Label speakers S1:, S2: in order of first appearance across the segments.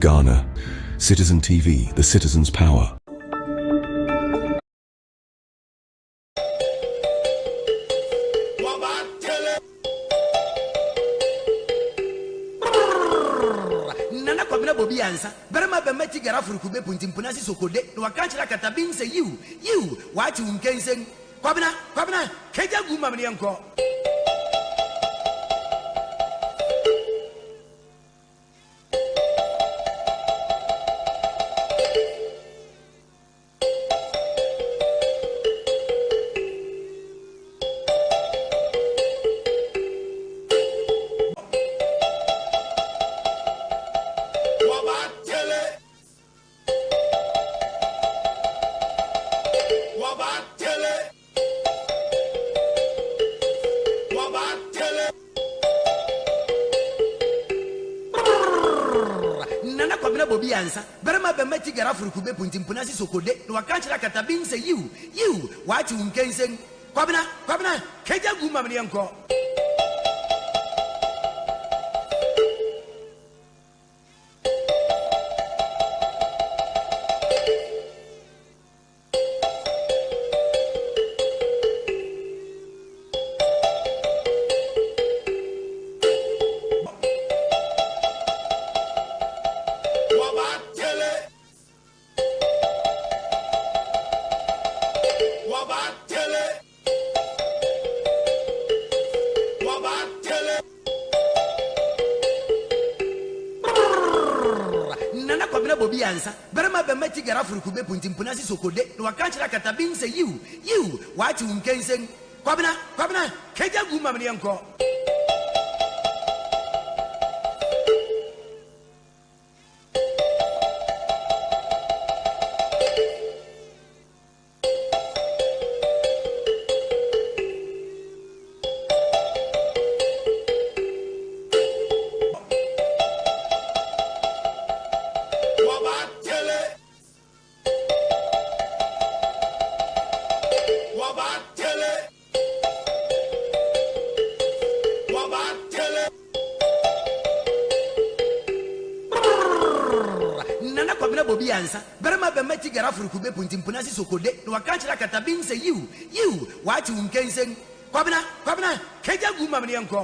S1: Ghana. Citizen TV, the citizen's power.
S2: Nana Kwabena Bobie Ansah. Berema bemeti garafu rukube puntimpunasi sokode. Nwakachira katabing se you. Wati unkensen. Kwabena. Keja guma mniyanko. Nana Kwabena Bobie Ansah. Berema bemeti garafu rukube puntimpunasi sokode. Nwakachira katabing se you. Wati unkensen. Kwabena. Keja guma mniyanko. Nana Kwabena Bobie Ansah. Berema bemeti garafu rukube puntimpunasi sokode. Nwakachira katabing se you. Wati unkensen. Kwabena. Keja guma mniyanko. Nana Kwabena Bobie Ansah. Berema bemeti garafu rukube puntimpunasi sokode. Nwakachira katabing se you. Wati unkensen. Kwabena. Keja guma mniyanko.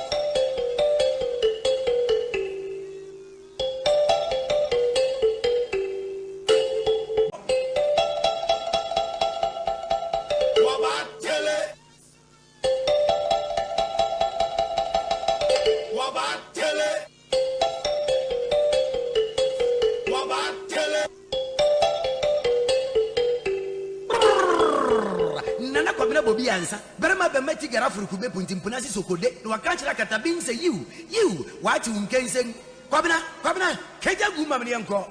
S2: Nana Kwabena Bobie Ansah. Berema bemeti garafu rukube puntimpunasi sokode. Nwakachira katabing se you. Wati unkensen. Kwabena. Keja guma mniyanko. Nana Kwabena Bobie Ansah. Berema bemeti garafu rukube puntimpunasi sokode. Nwakachira katabing se you. Wati unkensen. Kwabena. Keja guma mniyanko.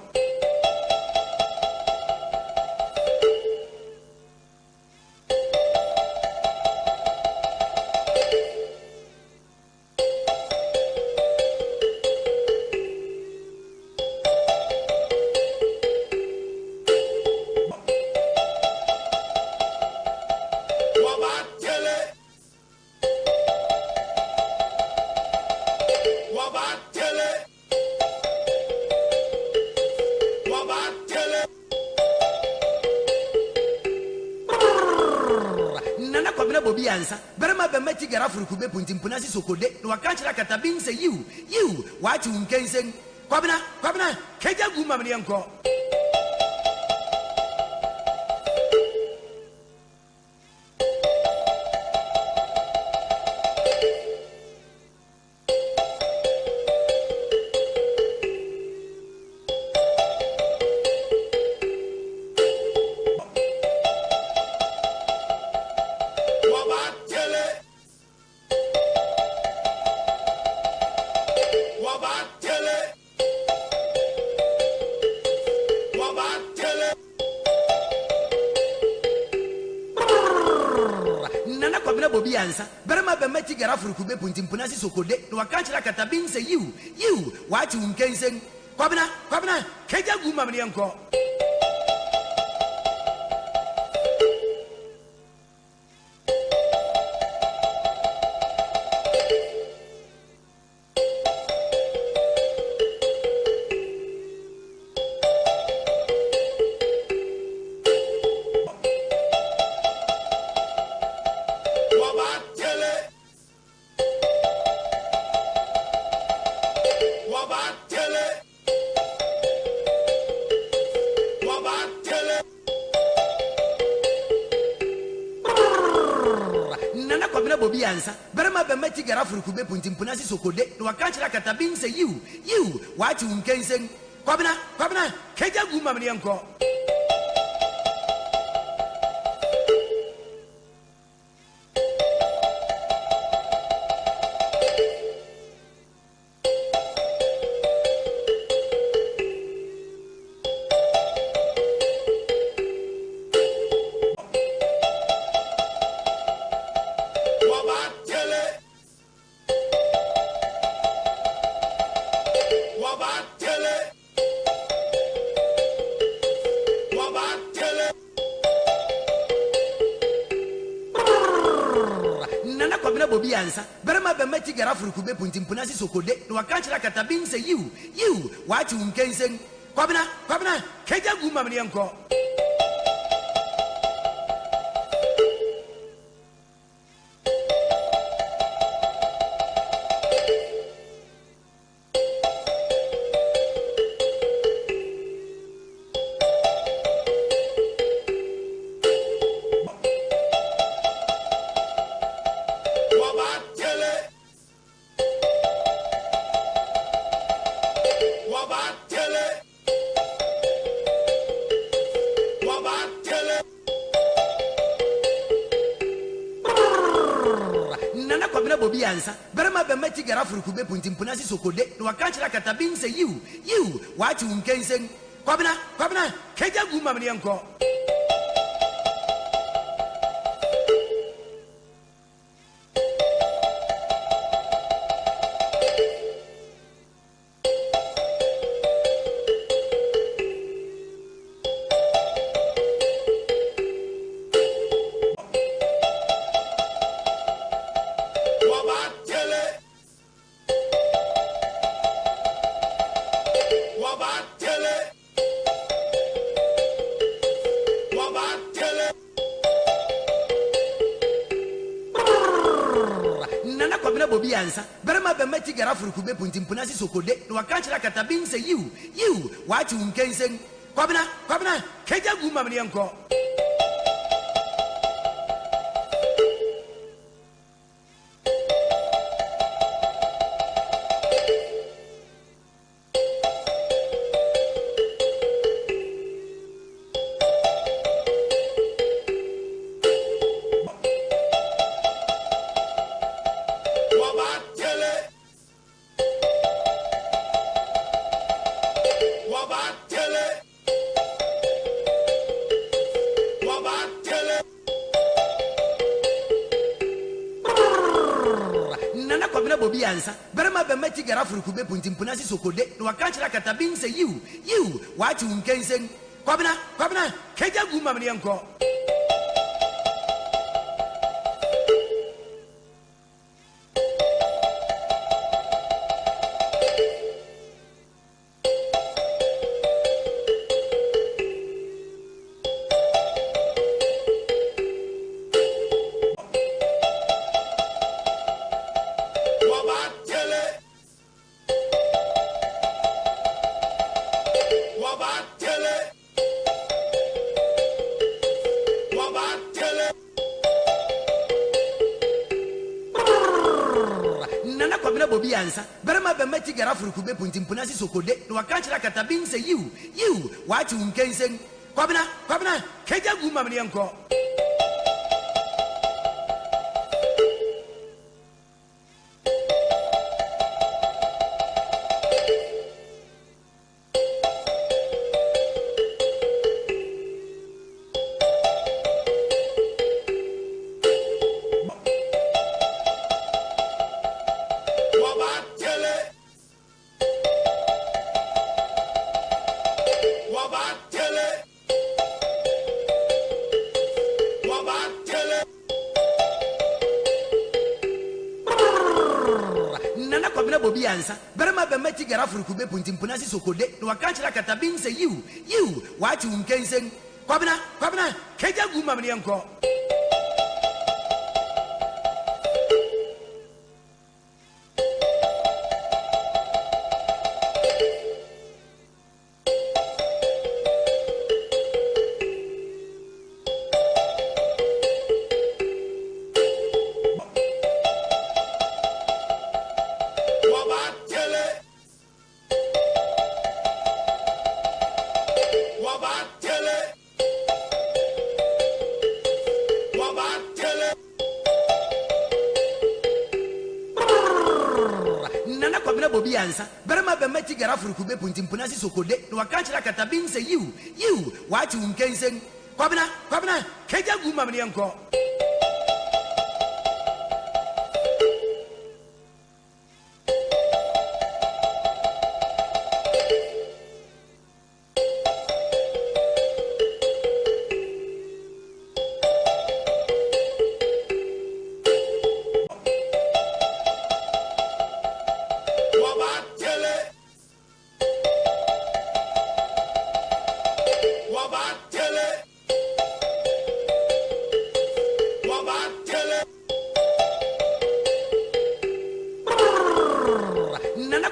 S2: Nana Kwabena Bobie Ansah. Berema bemeti garafu rukube puntimpunasi sokode. Nwakachira katabing se you. Wati unkensen. Kwabena. Keja guma mniyanko. Nana Kwabena Bobie Ansah. Berema bemeti garafu rukube puntimpunasi sokode. Nwakachira katabing se you. Wati unkensen. Kwabena Bobie Ansah. Berema bemeti garafu rukube puntimpunasi sokode. Nwakachira katabing se you. Wati unkensen. Kwabena. Keja guma mniyanko. Kwabena Bobie Ansah. Berema Bemeti Garafru Kube Puntimpunasi Sokode, no Akanchra Katabin say you, what you can say. Kwabena, Kaja Gumamanianko. Kwabena Bobie Ansah. Berema Bemeti Garafru Kube Puntimpunasi Sokode, no Akanchra Katabin say you, what you can say. Kwabena, Kaja Gumamanianko. Kwabena Bobie Ansah. Berema Bemeti Garafru Kube Puntimpunasi Sokode, no Akanchra Katabin say you, what you can say. Kwabena, Kaja Gumamanianko. Kwabena Bobie Ansah. Berema Bemeti Garafru Kube Puntimpunasi Sokode, no Akanchra Katabin say you, what you can say. Kwabena, Kaja Gumamanianko. Kwabena Bobie Ansah. Berema Bemeti Garafru Kube Puntimpunasi Sokode, no Akanchra Katabin say you, what you can say. Kwabena, Kaja Gumamanianko. Kwabena Bobie Ansah. Berema Bemeti Garafru Kube Puntimpunasi Sokode, no Akanchra Katabin say you, what you can say. Kwabena, Kaja Gumamanianko. Kwabena Bobie Ansah. Berema Bemeti Garafru Kube Puntimpunasi Sokode, no Akanchra Katabin say you, what you can say. Kwabena, Kaja Gumamanianko. Kwabena Bobie Ansah. Berema Bemeti Garafuru Kube Puntimpuna Sokode. No Akanchra Katabin say you. What you can say? Kwabena, Keja Guma Mianko.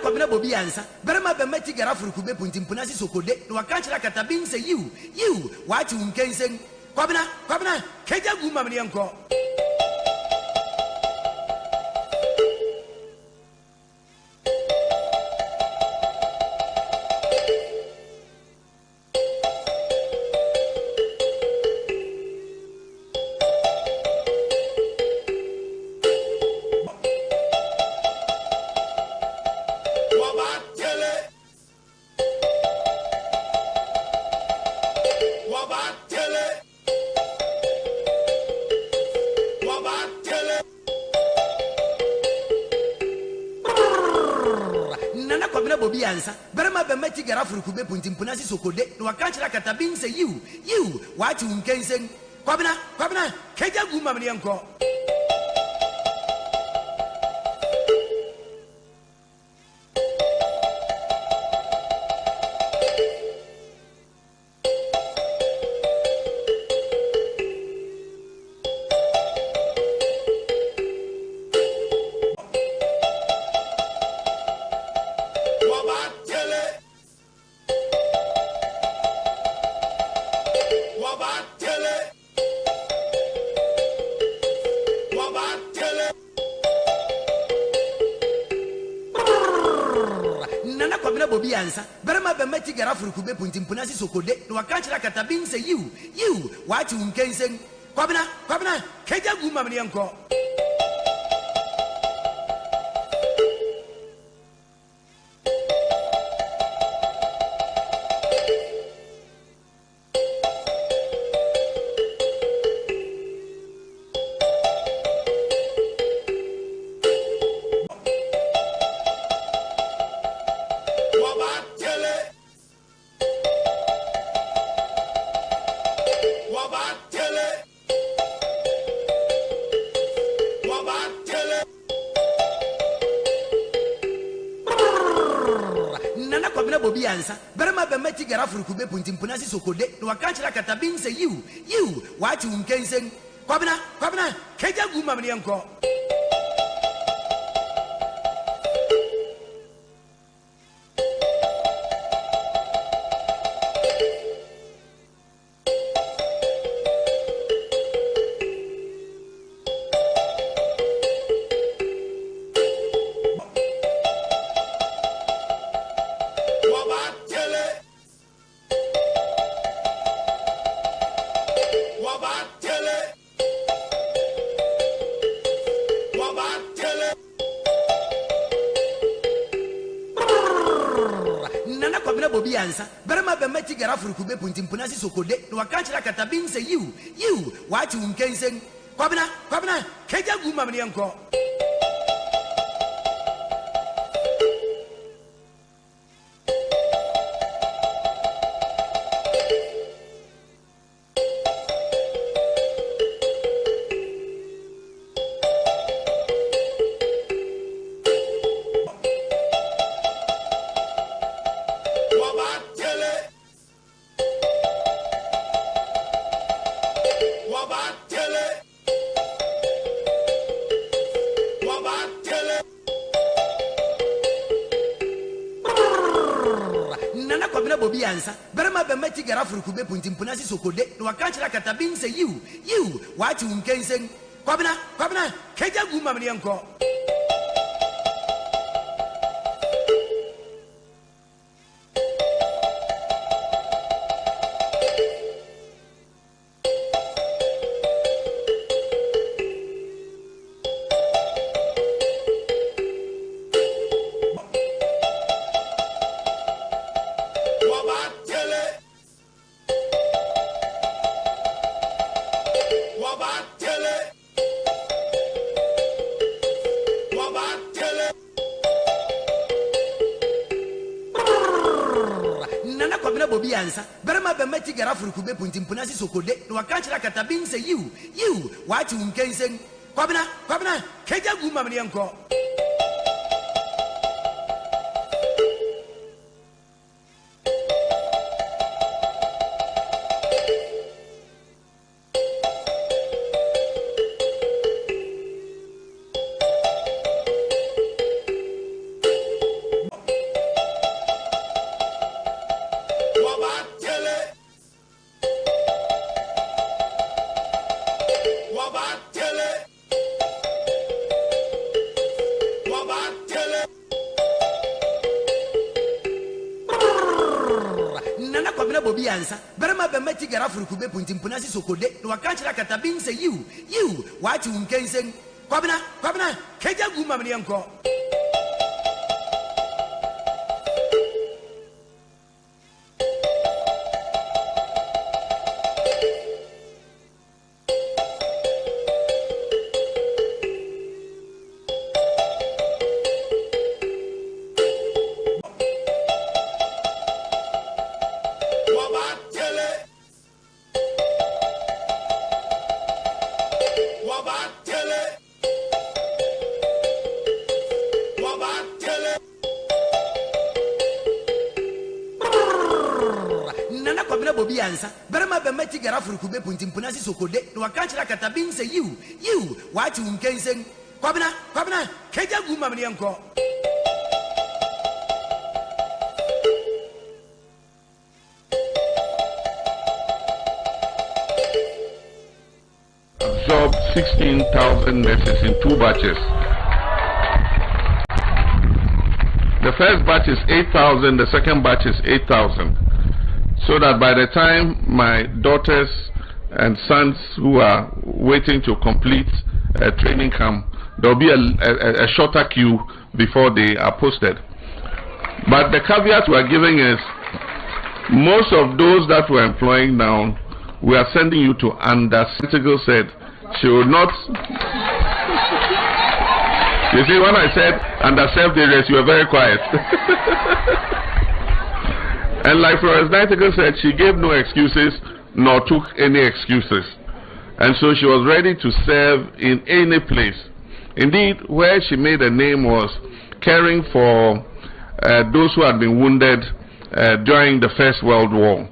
S2: Kwabena Bobie Ansah. Berema Bemeti Garafuru Kube Puntimpuna Sokode. No Akanchra Katabin say you. What you can say? Kwabena, Keja Guma Mianko. Kwabena Bobie Ansah. Berema Bemeti Garafuru Kube Puntimpuna Sokode. No Akanchra Katabin say you. What you can say? Kwabena, Keja Guma Mianko. Kwabena Bobie Ansah. Berema Bemeti Garafuru Kube Puntimpuna Sokode. No Akanchra Katabin say you. What you can say? Kwabena, Keja Guma Mianko. Kwabena Bobie Ansah. Berema Bemeti Garafuru Kube Puntimpuna Sokode. No Akanchra Katabin say you. What you can say? Kwabena, Keja Guma Mianko. Kwabena Bobie Ansah. Berema Bemeti Garafuru Kube Puntimpuna Sokode. No Akanchra Katabin say you. What you can say? Kwabena, Keja Guma Mianko. Kwabena Bobie Ansah. Berema Bemeti Garafuru Kube Puntimpuna Sokode. No Akanchra Katabin say you. What you can say? Kwabena, Keja Guma Mianko. Nana Kwabena Bobie Ansah. Berema bemeti garafu kube puntimpuna si sokode. No wakanchira katabin say you. What you can say? Kwabena, keja guma mnianko. Nana Kwabena Bobie Ansah. Berema bemeti garafu kube puntimpuna si sokode. No wakanchira katabin say you. What you can say? Kwabena, keja guma mnianko. Nana Kwabena Bobie Ansah. Berema bemeti garafu kube puntimpuna si sokode. No wakanchira katabin say you. What you can say? Kwabena, keja guma mnianko.
S3: Absorbed 16,000 nurses in 2 batches. The first batch is 8,000, the second batch is 8,000. So that by the time my daughters and sons who are waiting to complete training camp, there will be a shorter queue before they are posted. But the caveat we are giving is, most of those that we're employing now, we are sending you to Ansah. Said she will not. You see, when I said underserved areas, you were very quiet. And like Florence Nightingale said, she gave no excuses nor took any excuses. And so she was ready to serve in any place. Indeed, where she made a name was caring for those who had been wounded during the First World War.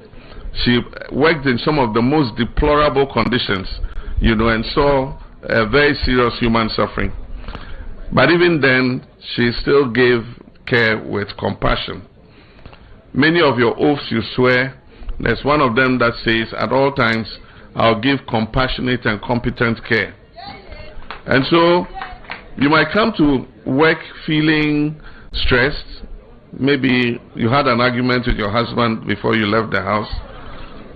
S3: She worked in some of the most deplorable conditions, and saw very serious human suffering. But even then, she still gave care with compassion. Many of your oaths you swear, there's one of them that says, at all times, I'll give compassionate and competent care. And so, you might come to work feeling stressed. Maybe you had an argument with your husband before you left the house,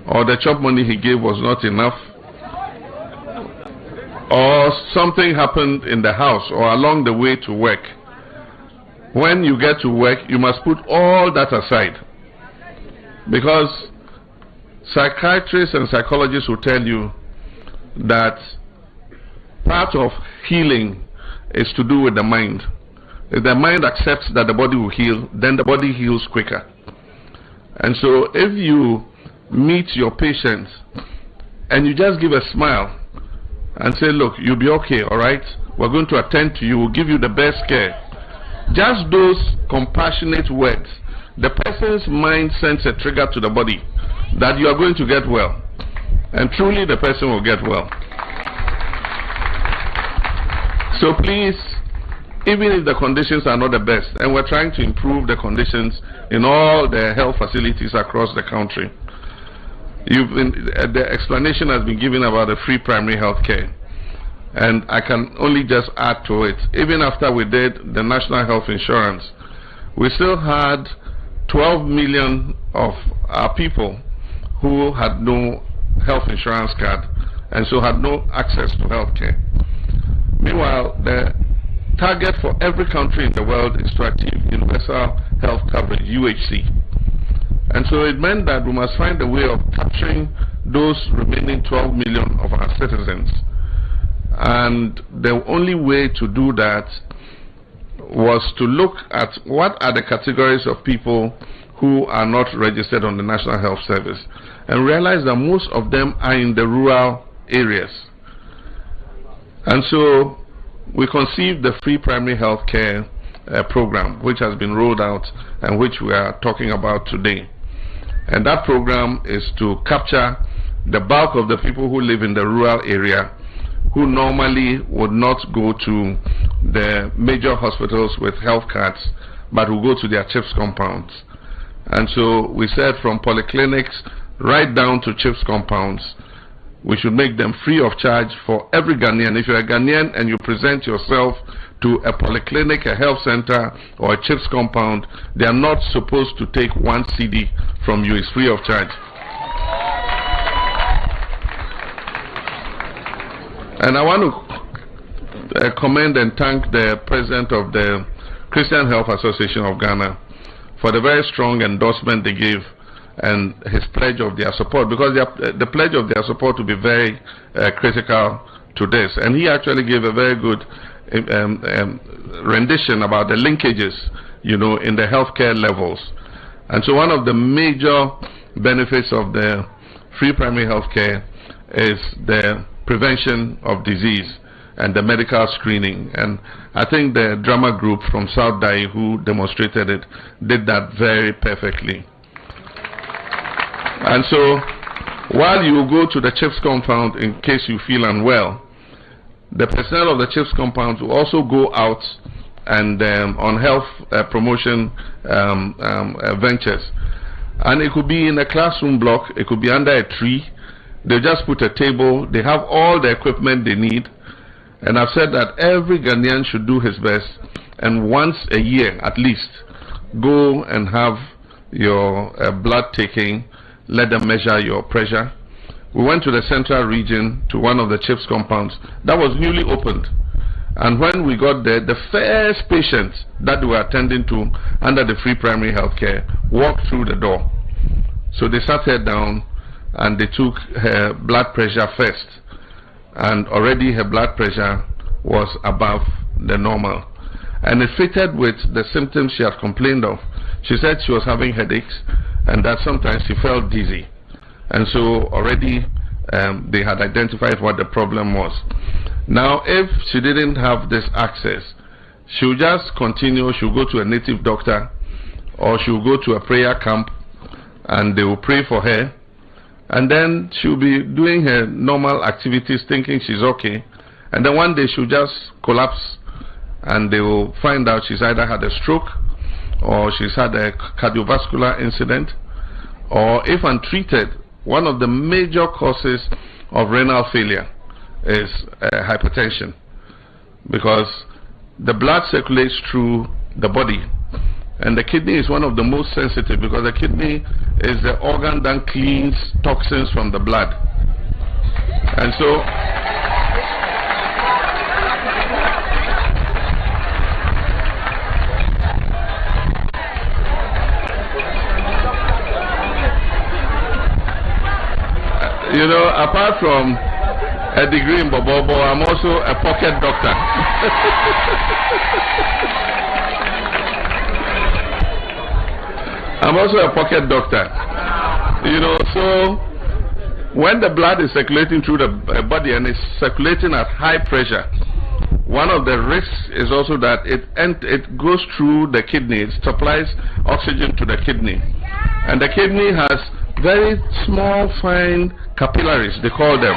S3: or the chop money he gave was not enough, or something happened in the house or along the way to work. When you get to work, you must put all that aside, because psychiatrists and psychologists will tell you that part of healing is to do with the mind. If the mind accepts that the body will heal, then the body heals quicker. And so if you meet your patient and you just give a smile and say, look, you'll be okay, all right? We're going to attend to you, we'll give you the best care. Just those compassionate words, the person's mind sends a trigger to the body that you are going to get well. And truly the person will get well. So please, even if the conditions are not the best, and we're trying to improve the conditions in all the health facilities across the country, the explanation has been given about the free primary health care. And I can only just add to it. Even after we did the national health insurance, we still had 12 million of our people who had no health insurance card and so had no access to health care. Meanwhile, the target for every country in the world is to achieve universal health coverage, UHC. And so it meant that we must find a way of capturing those remaining 12 million of our citizens. And the only way to do that was to look at what are the categories of people who are not registered on the National Health Service, and realize that most of them are in the rural areas. And so we conceived the free primary health care program, which has been rolled out and which we are talking about today. And that program is to capture the bulk of the people who live in the rural area, who normally would not go to the major hospitals with health cards, but who go to their CHIPS compounds. And so we said from polyclinics right down to CHIPS compounds, we should make them free of charge for every Ghanaian. If you're a Ghanaian and you present yourself to a polyclinic, a health center, or a CHIPS compound, they are not supposed to take 1 CD from you. It's free of charge. And I want to commend and thank the president of the Christian Health Association of Ghana for the very strong endorsement they gave and his pledge of their support, because the pledge of their support will be very critical to this. And he actually gave a very good rendition about the linkages, you know, in the healthcare levels. And so one of the major benefits of the free primary healthcare is the prevention of disease and the medical screening. And I think the drama group from South Dai who demonstrated it did that very perfectly. And so while you go to the CHIPS compound in case you feel unwell, the personnel of the CHIPS compound will also go out and on health promotion ventures. And it could be in a classroom block, it could be under a tree. They just put a table, they have all the equipment they need. And I've said that every Ghanaian should do his best, and once a year at least, go and have your blood taken, let them measure your pressure. We went to the central region to one of the CHIPS compounds that was newly opened. And when we got there, the first patient that we were attending to under the free primary health care walked through the door. So they sat her down and they took her blood pressure first. And already her blood pressure was above the normal. And it fitted with the symptoms she had complained of. She said she was having headaches and that sometimes she felt dizzy. And so already they had identified what the problem was. Now, if she didn't have this access, she would just continue. She would go to a native doctor, or she would go to a prayer camp and they will pray for her. And then she will be doing her normal activities thinking she's okay. And then one day she'll just collapse and they will find out she's either had a stroke or she's had a cardiovascular incident, or if untreated, one of the major causes of renal failure is hypertension, because the blood circulates through the body, and the kidney is one of the most sensitive, because the kidney is the organ that cleans toxins from the blood. And so you know, apart from a degree in Bobobo, I'm also a pocket doctor. I'm also a pocket doctor. You know, so when the blood is circulating through the body and it's circulating at high pressure, one of the risks is also that it goes through the kidney. It supplies oxygen to the kidney. And the kidney has very small, fine capillaries, they call them.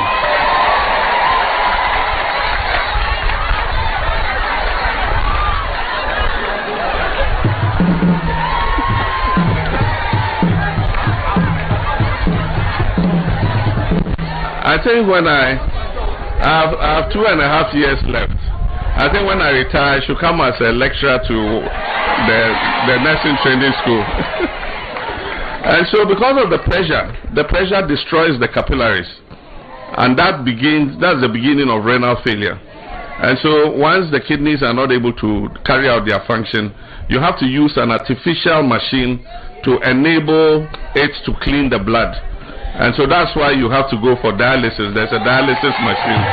S3: I think when I have 2.5 years left. I think when I retire, I should come as a lecturer to the nursing training school. And so because of the pressure destroys the capillaries, and that's the beginning of renal failure. And so once the kidneys are not able to carry out their function, you have to use an artificial machine to enable it to clean the blood. And so that's why you have to go for dialysis. There's a dialysis machine.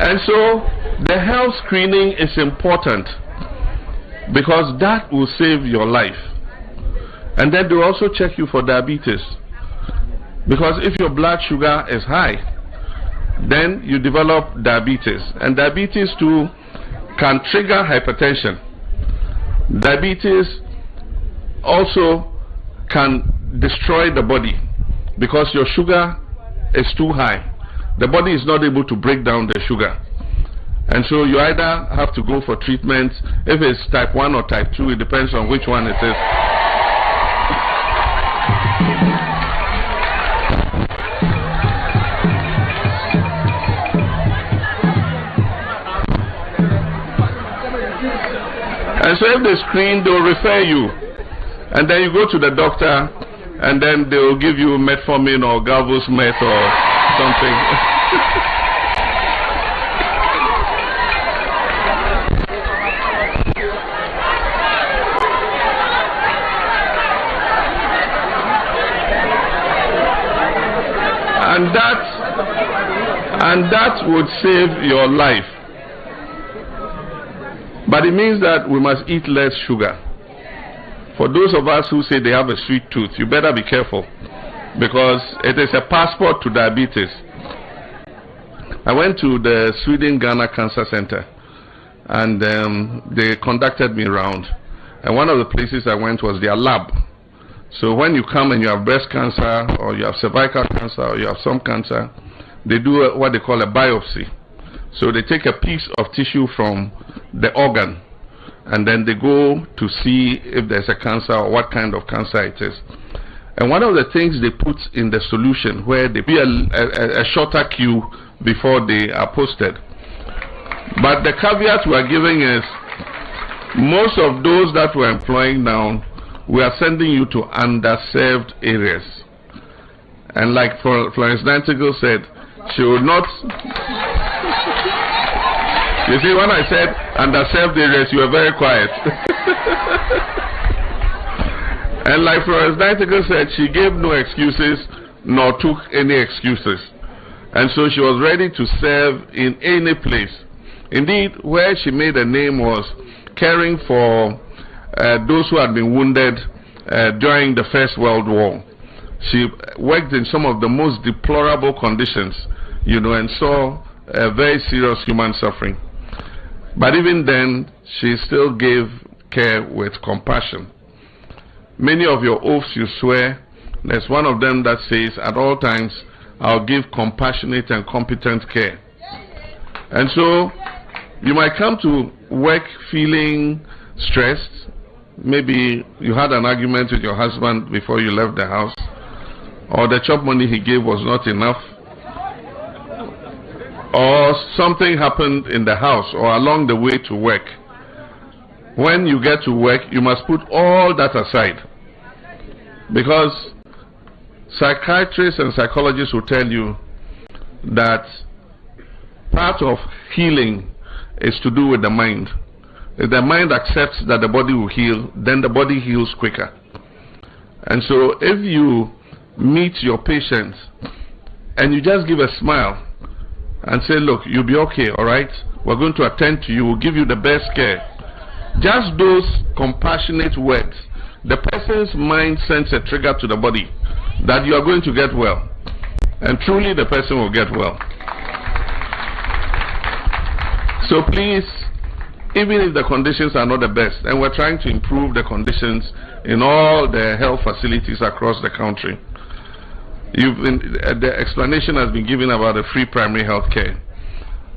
S3: And so the health screening is important because that will save your life. And then they also check you for diabetes. Because if your blood sugar is high, then you develop diabetes. And diabetes too can trigger hypertension. Diabetes also can destroy the body because your sugar is too high. The body is not able to break down the sugar. And so you either have to go for treatment. If it's type 1 or type 2, it depends on which one it is. And so if they screen, they'll refer you. And then you go to the doctor, and then they'll give you metformin or galvosmet or something. And that would save your life. But it means that we must eat less sugar. For those of us who say they have a sweet tooth, you better be careful because it is a passport to diabetes. I went to the Sweden-Ghana Cancer Center and they conducted me around. And one of the places I went was their lab. So when you come and you have breast cancer or you have cervical cancer or you have some cancer, they do what they call a biopsy. So they take a piece of tissue from the organ and then they go to see if there's a cancer or what kind of cancer it is. And one of the things they put in the solution where they be a shorter queue before they are posted. But the caveat we are giving is most of those that we're employing now, we are sending you to underserved areas. And like Florence Nightingale said, she would not. You see, when I said underserved areas, you were very quiet. And like Florence Nightingale said, she gave no excuses nor took any excuses. And so she was ready to serve in any place. Indeed, where she made a name was caring for those who had been wounded during the First World War. She worked in some of the most deplorable conditions, you know, and saw very serious human suffering. But even then, she still gave care with compassion. Many of your oaths you swear, there's one of them that says, at all times, I'll give compassionate and competent care. And so, you might come to work feeling stressed. Maybe you had an argument with your husband before you left the house, or the chop money he gave was not enough, or something happened in the house or along the way to work. When you get to work, you must put all that aside, because psychiatrists and psychologists will tell you that part of healing is to do with the mind. If the mind accepts that the body will heal, then the body heals quicker. And so if you meet your patients and you just give a smile and say, look, you'll be okay, all right? We're going to attend to you, we'll give you the best care. Just those compassionate words, the person's mind sends a trigger to the body that you are going to get well. And truly the person will get well. So please, even if the conditions are not the best, and we're trying to improve the conditions in all the health facilities across the country, the explanation has been given about the free primary health care.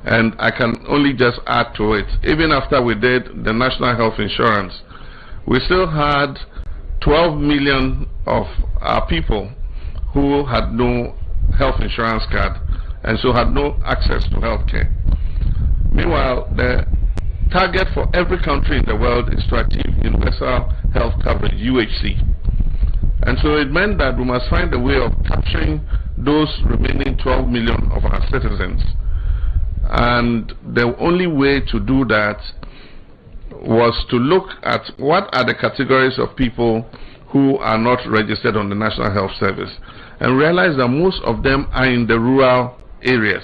S3: And I can only just add to it. Even after we did the national health insurance, we still had 12 million of our people who had no health insurance card and so had no access to health care. Meanwhile, the target for every country in the world is to achieve universal health coverage, UHC. And so it meant that we must find a way of capturing those remaining 12 million of our citizens. And the only way to do that was to look at what are the categories of people who are not registered on the National Health Service, and realize that most of them are in the rural areas.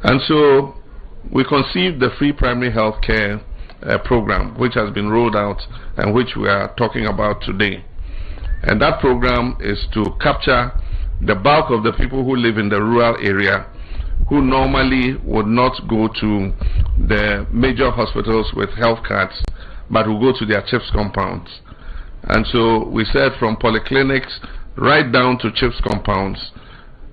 S3: And so we conceived the free primary health care program, which has been rolled out and which we are talking about today. And that program is to capture the bulk of the people who live in the rural area, who normally would not go to the major hospitals with health cards, but who go to their CHIPS compounds. And so we said from polyclinics right down to CHIPS compounds,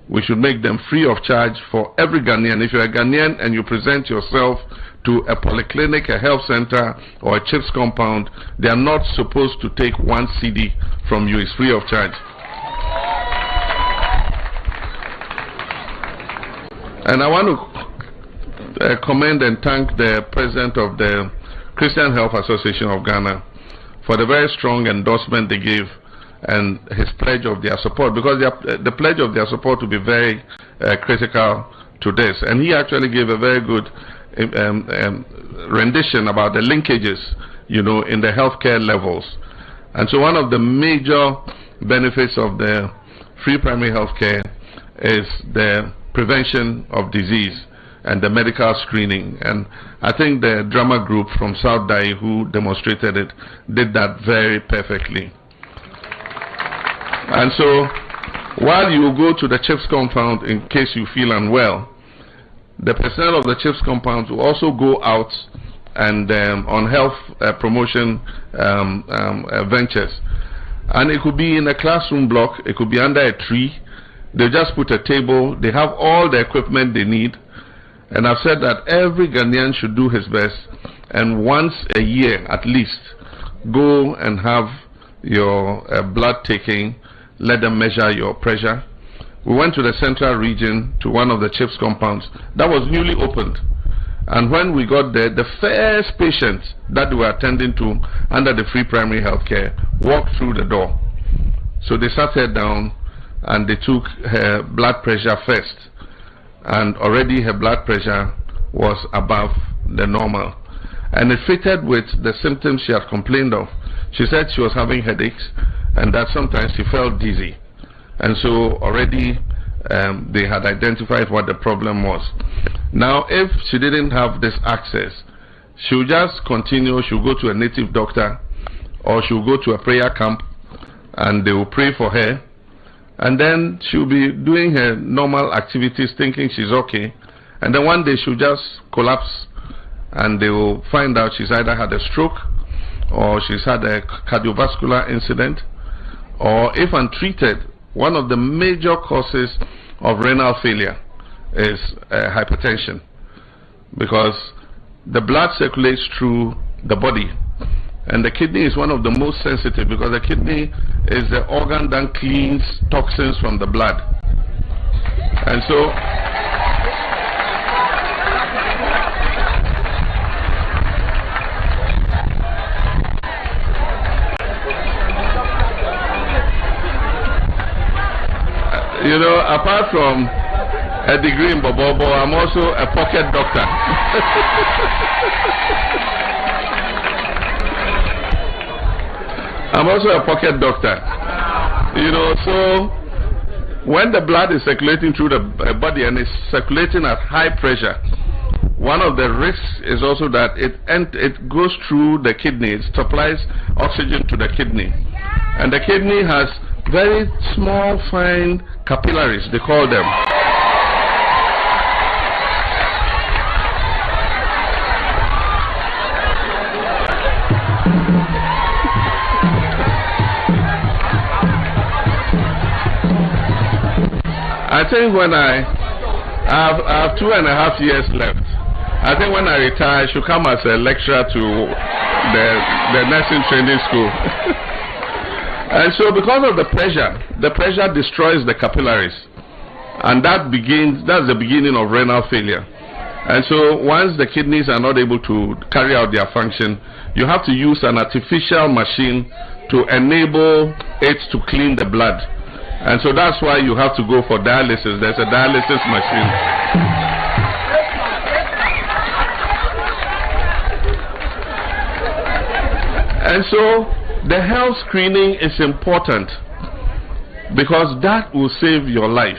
S3: we should make them free of charge for every Ghanaian. If you're a Ghanaian and you present yourself to a polyclinic, a health center, or a CHIPS compound, they are not supposed to take 1 CD from you. It's free of charge. And I want to commend and thank the president of the Christian Health Association of Ghana for the very strong endorsement they gave and his pledge of their support, because the pledge of their support will be very critical to this. And he actually gave a very good rendition about the linkages, you know, in the healthcare levels. And so one of the major benefits of the free primary healthcare is the prevention of disease and the medical screening. And I think the drama group from South Dai who demonstrated it did that very perfectly. And so while you go to the CHIPS compound in case you feel unwell, the personnel of the CHIPS compound will also go out and on health promotion ventures. And it could be in a classroom block, it could be under a tree. They just put a table, they have all the equipment they need. And I've said that every Ghanaian should do his best and once a year at least go and have your blood taking, let them measure your pressure. We went to the central region to one of the CHIPS compounds that was newly opened. And when we got there, the first patient that we were attending to under the free primary health care walked through the door. So they sat her down and they took her blood pressure first. And already her blood pressure was above the normal. And it fitted with the symptoms she had complained of. She said she was having headaches and that sometimes she felt dizzy. And so already they had identified what the problem was. Now, if she didn't have this access, she would just continue. She would go to a native doctor or she would go to a prayer camp and they will pray for her. And then she will be doing her normal activities thinking she's okay. And then one day she'll just collapse and they will find out she's either had a stroke or she's had a cardiovascular incident, or if untreated, one of the major causes of renal failure is hypertension, because the blood circulates through the body and the kidney is one of the most sensitive, because the kidney is the organ that cleans toxins from the blood. And so you know, apart from a degree in Bobobo, I'm also a pocket doctor. I'm also a pocket doctor. You know, so when the blood is circulating through the body and it's circulating at high pressure, one of the risks is also that it goes through the kidney. It supplies oxygen to the kidney. And the kidney has very small, fine capillaries, they call them. I think when I have 2.5 years left, I think when I retire, I should come as a lecturer to the nursing training school. And so because of the pressure destroys the capillaries, and that's the beginning of renal failure. And so once the kidneys are not able to carry out their function, you have to use an artificial machine to enable it to clean the blood. And so that's why you have to go for dialysis. There's a dialysis machine. And so the health screening is important because that will save your life.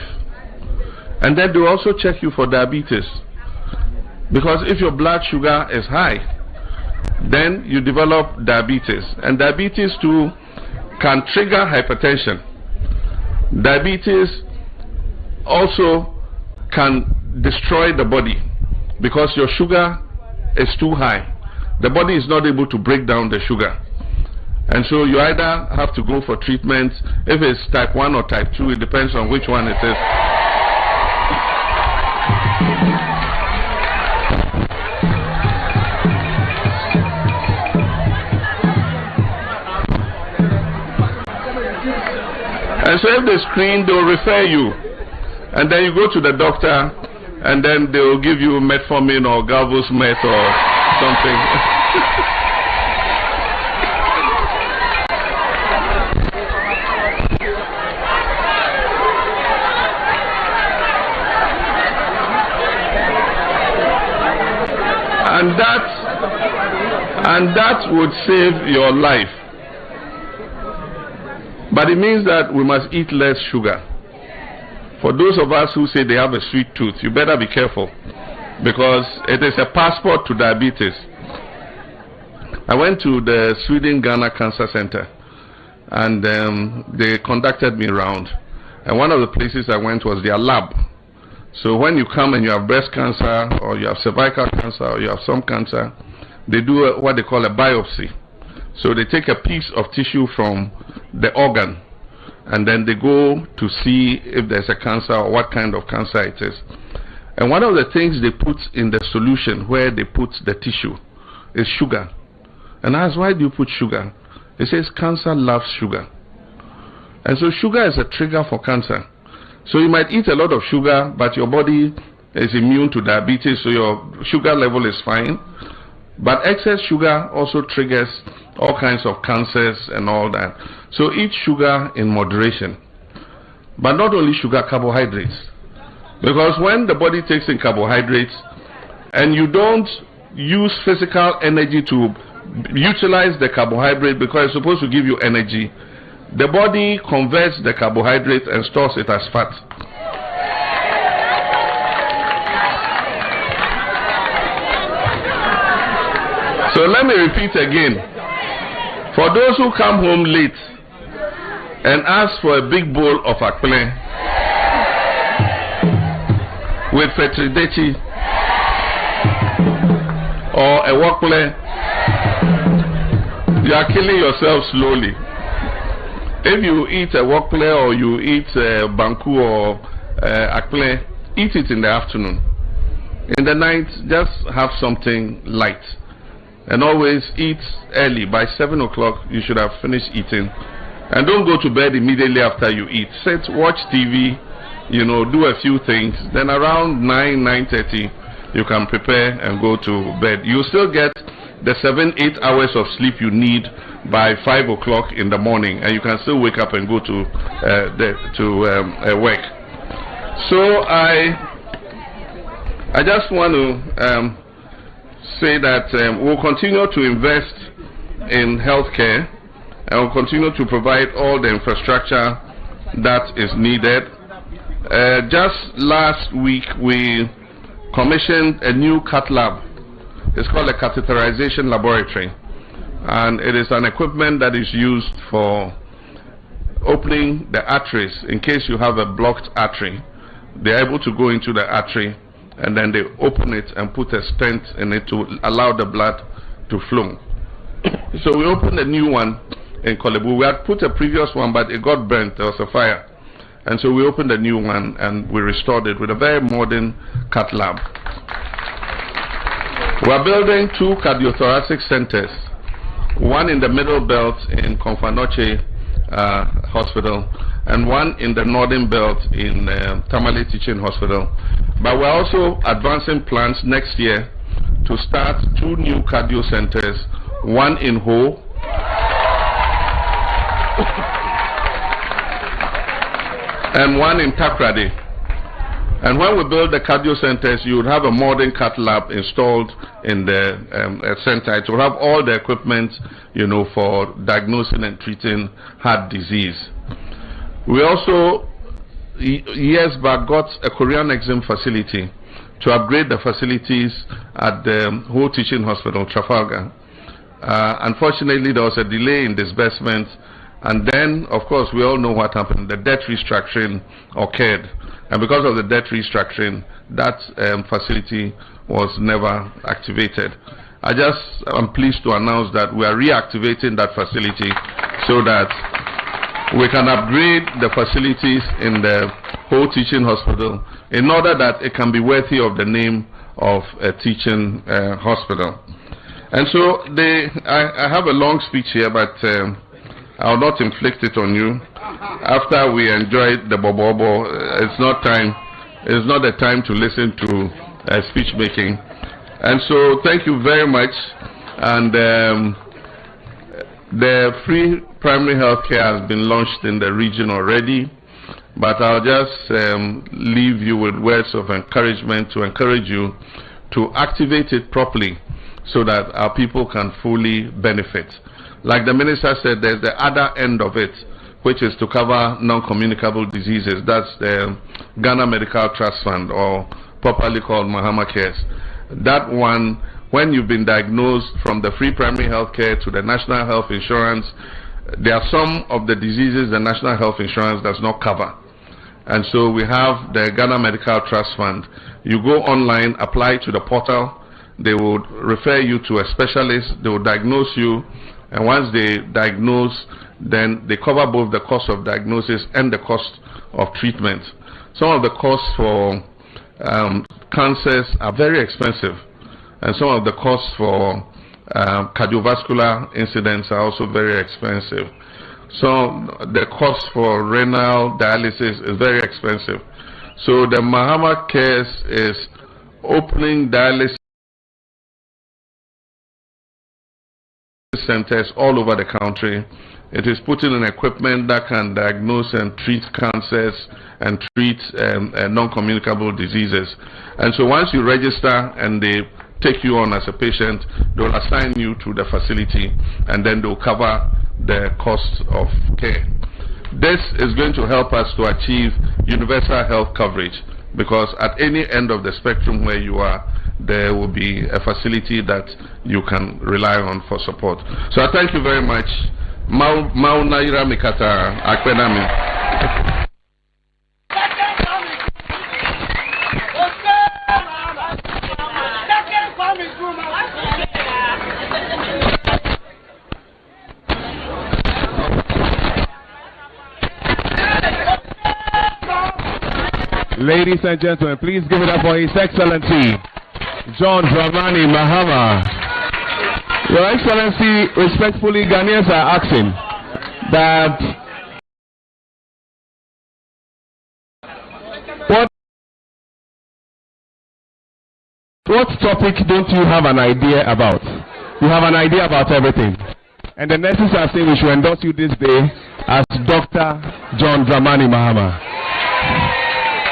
S3: And then they also check you for diabetes, because if your blood sugar is high, then you develop diabetes, and diabetes too can trigger hypertension. Diabetes also can destroy the body because your sugar is too high. The body is not able to break down the sugar, and so you either have to go for treatment. If it's type 1 or type 2, it depends on which one it is. And so if they screen, they'll refer you, and then you go to the doctor, and then they'll give you metformin or galvosmet or something. and that would save your life. But it means that we must eat less sugar. For those of us who say they have a sweet tooth, you better be careful, because it is a passport to diabetes. I went to the Sweden-Ghana Cancer Center, and they conducted me around. And one of the places I went was their lab. So when you come and you have breast cancer, or you have cervical cancer, or you have some cancer, they do what they call a biopsy. So they take a piece of tissue from the organ, and then they go to see if there's a cancer or what kind of cancer it is. And one of the things they put in the solution where they put the tissue is sugar. And I asked, why do you put sugar? It says cancer loves sugar. And so sugar is a trigger for cancer. So you might eat a lot of sugar, but your body is immune to diabetes, so your sugar level is fine. But excess sugar also triggers all kinds of cancers and all that. So eat sugar in moderation. But not only sugar, carbohydrates. Because when the body takes in carbohydrates and you don't use physical energy to utilize the carbohydrate because it's supposed to give you energy, the body converts the carbohydrate and stores it as fat. So let me repeat again. For those who come home late and ask for a big bowl of akple with fetridechi or a wakple, you are killing yourself slowly. If you eat a wakple or you eat banku or akple, eat it in the afternoon. In the night, just have something light. And always eat early. By 7 o'clock, you should have finished eating. And don't go to bed immediately after you eat. Sit, watch TV, do a few things. Then around 9:30, you can prepare and go to bed. You still get the 7-8 hours of sleep you need by 5 o'clock in the morning, and you can still wake up and go to work. So I just want to say that we'll continue to invest in healthcare, and we'll continue to provide all the infrastructure that is needed. Just last week we commissioned a new cath lab. It's called a catheterization laboratory, and it is an equipment that is used for opening the arteries. In case you have a blocked artery, they're able to go into the artery and then they open it and put a stent in it to allow the blood to flow. So we opened a new one in Kolebu. We had put a previous one, but it got burnt. There was a fire. And so we opened a new one and we restored it with a very modern cath lab. We are building 2 cardiothoracic centers, one in the middle belt in Konfanoche Hospital and one in the northern belt in Tamale Teaching Hospital. But we're also advancing plans next year to start 2 new cardio centers, one in Ho and one in Takrade. And when we build the cardio centers, you would have a modern cath lab installed in the center. It will have all the equipment, you know, for diagnosing and treating heart disease. We also, years back, got a Korean exam facility to upgrade the facilities at the whole teaching hospital, Trafalgar. Unfortunately, there was a delay in disbursement, and then, of course, we all know what happened. The debt restructuring occurred. And because of the debt restructuring, that facility was never activated. I'm pleased to announce that we are reactivating that facility so that we can upgrade the facilities in the whole teaching hospital in order that it can be worthy of the name of a teaching hospital. And so I have a long speech here, but I'll not inflict it on you. After we enjoyed the bobobo, it's not the time to listen to speech making. And so thank you very much. And the free primary health care has been launched in the region already, but I'll just leave you with words of encouragement to encourage you to activate it properly so that our people can fully benefit. Like the minister said, there's the other end of it, which is to cover non-communicable diseases. That's the Ghana Medical Trust Fund, or properly called Mahama Cares. That one, when you've been diagnosed from the free primary health care to the national health insurance, there are some of the diseases the national health insurance does not cover. And so we have the Ghana Medical Trust Fund. You go online, apply to the portal, they will refer you to a specialist, they will diagnose you, and once they diagnose, then they cover both the cost of diagnosis and the cost of treatment. Some of the costs for cancers are very expensive, and some of the costs for cardiovascular incidents are also very expensive. So the cost for renal dialysis is very expensive. So the Mahama Cares is opening dialysis centers all over the country. It is putting in equipment that can diagnose and treat cancers and treat non-communicable diseases. And so once you register and they take you on as a patient, they will assign you to the facility, and then they will cover the cost of care. This is going to help us to achieve universal health coverage, because at any end of the spectrum where you are, there will be a facility that you can rely on for support. So I thank you very much. Maunaira Mikata Akpenami.
S4: Ladies and gentlemen, please give it up for His Excellency John Dramani Mahama. Your Excellency, respectfully, Ghanaians are asking that what topic don't you have an idea about? You have an idea about everything. And the nurses are saying we should endorse you this day as Dr. John Dramani Mahama.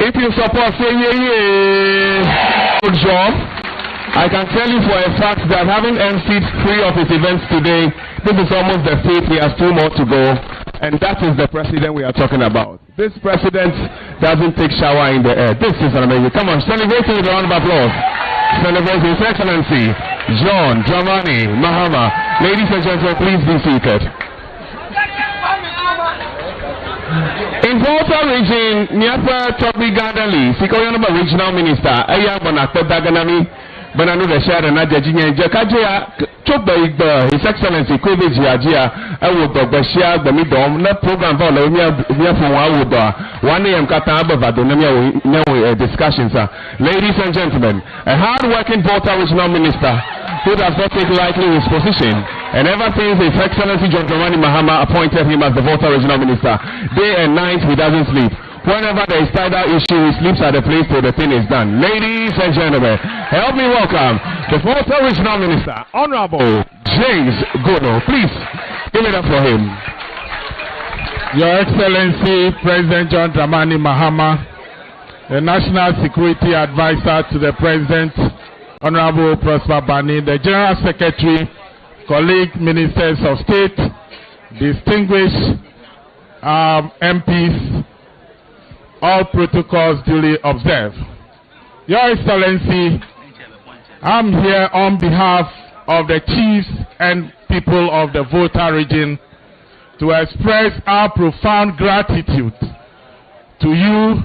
S4: If you support, say yeah. Good job. I can tell you for a fact that having emceed 3 of his events today, this is almost the 5th. He has 2 more to go, and that is the president we are talking about. This president doesn't take shower in the air. This is an amazing. Come on, celebrate with a round of applause. Celebrate His Excellency John Dramani Mahama. Ladies and gentlemen, please be seated. In Volta region, Nyapa Topi Gadali, Sikoyanaba regional minister, Aya Bonako Daganami, Bananu the Share and Najajinia, Jakajia, Choba, His Excellency Kwabena Jiajia, I would Bashia, the Midom, no program for Lamia from Awuda, 1 a.m. Kataba, no discussions. Ladies and gentlemen, a hard-working Volta regional minister who does not take lightly his position, and ever since His Excellency John Dramani Mahama appointed him as the Volta regional minister, day and night he doesn't sleep. Whenever there is tidal issue, he sleeps at the place till the thing is done. Ladies and gentlemen, help me welcome the Volta regional minister, Honorable James Gono. Please give it up for him.
S5: Your Excellency President John Dramani Mahama, the National Security Advisor to the President, Honorable Prosper Bani, the General Secretary, colleague Ministers of State, distinguished MPs, all protocols duly observed. Your Excellency, I'm here on behalf of the chiefs and people of the Volta region to express our profound gratitude to you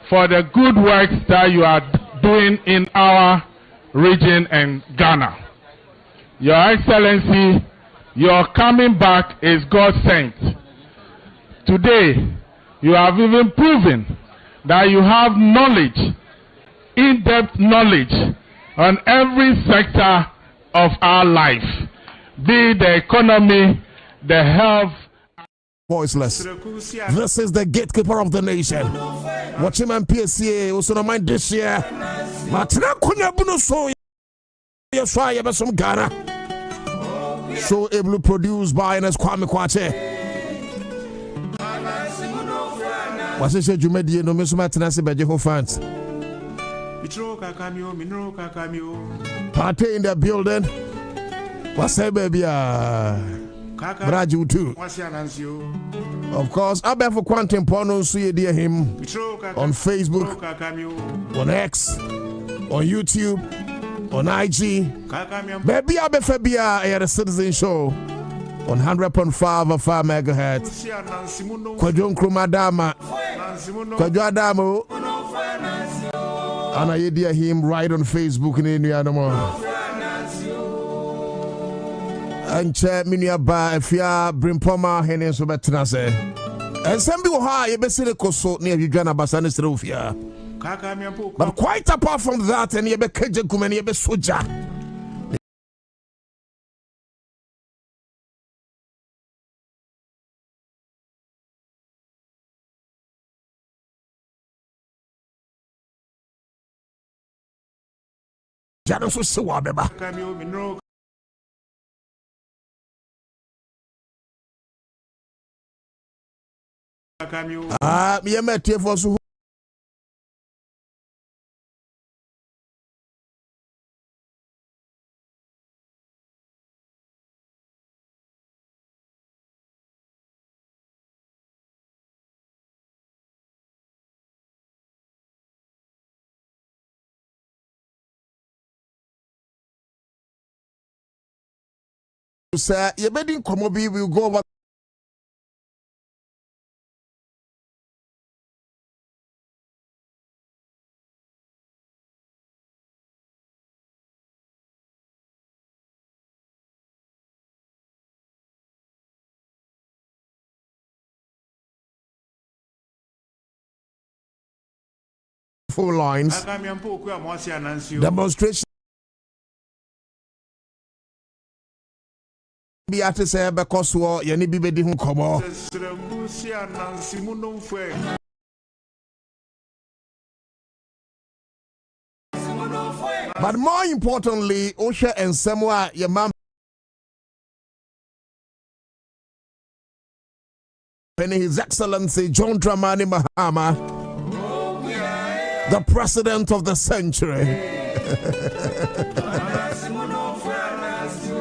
S5: for the good work that you are doing in our region and Ghana. Your Excellency, your coming back is God sent. Today, you have even proven that you have knowledge, in-depth knowledge on every sector of our life, be it the economy, the health.
S6: Voiceless. This is the gatekeeper of the nation. Watch him and PSA also no mind this year. Matina kunya bunu so yeswa yebesum Ghana. So able to produce by Ernest Kwame Kwache. What's it said you made no miss Matina se beje ho fans. Party in the building. What's that baby? Braju too. Of course, I bet for Quantum Porno, so you dear him on Facebook, on X, on YouTube, on IG. Baby, I bet for a Citizen Show on 100.5 of 5 megahertz. Kwajon Krumadama, Kwajuadamo, and I dear him right on Facebook in India no more. And Minia Ba, if you are Brimpoma, Henry Sobetanase. And some people high, you best near you Ghana Basanis Rufia. But quite apart from that, and you be Kajakum and you be Soja. Janos was so wabeba. Me met here for so. Sir, your bedding Komobi will go over. Full lines. Demonstration. Be at the same because you need to be come on. But more importantly, Osha and Samoa, your mom. And His Excellency John Dramani Mahama, the President of the century.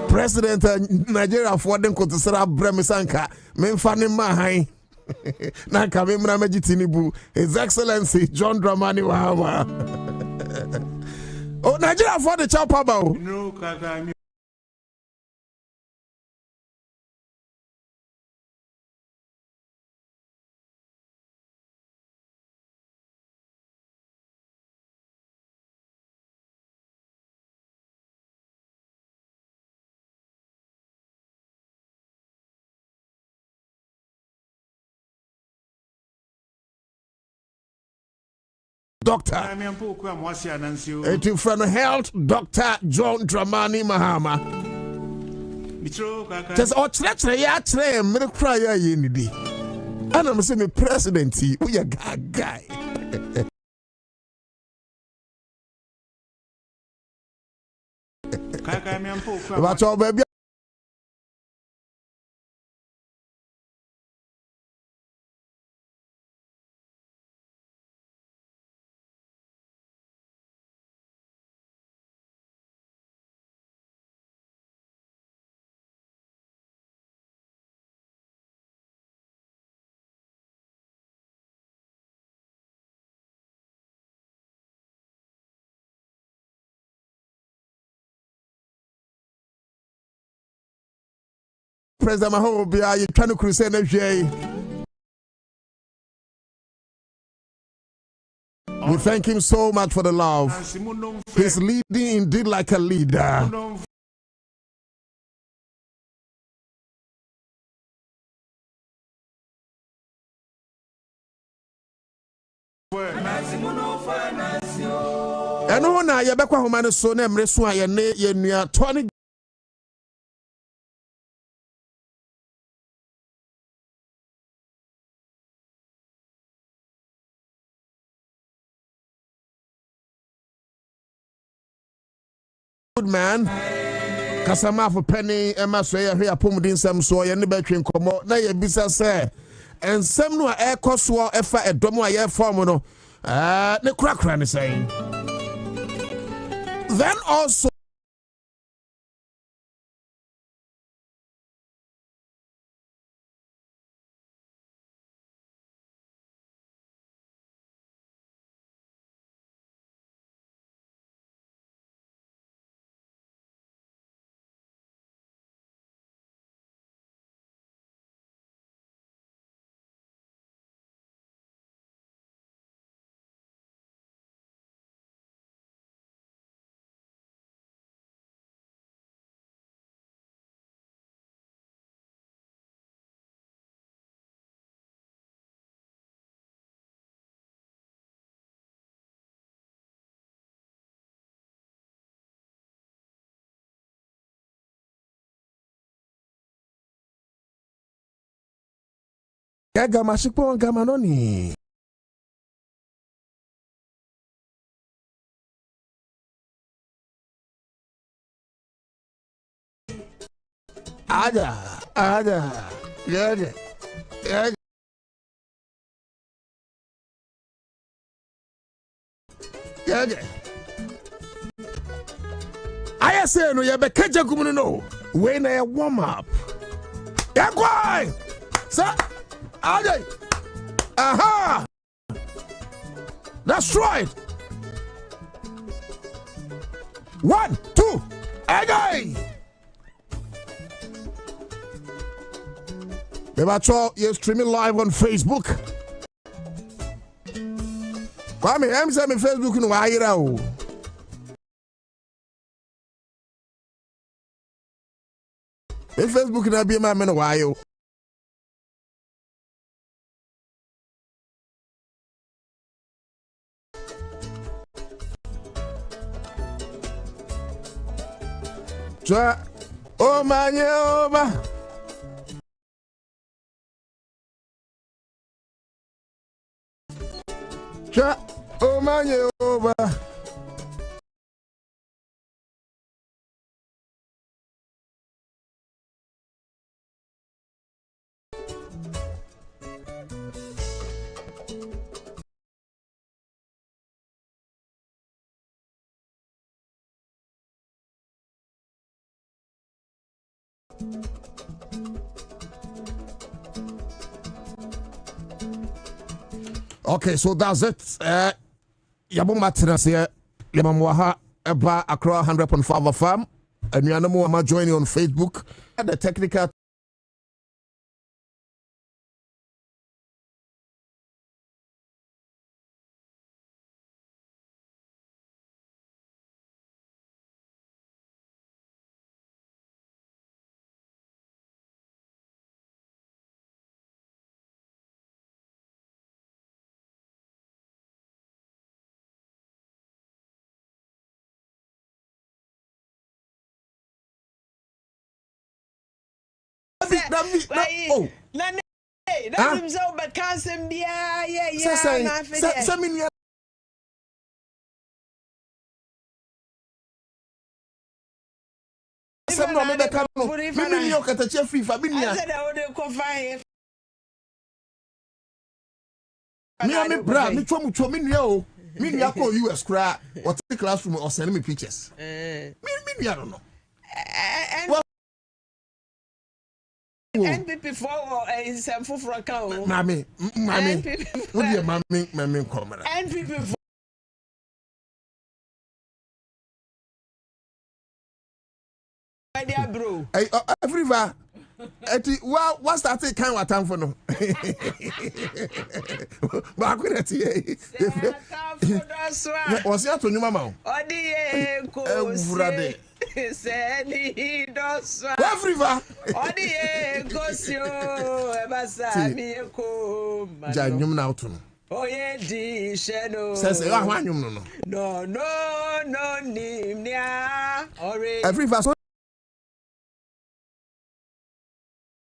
S6: President Nigeria for them to set up Bremisanka, Memfani Mahai, Nakamimra Majitinibu, His Excellency John Dramani Mahama. Oh, Nigeria for the Chapabao. Doctor, it from health, Dr. John Dramani Mahama. Just oh, chere me cry ye ni di. And I'm saying president, we a guy. But your baby President Mahobia, you trying to crusade FJ. We thank him so much for the love. He's leading indeed like a leader. And no na ya bekwa homa so na emre so aye ne ye nua toni good man kasama for penny ema so ye hwe apomudin sam so ye ne betwe nkomo na ye bisa se ensem no a ekoso efa edom a ye form no ne krakra ne say. Then also Gaga mashikpo gamanoni. Ada. Yeah. I say no, you be keja gumunu no. When I warm up. Yeah, boy. Sir. Ada. Aha. That's right. 1, 2. Again. You're streaming live on Facebook. Kwame, I'm saying Facebook in Waira. In Facebook in Abia man Wayo. Oh man, over. Oh man, over. Okay, so that's it. Yabuma Tinasya, Yamamwaha, Eba Accra 100.5 FM, and Yanamu Ama joining on Facebook. The technical US cry or take classroom or send me pictures. I don't know.
S7: NPP for is a full account.
S6: Mammy, what do you mammy come?
S7: NPP bro.
S6: Everywhere. Well, what started kind of time for no? But I couldn't see. Was that to you, Mama? Everywhere. Janyum now to no.
S7: Oh yeah, di sheno.
S6: Says no.
S7: No, nimnia.
S6: Every verse.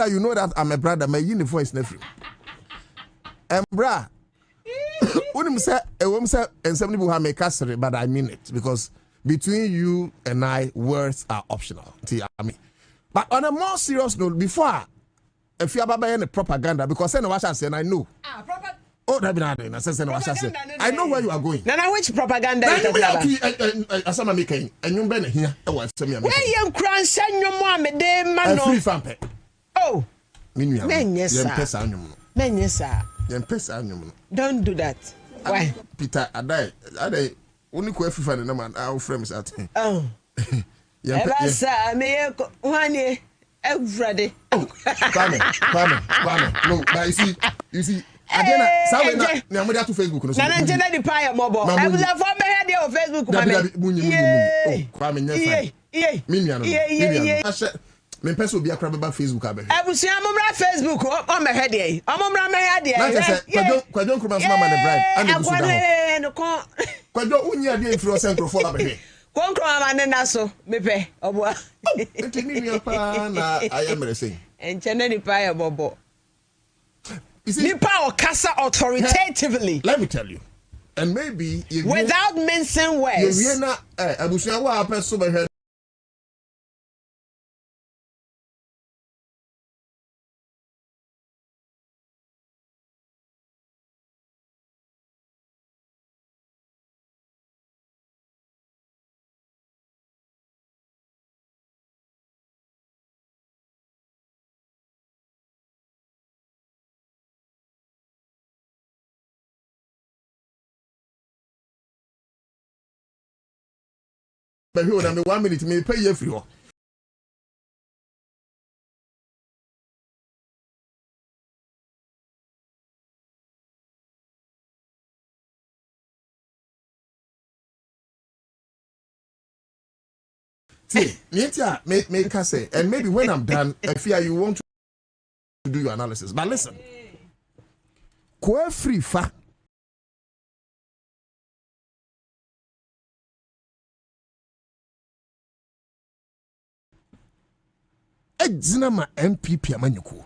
S6: You know that I'm a brother. My uniform is nephew. Bra. When say a woman say and some people have make us, but I mean it because between you and I, words are optional. I mean, but on a more serious note, before if you have any propaganda, because I know what I say, and I know. Oh, that be not. I know where you are going.
S7: Now, which propaganda?
S6: As I'm making, and you been here. Where
S7: you crying? Send your mom a day, man.
S6: Free fampe.
S7: Oh,
S6: men, yes,
S7: don't do that. Why?
S6: Peter, I die. Only quite free man. Our friends at.
S7: Oh, yes, one year every day.
S6: Kwame. No, but you see. Again, I'm to Facebook.
S7: Nana Jenna the Pie Mobile. I was a former head of Facebook.
S6: Me person be a crab about Facebook.
S7: I will see I'm on Facebook on my head. I'm on my head.
S6: Kwadon Kruma mama the bride. And the Kwadon unya dey free central for abehe.
S7: Konkro na so mepe obo.
S6: Ntimi mi pa na ayemre say.
S7: Enchene ni pa bobo.
S6: Nipa
S7: Okasa authoritatively.
S6: Let me tell you. And maybe
S7: without mincing words.
S6: You na abusia wa apen so be but who na me 1 minute me pay you free. See, me can say, and maybe when I'm done, I fear you want to do your analysis. But listen, Kwe free fa. Zinama MPP amanyuko.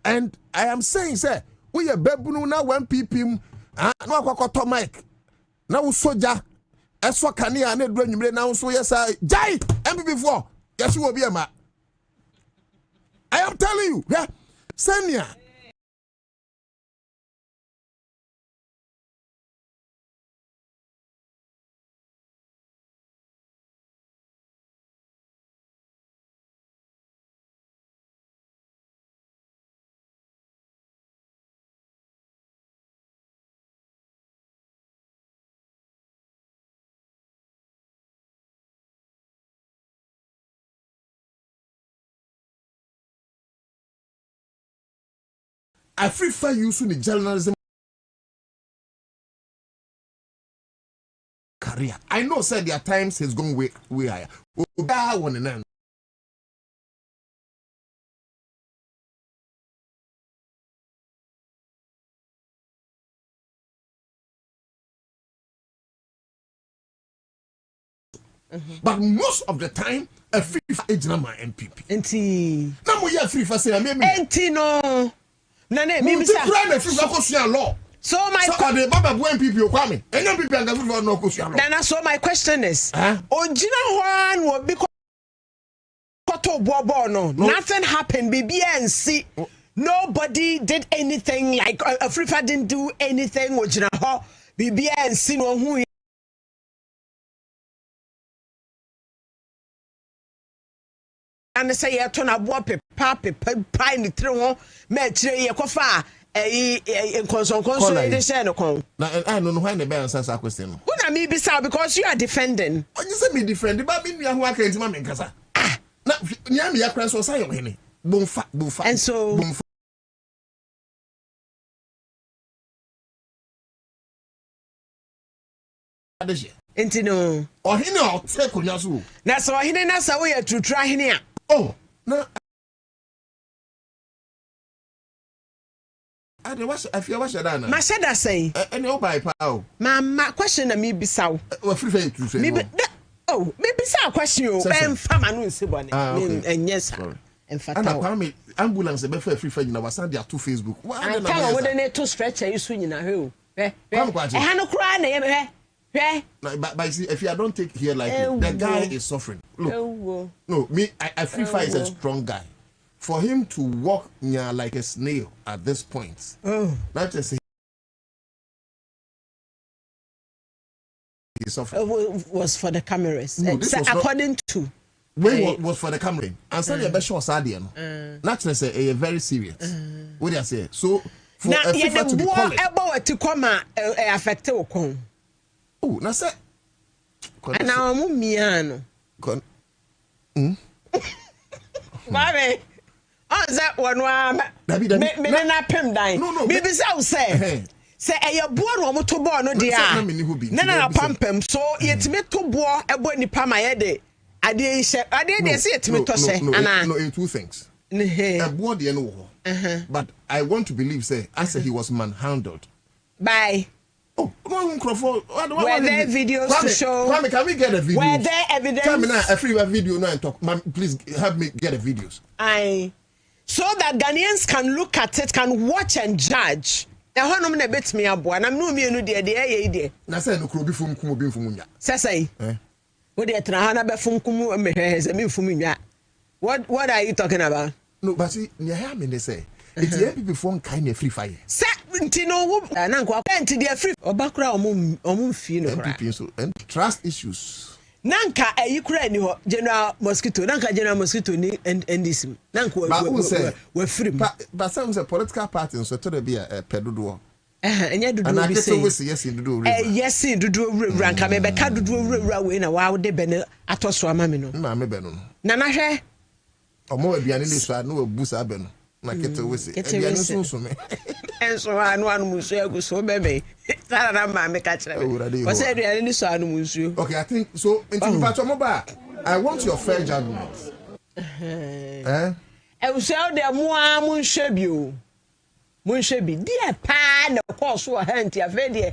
S6: And I am saying, sir, we are bebunu na 1PP no akwakoto mic. Na wo soja eso kane a na dura nwumre na wo so yesa jai MPP4 yes we obi ama. I am telling you, yeah, Senya. I prefer using the journalism career. I know, sir, there are times he's going way higher. But most of the time, a free age number MPP.
S7: Enti.
S6: Now we are free for say,
S7: Enti no. Nane, me
S6: say. So my
S7: Nana, so my question is, Ojina Juan will be no. Nothing happened, BBNC. Nobody did anything like Afrifa didn't do anything. Ojina Ho, BBNC no who. and say ya to na bo pepa pie ni tre ho ma kire ye kofa konson de share no kon.
S6: Na I don't know why the be answer that question.
S7: Who na me bisa because you are defending.
S6: Oh, you say me defend, but me nia ho aka ntima me nkasa. Na nia me yakra so say yo hene. Bomfa.
S7: And so
S6: bomfa.
S7: Enti no.
S6: Oh hene o take onya so.
S7: Na so hene na sa wo ya tutura hene a.
S6: Oh, na I feel what's your dana.
S7: Ma sheda say.
S6: Any obai pa o.
S7: Ma question na me bisa wo.
S6: We free to say.
S7: Me bisa question o. Em fama no nsebone. Enye sa.
S6: Ana kwa me ambulance be free na wasan dia to Facebook.
S7: Why na na wo de ne to stretcher isu nyina he o. Ha no kura na ye me he.
S6: But see, if you don't take here like the guy is suffering. Look, no, me, I feel is a strong guy. For him to walk near like a snail at this point, not just he's suffering.
S7: Was for the cameras.
S6: No, this was
S7: according to.
S6: When was for the camera. And so the best show Sadian. Not just a very serious. What do I say? So for
S7: now,
S6: a FIFA to be called
S7: about to come affect okon.
S6: Oh, na say.
S7: And now miano. Bobie. Oh, that one me na pem dan. Me be say. Say e board wo to board no dia. Na pampem so yetime to board ebo nipa ma ye de. Ade dey say yetime to say.
S6: No, two things. A board ye no. But I want to believe say Ansah he was manhandled.
S7: By
S6: oh,
S7: were there videos to show?
S6: Kwame, can we get a video?
S7: Were there evidence?
S6: Come now, a free video now and talk. Man, please help me get the videos.
S7: So that Ghanaians can look at it, can watch and judge. Na ho no me bet me abo. Na me no me enu de de. Na
S6: say no kro bi fum kum obi fum nya.
S7: Say. Wo de tra ha na be fum kum me hweze me fum nya. What are you talking about?
S6: No, but see, near hear me they say. It's the people from kind of free fire.
S7: Say ntino wo na nkwa enti de free obakura omum fi no kra.
S6: And trust issues.
S7: Nanka ayikura ni ho General Mosquito nanka General Mosquito ni NDC nanka we free
S6: but some say political parties so to be a pedodo
S7: enya dudu
S6: bi say yes dudu
S7: yes dudu wura nka me be ka dudu wura we na wa de be ne atoso ama me no
S6: na me be no
S7: na hwe
S6: omo aduane ni so na wabusa be no na kete we say aduane so me
S7: enso anu musu egu so bebe tara na ma me ka kire me o say aduane ni so anu musu.
S6: Okay, I think so into part omoba I want your fair judgment.
S7: E say de mo nhwe bi o monhwe bi die pa na course wo hanti afede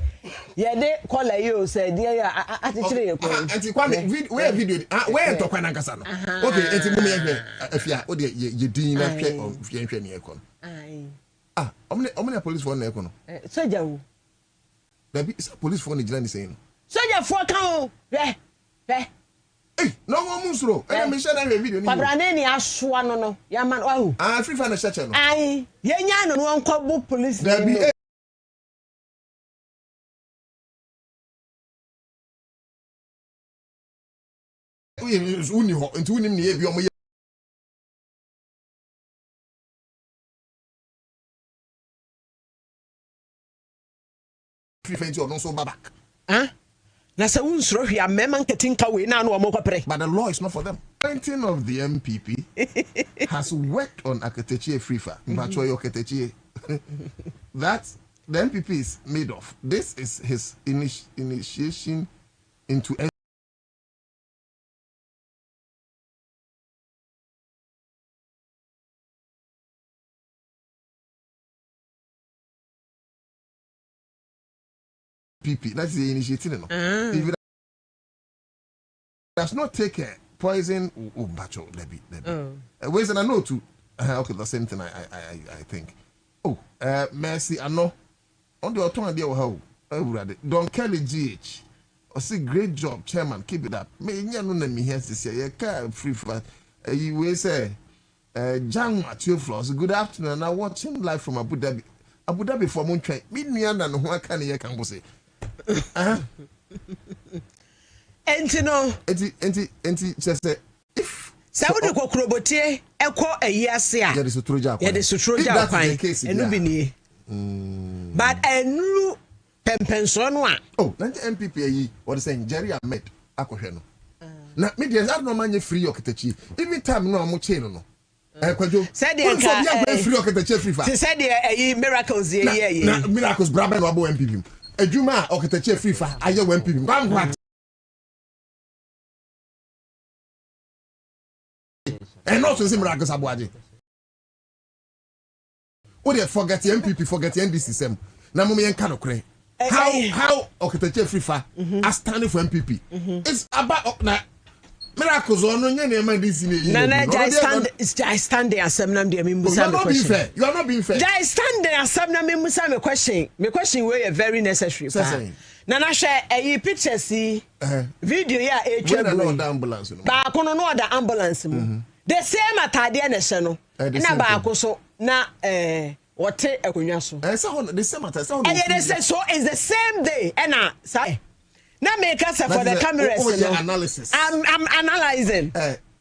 S7: ye de kola yi o say die ya atitire ye ko
S6: anti Kwame video where to kwana nkasa no okay enti mo me ye afia o de ye din na hwe o hwe ne ye ko omne police phone na ye ko no
S7: soja wo
S6: da bi police phone jira ni say no
S7: soja fo kan o hwe
S6: no one musro and me share that video ni
S7: Kwabena ni asoa no ya man wahu
S6: free fan na church no
S7: ye nya no nkwabu police
S6: there be uni ho nti unim ne ye bi omo free fan ti no so babak
S7: na se unsro hwia mema nketinka we na no omokopre.
S6: But the law is not for them. 19 of the MPP has worked on Aketechi Frifa. That the MPP is made of. This is his initiation into MPP. That's the initiative. If it does not take poison, bacho, lebi. Ways and I know too. Okay, the same thing. I think. Mercy, I know. On the autonomy of how. Don Kelly GH. I say great job, chairman. Keep it up. Me no me here this year. You can't free for. You will say, John Matthew Floss. Good afternoon. I watch him live from Abu Dhabi. Abu Dhabi for Moon Train. Me and who can you can say.
S7: Enti no.
S6: Enti just say if
S7: Saudi kokrobotie eko ayiase a.
S6: Yeah, the sutroja.
S7: Yeah, the sutroja kwan. Enu bi nie. But enu pempenso no a.
S6: Oh, na MPP ayi, what saying Jerry Ahmed akohwe no. Na me dey that no man free oketachi. Even time no amu chain no. Kwajo.
S7: Said the
S6: free oketachi free fa.
S7: Said the miracles ye.
S6: Na miracles braba no abo MPP. Adwuma oketachi free fa aye MPP. Kwam and also say miracles abuaje. What they forget the MPP, forget the NDC sem. Na mo me enka no kre. How oketachi free fa are standing for MPP. It's about na miracles on no nye na this in
S7: I stand there asem na me musa me question.
S6: You are not being fair.
S7: I stand there asem na me musa me question. Me question wey very necessary. Na na hwe picture see video ya
S6: etwa ambulance no.
S7: Ba kono no order ambulance mu. The same atade na hye no. Na ba ko so na wote akonwa so.
S6: The same atade so
S7: it's the same day na say na make us for the cameras no
S6: analysis.
S7: I'm analyzing.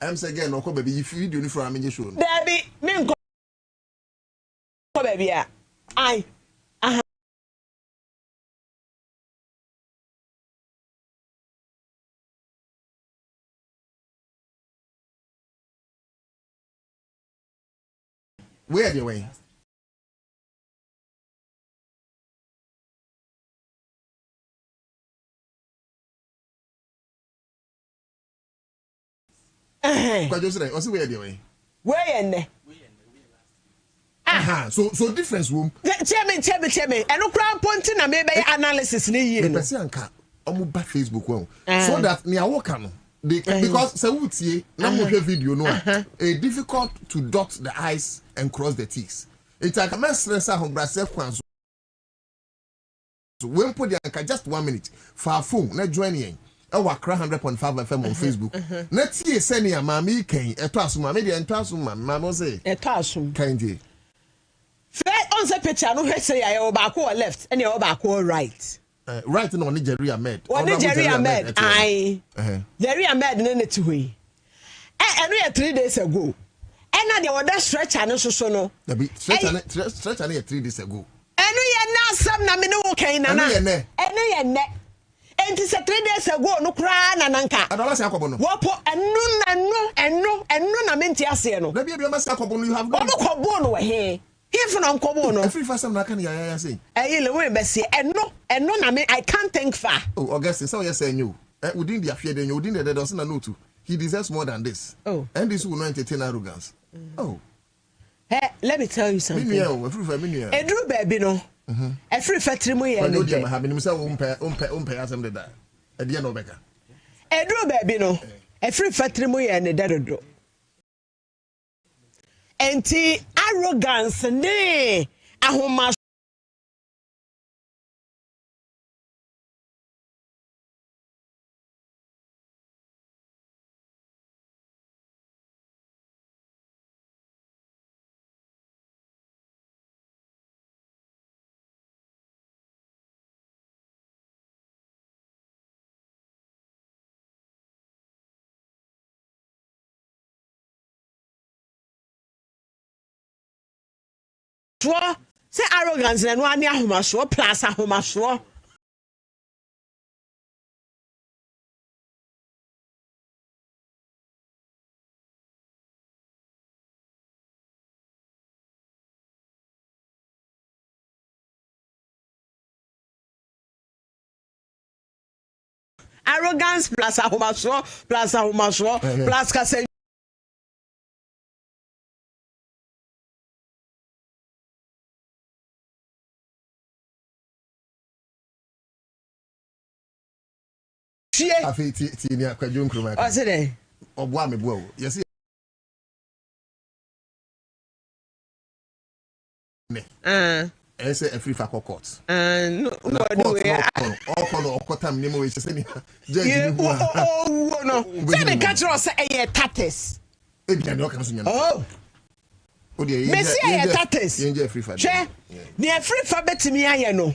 S6: I'm say again no ko baby if video ni from am show no.
S7: Baby me nko baby I
S6: where the way? Kwajo say o say where the way?
S7: Where ne?
S6: Aha, so difference room.
S7: Tell me. And no crown point na me be analysis ni yie no.
S6: Person anka omo ba Facebook well. So that me awoka no. Because say wutie na mo hwe video no a difficult to dot the i's and cross the t's. It's like a stress ho brase kwan so. So when put the anka just 1 minute for phone na join yen. E wa kra 100.5 FM on Facebook. Na tie send ya mama iken eto asuma me de ento asuma mama say
S7: eto asum
S6: kanje.
S7: Fe on say picture no hwe say ya ba ko left and ya ba ko right.
S6: Right no ni Jerry Ahmed.
S7: Oni Jerry Ahmed. Ai. Jerry Ahmed no ne tuwe. Eno ya 3 days ago. Ena de oda stretcher no so no.
S6: Stretcher na 3 days ago.
S7: Eno ya na sam na me no kan na na. Eno ya ne. Enti se 3 days ago no kra na nanka.
S6: Adola se akobo no.
S7: Wopo enu na menti ase no.
S6: Na bia ma se akobo no you have
S7: gone. Obo kobo no we he. If no kobo no.
S6: Every first time na kan ya say.
S7: Le we be se eno na me I can't think far.
S6: Oh, Augustine, so you say you. Within the affair then you within the doesn't know to. He deserves more than this.
S7: Oh.
S6: And this will not entertain arrogance. Oh.
S7: Hey, let me tell you something. Edru baby no. Every factory mo ye no.
S6: No, have been say umpe asem de da. E dia no beka.
S7: Edru baby no. Every factory mo ye ne dadodo. Enti arrogance ne ahoma say arrogance na no ani ahomaso plus ahomaso arrogance plus ahomaso plus kase
S6: afi ti ni akwadwo nkroma
S7: o se dey
S6: obo amebo o yes ne say every fa court
S7: no do we
S6: okotam ni mo we say ni judge ni
S7: oh no say me catch us say tates
S6: e bi na o kan so nya
S7: oh
S6: o dey
S7: me say tates
S6: yen je free fa
S7: che ni free fa betimi aye no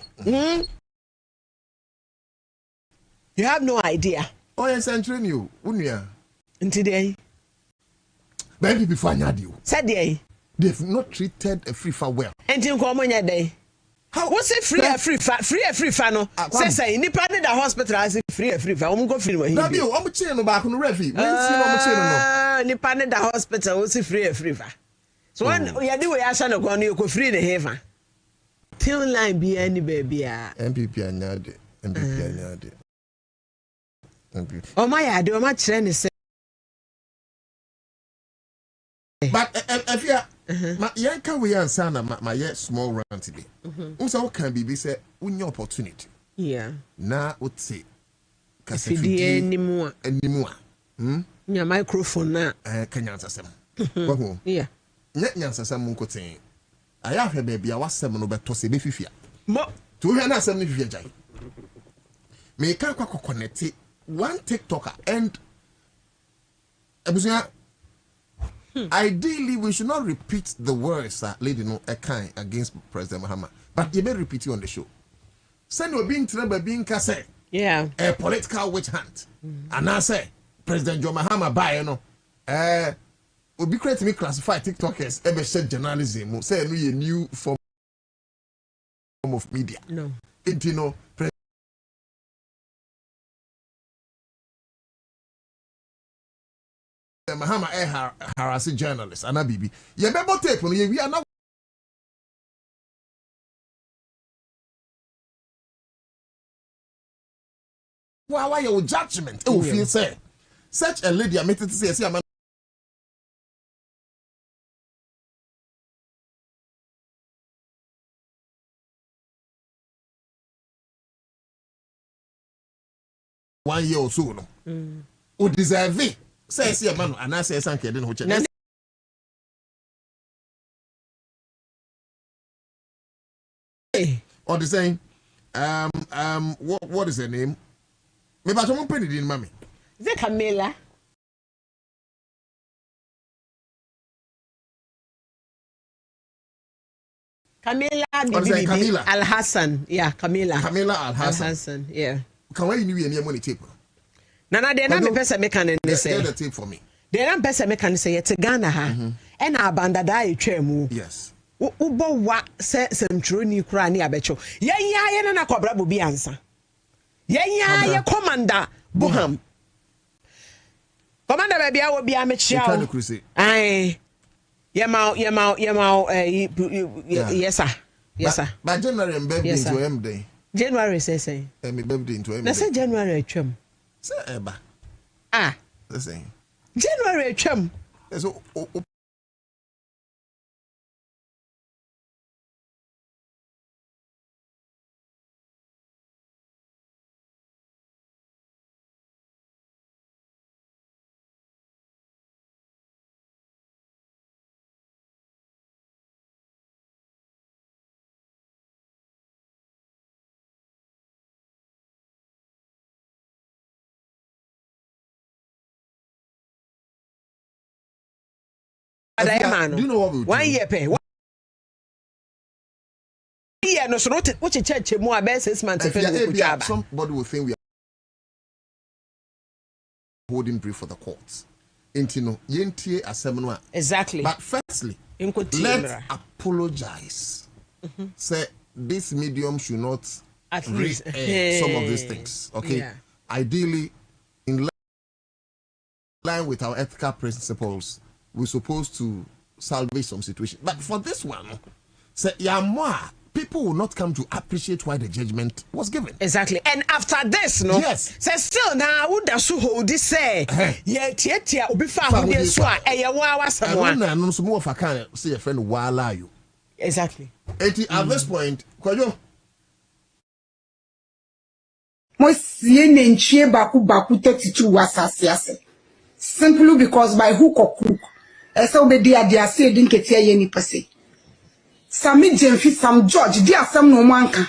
S7: you have no idea.
S6: Oh, yes, I'm training you. Unia.
S7: And today,
S6: Baby before Nyadio.
S7: Said they.
S6: They've not treated a free far well.
S7: And in Comonia Day. How was it free no? Say nipa de the hospital as free I'm go free when.
S6: Baby, I'm chain back on the refi.
S7: Nipa de the hospital was free. So when you do we ask no go you go free the heaven. Till line be any baby
S6: MPP anyade.
S7: Oh my I do much training say.
S6: But if you my can we answer my small run today. Also can be say when opportunity.
S7: Yeah.
S6: Na would say
S7: Kasafidi anymore. Nya microphone na
S6: can answer some. Yeah. Net answer some munkotin. I have a baby I was 7 over to say befifia. Mo to hear na 7 fifia jai. Me can connect one TikToker and ideally, we should not repeat the words that Lady No Ekai against President Mahama, but you may repeat it on the show. Send you being trouble being case.
S7: Yeah.
S6: A political witch hunt. And I say, President John Mahama by you know, would be great to me classify TikTokers ever said journalism, say a new form of media.
S7: No.
S6: It you know. Mahama harassing journalists and Bibi. You better take when we are not. Why your judgment? Oh, feel say such a lady admitted to say, man. One year or so, no. Who deserve it? Say a man and I say something then which or the saying what is her name? Maybe I don't put it in mommy.
S7: The Camilla. Camilla Al Hassan. Yeah, Camilla Al Hassan. Yeah.
S6: Can we knew any money tape?
S7: Nana de na me pese meka ne say.
S6: The tape for me.
S7: De na pese meka ne say yete Ghana ha. E na abanda da etwa mu.
S6: Yes.
S7: Ubo wa se semtro ni kura ni abecho. Yenya ye na Kwabena Bobie Ansah. Yenya ye commander Buham. Commander baby a wo bia me chia. Ai. Yema yes sir. Yes sir.
S6: By January and baby into M day.
S7: January say.
S6: Me baby into M.
S7: Na say January atwam.
S6: Say eba.
S7: Ah.
S6: Listen.
S7: January atwam.
S6: So
S7: do you know what we do? 1 year pay. 1 year no so what church mu about 6 months.
S6: Somebody will think we are holding brief for the courts. Intino yentie asem
S7: exactly.
S6: But firstly, let's apologize. Say this medium should not read some of these things. Okay, yeah. Ideally, in line with our ethical principles, we're supposed to salvage some situation. But for this one, say people will not come to appreciate why the judgment was given.
S7: Exactly. And after this, no?
S6: Yes.
S7: Say still now, would the hold this say? Yeah, tia, obi fa who dey so a wa wasam.
S6: Na no so mo fa kan say a friend wala you.
S7: Exactly.
S6: At this point, Kwajo.
S8: Mo sie ne nchie baku 32 wasase ase. Simply because by hook or crook. Esa obedi ade ase edin ketia ye ni pese. Sami Jemfi Sam George di asam no manka.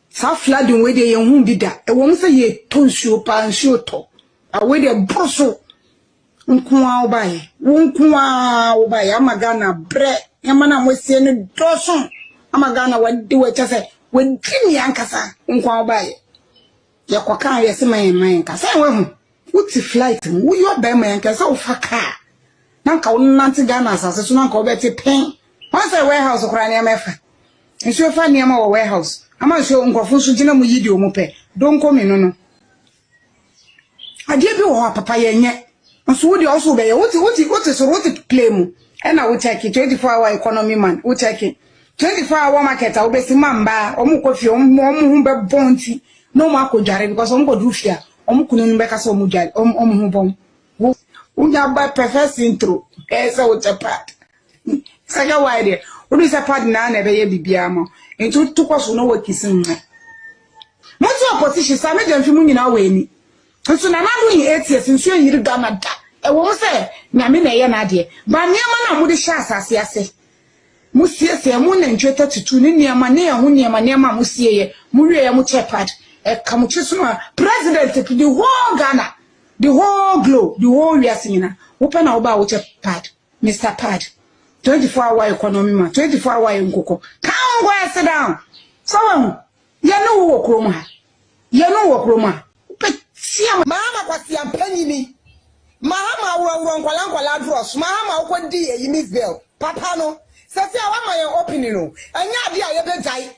S8: Sa flooding we dey yen hu bi da. E won say ye tonsuo pa nsuo to. A we dey broso. Nkuwa obaye. Nkuwa obaye amagana bre. Yamana mwesie ne doson. Amagana wadi we chase we dimi ankasa. Nkuwa obaye. Ye kwaka ye se man kasa we hu. Uti flight wo yo be man kasa o fa car. nanka wonante Ghana asase so nanka obeti pen once warehouse okra ne amefa nso fa ne ma warehouse ama nso nkrofo so gina mu yidi o mu pe don komi no ade bi wo papa ye nye nso wo di also be ye what play mu e na wo check 24-hour economy man wo check 24-hour market a wo be si mamba omu kofi omu hu be bonti no ma akojare because omu go do fia omu kunu nu be ka so omu jare omu hu bon unya ba perfect intro esa wo chapad saga wide odi chapad na be ye bibia mo ntu tukoso no wa kisin na mo ti opposition sa me jamfi mu nyina wa ni nso na nadu yin 8 years nso yiri Ghana da e wo se na me na ye na ade ba niema na mu de sha asase ase mu siesie mu na ntweta tutu ni niema na ya hu niema mu sieye mu wie ya mu chapad e kam chiso na president the whole Ghana the whole globe, the whole we are singing. Open our bar with a pad, Mr. Pad. 24-hour economy man, 24-hour in Coco. Come go and sit down. So, you know what Roma. You know what Roma. But see, Mama was the penny. Mama will run Ladros. Mama will do a Miss Bell. Papa no. So, I want my opinion. And now, dear, you die.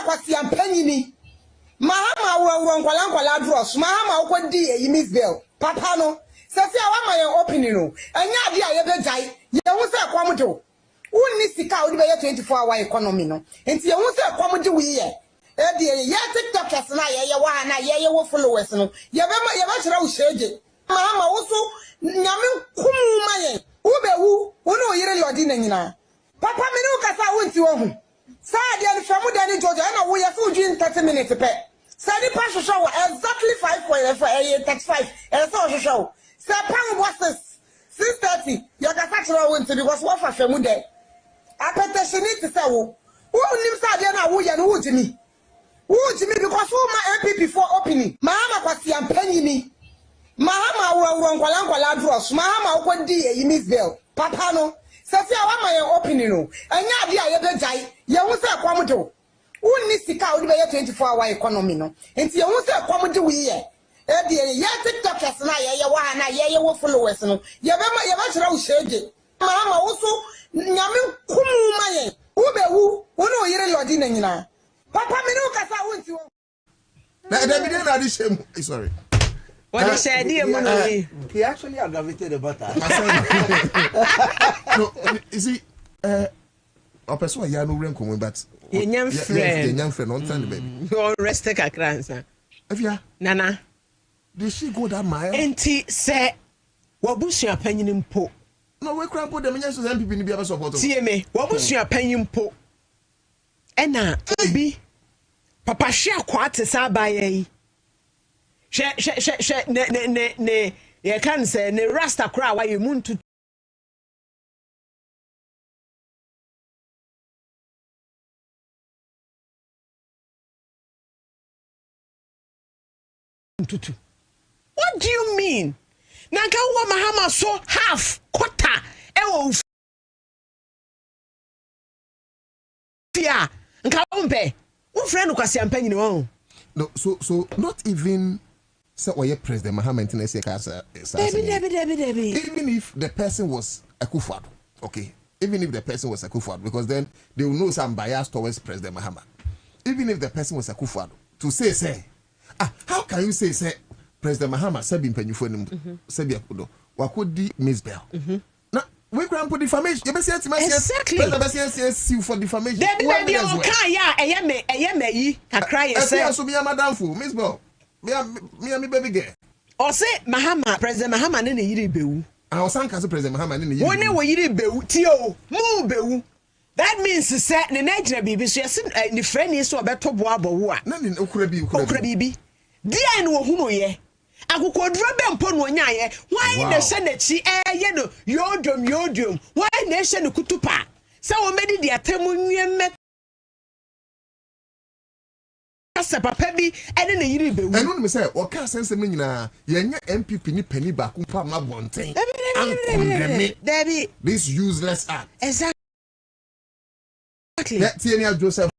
S8: Kwasi ampanyi Mama will run Ladros. Mama will do a Miss Bell. Papa no. So, I want my opinion. And now, dear, you die. You won't say a quamuto. Who needs to count the 24-hour economy? No, and you won't say a quamuto here. Dear, ya TikTok as an eye, you will follow us. No, you ever shade. Mama also, Yamu Kumu, who know you're Lordina. Papa Menuka, I want you. Sadia and Famudani Georgia, and we are full 30 minutes a pair. Sadi Pasha show exactly 5.35 and social show. Sapang was 6:30. Yakasatra went to because what for Famude. I petition it to say, who names Sadia and who and who to me? Who to me because who my MP before opening? Mama was the penny. Mama will run Ladros. Mama will do a Miss Bell. Papa no. So, I want my opinion. And now, dear, you die. You won't say a quamuto. Who needs to count the 24-hour economy? No, and you won't say a quamuto here. Dear, you TikTok as an eye, you will follow us. No, you ever shade. Mama also, Yamu Kumu, who know you're Lordina. Papa Menuka, I want you.
S6: Sorry.
S7: What is the idea, Money?
S2: He actually aggravated the butter.
S6: No, you see, a person I know rank but
S7: young friend,
S6: on time, baby.
S7: You rest a crancer. Nana,
S6: did she go that mile?
S7: And he said, what was your opinion in Po?
S6: No, we can't put them in just people in the other support.
S7: See me, what was your opinion, Po? And now, be Papa share quarters are by a. Ne you can say ne rasta cry why you moon to what do you mean? Nanka wa mahama so half quarter ewo fia nka umpe wo friend kwasi ampanyi ne won.
S6: No, so not even so President Muhammad even if the person was a Akufo-Addo, okay, even if the person was a Akufo-Addo, because then they will know some bias towards President Muhammad. Even if the person was a Akufo-Addo, to say, how can you say President Muhammad said in Penyufo said Wakodi Miss Bell? Now we can put defamation.
S7: Exactly.
S6: For defamation. Miss Bell. Me baby girl.
S7: Or say Mahama, President Mahama ne yiri bewu.
S6: I was saying President Mahama ne yiri.
S7: Wone wo yiri bewu tio, mu bewu. That means say ne Nigeria bibi so yesi ni friend is so beto boa bowo a.
S6: Na ni okura bi.
S7: Dia no hu no ye. Akokodro be mpo no nyaye. Why the senachi ye no yodom. Why nation no kutupa? Say o medi di atemu nwiem asa papa bi ene na yiri be wu.
S6: Eno me say o ka sense me nyina ye nya MPP ni pani ba ku pa ma bonten.
S7: Debbie.
S6: This useless act.
S7: Exactly.
S6: Let Tiania Joseph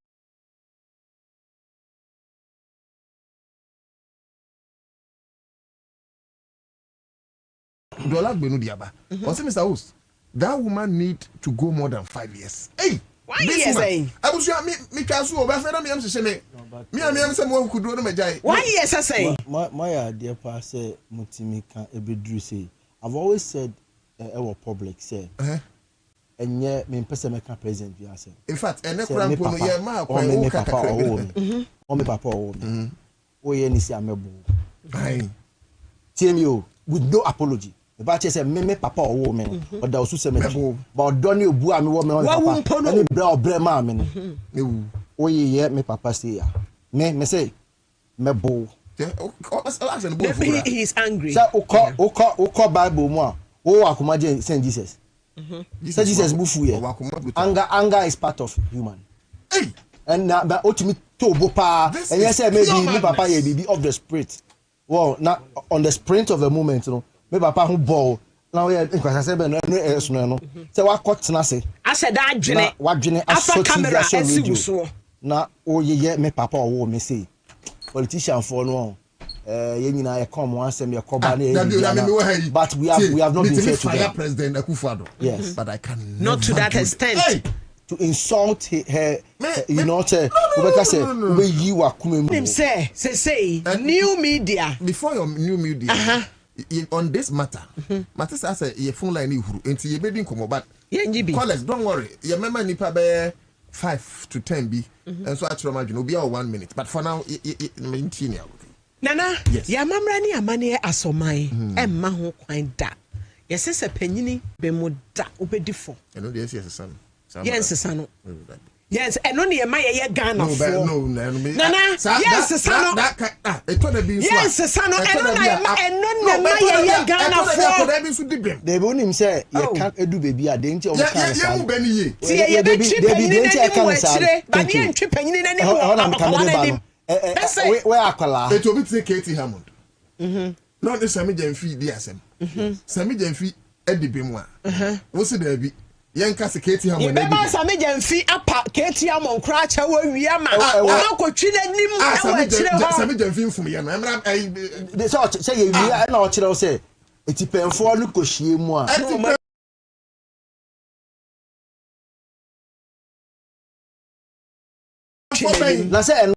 S6: Dollar Benu Diaba. What's Mr. Host? That woman need to go more than 5 years. Hey!
S7: Why yes saying?
S6: I was me casu over Fedam Yam Sheme. Me am some one could do no majai.
S7: Why yes I say?
S9: My idea pa say Mutimika Ebidru say. I've always said our public say. And yet me person make president via say. In
S6: fact, and never yeah ma me
S9: papa or me papa or me. O ye ni say amebo.
S6: Aye.
S9: Tell you with no apology. But say me papa or woman or da osu cemetery but don you bu am woman papa any bra or bra ma me no o ye me papa say ya me say me bo
S7: he is angry
S9: say o bible mu a o akoma je send Jesus say Jesus bufu ye anger is part of human and but otimi to bo pa and you say maybe me papa ye be of the spirit well now on the sprint of the moment you know me papa hu ball now we nkwasa se be no no say wa kotena se
S7: ase da adwene
S9: wa dwene
S7: afa camera esiwuso
S9: na oyeye me papa owo me say politician for no ye nyina ye come one sem ye koba na but we have not been fair to them.
S6: President Akufo-Addo.
S9: Yes,
S6: but I can
S7: not to that extent.
S9: To insult her, you know, say, we you are coming.
S7: Him say new media.
S6: Before your new media, on this matter, matter say your phone line you until you be come but callers, don't worry. You remember nipa be 5 to 10 be, and so I try imagine be 1 minute. But for now, maintain.
S7: Nana, ya mamra ni amane asomai, emma ho kwan da. Yese se panyini be mo da obedifo.
S6: Eno de yes son.
S7: Yes, son. Yes, and only a Maya Ghana.
S6: No,
S7: Nana, yes, son. Yes, son, and no Maya Ghana for.
S9: They won't him say, you can't do baby a danger of
S7: Benny. See, you be tripping in any but you ain't tripping in any more.
S9: Where are Kala?
S6: It will be Katie Hammond. Not the Sammy Jenfi, dear Sam. Sammy Jenfi, Eddie Bimois. What's it there be? Yanka se Katie Hammond.
S7: Remember Sammy Jenfi apa Katie Hammond crash away we am. I go treat him.
S6: Sammy Jenfi from Yana.
S9: The sort say you are not say. It's a pen for look she moi. Na say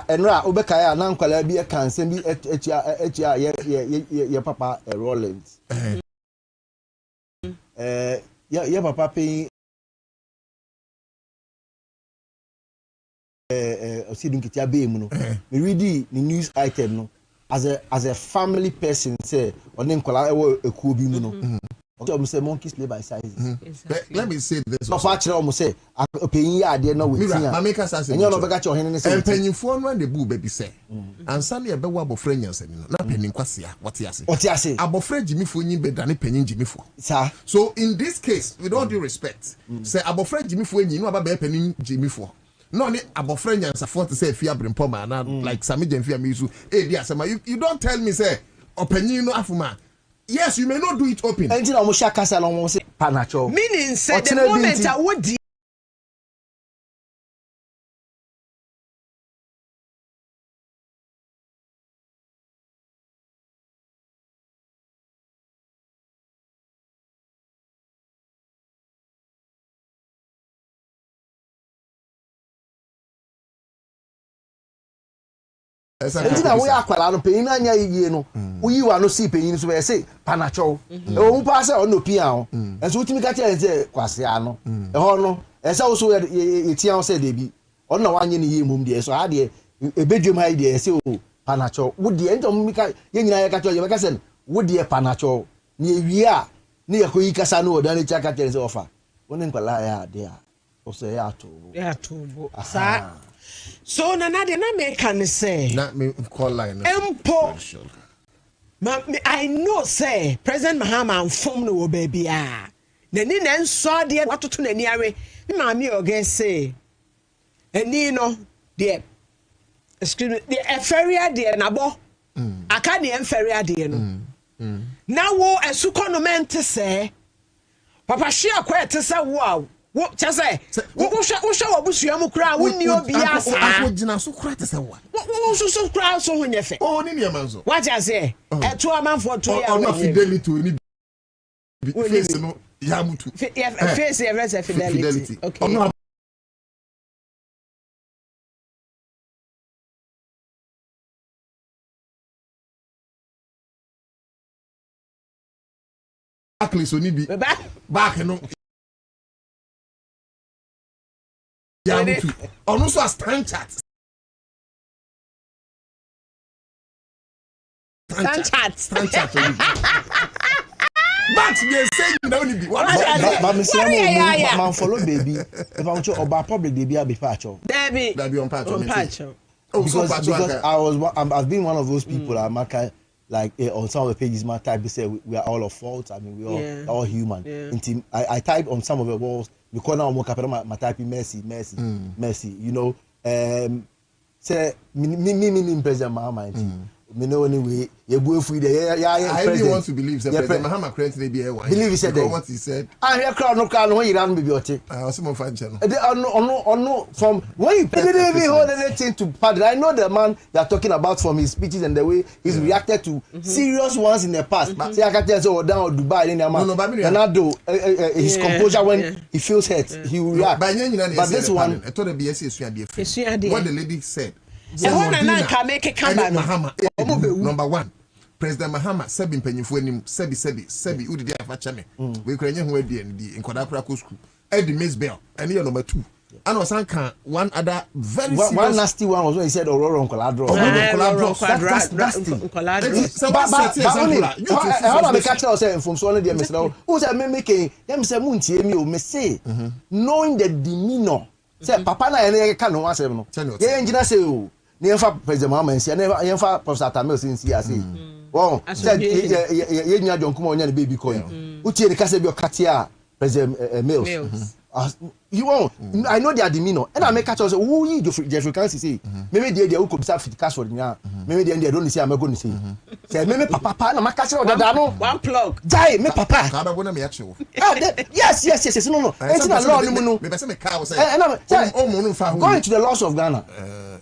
S9: enra obekaya na nkwala bi e kan se bi etia ye papa Rollins ye papa pay osidun kitia be mu no me read the news item no as a family person say on nkwala e ekuo bi mu no okay say monkeys play by sizes.
S6: Let me say this.
S9: So far almost say paying ya there no with
S6: ya mameka say
S9: and you no bega your hen say
S6: empanyimfo no and bu baby say Ansah na be wo abofra nyansa ni no na panin kwase what you say abofra jimifo nyi be dane panin jimifo sir. So in this case with all due respect say abofra jimifo nyi no aba be panin jimifo no ni abofra nyansa for to say fia brempo ma na like Sammy Jenfi amisu e dia say you don't tell me say opanyin no afuma. Yes, you may not do it open.
S7: Meaning say the moment I would
S9: Entina we akwala no peyin anya yie no uyi wa no si peyin so be say panacho e o mpa say o no pia ho enso utimi ka tell say kwase ano e ho no e say so ye tia ho say de bi o na wanye ne yie mum de so ha de a bedroom idea say oh panacho would the end of mika yenya ka to you ka say would the panacho ni wia ni yakoyi kasa no dan chaka tell say offer wonen kwala ya there o say ya to
S7: sa so na de na make can say
S6: na me call line
S7: empo I know say President Mahama inform no baby na ni na nso de watoto na ni awe me ma me oga say eni no de excuse me the eferia de na bo aka de eferia de no na wo esukonoment say papa hia kwa te say wo chase wo hwa obusua mu kra wo ni obi asa
S6: afo gina so kra te say wo
S7: so kra so ho nyefe
S6: oh ni ne manzo
S7: what chase eto amanfo to ya
S6: no fidelity ni face no ya mutu
S7: face ya fidelity okay
S6: Actually, so ni bi back no ya mutu ono so stand chat but they say you don't be what
S9: but man follow baby if I'm sure about public they be patcho
S7: that
S6: be on patcho
S9: because I've been one of those people like on some of the pages my type they say we are all of fault. I mean we all human. I type on some of the walls because now my type mercy. You know, say me President Mahama. Me know anyway. You go free there.
S6: I really want to believe that President Mahama currently be here.
S9: Believe he said that.
S6: What he said.
S9: I hear crowd no when you ran baby ote.
S6: Some of channel.
S9: No from when you didn't even hold anything to pardon. I know the man they are talking about from his speeches and the way he's reacted to serious ones in the past. Say I can tell you down Dubai in the man. His composure when he feels hurt, he will react. But this one,
S6: I told the BSC what the lady said. Number one, President Mahama sebi mpanyimfo anim sebi udi dia afa chame we krenye ho adi in Kwadakura school Eddie Miss Bell and here number 2 and was one other very serious
S9: one nasty one was when he said Aurora Nkoladro that's nasty how am catch us from so only Mr. who say me making them say muntie me o me say knowing the demeanor say papa na ene ka no asem no ye engineer say o never President Mahama and never Professor Tamil since he has wow said ye nya John Kuma onya baby coin utie the kase bi okatia President Mills you won't I know their demeanor and I make catch us who you Jeffrey can say maybe they who could serve the cash for the maybe they don't say I'm going to say maybe papa na make catch no
S7: one plug
S9: die me papa yes no it's not law no
S6: me say me car say
S9: going to the laws of Ghana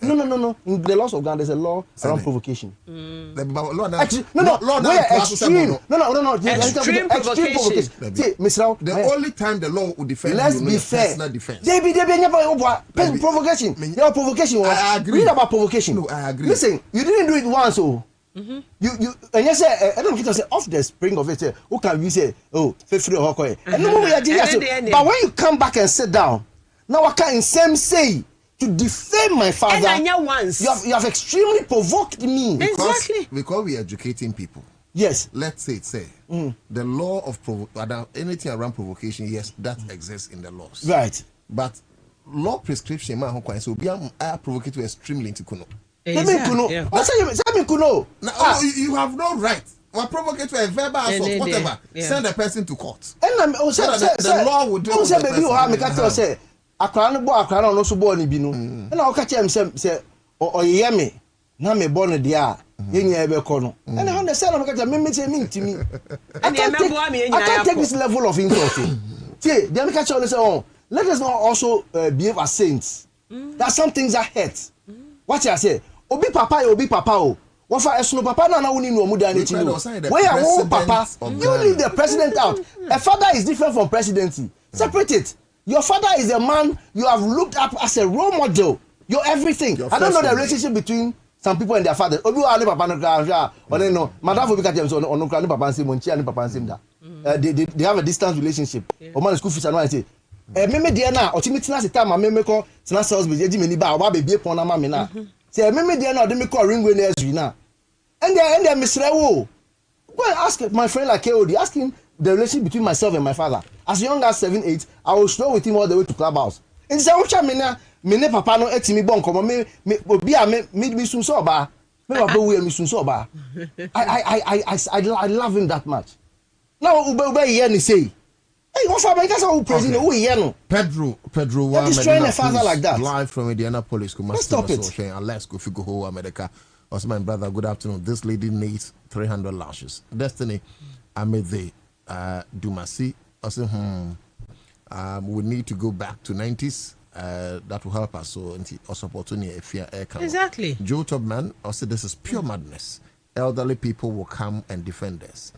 S9: no in the laws of Ghana there's a law around provocation
S6: law
S9: extreme provocation
S6: the only time the law would defend
S9: let's be fair they be never provocation your provocation was
S6: I agree.
S9: Read about provocation.
S6: No, I agree.
S9: Listen, you didn't do it once, you and you say I don't say off the spring of it say who can we say free or and no we are but when you come back and sit down now I can same say to defame my father you have extremely provoked me
S6: because we are educating people.
S9: Yes,
S6: let's say the law of anything around provocation, yes, that exists in the laws,
S9: right?
S6: But law prescription man so be provocative extremely into kuno. You have no right. Or provocate a verbal assault, whatever. Send a person to court.
S9: And the law would do. Baby, you have me catch say a crown boy, a crown no so born binu. And I'll catch him say or hear me. Na me born dia. Yenye ebe kono. And I understand I'm catch me to me. I can't take this level of insult. See, they catch on say let us not also behave as saints. That some things are hurt. What I say? Obi papa. What for esno papa na woni no mu dan echi no. When you papa, you leave the president out. A father is different from presidency. Separate it. Your father is a man you have looked up as a role model. You're everything. I don't know the relationship between some people and their father. Obi wa le papa no kra or no. Madam for because so no kra ni papa nsem monchi ani papa nsem da. They have a distance relationship. O man school fees and I say meme de na otimi tina seta ma meme ko tina sales be ji meni ba wa be bie pon na ma me na Say me dey na dey call ring when nursery now. And then Mr. Wo. Go and ask my friend like KOD, ask him the relationship between myself and my father. As young as 7, 8, I will stroll with him all the way to Clubhouse. And say, "Ocha me ne papa no etimi bon komo me obi a me sun so ba. Me papa we me sun so ba." I love him that much. Now ube here ni say, "Hey, what for because who president who here no?"
S6: Pedro
S9: wa destroying a father like that.
S6: Live from Indianapolis,
S9: let's stop it.
S6: And let's go figure who America. Also, my brother, good afternoon. This lady needs 300 lashes. Destiny, Amede, Dumasi. Also, we need to go back to 90s. That will help us. So, also, opportunity if you
S7: exactly.
S6: Joe Tubman, also, this is pure madness. Elderly people will come and defend us.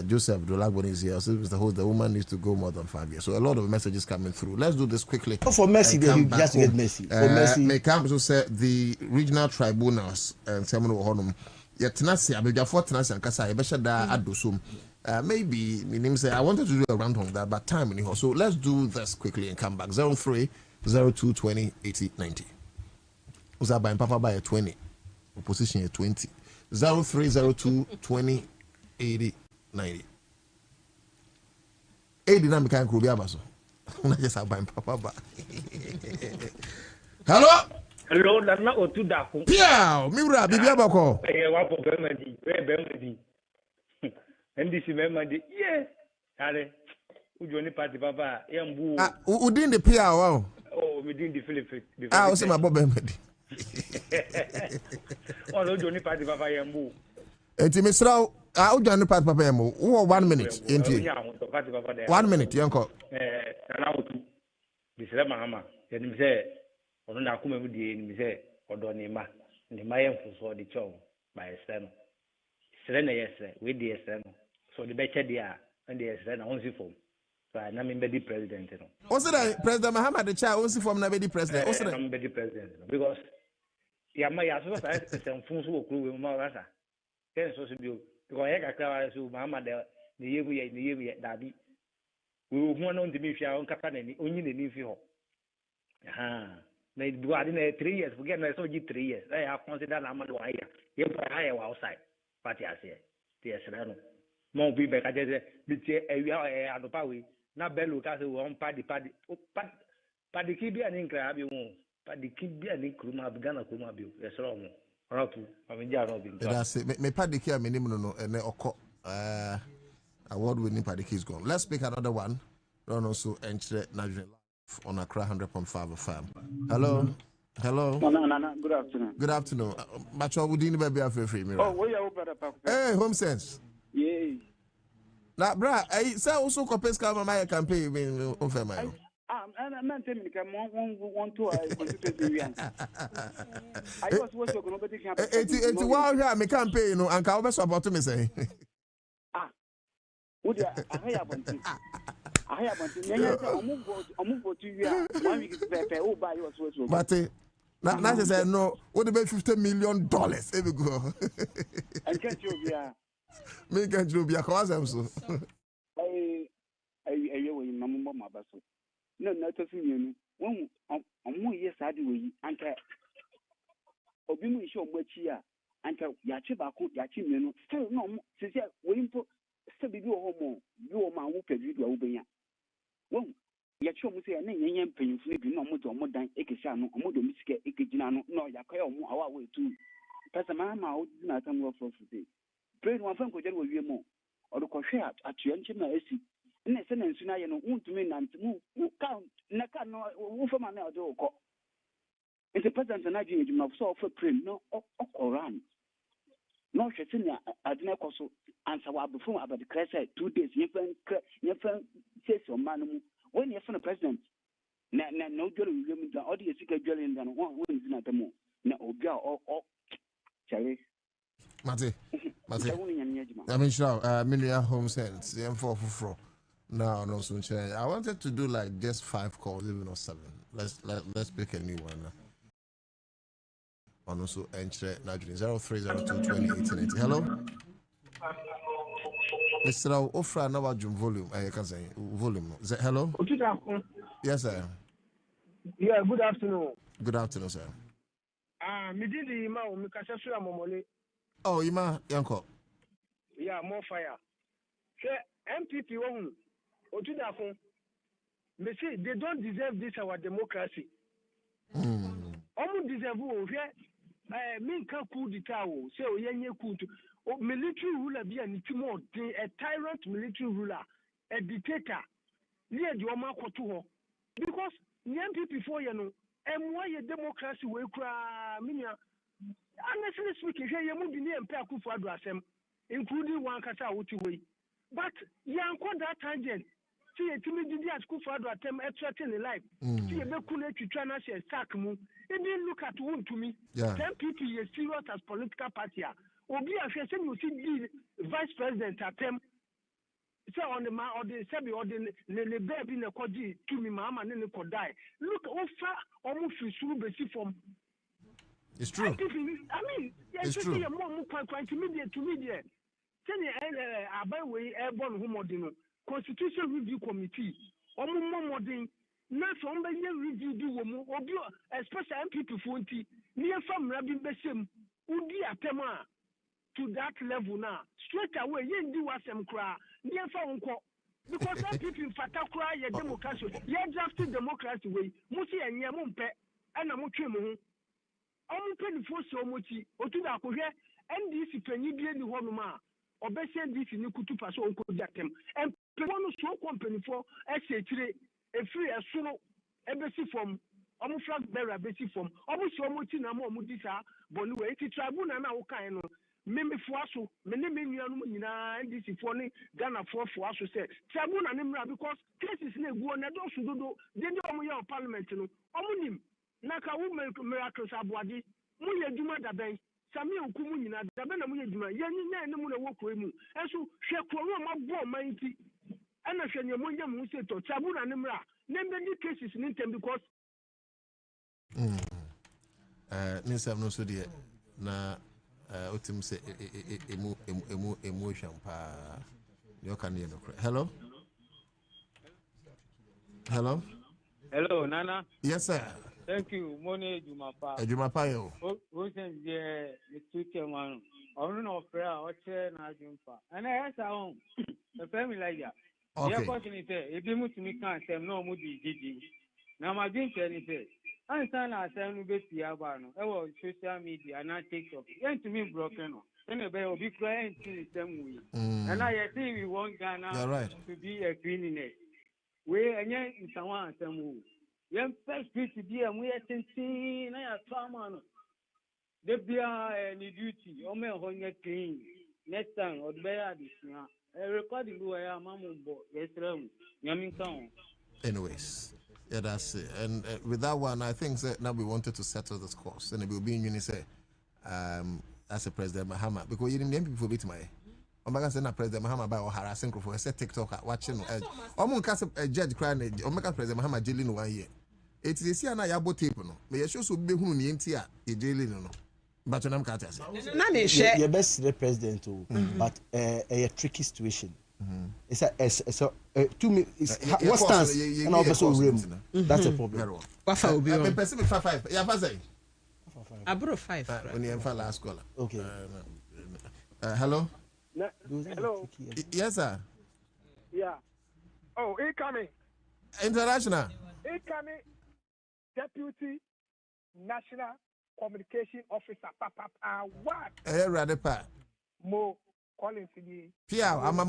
S6: Joseph Dolagbon is here. Also, the woman needs to go more than 5 years. So, a lot of messages coming through. Let's do this quickly.
S9: For Mercy, you just get Mercy. For Mercy.
S6: May come to say the regional tribunals and Seminole Honum. Yet, Tenassi, I be for Tenassi and Kasa, Beshada Adosum. Maybe, I wanted to do a round on that, but time anyhow. So, let's do this quickly and come back. 0302 20 80 90. Uzaba and Papa by a 20. Opposition a 20. 0302 20 80 90. 80 na meka nkro bi abaso. Na just aban papa ba. Hello,
S10: Nana Otu Dako.
S6: Pia, mi bra bibi abako.
S10: Wa po Bemadi, Bemadi. NDC Bemadi. Yeah. Ale. Ujoni party papa, yambu.
S6: Udin the Pia wow.
S10: Oh, me din the Philip.
S6: O se ma Bob Bemadi.
S10: Oh, Ujoni party papa yambu.
S6: Enti Mr. Ujoni party papa yambu. 1 minute. Enti. 1 minute, yanko.
S10: Nana Otu. Bisle mahama. Yenim se ono na akoma mu die ni se odo ne ma yemfuso de chon ba ese no sere na yese we de ese no so de beche dia and de ese na onsi form so na me be president no
S6: o se that President Muhammad the child onsi form na be president o se that
S10: na be president no because ya ma ya so sa ese mfunso okru we ma rasa ken so bio because ye kakra so Muhammad de ye dabi we hu na ndimi hwa on kapa na ni onyi na ni fi ho na do adi na 3 years forget na so 3 years I have consider na amado wa ya ye pa ya wa outside party ase ti esra no mo bi be ka je bi tie awia adopa we na belu ka se won padi ki bi ani nkra bi won padi ki bi ani kruma bi gana kruma bi esra mo ratu amija no bi
S6: that's me padi ki aminim no ene oko award winning padi ki is gone. Let's pick another one. Don't also enter Nigeria on Accra 100.5 FM. Hello.
S11: No, good afternoon.
S6: Good afternoon. Macho Udini baby free me.
S11: Oh, where you better papa?
S6: Hey, home sense.
S11: Yeah.
S6: Na bra, I say also Kopeska mama campaign in on fema.
S11: I'm not telling you want to constituency. I was working on nobody can.
S6: It's wow here me campaign no anka obe support me say.
S11: Would you I have
S6: But now she said no. What about $50 million? Every go.
S11: I can't you be a.
S6: Me can't you be a cause I'm so.
S11: I Mamma Basso. No, not a few. One more years I do. Anka Obimu show much here. Anka Yachibaku Yachimino. Still no, since waiting for. Still be homo, you are my whooped video over. Well, yet show me say, and then paying for no more than Ekishano, or more domestic Ekijano, no, Yakaya, our way too. Pastor Mamma, not some work for today. Pray one phone could will be more, or the crochet at your engineer. And the sentence I want to mean and to move, count, Naka, no, from my door. It's a present and I do of so for print, no, or run. No, she's in at Necoso. Answer what before about the crash 2 days. You says your man when you're from the president. No jury will the audience secret dwelling than one wins not the more. No, or Charlie.
S6: Mate. I mean, sure, Million Home Sense, the M4. No, soon. I wanted to do like just 5 calls, even or 7. Let's pick a new one. And also enter Nigeria 0302 20 Hello. Mr. Ofra now volume. I can say volume. Hello?
S12: Yes,
S6: sir.
S12: Yeah, good afternoon.
S6: Good afternoon, sir.
S12: Me did the Ima, Mikasa Momole.
S6: Oh, Ima, Yanko.
S12: Yeah, more fire. MPP won. Otudafon. Me say they don't deserve this our democracy. Omu deserve o hwe me kan coup d'etat o say o yenye coup to military ruler be an timo a tyrant military ruler, a dictator. Near the Oma Koto because the MPP for you know and why a democracy will cry minia. Honestly speaking, here you move the name Peku for Adrasem, including one Kasa Utiway. But young that tangent. See a timidity at school for Adratem at certain life. See a Bekune to try to sack mu. It didn't look at one to me. 10 people is serious as political party. Obi Afesen you see the vice president at them. So on the Sabi or the baby in the Koji to me, Mama, and then could die. Look, offer almost through the from.
S6: It's true.
S12: I mean, it's true. More quite immediate to media. Tell you, I by way airborne homodino. Constitution Review Committee, more modern, not from the review do especially MPP 40, near from Rabin Bessim, would be a tema to that level now. Straight away, you do what some cry, near from because MPP in Fatakra, your democracy, your drafted democracy way, Musi and Yamumpe, and a Mutrimu. I'm penny for so much, or to that, and this penny be the Honoma, or best this in Kutu Paso, and one so company for essay a free as soon embassy from almost flag bearer basic from almost so much in a more mudisa, but no way to tribuna now kind of Mimi Fuaso, many million and this is funny, Ghana for Fuaso said Tribuna Nimra because cases in a one and also do they don't your parliament no omunim Naka woman miracles abwadi Muya Juma da bay. Sami Okumuna, the Benamujuma, Yanina, and the Muna walk with me. And so, she my boy, mighty. And I said, your Munja Museto, Sabuna Nimra, name the cases in them because.
S6: Nisa no so dear. Na Otim say emotion pa. You can hear no. Hello? Hello?
S13: Hello, Nana.
S6: Yes, sir.
S13: Thank you. Mone Jumapa.
S6: Jumapa yo.
S13: Ocean the two man. I don't know prayer or chair na Jumpa. And I ask our own the family like that. Okay. The question is if you move to me can't say no mudi Gigi. Now my drink anything. Ansah I say no best Yabano. I was social media and I TikTok. Then to me broken. Then a bear will be crying to the same way. And I think we want Ghana to be a cleanliness. We and yet in someone some move. Young first to be and we are thinking I trauma. They be any duty or me on your clean. Next time or bear this now. I record the way I am yes, Yamin Town.
S6: Anyways, yeah, that's it. And with that one, I think that now we wanted to settle this course. And it will be in unison as a President Mahama. Because you didn't people beat my. I'm going to send a President Mahama by or harassing for a set TikTok watching. I'm going to a judge crying. I'm going to President Mahama jailing 1 year. It is here now. You have tape no. But you should be who in here. You jailing no. But I'm can't say.
S9: Your best president, but a tricky situation. It's a to me. What stands and also room. That's a problem.
S7: Wafa will be on.
S6: Pacific 5. Yeah, Fazay.
S7: Abro 5.
S6: When you have last caller. Okay. Hello.
S12: Hello.
S6: Yes, sir.
S12: Yeah. Oh, incoming.
S6: International.
S12: Incoming. Deputy National Communication Officer. What?
S6: Ready, pa.
S12: Mo calling to you.
S6: Pia, I'm a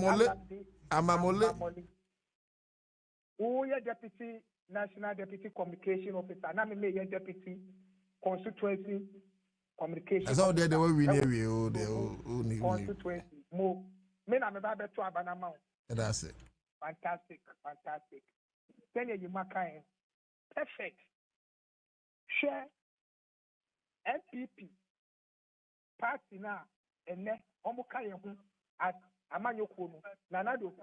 S6: mole.
S12: Who your Deputy National Deputy Communication Officer? Now me your Deputy Constituency Communication.
S6: That's all they will win you. They
S12: constituency. Mo. Me na me ba beto abanama.
S6: That's it.
S12: Fantastic. Then you makai. Perfect. Share NPP party na ene omuka yehu as amanyoko no nanado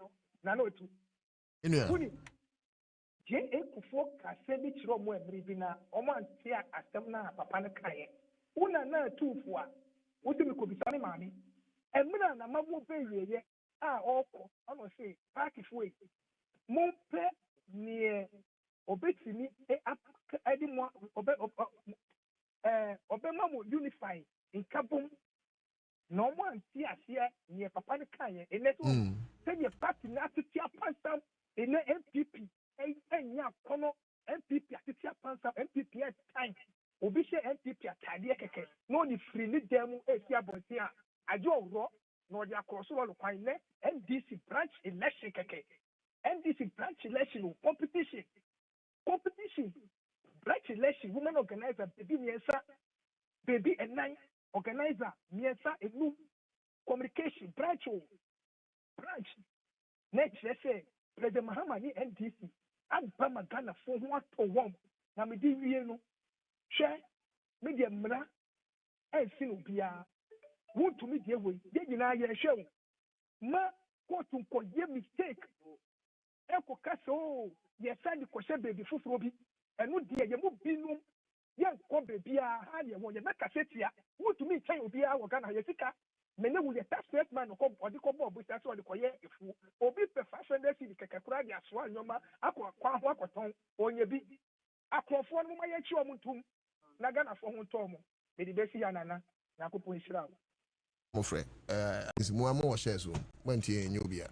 S12: kuni je ekufo kase bi chiro mo emri bi na omo anti asem na papa ne kaye una na tufu a wotimi ko bisani maami emra na mabo beweye a oko ono say party fo e mo pe ni obetimi edi mo obema nkabom no one see asia near papa ne kan ye ene so say the party na tete apansam ene MPP enya kono MPP atete apansam MPP at time obi she MPP atade keke no ni free ni dem esi abonti a ajo ro no dia cross wall kwan ne NDC branch election keke NDC branch election competition branch election women organizer baby miensa baby and nine organizer miensa enu communication branch next let's say President Mahama ni NDC abama Ghana for what to one na me di wie no hwe me de mra ensi no bia won to me de we de nyina ye hwe ma ko to ko ye mistake e ko kaso ye send ko she baby fufuro bi enu de ye mu binum ye ko baby a ha ye wo ye na kasetia won to me chen obi a wo Ghana ye sika me ne wo ye tax man ko odi ko bo bu tax odi ko ye efu obi pe 500 cedi keke kura dia so anyoma akwa ho akoton onye bi akrofo no ma ye chi omuntum na Ghana fo ho ntom me di besi ya nana na akopon hira
S6: mo frɛ is mo amo share so wanti enyo bia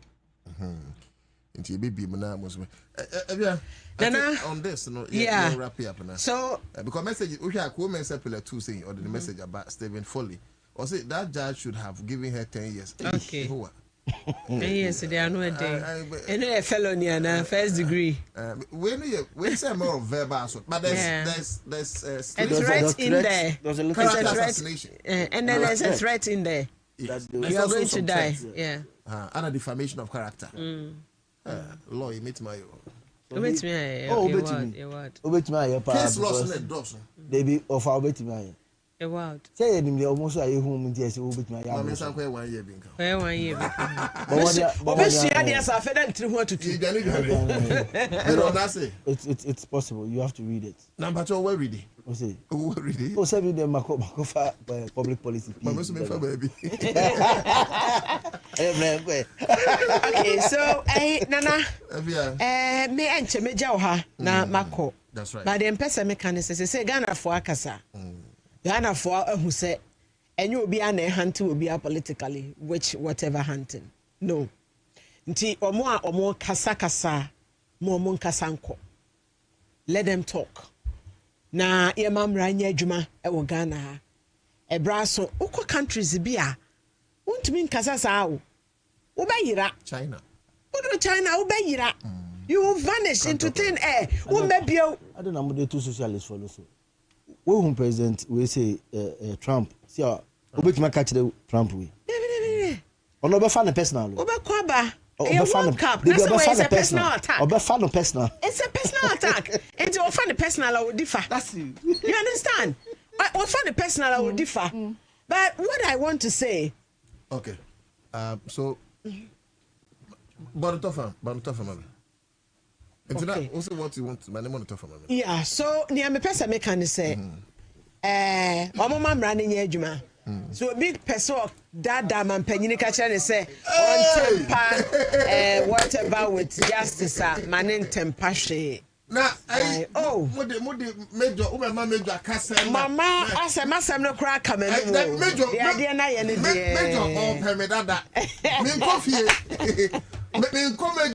S6: nti baby mo na mo so
S7: Nana
S6: on this no
S7: yeah
S6: wrap up now
S7: so
S6: because message we have ko men secular 2 saying or the message about Stephen Foley or say that judge should have given her 10 years
S7: okay yes they are no a day and a felony and first degree
S6: we say more of verbal assault but there's
S7: a threat in there
S6: there's a assassination
S7: and then there's a threat in there you are going to die yeah
S6: and a defamation of character law you meet my
S7: case
S6: loss in the
S9: they be of our betting
S7: a word.
S9: Say him the almost a home yes, will be my
S6: 1 year.
S7: Where 1 year?
S9: It's possible. You have to read it.
S6: Number 2, where read it? Read it. 7 them public policy. Baby.
S7: Okay, so Nana me enche me jawha na mako.
S6: That's right.
S7: But the person mechanism say Ghana for akasa. Ghana for who say and you will be an hunting will be politically, which whatever hunting. No. Nti omo kasa mo kasanko. Let them talk. Na ye mamra nya adwuma e wo Ghana ha. E braso uko countries bia. Untumi nkasa sa wo. Wo bayira
S6: China.
S7: Udo China wo bayira. You will vanish into thin air. Wo mebio.
S9: I don't know the two socialists for also. We president we say Trump. See obetuma catch the Trump we. Ono be fan personal.
S7: Obekwaba.
S9: It's a personal attack.
S7: It's a personal attack. And to find the personal I would differ.
S9: That's it.
S7: You understand? I find the personal I would differ. But what I want to say.
S6: Okay. So Bontofa. Okay. Also what you want my name on the top of my
S7: yeah, so near me person make can say mama running adwuma. So a big person that man penny catcher and say on temper what about with justice man in temper she
S6: na major kasa
S7: mama asa masam no crack come no the idea na ye ne
S6: major on permedada me coffee me come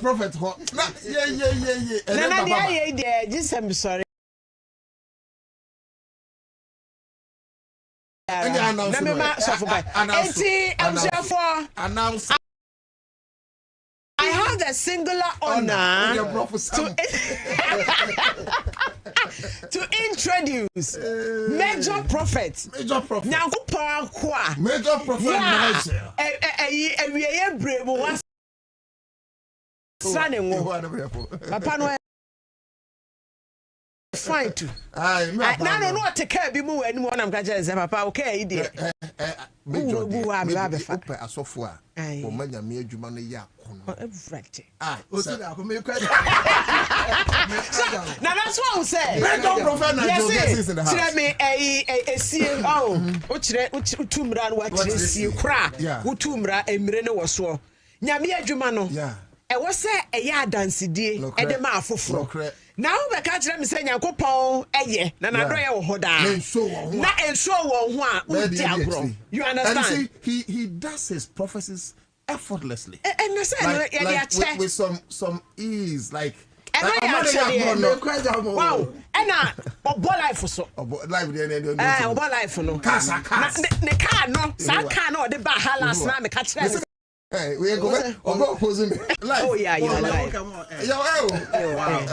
S6: prophet yeah
S7: yeah just I'm sorry announce I have the singular honor to introduce Major Prophet. Now,
S6: Major Prophet.
S7: Papa no fine too. No what take care be mu enu na mka je papa okay ide.
S6: Major asofo a o manya me adwuma no ya kono.
S7: Everything.
S6: O ti da ko me kwa.
S7: Now that's what I say.
S6: Major Prophet na Joe gets in the house.
S7: Tell me see o kire utumra no wa kire sie kra. Utumra emire ne wo so. Nyame adwuma no. Yeah. E wo se e ya dansidie e de ma afoforo Now we catch them saying Yankopon, eh, na do ye wo hoda. Na enso wo ho a uti agro. You understand?
S6: And see, he does his prophecies effortlessly.
S7: And
S6: like with some ease, like
S7: wow. And obo life so.
S6: Life
S7: obo life no. Ne car no. Sa car no de ba halas na me catch them.
S6: Hey, we go obo opposing me. Life.
S7: Oh yeah, you're alive.
S6: Wow.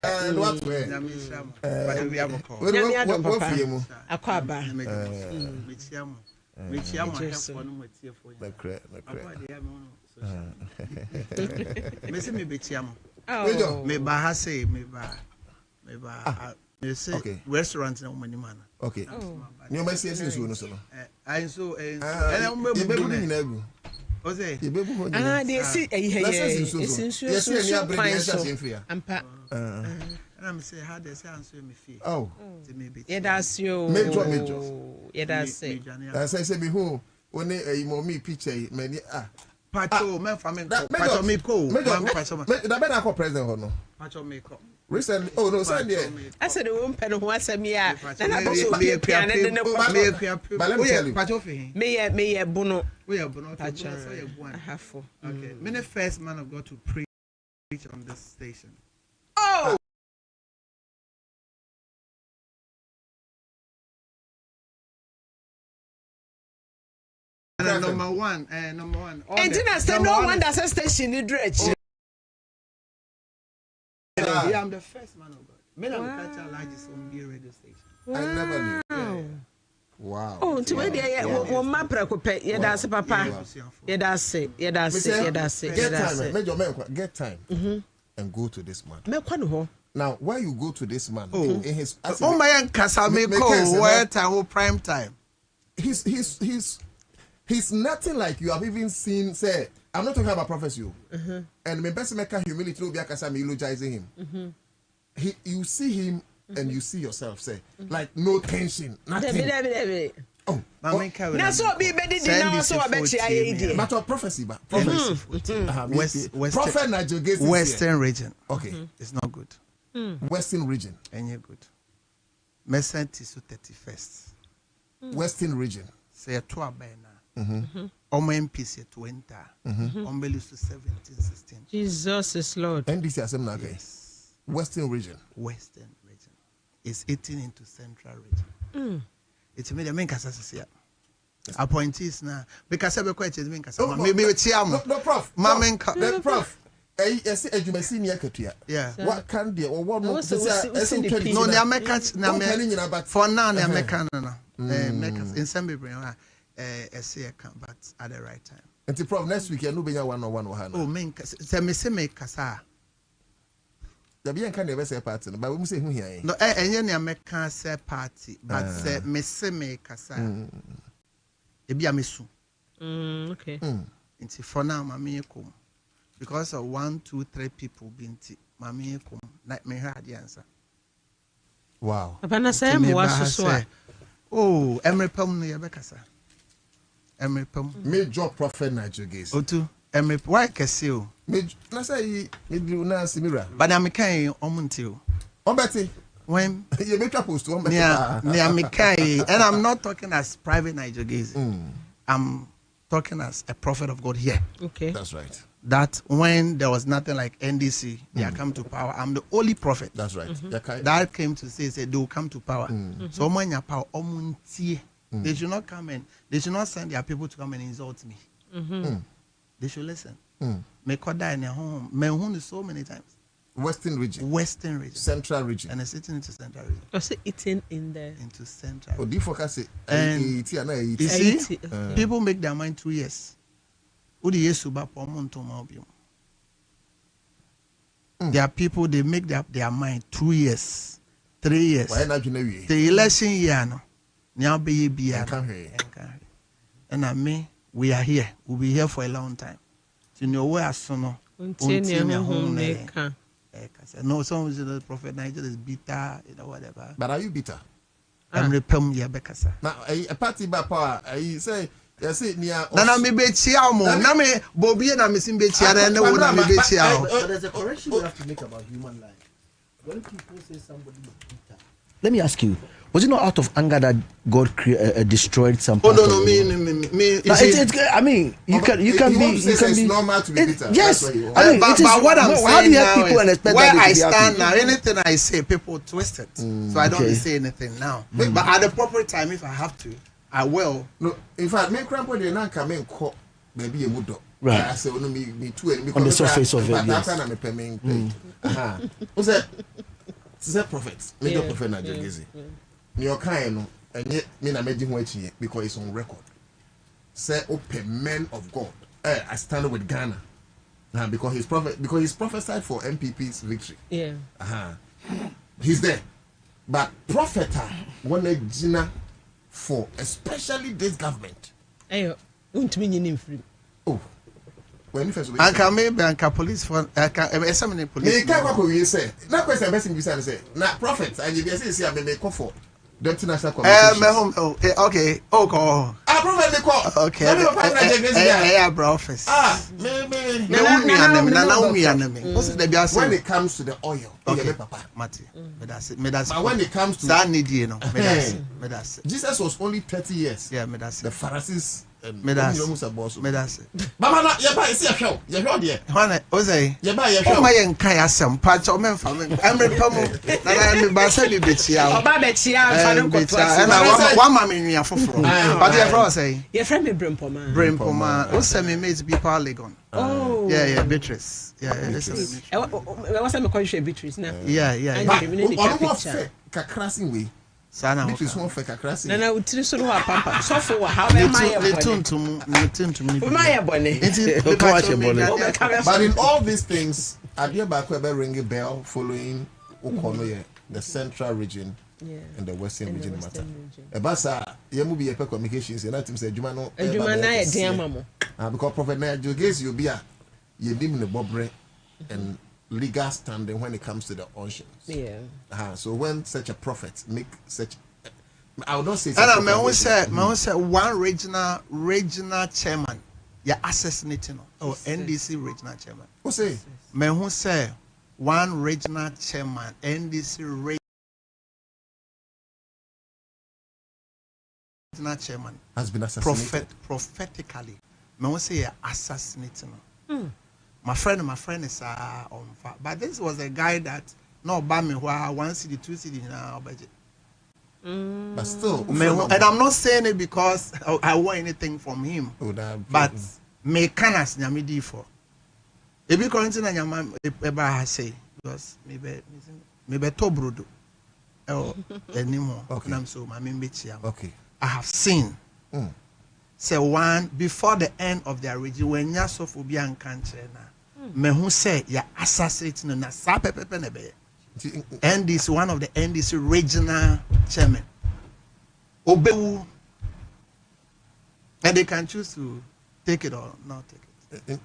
S6: What way?
S7: Akwaba.
S6: Okay.
S14: Restaurant na money man.
S6: Okay. You may see so no so.
S14: I so
S6: they see
S7: ampa.
S14: And I'm say how they say answer me fee.
S6: Oh.
S7: Yeah, that's you.
S6: Major.
S7: Yeah, that's it.
S6: I say me who only a mommy picture many
S14: Pacho me family. Pacho me ko.
S6: That better call president or no?
S14: Pacho me ko.
S6: Recently, oh no, Sunday.
S7: I said the woman pen who was a mere.
S6: But let me tell you,
S7: me a bono.
S14: We are bono. I have four. Okay. Many first man of God to preach on this station.
S7: Oh.
S14: Number one.
S7: And then I said no one that's a station in dredge.
S14: Yeah, I'm the first man of God. Me na catch a largest on the radio station.
S6: I never knew. Yeah. Wow.
S7: Oh, to where they are, my preoccupy. Yeah, that's papa. Yeah, that's it. Yeah, that's it. Yeah, that's it.
S6: Get time. And go to this man.
S7: Me
S6: now, where you go to this man
S14: in
S6: his
S14: my Kasame call where time prime time.
S6: He's nothing like you have even seen. Say, I'm not talking about prophecy. And my best maker humility will be eulogizing him. You see him and you see yourself. Say, like no tension, nothing. Oh,
S7: now so be better than now. So I bet you idea.
S6: Matter of prophecy, but prophecy. Prophet Nigel Gates.
S14: Western region.
S6: Okay,
S14: it's not good.
S6: Western region.
S14: Any good. Mesent is 31st.
S6: Western region.
S14: Say a Kwabena. MPC 20. Ombelus to 17, 16.
S7: Jesus is Lord.
S6: NDC Assembly.
S14: Yes.
S6: Western region.
S14: Western region. It's 18 into Central region. It's made a main casa. Appointees now. Because I'm quite a main casa. Maybe it's
S6: no, Prof.
S14: Mamenka.
S6: Prof. You may see near Katia.
S14: Yeah.
S6: What can be or what? No,
S14: the Americans. For now, the American. In some people, but at the right time.
S6: And the Prof, next week, you'll be one.
S14: Oh, main casa. Make casa.
S6: The bien can never say party, but we say who here.
S14: No, any American say party, but say me casa. Ebi amesu.
S7: Okay.
S14: Inti for now, mami come because of 1, 2, 3 people binti mami come. Like me heard the answer.
S6: Wow.
S7: Abana say mo waso.
S14: Oh, Emre Pam no yebekasa. Emre Pam.
S6: Major prophet Nigel Gates.
S14: Otu. Emre why kese o?
S6: Na say me do na simira.
S14: But am kan omunti o.
S6: Obeti.
S14: When
S6: you make a post on
S14: and I'm not talking as private Nigel Gates. I'm talking as a prophet of God here.
S7: Okay.
S6: That's right.
S14: That when there was nothing like NDC, they are come to power. I'm the only prophet.
S6: That's right.
S14: That came to say they will come to power. So when you power, they should not come and they should not send their people to come and insult me. They should listen. Me koda in their home. Me home so many times.
S6: Western region.
S14: Western region.
S6: Central region.
S14: And it's sitting into Central region.
S7: Also eating in there.
S14: Into Central.
S6: Oh, do you focus it?
S14: And you see, people make their mind 2 years. There are people, they make their mind 2 years, 3 years. The election year, and I mean, we are here. We'll be here for a long time. You know where no, some of the prophet Nigel is bitter, whatever.
S6: But are you bitter?
S14: I'm repelled here, Bekasa.
S6: Now, a party by power, I say, yes, it near.
S14: Nana me bechiamo. Name Bobie and I'm missing bechiara and no one me bechiao.
S9: There's a correction we have to make about human life. when people say somebody is bitter, let me ask you, was it not out of anger that God destroyed some?
S14: Oh no, me.
S9: I mean, you can be.
S6: It's normal to be bitter.
S9: Yes,
S14: but what I'm saying
S9: how do you have
S14: now
S9: people and
S14: is
S9: expect
S14: where
S9: that
S14: I stand now. Anything I say, people twist it. So I don't say anything now. But at the proper time, if I have to, I will.
S6: No, in fact, me grandpa dey na come in call maybe a mudo.
S9: Right.
S6: I say no me too
S9: on the surface of it.
S6: But
S9: Yes.
S6: after na me payment. What's that? Is prophet? Major prophet na Jegezi. Your kind no, and me na meji ho achi because it's on record. Say open men of God. I stand with Ghana. Because he's prophesied for MPP's victory.
S7: Yeah.
S6: He's there. But prophet one Gina for especially this government.
S7: Ayo, untumi free.
S6: Oh. When first
S14: Anka police for examine police.
S6: Me can't go say. That question person be say. Na prophet and you be say me call for the international communication.
S14: Okay. Oh.
S6: Prophet me call.
S14: Okay. Yeah, bro office.
S6: Me.
S14: What's the bias?
S6: When it comes to the oil,
S14: okay,
S6: papa.
S14: Mati.
S6: But when it comes to
S14: that need you know.
S6: Jesus was only 30 years.
S14: Yeah,
S6: the Pharisees.
S14: Mama
S6: na ye ba isi ahwe ye hwe de
S14: hwana ozai
S6: ye ba ye hwe
S14: o ma ye nkan asem pa cho me fa me emre pamu na me ba se bi betia
S7: oba betia fa no koto ase
S14: na wa ma me nwia foforo but ye fra say
S7: ye fra me
S14: brempoma o se me mate bi pa legon
S7: oh
S14: yeah Beatrice listen
S7: what's me call you Beatrice now
S14: yeah
S6: kakrasin we
S14: sana
S6: Beatrice won fe kakrasin
S7: na utiri so no pampa so for how be my
S14: tuntum
S7: my bone
S6: but in all these things adia ba ko be ring a bell following ukono the central region and the western region matter ebasa yemu be communications and that say adwuma no
S7: na ye den amamo
S6: because prophet na Jogesi you be a ye dim ne bobre and legal standing when it comes to the oceans.
S7: Yeah.
S6: So when such a prophet make such, I would not say.
S14: And I say one regional chairman, you're assassinating or NDC regional chairman.
S6: Who say?
S14: Me who say one regional chairman NDC regional chairman
S6: has been assassinated
S14: prophetically. Me who say you're assassinating. My friend is on fire. But this was a guy that no ban me where 1 city, 2 city in our budget.
S6: But still,
S14: and I'm not saying it because I want anything from him. But me canas nyamidi for. If you currently na nyama eba say because maybe tobrodo anymore.
S6: Okay.
S14: I'm so my membership.
S6: Okay.
S14: I have seen. Say one before the end of their region when yasophobia and cancer na me who say ya assassinating na sa pepe na be and this one of the NDC regional chairman obewu and they can choose to take it or not take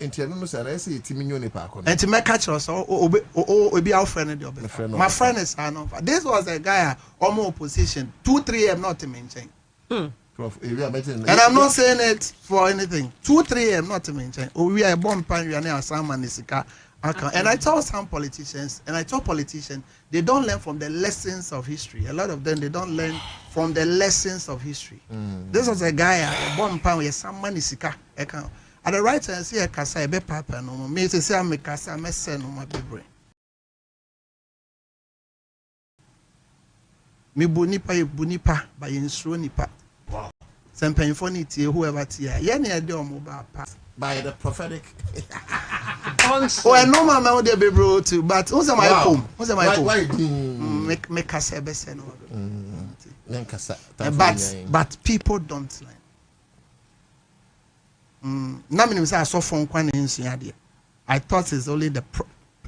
S14: it
S6: no say I say timi nyo ne pa ko
S14: and to make catch us obi our friend the my friend is this was a guy almost opposition 2-3 am not to mention and I'm not saying it for anything. 2-3 am not to mention. We are born pan we are now some manisika. And I told some politicians, they don't learn from the lessons of history. A lot of them they don't learn from the lessons of history. This was a guy born pan we are some manisika. At the right time, see a kasa be papa no me say I'm a kasa me send no my baby. Me bunipa by insuro nipa. Something funny to whoever tia. Yeah,
S6: by the prophetic.
S14: Oh, I know my mouth they be bro too, but who's my home? Who's my home?
S6: Why
S14: make us a best but people don't learn. I saw phone I thought it's only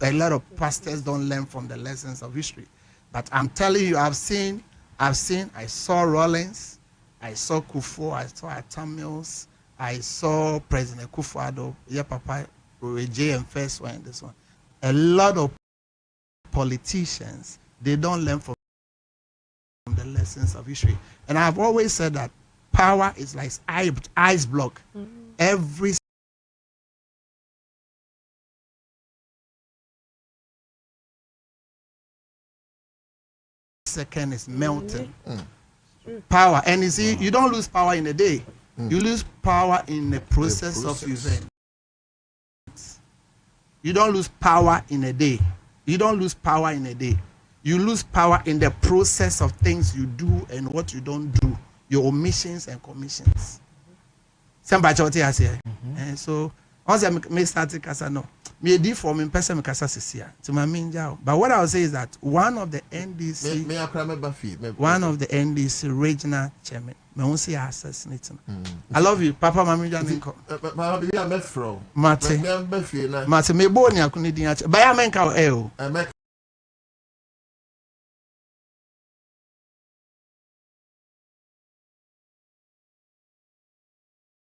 S14: a lot of pastors don't learn from the lessons of history. But I'm telling you, I saw Rollins. I saw Kufo, I saw Atamils, I saw President Kufuado, Papa, JM first one, this one. A lot of politicians, they don't learn from the lessons of history. And I've always said that power is like ice block. Every second is melting. Power. And you see, you don't lose power in a day. You lose power in the process of events. You don't lose power in a day. You don't lose power in a day. You lose power in the process of things you do and what you don't do. Your omissions and commissions. Somebody has here. And so, once I may start to casa, no. Me di for me person me casa sisia. To my main job. But what I will say is that one of the NDC, one of the NDC regional chairman, me won't say assassinating. I love you, Papa Mami Janinko.
S6: Papa, be a mefro.
S14: Mate, me born ya kuni di ache. But I mean ka eo.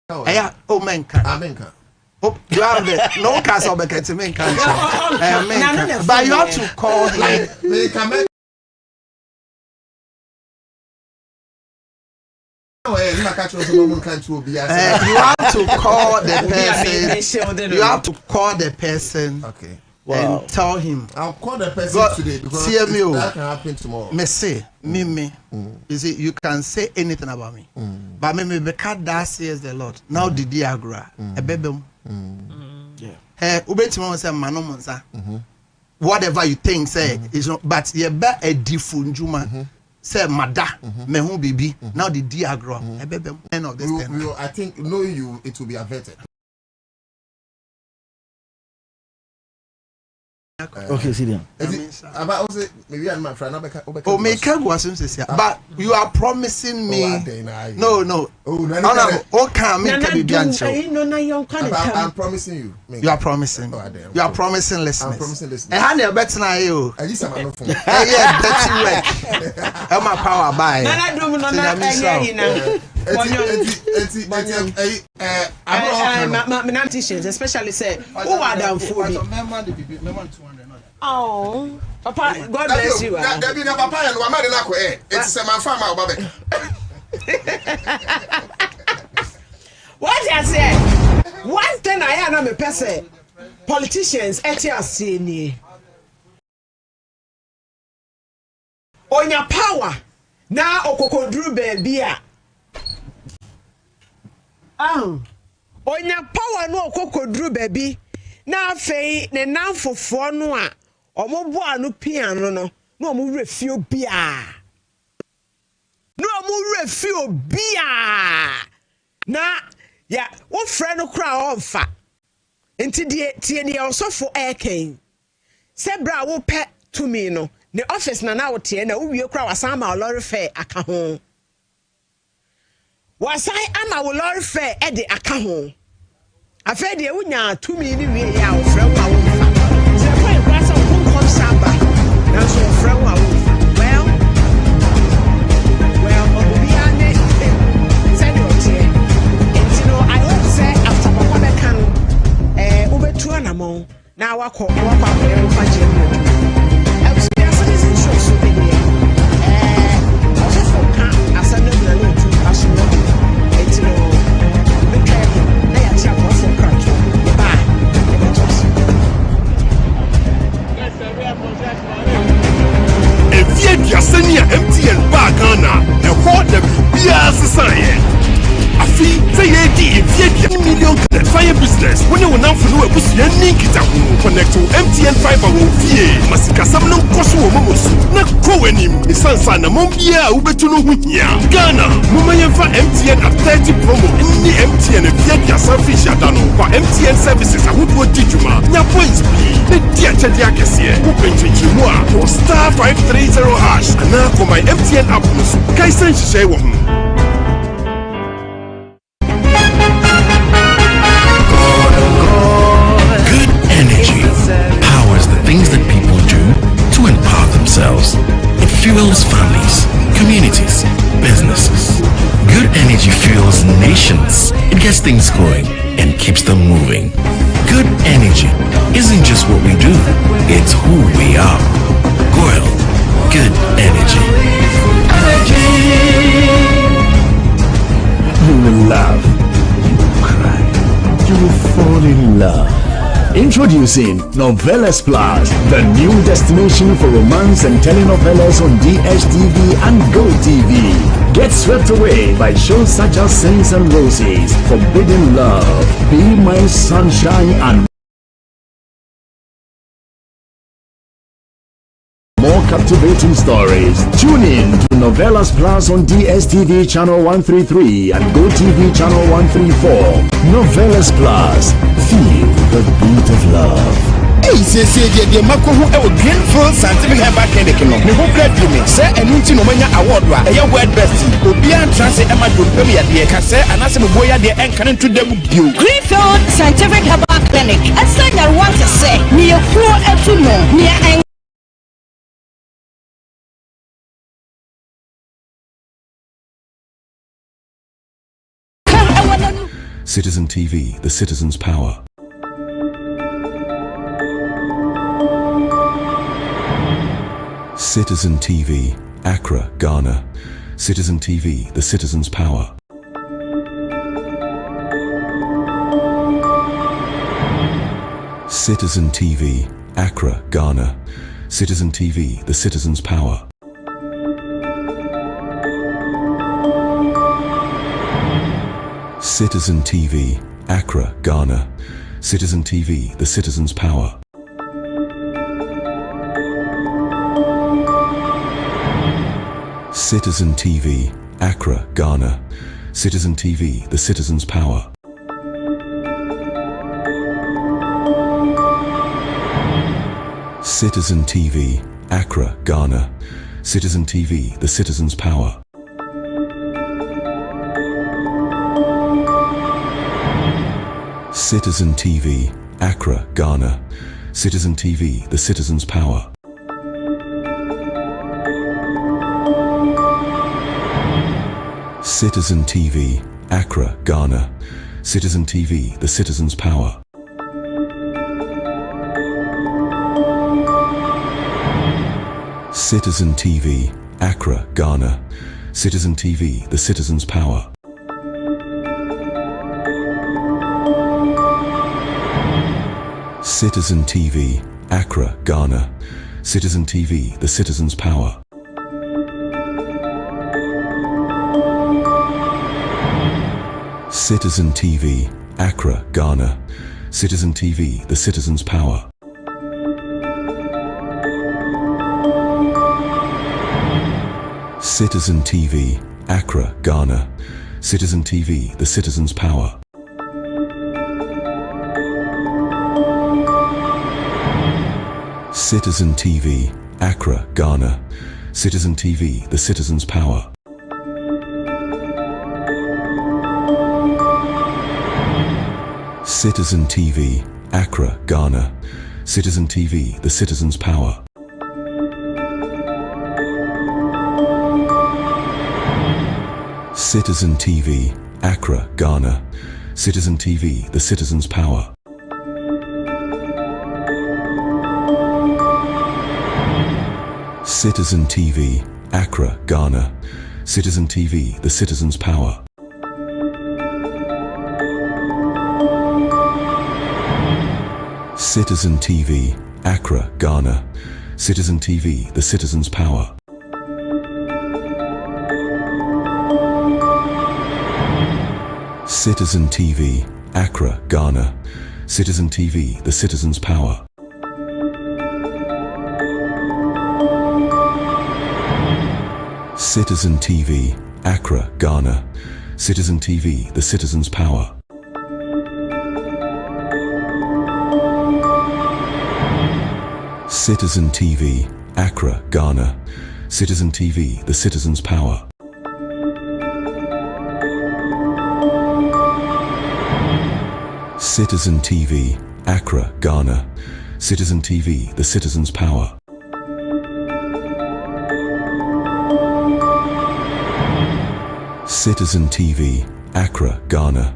S14: Aya, oh menka.
S6: Amenka.
S14: Oh, you have the no castle back to main country. But you have to call him.
S6: You
S14: have to call the person. You have to call the person.
S6: Okay.
S14: Wow. And tell him.
S6: I'll call the person today because that can happen tomorrow.
S14: Me say, me. You see, you can say anything about me, but me because that says the Lord. Now the diagram, a baby. Yeah. Hey, ubetima say manomonsa. Whatever you think, say is not. But you be a difunjuma. Say mada, me home baby. Now the diagram, a baby. End of this.
S6: I think knowing you, it will be averted.
S9: Okay, see them.
S6: Maybe I'm my friend.
S14: Oh, but you are promising me. No.
S6: I'm promising you.
S14: You are promising. You are promising listeners. And how you better now you? Yeah, dirty work. I'm a power by.
S7: Especially say, who are down for me? Oh, Papa, God bless you.
S6: There be no Papa and Wamadi Nako. It's a man farmer, Bobie.
S7: What I say? One thing I am a person. Politicians, HRC. On your power. Now, Okoko Drew baby. On your power, no Okoko Drew baby. Now, Faye, the now for 4 noa. Omo boa no piano no mo refuse bia no mo refuse bia na ya wo frɛ no kra on fa enti die tie ne osofo eken se bra wo pɛ to me no ne office na wo tie na wo wie kra wasan ma lorry fare aka ho wasan ama wo lorry fare e de aka ho afa de wonya to me ni wie ya wo frɛ wo fa se kwa kwasa Samba. That's your friend. Well, Obiane said and you know, I hope say after Papa can over 2 animal. Now I call Papa citizen show so big here. Also from as I know it's no be careful. They are chat for crunch. Bye.
S15: If you send your MTN back on the whole the BS sign. I feel say if you million fire business when you now for no push your nikita connect to MTN fiber will be masika some no cost womosu na kowenim isansa na mombia ubetuno hunya Ghana mumanya for MTN at 30 promo in the MTN via selfish adano for MTN services ahudwo dijuma nya points be the dia chedia kese open chimua or star 530 hash na for my MTN app no so kaisan share wo
S1: things that people do to empower themselves. It fuels families, communities, businesses. Good energy fuels nations. It gets things going and keeps them moving. Good energy isn't just what we do, it's who we are. Goil, good energy. You will laugh, you will cry, you will fall in love. Intro
S16: Introducing Novelas Plus, the new destination for romance and telenovelas on DSTV and GoTV. Get swept away by shows such as Saints and Roses, Forbidden Love, Be My Sunshine, and more captivating stories. Tune in to Novelas Plus on DSTV channel 133 and GoTV channel 134. Novelas Plus. Feel the beat of love.
S17: Hey, the Makohu Greenfield Scientific Herbal Clinic. No great me. Say and no mania award. A word best. Obian Transit Emma do Premier de Case and as a boy de encanin to them.
S18: Greenfield Scientific Herbal Clinic. I said I want to say near floor every near
S19: Citizen TV, the citizen's power. Citizen TV, Accra, Ghana. Citizen TV, the citizen's power. Citizen TV, Accra, Ghana. Citizen TV, the citizen's power. Citizen TV, Accra, Ghana. Citizen TV, the citizen's power. Citizen TV, Accra, Ghana. Citizen TV, the citizen's power. Citizen TV, Accra, Ghana. Citizen TV, the citizen's power. Citizen TV, Accra, Ghana. Citizen TV, the citizen's power. Citizen TV, Accra, Ghana. Citizen TV, the citizen's power. Citizen TV, Accra, Ghana. Citizen TV, the citizen's power. Citizen TV, Accra, Ghana. Citizen TV, the citizen's power. Citizen TV, Accra, Ghana. Citizen TV, the citizen's power. Citizen TV, Accra, Ghana. Citizen TV, the citizen's power. Citizen TV, Accra, Ghana. Citizen TV, the citizen's power. Citizen TV, Accra, Ghana. Citizen TV, the citizen's power. Citizen TV, Accra, Ghana. Citizen TV, the citizen's power. Citizen TV, Accra, Ghana. Citizen TV, the citizen's power. Citizen TV, Accra, Ghana. Citizen TV, the citizen's power. Citizen TV, Accra, Ghana. Citizen TV, the citizen's power. Citizen TV, Accra, Ghana. Citizen TV, the citizen's power. Citizen TV, Accra, Ghana. Citizen TV, the citizen's power. Citizen TV, Accra, Ghana. Citizen TV, the citizen's power. Citizen TV, Accra, Ghana.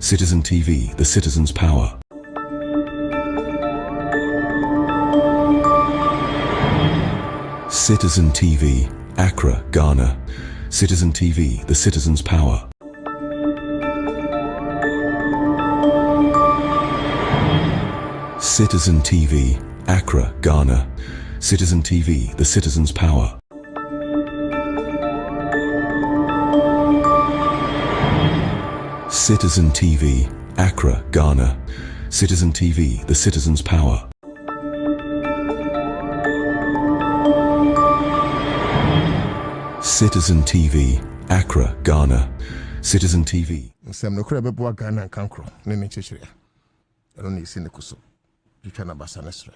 S19: Citizen TV, the citizen's power. Citizen TV, Accra, Ghana. Citizen TV, the citizen's power. Citizen TV, Accra, Ghana. Citizen TV, the citizen's power. Citizen TV, Accra, Ghana. Citizen TV, the citizen's power. Citizen TV, Accra, Ghana. Citizen TV.
S6: Sam no crab boa Ghana and Cancro, Nene Chichria. I don't need Sinacuso. You can have a sanestra.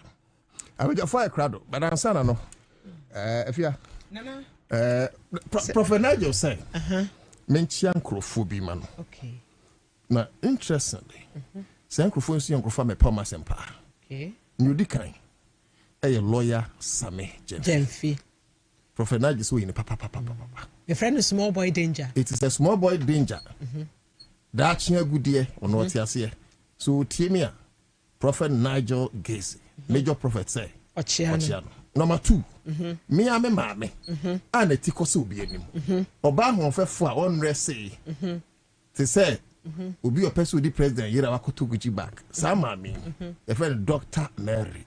S6: I will just fire crowd, but Ansah no. If you Prophet Nigel say, Menchian Crophobie man.
S7: Okay.
S6: Now, interestingly, Sancrophone see Uncle Farmer Thomas Empire.
S7: Okay.
S6: New decline. A lawyer, Sammy
S7: Jenfi.
S6: Prophet Nigel so in papa.
S7: Your friend is small boy danger.
S6: It is a small boy danger. That's a good year on what you see. So, Timia, Prophet Nigel Gacy, Major Prophet say, Ochiano. Number 2, me am a mammy, and a ticosu be him. Obama of a 4 unrest say, to say, will be a person with the president, Yerawakutuguchi back. Some mammy, a friend Dr. Mary,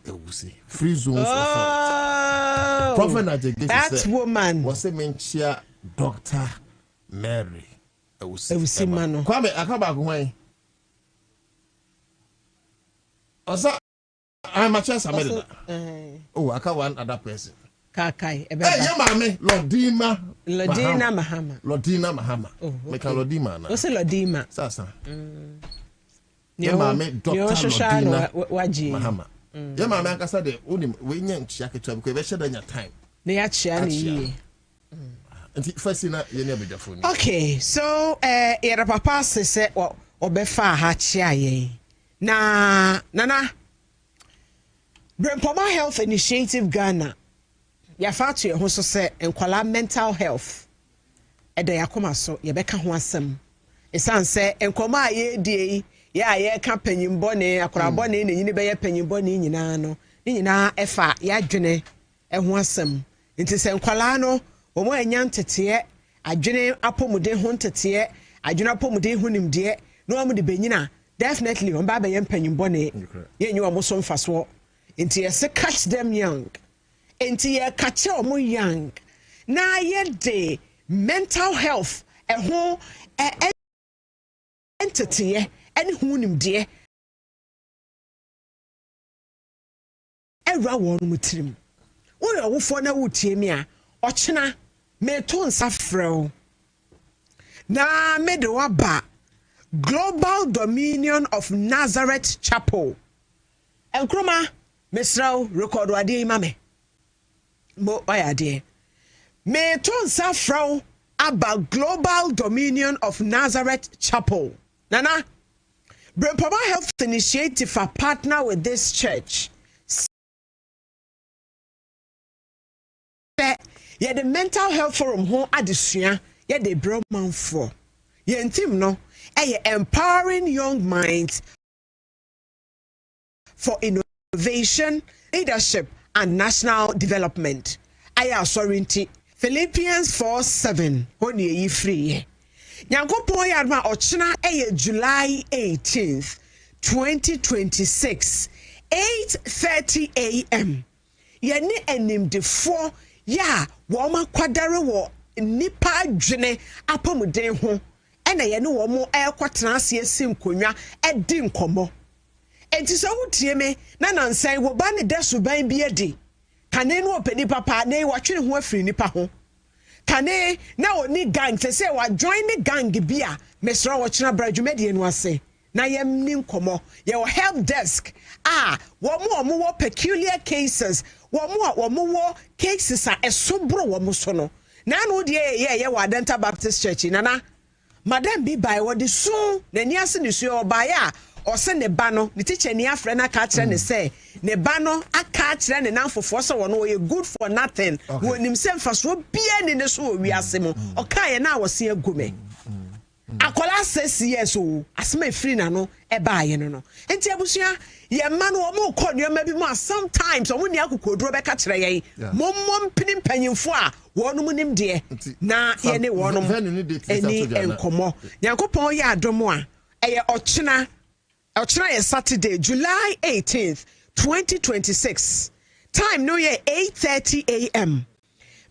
S6: free zones of Prophet Nigel Gacy. That woman was a mentia Dr. Mary. I will see, man. Come, I come back away. I'm a chance I made it. Oh, I can't one other person. Kakai. Hey, your mammy, Lodina Mahama. Lodina Mahama. Oh, make a Lodima. What's a Lodima? Sasa. Your mammy, Dr. Lodina Mahama. Your mammy, I said, only when you check it to have better than your time. They are chatting. Okay, so your papa said, or befa hatchia. Nana Brempoma Health Initiative Ghana. Ya fatu ye hoso se enkwala mental health. Ede yakoma so ye beka ho asem. Esan se enkoma ye die ya ye ka panyimbo ne akora bone ne nyini be ye panyimbo ne nyina no. Ni nyina efa ya dwene ho asem. Nti se enkwala no omo anya ntete adwene apomude ho ntete adwene apomude ho nimde no amu de benyina. Definitely on baba yem panyimbo ne ye nyi omo so mfaso. Nti ye se catch them young. Nti ye catch omo young. Na ye de mental health ho entity any hu nimde era won mutirim. Wo ye wofo na wotie mi a ochena me to nsa frɛw na me de waba Global Dominion of Nazareth Chapel. Enkroma mesrao record wade imame. Mo oyade. Me ton safrao about Global Dominion of Nazareth Chapel. Nana Brempoma Health Initiative for partner with this church. Yeah, the mental health forum ho adesua yeah the broman for. Yeah, team no empowering young minds for innovation, leadership, and national development. Sovereignty. Philippians 4:7. Honi ye free. Nyankopon yadma ochina July 18th, 2026, 8:30 a.m. Yeni enimdefo ya woma kwadare wo nipa dwene apomuden ho. Ena ye no wo mo kwatena ase sim konwa edi nkomo enti so wutie me na nansan wo ba ne desu ban bi edi kane no openi papa na wo twene ho afiri nipa ho kane na oni gang se wa join ne gang bi a mesro wo kyena bradwumedie no ase na yem ni nkomo ye wo help desk wo mo wo peculiar cases wo mo cases a esobro wo mo so no na no de ye wo Adenta Baptist Church nana Madam bi by what the soon the niase ni so obaya or send ne bano the teacher ni afre na ka kire ne say ne bano aka kire ne nanfofo so wono ye good for nothing wonim se mfaso bia ne so wi asem o kai na wo se agume akola 6 years o asema free na no e ba ye no enti abusua ye ma no mo konyo ma bi mo sometimes o ni akokodro be ka kire ye mommom pinim panyimfo a wonum nim de na ye ne wonum eni enkomo Nyankopon ye adom a eye ochina ye Saturday July 18th
S7: 2026. Time no ye 8:30 a.m.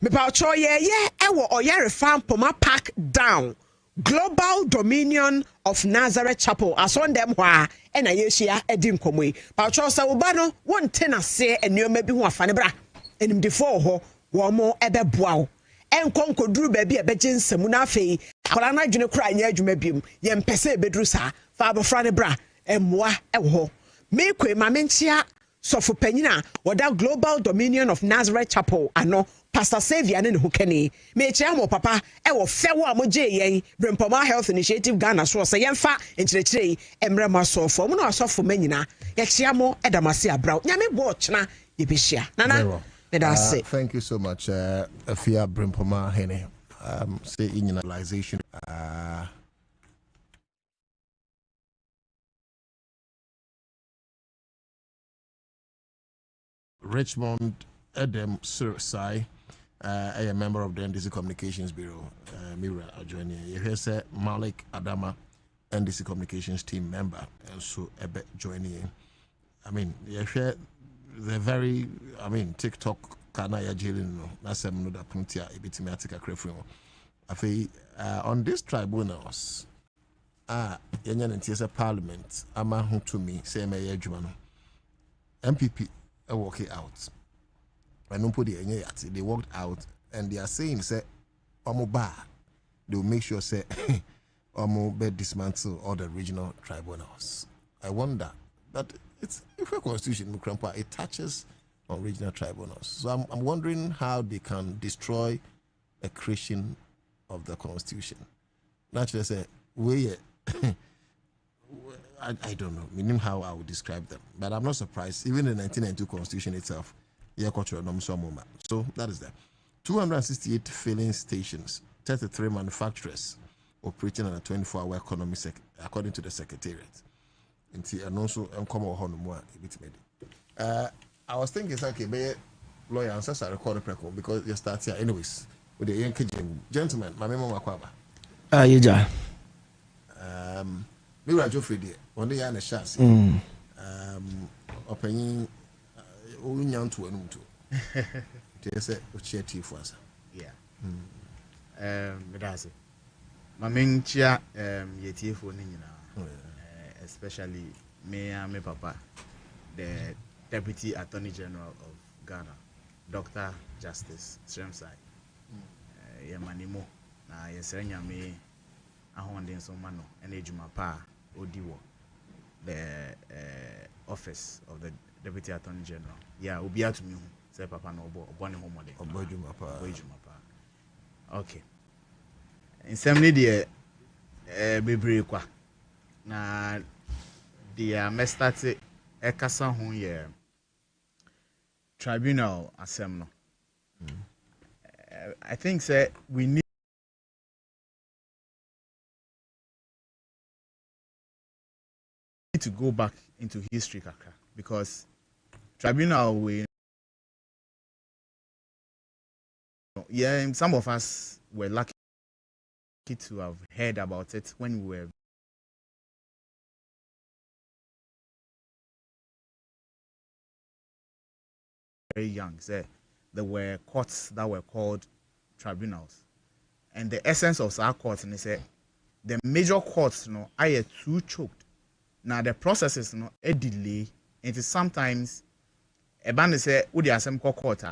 S7: Me pa cho ye ewo Oyare Farm Poma Park down. Global Dominion of Nazareth Chapel ason dem hwa e na yehia edi nkomoi. Pa cho sa wo ba no won tenase enuoma bi ho afane bra. Enimdefo ho wo mo ebeboa wo. Enkonkoduru ba bi ebeje nsemu na afei akola na dwene kura anya adwuma biom ye mpese ebeduru sa fa abofra ne bra emmoa ewo ho. Me kwe ma menchia Sofu Penina, wada Global Dominion of Nazareth Chapel, ano, Pastor Xavier ne hukeni. Me chamo papa, ewo fewo amoje yen, Brempoma Health Initiative Ghana so say yemfa enchirechire emre masofo. Mo no asofo manyina, ye chiamo edamase abraw. Nyame watch na yebehia. Nana.
S6: Thank you so much, Afia Brempoma Hene. Say initialization. Richmond Edem Sursai, a member of the NDC Communications Bureau, Mira Adjoining. You hear say Malik Adama, NDC Communications team member, also Ebe joining. I mean, you hear the very, TikTok Kanaya Jilin, that's a Muda Puntia, Ebitimatica Crefrimo. I feel on these tribunals, Yanyan and TSA Parliament, Ama Huntumi, say Mayor Jumano, MPP. Walk out. I don't put the they walked out and they are saying say Omoba they will make sure say Omo dismantle all the regional tribunals. I wonder that it's if a constitution it touches on regional tribunals. So I'm wondering how they can destroy a creation of the constitution. Naturally say we I don't know, meaning how I would describe them. But I'm not surprised. Even the 1992 Constitution itself, so that is that. 268 filling stations, 33 manufacturers operating on a 24-hour economy according to the Secretariat. And also, I was thinking, okay, lawyer Ansah recorded because you start here anyways with the young gentlemen. My memo Kwaba.
S20: Yeah.
S6: Mira Joffrey dear, one day I chance. Opinion young to an umto. There's a chair tea for us.
S20: Yeah. That's it. My main chair, yeti for Nina, especially me and my papa, the Deputy Attorney General of Ghana, Dr. Justice Sremsai. Yamanimo, Yesrenya me. Ahondin so mano and Ejumapa Odiwo, the office of the Deputy Attorney General. Yeah, will be out to me. Say Papa no born home Ojumapa. Okay. In some lady bebre kwa na the mestate ekasa ho ye tribunal assembly. I think say we need to go back into history kaka because tribunal some of us were lucky to have heard about it when we were very young. So there were courts that were called tribunals, and the essence of our courts and they said the major courts are too choked. Now the processes a delay. It is sometimes a band say would the assembly court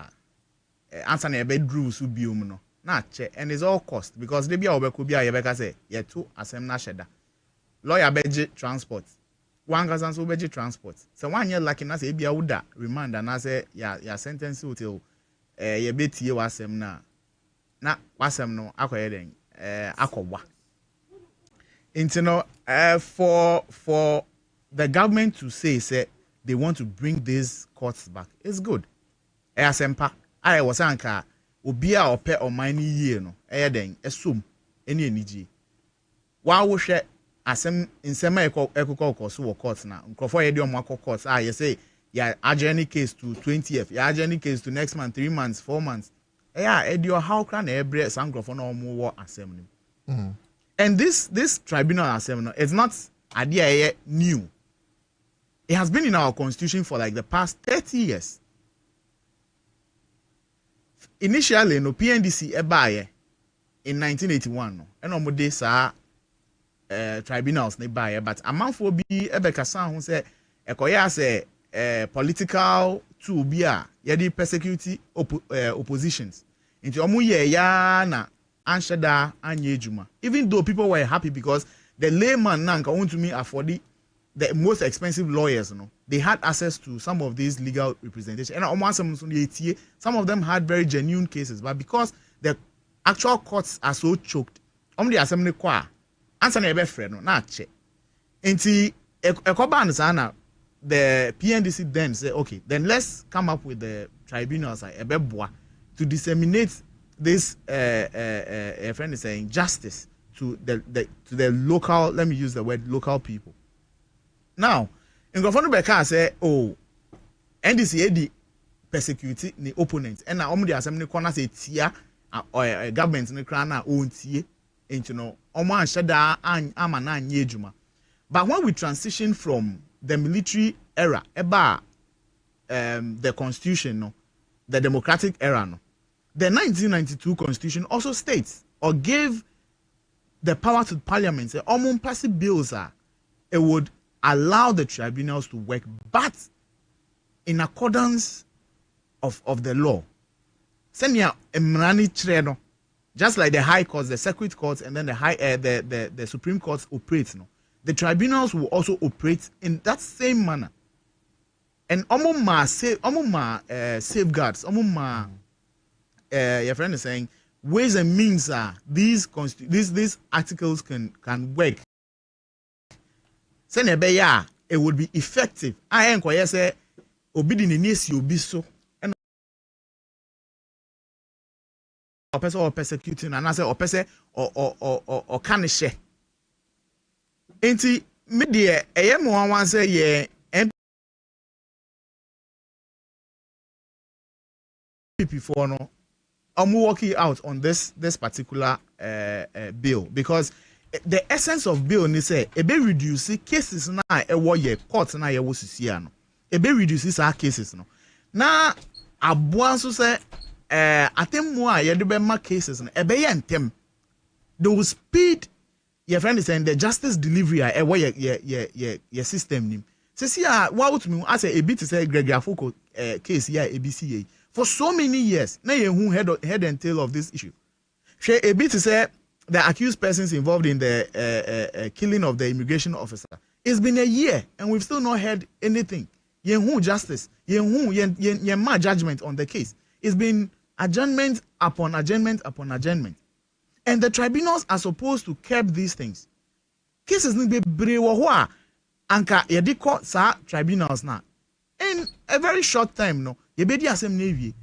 S20: answer a bedroom would be not check and it's all cost because they be over could be a yebeka say yeah two assembly sheda lawyer budget transport one gazan so budget transport so 1 year like na say be a would remand and I say yeah sentence till ye beti wasem na wasem no akoye den akobwa. For the government to say they want to bring these courts back, it's good. Asempa, I was anka obia ope or many year no. Den assume any energy. Why we share asem in sema eko so courts na. Nkofo ye dey courts. You say yeah adjourn case to 20th. Yeah adjourn case to next month, 3 months, 4 months. Yeah, edio how can every some nkofo no more assembly. And this tribunal assembly, it's not idea new. It has been in our constitution for like the past 30 years. Initially, no PNDC ebaye in 1981 no. And on day sa tribunals ne baye, but amanfo bi ebekasa ho say ekoya say political tool bi a yedi persecute oppositions. Into omu ye ya na anshada anye ejuma. Even though people were happy because the layman nanka want to me afford the most expensive lawyers, they had access to some of these legal representation. And some of them had very genuine cases, but because the actual courts are so choked, the assembly kwa Ansah na friend na che. Enti ekoba sana the PNDC then say, okay, then let's come up with the tribunals to disseminate this a friend is saying justice to the local, let me use the word local people. Now, in Governor say, oh, NDC persecute the opponents, and now the assembly corner say tia or government in the crana own tia, and you know, Oman Shada and Amana Yejuma. But when we transition from the military era, the constitution, the democratic era, the 1992 constitution also states or gave the power to parliament. Say, pass bills it would allow the tribunals to work, but in accordance of the law. Senya emrani treno, just like the high courts, the circuit courts, and then the Supreme Courts operate. The tribunals will also operate in that same manner. And safeguards, your friend is saying ways and means are these articles can work. Senebe it would be effective. I enquire say obidin in yes you be so and or person or persecuting and I say or person or can share. Enti media one say yeah MPP for no I'm working out on this particular bill because the essence of bill ni say e be reduce cases na e wo ye court na ye wo sisia no e be reduce our cases no na aboa so say atemu a ye de be ma cases no e be ye ntem they will speed your friend is saying the justice delivery e wo ye system nim sisia wa utumi as a bit say Gregory Afoko case here ABCA for so many years na ye hu head and tail of this issue she a bit say the accused persons involved in the killing of the immigration officer. It's been a year and we've still not heard anything. Yenhu justice, yenma judgment on the case. It's been adjournment upon adjournment upon adjournment. And the tribunals are supposed to curb these things. Cases ni be brewa anka yediko sa tribunals na. In a very short time no, yebedi asem nevi.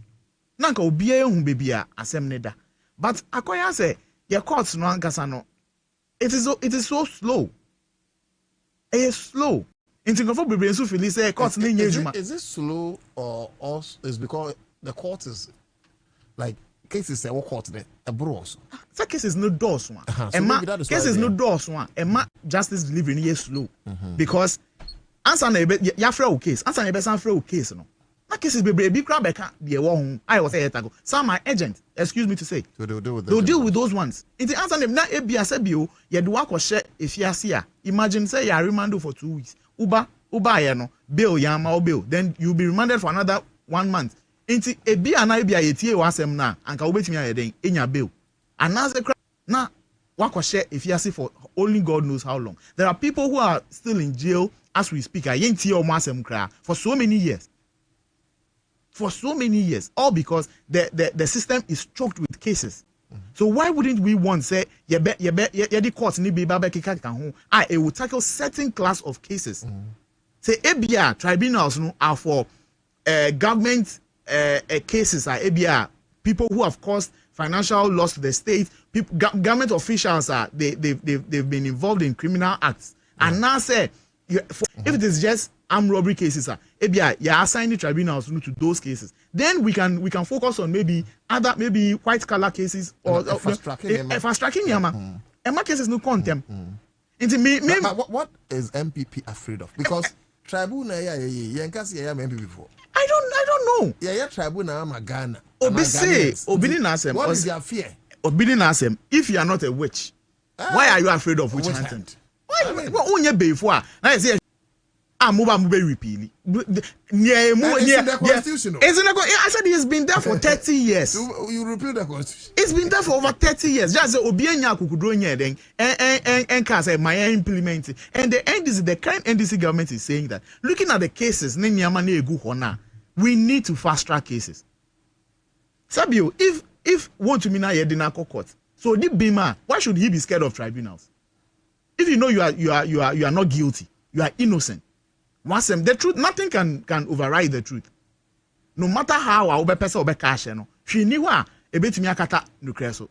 S20: Nanka obiye hu bebia asem neda. But akoya say your courts no ankasa no. It is so slow. It is slow. In Singapore, we say courts is
S6: it slow or is because the court is like cases say what court there a bros.
S20: That case is no doors one. Cases no doors one. Emma justice delivery is slow because Ansah na ya frau case. Ansah na be san frau case no. That cases be crab beka the one I was say ago. Some my agent, excuse me to say. So they'll deal with those ones. In the Ansah na ebia sebio ye do work or share if you see. Imagine say you remand for 2 weeks. Uba ya no bail yama or bail. Then you'll be remanded for another 1 month. Inti ebia na ebia yetie wasem na anka obetimi ayeden enya bail. Another na work or share if you see for only God knows how long. There are people who are still in jail as we speak. For so many years. For so many years, all because the system is choked with cases. So why wouldn't we want say the courts need be it will tackle certain class of cases. Say ABR tribunals no are for government cases are ABR people who have caused financial loss to the state. People, government officials are they've been involved in criminal acts. And now say if it is just armed robbery cases assign the tribunals to those cases, then we can focus on maybe white collar cases or fast tracking yama. And my cases no contempt.
S6: What is MPP afraid of? Because tribunal ya before.
S20: I don't know.
S6: Yeah, tribunal Ghana.
S20: Obini Nasem.
S6: What is your fear?
S20: Obini Nasem, if you are not a witch, why are you afraid of witch hunting? Why only before? I say move repeal.
S6: The constitution.
S20: I said it's been there for 30 years.
S6: You repeal the constitution.
S20: It's been there for over 30 years. Just say Obianya kukudronya then and can say my implement. And the NDC, the current NDC government is saying that looking at the cases, we need to fast track cases. Sabio, if want to mina yedina court, so the Bima, why should he be scared of tribunals? If you know you are not guilty, you are innocent. Once the truth, nothing can override the truth. No matter how I person obe cash no. She knew a bit me akata nukreso.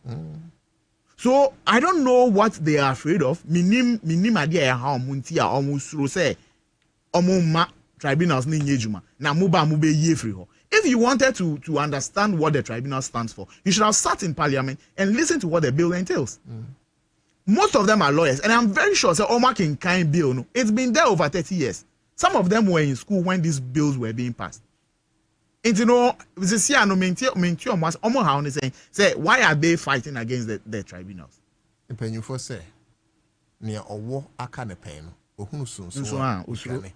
S20: So I don't know what they are afraid of. Minim idea how muntia almost say omuma tribunals ni nyejuma. Na muba mube ye free ho. If you wanted to understand what the tribunal stands for, you should have sat in parliament and listened to what the bill entails. Most of them are lawyers, and I'm very sure Omar King bill. No, it's been there over 30 years. Some of them were in school when these bills were being passed. And you know, say why are they fighting against the tribunals?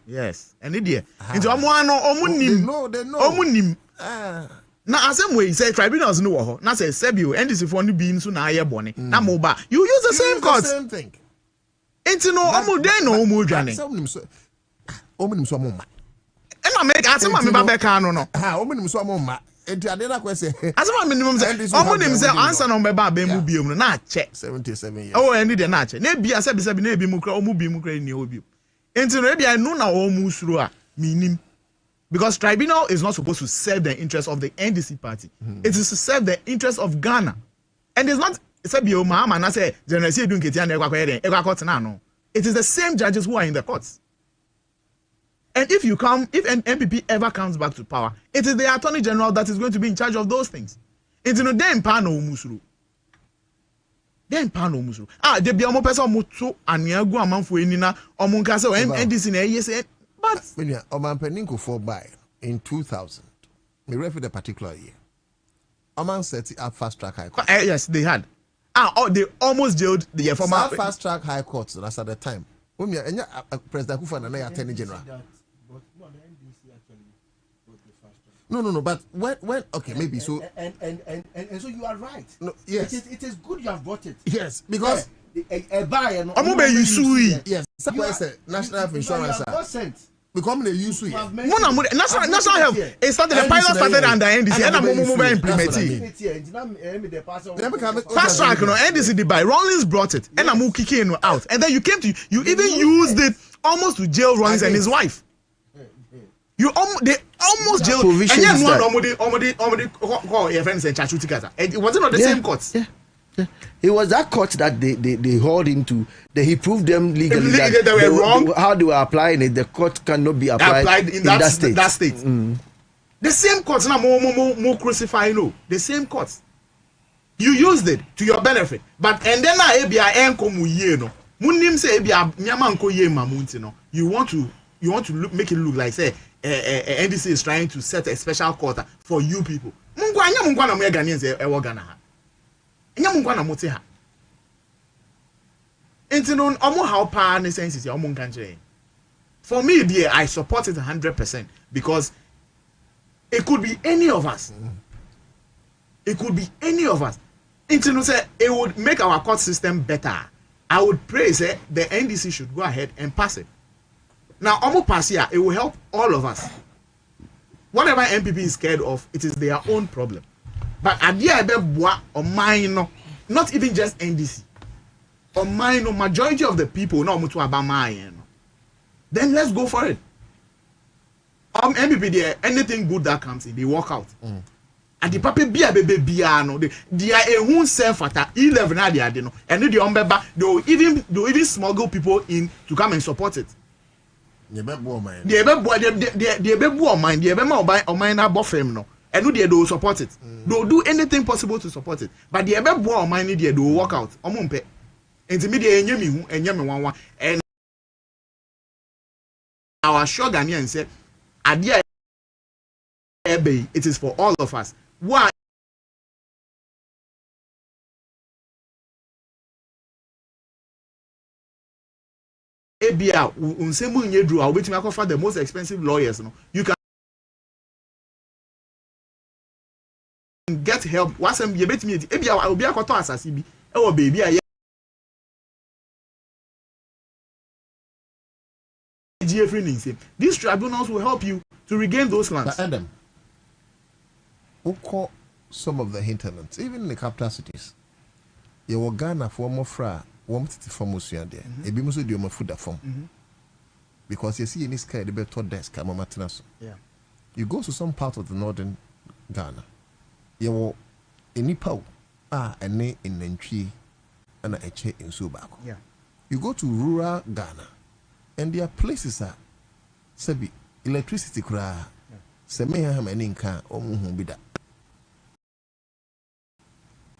S20: Yes, and idiot. Into omunim. Now, as way say tribunals no na say Sebio and this for being so na ye bone. Na moba. You use the same court.
S6: Same thing.
S20: Into no omu den no omu dwane.
S6: Omunim so amoma.
S20: E ma make asema me ba be kan no.
S6: Omunim so amoma. Enti ade na kwese.
S20: Asema minimum say omunim say Ansah no be ba mu biom no na che
S6: 77 years.
S20: Oh, and dey na che. Na bia se bi na ebi mu kra omu bi mu kra ni obi. Enti no bia no na omu suro a minim. Because tribunal is not supposed to serve the interest of the NDC party. It is to serve the interest of Ghana. And it's not Sebio Mahama na say General Say doing Ketian no. It is the same judges who are in the courts. And if an MPP ever comes back to power, it is the Attorney General that is going to be in charge of those things. It's no dem pa no musuru. Dem pa no musuru. De bia mo pesa mo to aniagu amanfo enina omo nka say NDC na yes but
S6: when you Oman Peninko for by in 2000. Me refer the particular year. Oman set up fast track high court.
S20: Yes, they had. They almost jailed the former
S6: fast track high courts. That's at the time. When you President Kufa and Attorney General. No. But when okay, maybe so.
S9: And so you are right.
S6: No, yes.
S9: It is good you have brought it.
S6: Yes, because
S9: a buyer.
S6: Yes. National Insurance. Become the use
S20: national health. It started the pilot started under NDC and I'm implementing. Fast track, NDC did buy. Rollins brought it and I'm kicking out. And then you even used it almost to jail Rollins and his wife. They almost jailed. And yet one your friends and Chachu together. It wasn't on the same courts.
S9: Yeah. It was that court that they hauled into. He proved them legally that
S20: they were wrong.
S9: How they were applying it, the court cannot be applied in that state.
S20: The same courts now more crucify no. The same courts. You used it to your benefit, but and then na ebia enkomu ye no. Munim say ebia nyama nko ye mamunti no. You want to make it look like say NDC is trying to set a special court for you people. Mungwa na mo Ghanaians e wo Ghana ha. Nyamungwa na mote ha. Enti no omo how pa ne sense ya omo nka nkyere. For me dear, I support it 100% because it could be any of us. It could be any of us. Enti no say it would make our court system better. I would pray say the NDC should go ahead and pass it. Now omo pass here, it will help all of us. Whatever MPP is scared of, it is their own problem. But idea or mine, not even just NDC. Or mine, majority of the people no mutu abama. Then let's go for it. MPP there, anything good that comes in, they walk out. And the papi bia no, they are a whole self at 11 no, and the umbeba they'll even smuggle people in to come and support it. The no. And they will support it. They will do anything possible to support it. But the ebe boy or mine they will walk out. Omumpe. Intermediate enyemi hu enyemi wanwa. And our sure Ghanaians say adia ebe it is for all of us. Why? Ebia unsemu nyedru a obetumi akofa the most expensive lawyers no. You can get help. Wasem ye betumi ebia obi akoto asase bi e wo baby a these tribunals will help you to regain those lands.
S6: But Adam, who call some of the hinterlands, even in the capital cities, you will Ghana for more fra, one from Musia there. A bimuso do my food form. Because you see in this sky, the better desk,
S20: yeah.
S6: You go to some part of the northern Ghana, you will in Nipau, and ne in Nentri, and a che in Subako.
S20: Yeah.
S6: You go to rural Ghana. And there are places that sabi electricity kura semeha maninka omuhubida.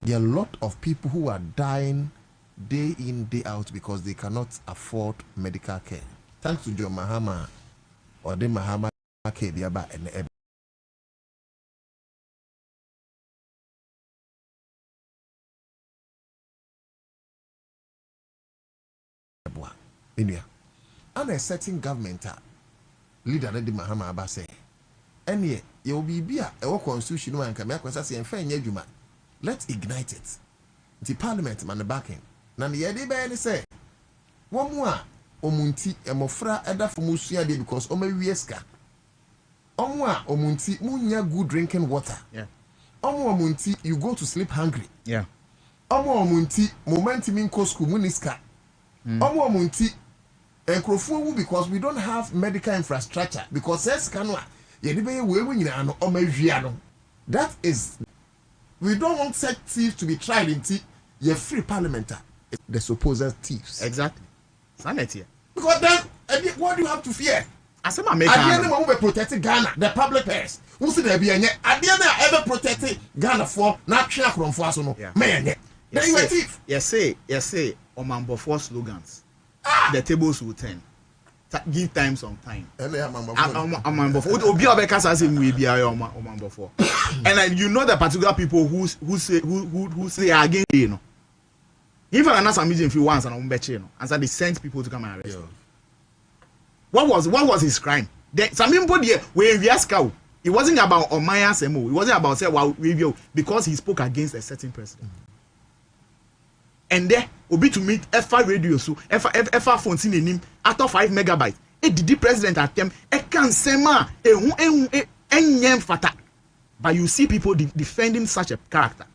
S6: There are a lot of people who are dying day in, day out because they cannot afford medical care. Thanks to John Mahama or the Mahama care diaba and the India. And a certain government leader the Mahama Abba say, and yet you will be a constitutional and come say and fair juma. Let's ignite it. The parliament man the backing. Nan the idea say one more omunti emofra eda for musia de because wieska. Omwa omunti munya good drinking water.
S20: Yeah.
S6: Omwa omunti you go to sleep hungry.
S20: Yeah.
S6: Omwa omunti momentum in school muniska. Omwa omunti because we don't have medical infrastructure because that is we don't want such thieves to be tried in your free parliament the supposed thieves.
S20: Exactly. Sanity.
S6: Because then what do you have to fear?
S20: As a
S6: man, at the end we protecting Ghana, the public purse. Who see there be any at the end ever protecting Ghana for not track from for so no man. Then you a thief.
S20: Yes say Omambo for slogans. The tables will turn. Give time some time. And you know the particular people who say against you know. Even another meeting if you want and Ansah they sent people to come and arrest him. What was his crime? Some people there were Viascow. It wasn't about Omaya Semo. It wasn't about say review because he spoke against a certain president. And there obi to meet FR radio so FR phone sin him after 5 megabytes. Did the president attempt can sema enyem fata. But you see people defending such a character.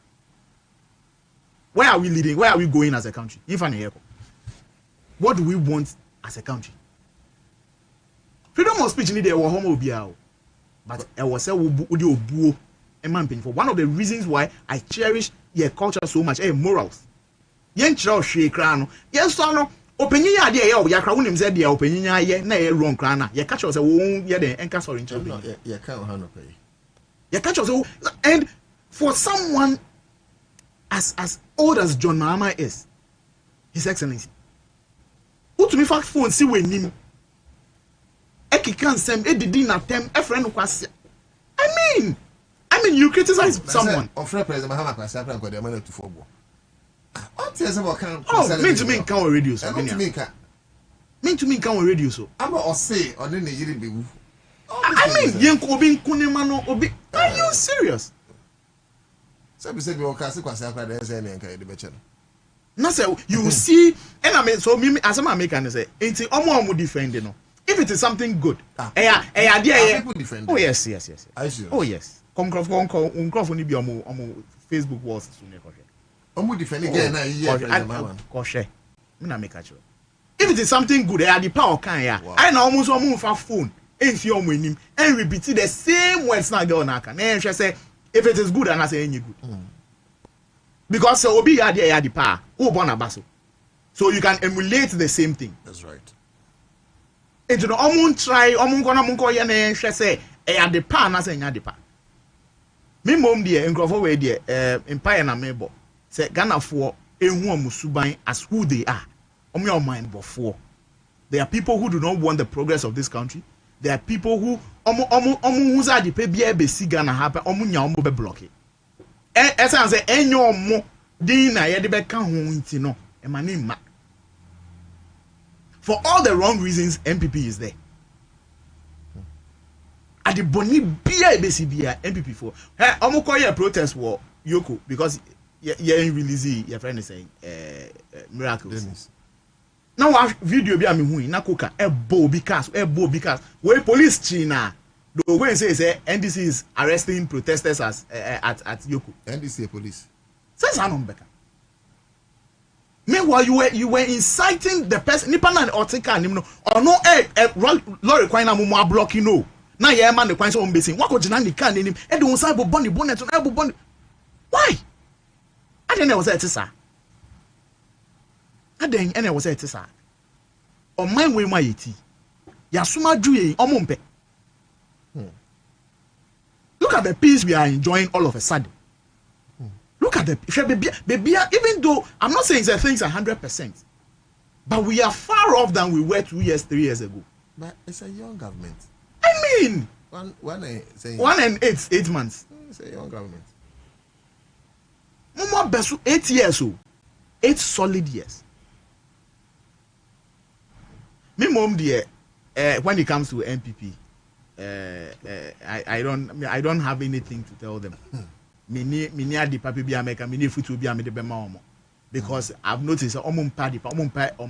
S20: Where are we leading? Where are we going as a country? What do we want as a country? Freedom of speech need a homo biao. But I was say one of the reasons why I cherish your culture so much, morals. Yen chiro hwe kra no yen so no opinyin ya de ye yakra wonim say de opinyin ya ye na ye wrong kra na ye catch us say won ye de enka sorry nche
S6: ye can ha no pay
S20: ye catch us and for someone as old as John Mahama is, His Excellency, who to me fact phone see we nim eki kan sem e didi na tem e friend kwase. I mean you criticize someone
S6: of President Mahama kwase after ko de man to football.
S20: Mean to me can radio so. Mean to me can radio so.
S6: I'm not say or then you be.
S20: I mean yenko obi nkunema no obi. Are you serious?
S6: So we say we okase kwase akwa dey say na nka dey beche no.
S20: Na say you see and I mean so me as am American say enti omo defend no. If it is something good.
S6: People defend.
S20: Oh yes. Oh yes. Come ni bi omo Facebook walls so ne kohwe.
S6: Defend again na
S20: if it is something good, the power can ya. I know almost a phone. If you him and repeat the same words now go on can. And say if it is good and I say any good. Because so obi ya the power. Who born a basso. So you can emulate the same thing.
S6: That's right.
S20: And to the try munko ya na say the power na say the power. Me mom dear encrofo we dear empire na mebo. Say Ghana for ehu amusuban as who they are. Omo your mind before. There are people who do not want the progress of this country. There are people who who's at the pay be Ghana happen nya be block it. As I say enyo mo din na ye de be ka ho nti no e ma ne ma. For all the wrong reasons, MPP is there. At the boni bia BCBA MPP for. Hey, I'm call you a protest war Yoko because you ain't release your friend is saying miracles. Dennis. Now I video be am hu na koka e Bobie cast where police China the way say NDC is arresting protesters as at Yoko.
S6: NDC police.
S20: Says Hanon Becca. Meanwhile, you were inciting the person. Nipanan or Tika Nimno or no lorry quina mumu blocking no. Now yeah man the quines on basing. What could you can in him? And don't say bonnie bonnet on elbow bonnet. Why? I didn't know was that sir. I didn't any was that sir. On my way my tea. Yasuma Juye Omumpe. Look at the peace we are enjoying all of a sudden. Look at the baby, even though I'm not saying that things are 100%, but we are far off than we were 2 years, 3 years ago.
S6: But it's a young government.
S20: I mean,
S6: 1
S20: and 8 months.
S6: It's a young government.
S20: More best 8 years, 8 solid years. Me mom dear, when it comes to MPP, I don't have anything to tell them. Many the papi be America, many food will be America because I've noticed on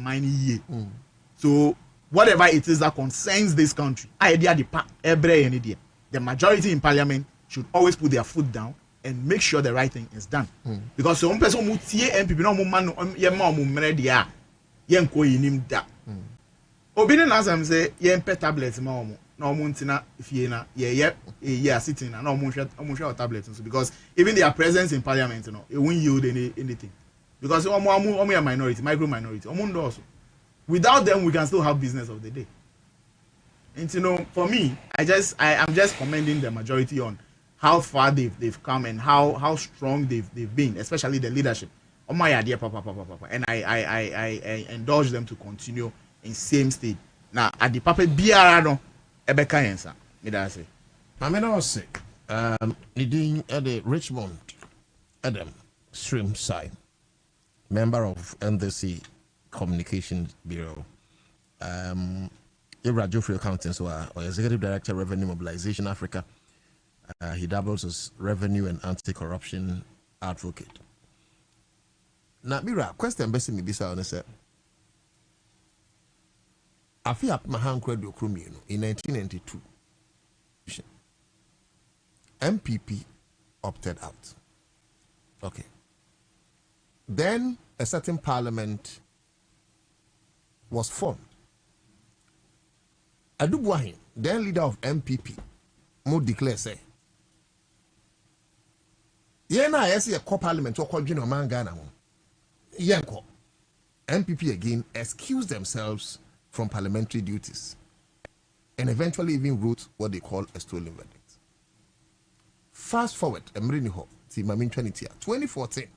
S20: mine year. So whatever it is that concerns this country, the majority in parliament should always put their foot down and make sure the right thing is done. Because some person who tie MPP no man dia yen ko yinim da. Obi ne nasam say yen pet tablets ma omo. No muntina fie na yeah sitting na no share tablets because even their presence in parliament you know it won't yield anything because omo a minority micro minority also without them we can still have business of the day. And you know for me I'm just commending the majority on how far they've come and how strong they've been, especially the leadership. Oh my idea papa and I indulge them to continue in same state. Now at the papa biara no Ebeka Ansah, me da say.
S6: Mame na say, Nidin at the Richmond, Adam Stream side, member of NDC Communications Bureau. Ibra Geoffrey Accountants or Executive Director Revenue Mobilization Africa. He doubles as revenue and anti-corruption advocate. Now, Bira, question best me this out say. I feel up my hand credit in 1992. MPP opted out. Okay. Then a certain parliament was formed. Adubuahin, then leader of MPP, mo declare say, "Yena I see a co-parliament or called General Mangana. Yanko, MPP again excused themselves from parliamentary duties and eventually even wrote what they call a stolen verdict." Fast forward, Emrini Ho, Mamin 2014,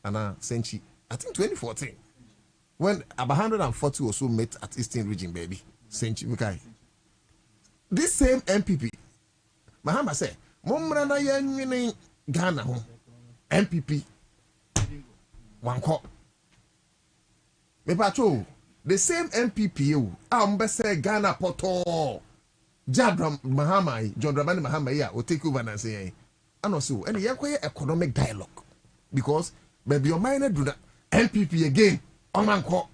S6: and Senchi, I think 2014, when about 140 or so met at Eastern Region, baby, Senchi Mukai. This same MPP, Mahama said, Momrana Yan Ghana, MPP, one call. Me patrol. The same MPP, say Ghana Poto, John Dramani Mahama, will take over and say, and also, and you have economic dialogue because maybe your minor do that MPP again on Manco.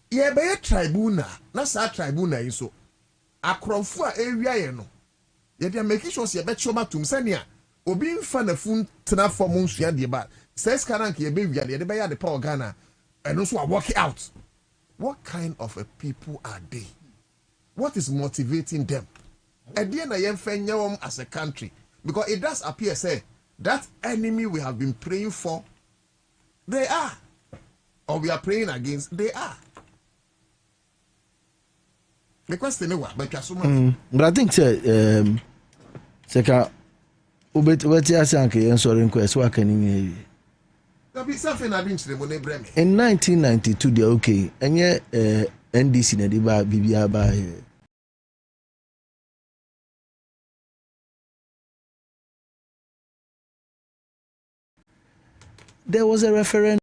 S6: Yeah, be a tribunal, not a tribunal, so a crowfua area, you know. Yet you're making sure you bet Shoma to Msania, or being fan of food to not for months, but says Karanki, a baby, the bay at the power Ghana, and also I walk it out. What kind of a people are they? What is motivating them? At the end I am as a country. Because it does appear, say, that enemy we have been praying for, they are. Or we are praying against, they are. The question is what? But
S9: I think, Seka, Ubeti Asanke, and sorry, inquest, what can you in 1992, they're okay, and yet NDC na diba bibia ba here. There was a referendum.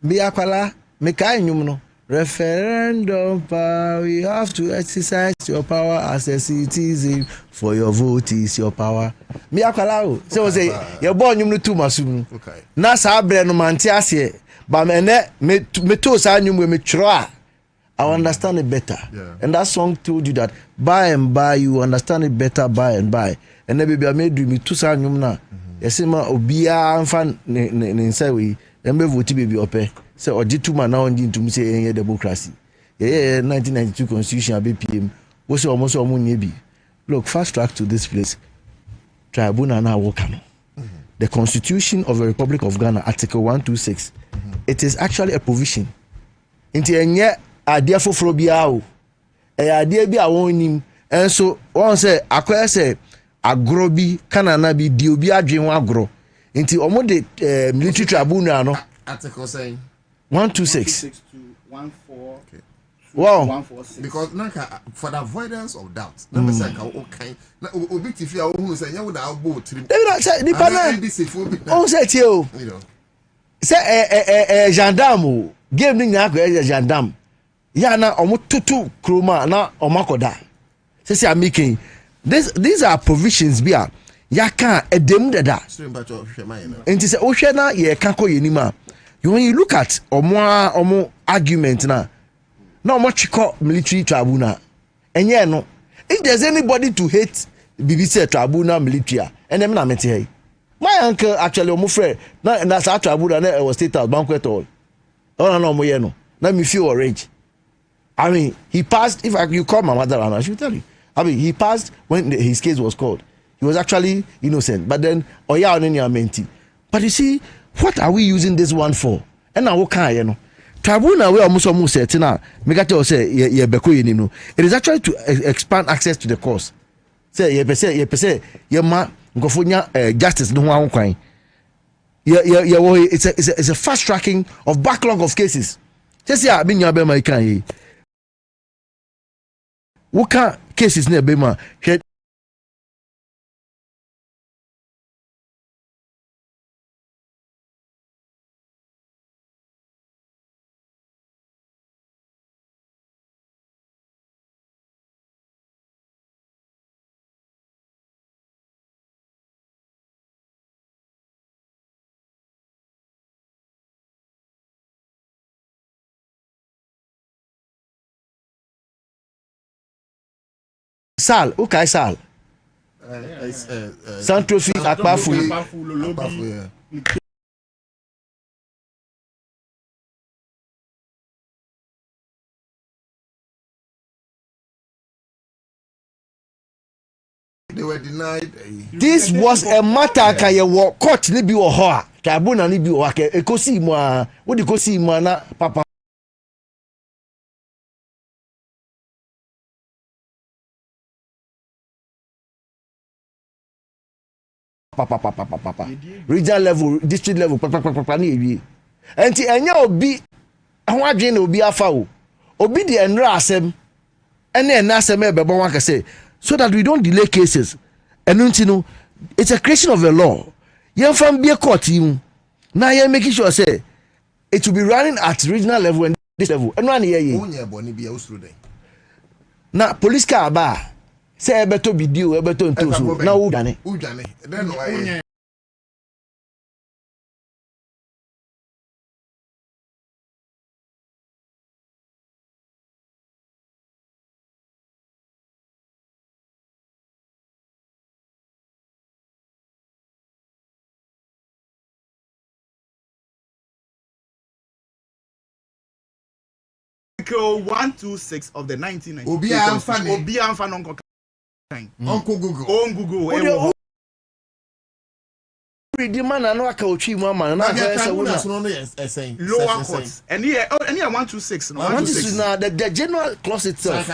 S9: Biakwala mekai nyum no. Referendum power, we have to exercise your power as a citizen, for your vote is your power. Biakwala o. So say your born nyum no too masum. Okay. Na sa bre no mante ase. Ba me to sa nyum we me tro a. I understand it better. Yeah. And that song told you that by and by you understand it better by and by. And then baby I made me to sa nyum na. Yesema obia amfa ne nsa we. Embe vote baby ope. Say ojitu man now into say democracy. Yeah, 1992 constitution BPM. What's almost bi. Look, fast track to this place. Tribunal na wokano. The Constitution of the Republic of Ghana, Article 126. It is actually a provision. Inti enye idea for bia o. Idea bi awon nim. And so one say akwese say agro bi kanana bi di obi adwen ho agro. Inti omo de military tribunal no.
S6: Article saying
S9: 126
S20: to 14.
S6: Okay.
S9: Wow.
S20: 146.
S6: Because for the avoidance of doubt, number say okay. Na obi tifi a ohun say nya wo da agbo trim.
S9: David say ni pana. On say tie o. You know. Say gendarme game ni nya ko gendarme. Ya na omo tutu kroma na omakoda. Say am making these are provisions bia ya kan edem dada. Enti say o hwe na ye kan ko yenima. When you look at omo argument na omo chiko military tribunal enye no if there's anybody to hate BBC tribunal military and them na meti hey my uncle actually omo friend na sa tribunal na was state house banquet hall no omo ye no na me feel orange. I mean he passed. If you call my mother and she will tell you, I mean he passed when his case was called. He was actually innocent, but then oya onenya menti. But you see, what are we using this one for? And now what can you know? Tribunal we almost set na make tell say ye beko ye no. It is actually to expand access to the cause. Say ye pese ye ma ngofonya justice no ho kwan. It's a fast tracking of backlog of cases. Say me nya be ma kan ye. What can cases na be ma Sal, okay, Sal. Santrofi Akpafu.
S6: They were denied.
S9: This was a matter ka ye wo court ni bi wo ho a. Tribunal ni bi wo a ke ekosi mu a. Wo di kosi mu na papa regional level, district level, ni ewie. Enti enya obi ho adwen na obi afa o. Obi di enra asem ene asem e bebo wan ka say so that we don't delay cases. Enunti no, it's a creation of a law. Yen fam be court him. Na yen making sure say it will be running at regional level and this level. Enu an ye.
S6: Onye boni bi e usuru den.
S9: Na police car ba say ebeto bidio ebeto ntoso na wo dwane
S6: then why
S20: Article 126 of the 1992 Obi Amfa Nonko
S6: Uncle Google.
S20: On Google.
S9: The man and no country mama na
S20: lower courts. And here 126 no.
S9: 126 now the general clause itself.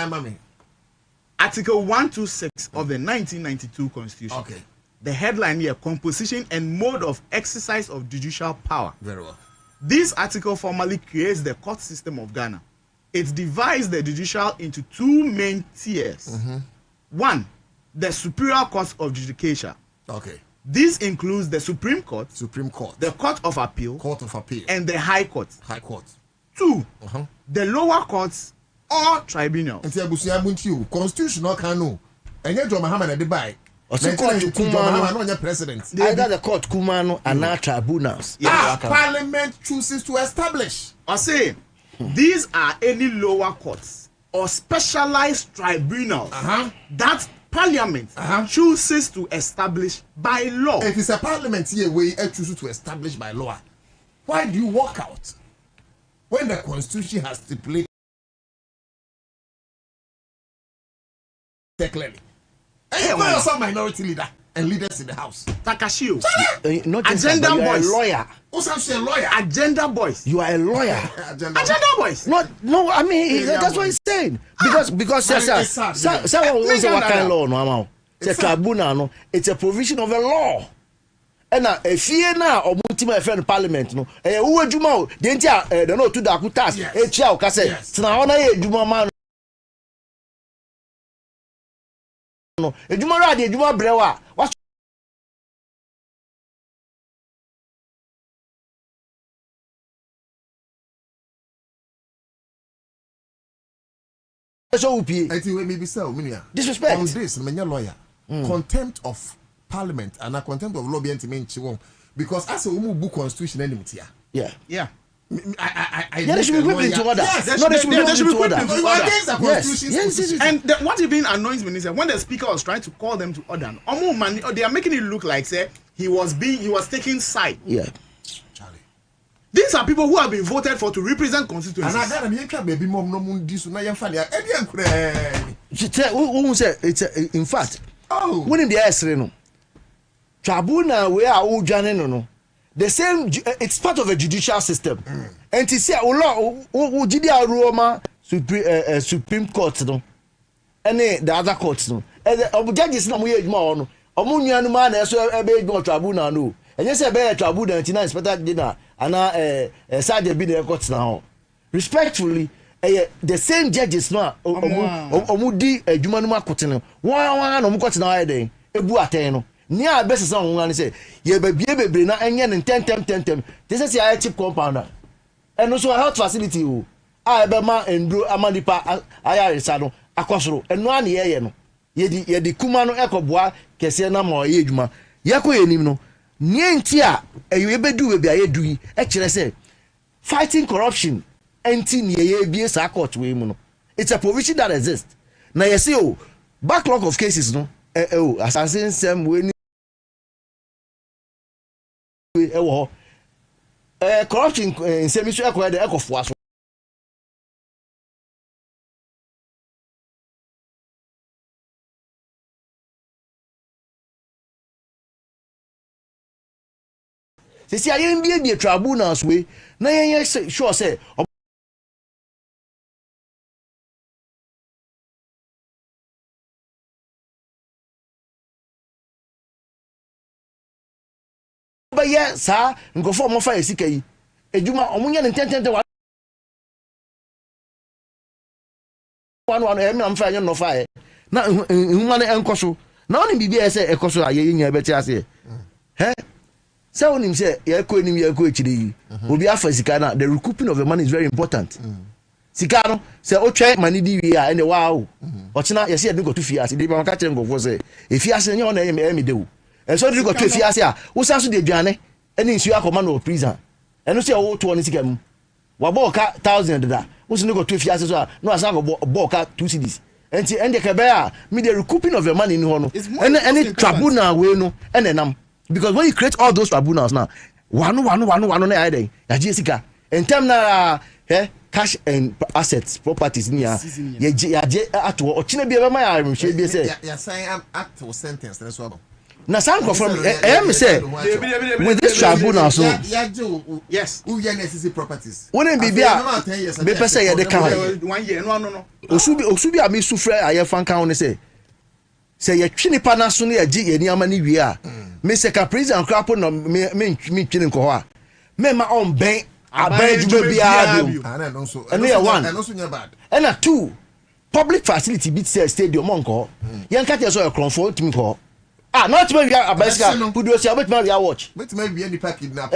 S20: Article 126 of the 1992 Constitution.
S6: Okay.
S20: The headline here: composition and mode of exercise of judicial power.
S6: Very well.
S20: This article formally creates the court system of Ghana. It divides the judicial into two main tiers. One, the Superior Court of Judicature.
S6: Okay.
S20: This includes the Supreme Court,
S6: the
S20: Court of Appeal, and the High Court. Two, the lower courts or tribunals.
S6: Constitutional cano. And yet, Muhammad Dubai. President.
S9: Either the court Kumano and now tribunals.
S6: Parliament chooses to establish.
S20: I say these are any lower courts or specialized tribunals that Parliament chooses to establish by law.
S6: It is a parliament here where it chooses to establish by law. Why do you walk out when the constitution has stipulated clearly? And you are some minority leader and leaders in the house.
S20: Takashio.
S9: Agenda boys.
S6: Lawyer. Who's a lawyer?
S20: Agenda boys.
S9: You are a lawyer.
S20: Agenda boys.
S9: No, I mean that's what he's saying. Because someone knows what kind of law no. It's a tribunal no. It's a provision of a law. And now if you na omutima friend parliament no, who adwuma o, de ntia de no to da kutas, chia o ka say, na ona ye adwuma man no. Adwuma ra de adwuma brewa.
S6: Disrespect. On this, lawyer, contempt of parliament and a contempt of lobby because as a woman book constitution enmity.
S9: Yeah.
S6: They should be whipped into order.
S20: They should be whipped into order. And what even annoys me is that when the speaker was trying to call them to order, they are making it look like say he was taking side.
S9: Yeah.
S20: These are people who have been voted for to represent constituencies.
S6: And I got a baby mom no mundi so na yamfania.
S9: Who say it's in fact. When in the esre no. Tribunal where are no. The same it's part of a judicial system. And to say o judicial Roma Supreme Court no. And the other courts no. And the judges na mo ye adwuma no. Omo nuanu ma na so ebe adwuma tribunal no. And yes, be tribunal tina inspector dinner. Ana Sergeant be the court now. Respectfully, the same judges no omudi adwuma no makote no. Wan no mkote na ayede ebu aten no. Ni a best say won say ye bebre na enye ne tem. This is a cheap compounder. And also a health facility o. A be ma endro amanipa ayaresa no akosoro. Eno an ye no. Ye di kuma no ekoboa kese na ma ye adwuma. Ye ko yenim no. Nienti a ebedu we bia yedu yi e kire say fighting corruption enti niye bie sa court we mu no. It's a provision that exists. Na you say backlog of cases no assassin sem we corruption in semi so ekọ de ekofo aso see I am be tribunals we na yen sure say but yeah sir go for mo fa esika yi ejuma omunya ne tentente one em na mfa anya no fa e na huma ne enkoso na oni bibia say ekoso aye nya beti ase he say onim say ye ko enim ye ko echire yi obi afa sika na the recouping of the money is very important sika no say o twa money di wi a ene wow o china ye say e go to fiase dey ba ka kire ngofo say e fiase nya o na e de wo and so dey go to fiase a wo san so de aduane ene nsu akoma no prison eno say wo to oni sika mu wa bo ka 1000 da wo so dey go to fiase so a no asan go bo ka 2 cedis enti ende ka be a me the recouping of the money ni ho no any tribunal we no ene nam. Because when you create all those tribunals now, one na ide ya jessica in term na cash and assets properties near ya at o chine bi e ma ya rehwe bi say
S6: ya sign act or sentence that's what
S9: na some confirm me say with this tribunal so
S6: yes who ya necessary properties
S9: when bibia be person ya de kan
S20: 1 year no
S9: osubi ami sufre ayefa kan won say ya twini pa na so na ya gi yani ama ni wi a me se ka president crapo no me twini nko ho a me ma on ben aban djuma bia bio and we one and two public facility bit stadium onko yan ka te so e kronfo timi ko not maybe a bicycle who do say about me watch
S6: but maybe any package na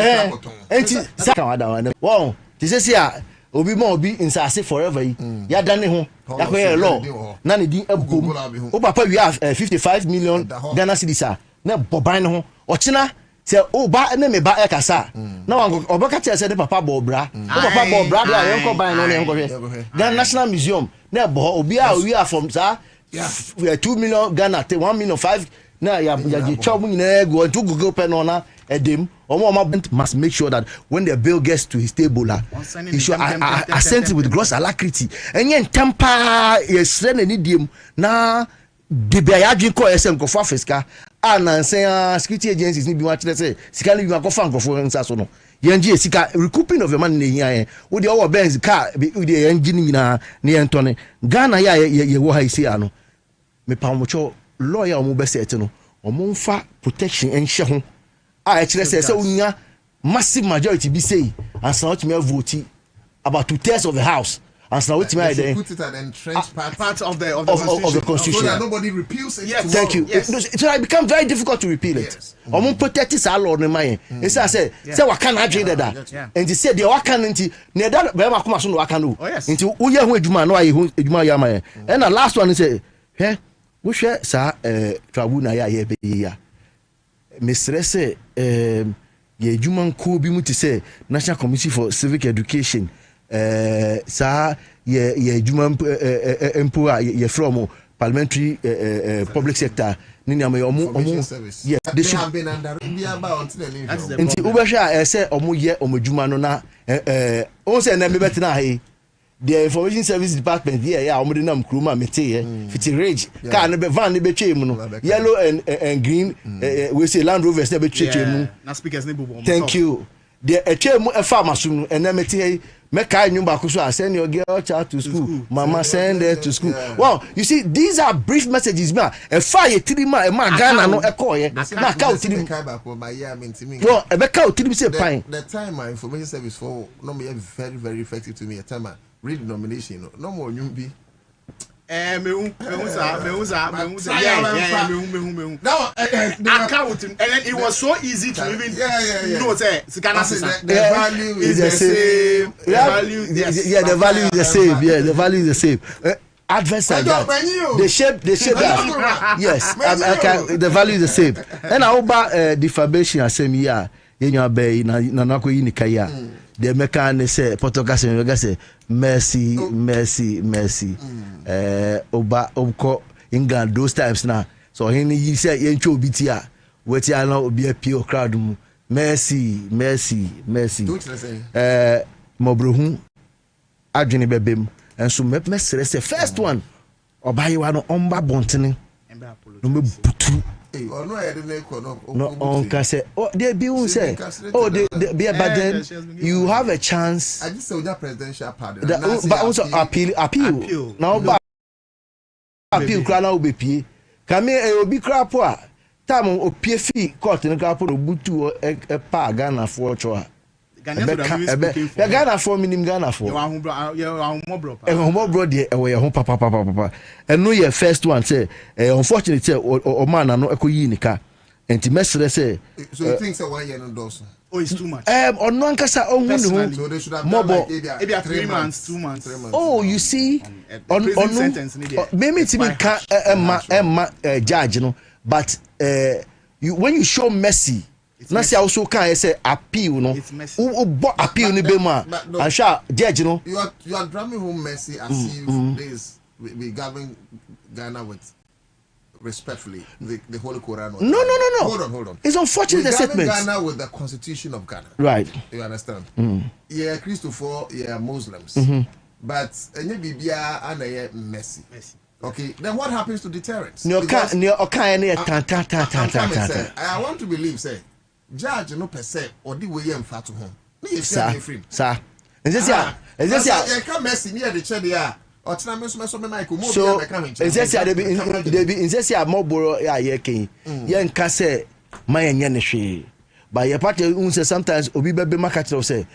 S9: enti saka wada wan wow ti say say obi mo obi insase forever yi ya dane ho ya ko ye law na ne din abgom o papa we have 55 million Ghana cedis na boban ho o china say o ba na me ba e kasa na wan obaka che say de papa bobra o papa bobra ya yenko ban no ne yenko hwe Ghana National Museum na bo obi a we are from sa 2 million Ghana 1 million 5 na ya chop nyina go to Google pen on edem must make sure that when the bill gets to his table he should assent it with gross alacrity enye temper yes na ni diem na de be ya dwin ko esem ko fa fiska anansen security agencies ni bi wa kire say sika ni bi ma ko fa nkofo nsa so no yenji sika recouping of your money na hia wo de owo benz car wo de yenji ni nyina na yentone Ghana ya ye wo ha isi ano me pa mo cho lawyer omo be set no omo mfa protection enhye ho a kire say unya massive majority be say Ansah what me vote about 2/3 of the house Ansah what me there
S6: put it an entrenched part
S9: of the constitution
S6: so that nobody repeals it.
S9: Yes. Thank you. Yes. So it become very difficult to repeal it. Omo protect this law no man. It's say waka na adwe that and they say the waka nti na da be ma kuma so no waka no nti wo ye ho adwuma no aye ho adwuma ya man and the last one say he wo hwe sa tribunal ya be ya Mr. say ye adwuma nko bi mu ti say National Committee for Civic Education sa ye adwuma empo a ye from parliamentary public sector nini am omo yeah they should have been under about until ube sha say omo ye omo adwuma no na o say na me betina ha the information service department here ya omo de nam kruma mete here fiti rage car no be van ne be twem no yellow and green we say Land Rovers ne be twem
S20: na speakers ne bobo
S9: thank you the twem e farm asum and na mete here make I knew back so send your girl child to school mama send her to school well you see these are brief messages ma e fire 3 ma e ma Ghana no e call ye na ka utiri well e be ka utiri say pine
S6: the time my information service for no be very very effective to me a time read the nomination no more you be
S20: me now account and then it was so easy to even know say
S6: the value is the same
S9: the value is the same the value is the same adverse like that the shape that yes the value is the same and over defamation asem here yenwa be na nakoyi ni kaya the mechanic say potokase say mercy oba obko England those times now so he say yencho bitia weti ana obi apio crowd mu mercy mobrohu adwene bebem enso mesere say first one obayewa no omba bontene no me butu no on can say oh they be who say oh they be but then you have a chance
S6: I just say that presidential pardon
S9: but also appeal now appeal kra na obepie kame obi kra po a time opie fi court no kra po no butu e pa Ghana for choa Ghana for minim Ghana for you bro de e we ho papa and no your first one say unfortunately say o man na no ekoyi nika enti mesere say
S6: so you think say 1 year no does
S20: oh it's too much
S9: ono ankasa ohun ni hu
S6: so they should have done like maybe
S20: 3 months 2 months
S9: oh you see on maybe it mean ka judge no but when you show mercy na say also can say appeal no who appeal ni be ma and sha judge no
S6: you are drumming home mercy as if this we govern Ghana with respectfully the Holy Quran
S9: no hold on it's unfortunate the statement
S6: Ghana with the constitution of Ghana
S9: right
S6: you understand yeah Christopher yeah Muslims but any bibia and mercy okay then what happens to deterrence
S9: I
S6: want to believe say judge no per se or the way em fat to home
S9: sir is this
S6: ya come mercy near the chair there or tell me so me Michael mo be coming
S9: is this ya they be is this ya moboro ya ye ken ye nka say man enye ne hwe But your party say sometimes obi be market of say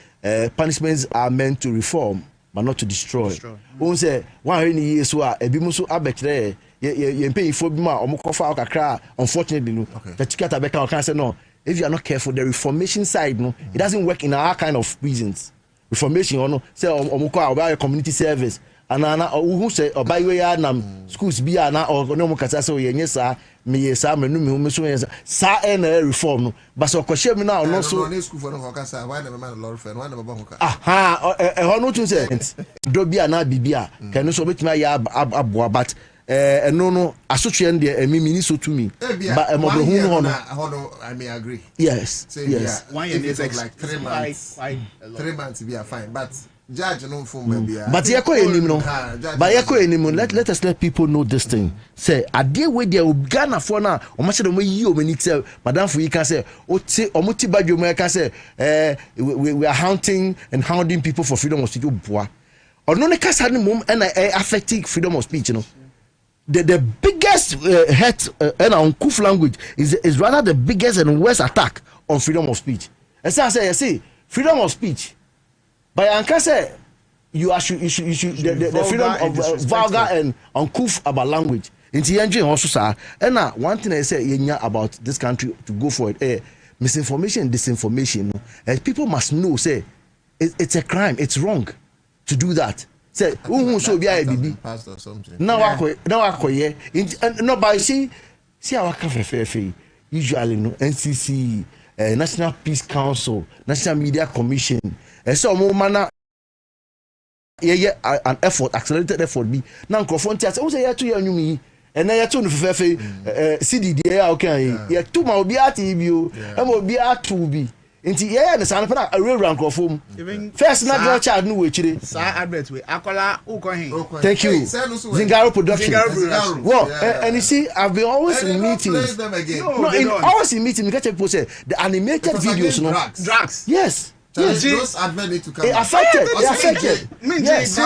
S9: punishments are meant to reform but not to destroy. Won say 100 years so ebi mu so abetre ye pay for bi ma omokofa kakra unfortunately no the ticket abeka can say no if you are not careful the reformation side no it doesn't work in our kind of reasons. Reformation or no say omoko about community service anana who say oba we ya nam schools bi ana or no mo kasa say yenye sa me yesa menu me so yesa sa na reform no but so kwahye me na no so
S6: no school for no kasa why never man lord friend why never bon ka
S9: ho no tun say do bi ana bibia kan so betima ya aboa but no asotwe en de mini so to me but emobrohu no
S6: no I may agree
S9: yes yes
S6: 1 year is like 3 months 3 months be fine but judge no from baby
S9: but let us let people know this thing say ade we dey Ghana for na o ma say yi o mani say madam for you can say o ti omuti badwo mo can say we are hounding people for freedom of speech boa or no kasa ni mum and affecting freedom of speech no the biggest hurt and uncouth language is rather the biggest and worst attack on freedom of speech. As I say, you see, freedom of speech. But I can say you should the freedom of vulgar and uncouth about language. Into the also sir. And one thing I say about this country to go for it, misinformation and disinformation. People must know say it's a crime, it's wrong to do that. Say who so be a bibi now akoye no by see our cafe usually no NCC National Peace Council National Media Commission so mo mana an effort accelerated effort be na microphone tia say who say ya to yanumi and na ya to no fefe CDD ya okay ya to ma obi ati o e ma obi atu bi Inti yeah na san pa awe rank of home. First na girl child no we chire.
S20: Sir advert we akola ukohin.
S9: Thank you. Zingaro production. Well, and you see I've been always in meetings. Always in meetings because people say the animated videos no
S20: drugs.
S9: Yes.
S6: Yes, those advert need to come.
S9: It affected.
S6: Yes.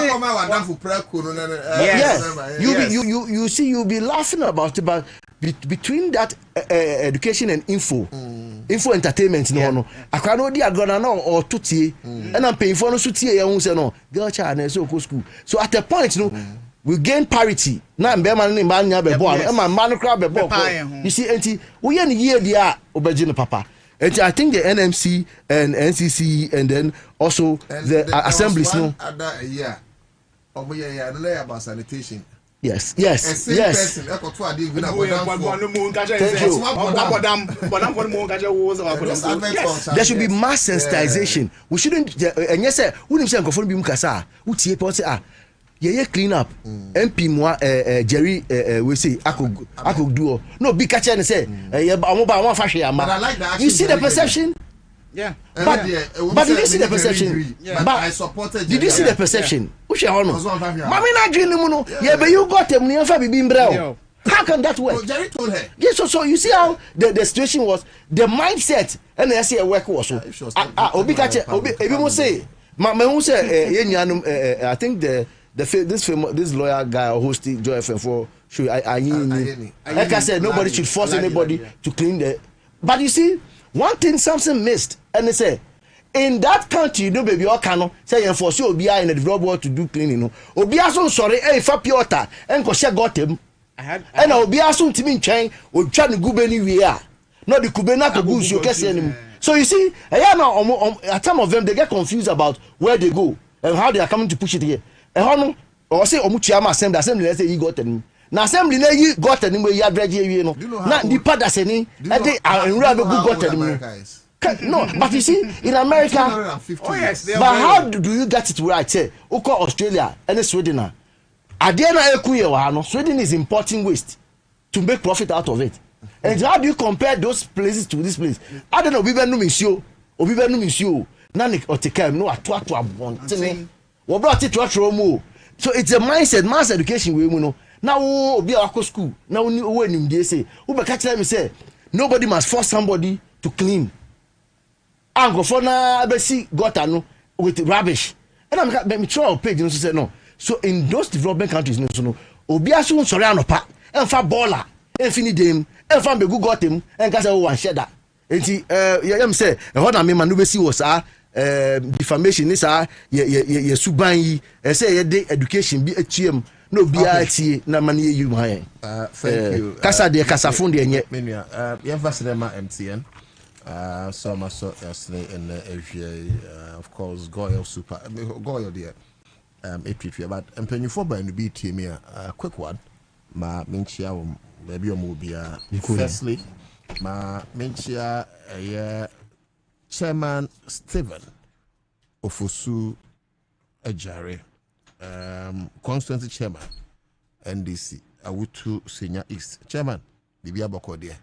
S9: You see you'll be laughing about it, but between that education and info entertainment no akwa no di agona no or tutie and I'm paying for no sutie ya hu say no girl child na so go school so at a point no we gain parity na mbe man ni man nya be ball e man man crowd be ball you see enti we ye ni year dia obeji no papa enti I think the NMC and NCC and then also the assemblies no
S6: other year oboye ya no about sanitation.
S9: Yes.
S6: There
S9: should be mass sensitization. We shouldn't. And yes, sir. We didn't say go for be mukasa. We tie person yeah clean up. MP moi Jerry we say I could do. No big catch and say yeah one fashion. You see the perception.
S20: Yeah,
S9: but did you see the perception?
S6: But I supported.
S9: Did you see the perception? Who's your honor? Mami na dream no. Yeah, but you got them. You have been brave. How can that work?
S6: Jerry told her.
S9: Yes, so you see how the situation was, the mindset, and I see a work was so. Obi kache, Obi mo say, me who say, I think this lawyer guy hosting Joy FM for sure. Like I said, nobody should force anybody to clean the. But you see. One thing something missed, and they say, in that country, you know, baby, or cano say you force you in the developed world to do cleaning. No, Obia so sorry, for Piota, and Kosha got him. And Obia soon to me chain or trying to go anywhere. Not the Kwabena to goose you can see anymore. So you see, at some of them they get confused about where they go and how they are coming to push it here. And or say Omuchiama assembly, let's say he got them. Na assembly na yi got anyway ya drag you know na the part that say ni got no but you see in America but how do you get it right say uko Australia and Sweden na ade na ekuye wa no Sweden is importing waste to make profit out of it and how do you compare those places to this place I don't know obi be no misio na ni otekam no ato abon wo brought it to mo so it's a mindset mass education we know. Now be our school. Now when they say, "Uber catch them," say, nobody must force somebody to clean. I go for na besi got with rubbish. And I'm try page no say no. So in those developing countries, no, obi aso sorry anopa, and fa baller, and fini dem, and fa be good got him, and can say one share that. enti yam say ho na me ma no besi wo saa defamation ni saa ye suban yi say ye de education bi atuem no bia tie na man ye yu man
S6: thank you
S9: kasa de kasa fon de enye
S6: menua ye vasinema MTN so ma so yesterday in the of course Goyle super Goyle there APP but empenyufo ba no bi tie me a quick one ma menchia wo baby omo bia firstly ma menchia Chairman Stephen Ofosu Ejare constituency chairman NDC Awutu Senior East chairman Bibia Boko there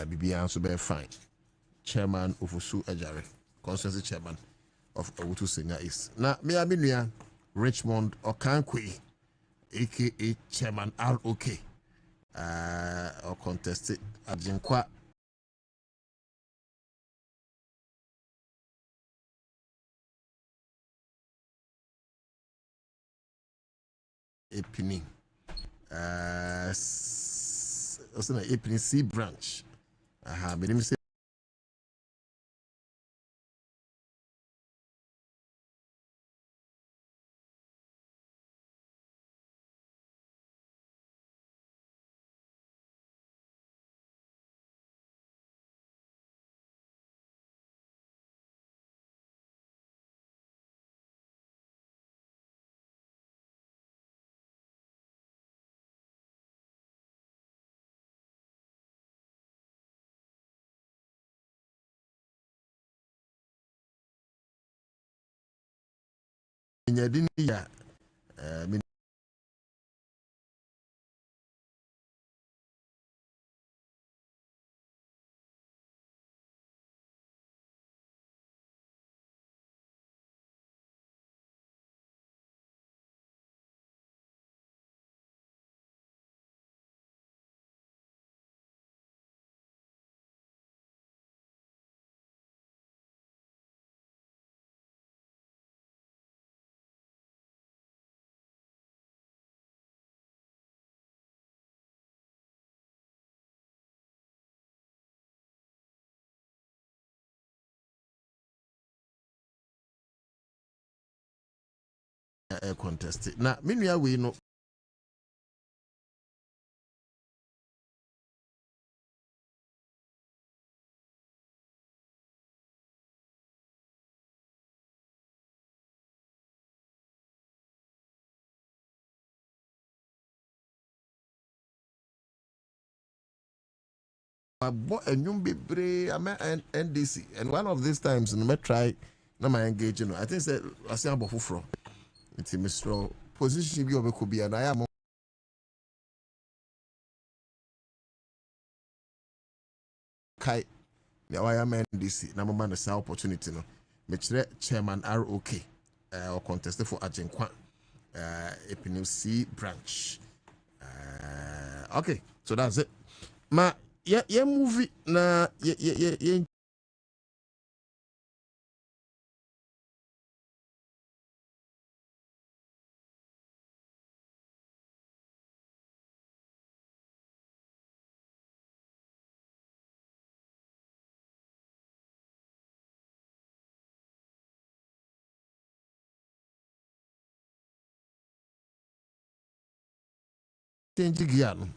S6: Bibia also be fine Chairman Ofosu Ejare constituency chairman of Awutu Senior East na me aminua Richmond Okankwe aka Chairman ROK or contested Ajinkwa Epini also na Epini C branch but let me say nyadini ya contested na menua we no bought a new baby NDC and one of these times no me try na my engage you know I think say I say about fufro it's Mr. position bi obeko bia na ya mo kai na why NDC na mo man the opportunity no me chere chairman ROK or contested for Ajinkwa Epinu C branch okay so that's it ma ye movie na ye change gear no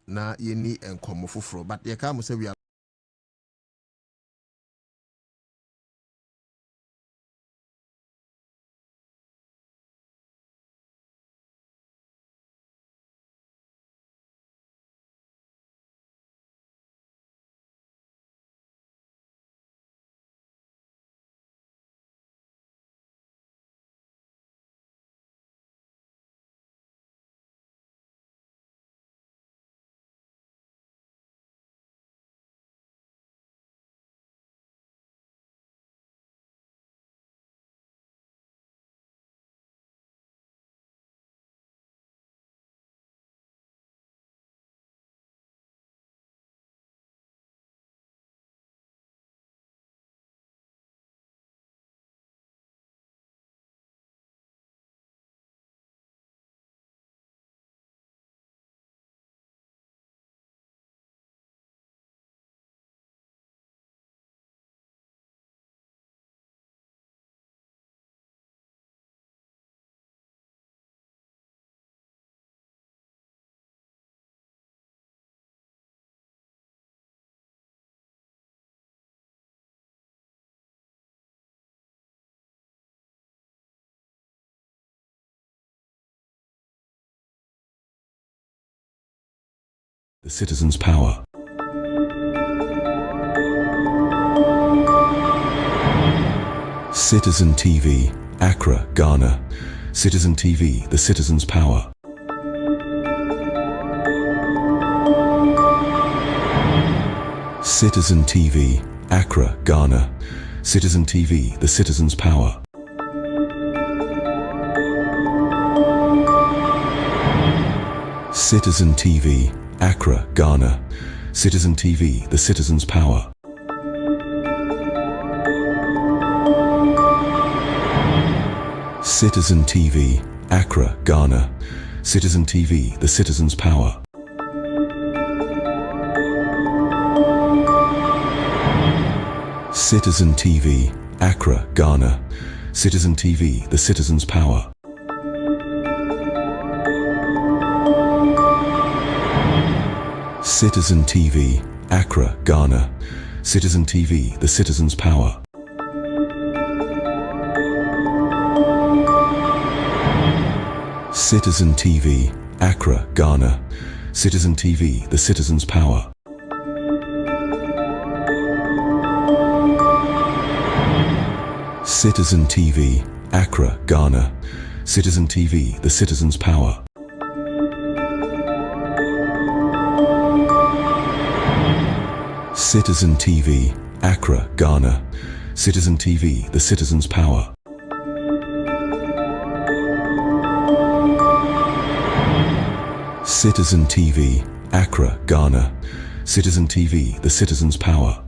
S6: na ye ni enkomo foforo but ye ka mo say we are
S19: The citizens' power. Citizen TV, Accra, Ghana. Citizen TV, the citizens' power. Citizen TV, Accra, Ghana. Citizen TV, the citizens' power. Citizen TV, Accra, Ghana. Citizen TV, the citizens' power. Citizen TV, Accra, Ghana. Citizen TV, the citizens' power. Citizen TV, Accra, Ghana. Citizen TV, the citizens' power. Citizen TV, Accra, Ghana. Citizen TV, the citizens' power. Citizen TV, Accra, Ghana. Citizen TV, the citizens' power. Citizen TV, Accra, Ghana. Citizen TV, the citizens' power. Citizen TV, Accra, Ghana. Citizen TV, the citizens' power. Citizen TV, Accra, Ghana. Citizen TV, the citizens' power.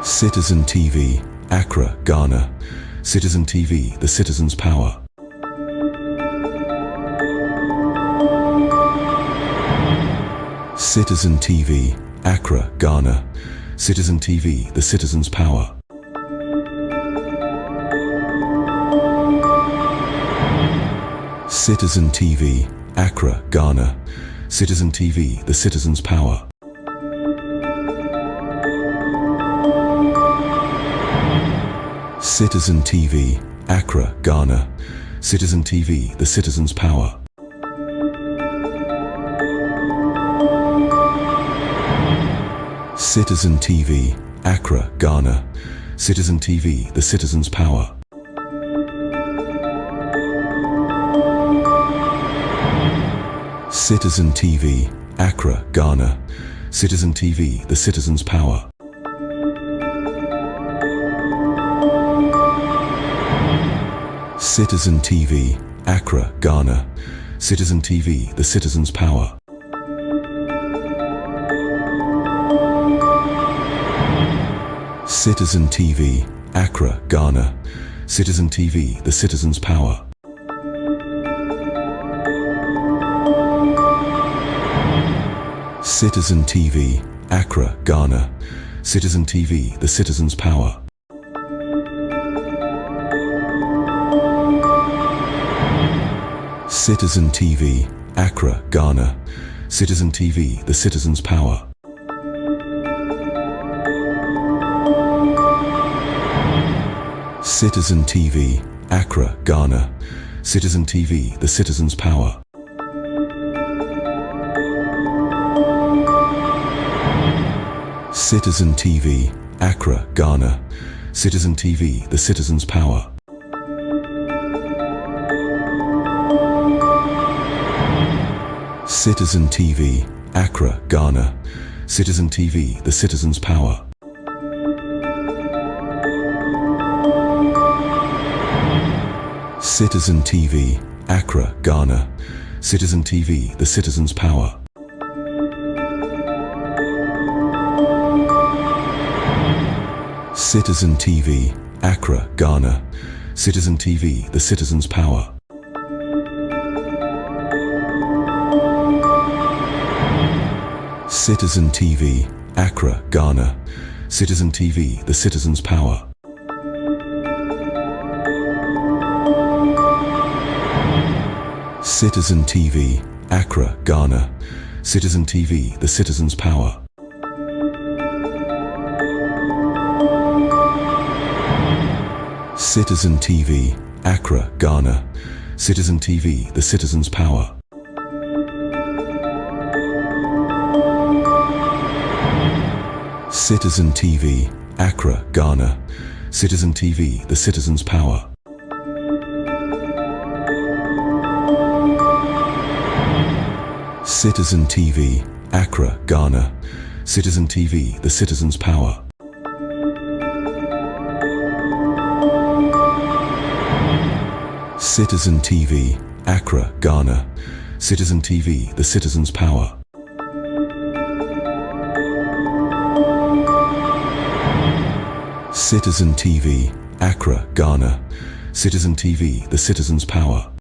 S19: Citizen TV, Accra, Ghana. Citizen TV, the citizens' power. Citizen TV, Accra, Ghana. Citizen TV, the citizens' power. Citizen TV, Accra, Ghana. Citizen TV, the citizens' power. Citizen TV, Accra, Ghana. Citizen TV, the citizens' power. Citizen TV, Accra, Ghana. Citizen TV, the citizens' power. Citizen TV, Accra, Ghana. Citizen TV, the citizens' power. Citizen TV, Accra, Ghana. Citizen TV, the citizens' power. Citizen TV, Accra, Ghana. Citizen TV, the citizens' power. Citizen TV, Accra, Ghana. Citizen TV, the citizens' power. Citizen TV, Accra, Ghana. Citizen TV, the citizens' power. Citizen TV, Accra, Ghana. Citizen TV, the citizens' power. Citizen TV, Accra, Ghana. Citizen TV, the citizens' power. Citizen TV, Accra, Ghana. Citizen TV, the citizens' power. Citizen TV, Accra, Ghana. Citizen TV, the citizens' power. Citizen TV, Accra, Ghana. Citizen TV, the citizens' power. Citizen TV, Accra, Ghana. Citizen TV, the citizens' power. Citizen TV, Accra, Ghana. Citizen TV, the citizens' power. Citizen TV, Accra, Ghana. Citizen TV, the citizen's power. Citizen TV, Accra, Ghana. Citizen TV, the citizen's power. Citizen TV, Accra, Ghana. Citizen TV, the citizen's power. Citizen TV, Accra, Ghana. Citizen TV, the citizen's power. Citizen TV, Accra, Ghana. Citizen TV, the citizen's power.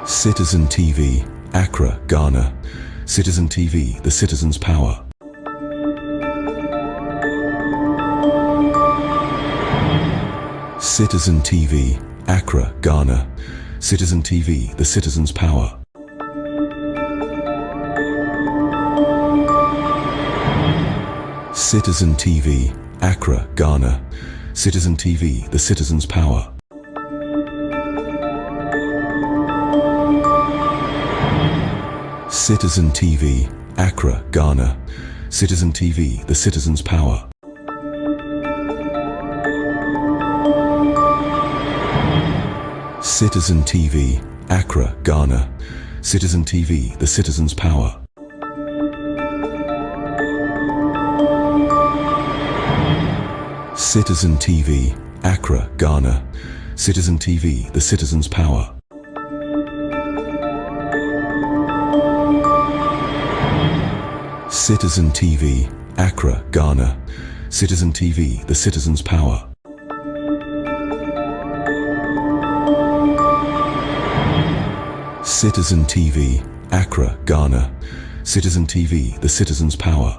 S19: Citizen TV, Accra, Ghana. Citizen TV, the citizen's power. Citizen TV, Accra, Ghana. Citizen TV, the citizen's power. Citizen TV, Accra, Ghana. Citizen TV, the citizen's power. Citizen TV, Accra, Ghana. Citizen TV, the citizen's power. Citizen TV, Accra, Ghana. Citizen TV, the citizen's power. Citizen TV, Accra, Ghana. Citizen TV, the citizen's power. Citizen TV, Accra, Ghana. Citizen TV, the citizen's power. Citizen TV, Accra, Ghana. Citizen TV, the citizen's power.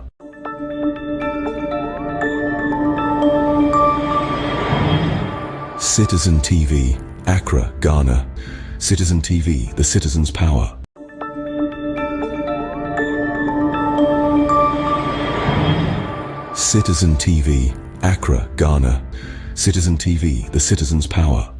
S19: Citizen TV, Accra, Ghana. Citizen TV, the citizen's power. Citizen TV, Accra, Ghana. Citizen TV, the citizen's power.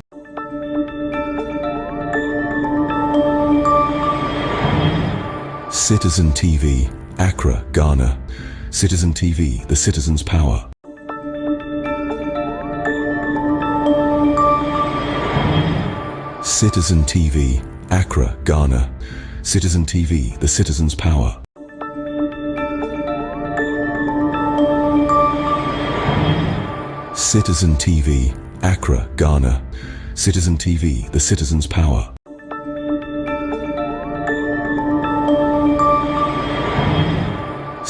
S19: Citizen TV, Accra, Ghana. Citizen TV, the citizen's power. Citizen TV, Accra, Ghana. Citizen TV, the citizen's power. Citizen TV, Accra, Ghana. Citizen TV, the citizen's power.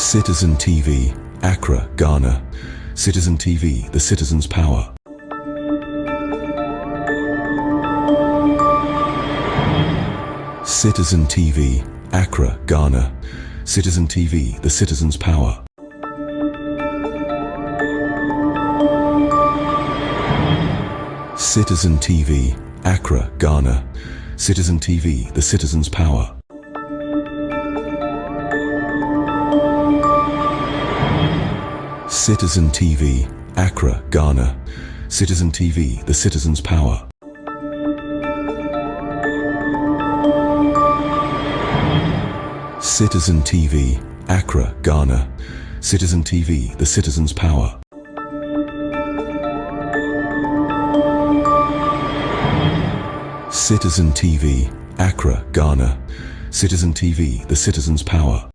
S19: Citizen TV, Accra, Ghana. Citizen TV, the citizen's power. Citizen TV, Accra, Ghana. Citizen TV, the citizen's power. Citizen TV, Accra, Ghana. Citizen TV, the citizen's power. Citizen TV, Accra, Ghana. Citizen TV, the citizen's power. Citizen TV, Accra, Ghana. Citizen TV, the citizen's power. Citizen TV, Accra, Ghana. Citizen TV, the citizen's power.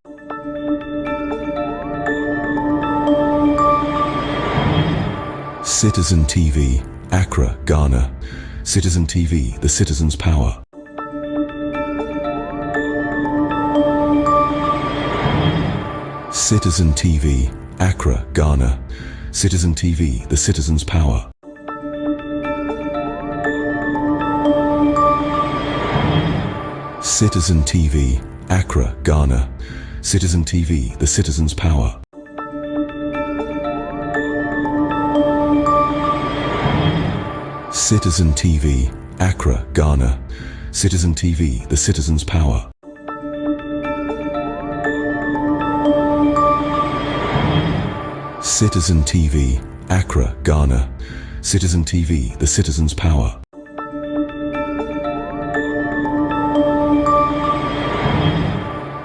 S19: Citizen TV, Accra, Ghana. Citizen TV, the citizen's power. Citizen TV, Accra, Ghana. Citizen TV, the citizen's power. Citizen TV, Accra, Ghana. Citizen TV, the citizen's power. Citizen TV, Accra, Ghana. Citizen TV, the citizen's power. Citizen TV, Accra, Ghana. Citizen TV, the citizen's power.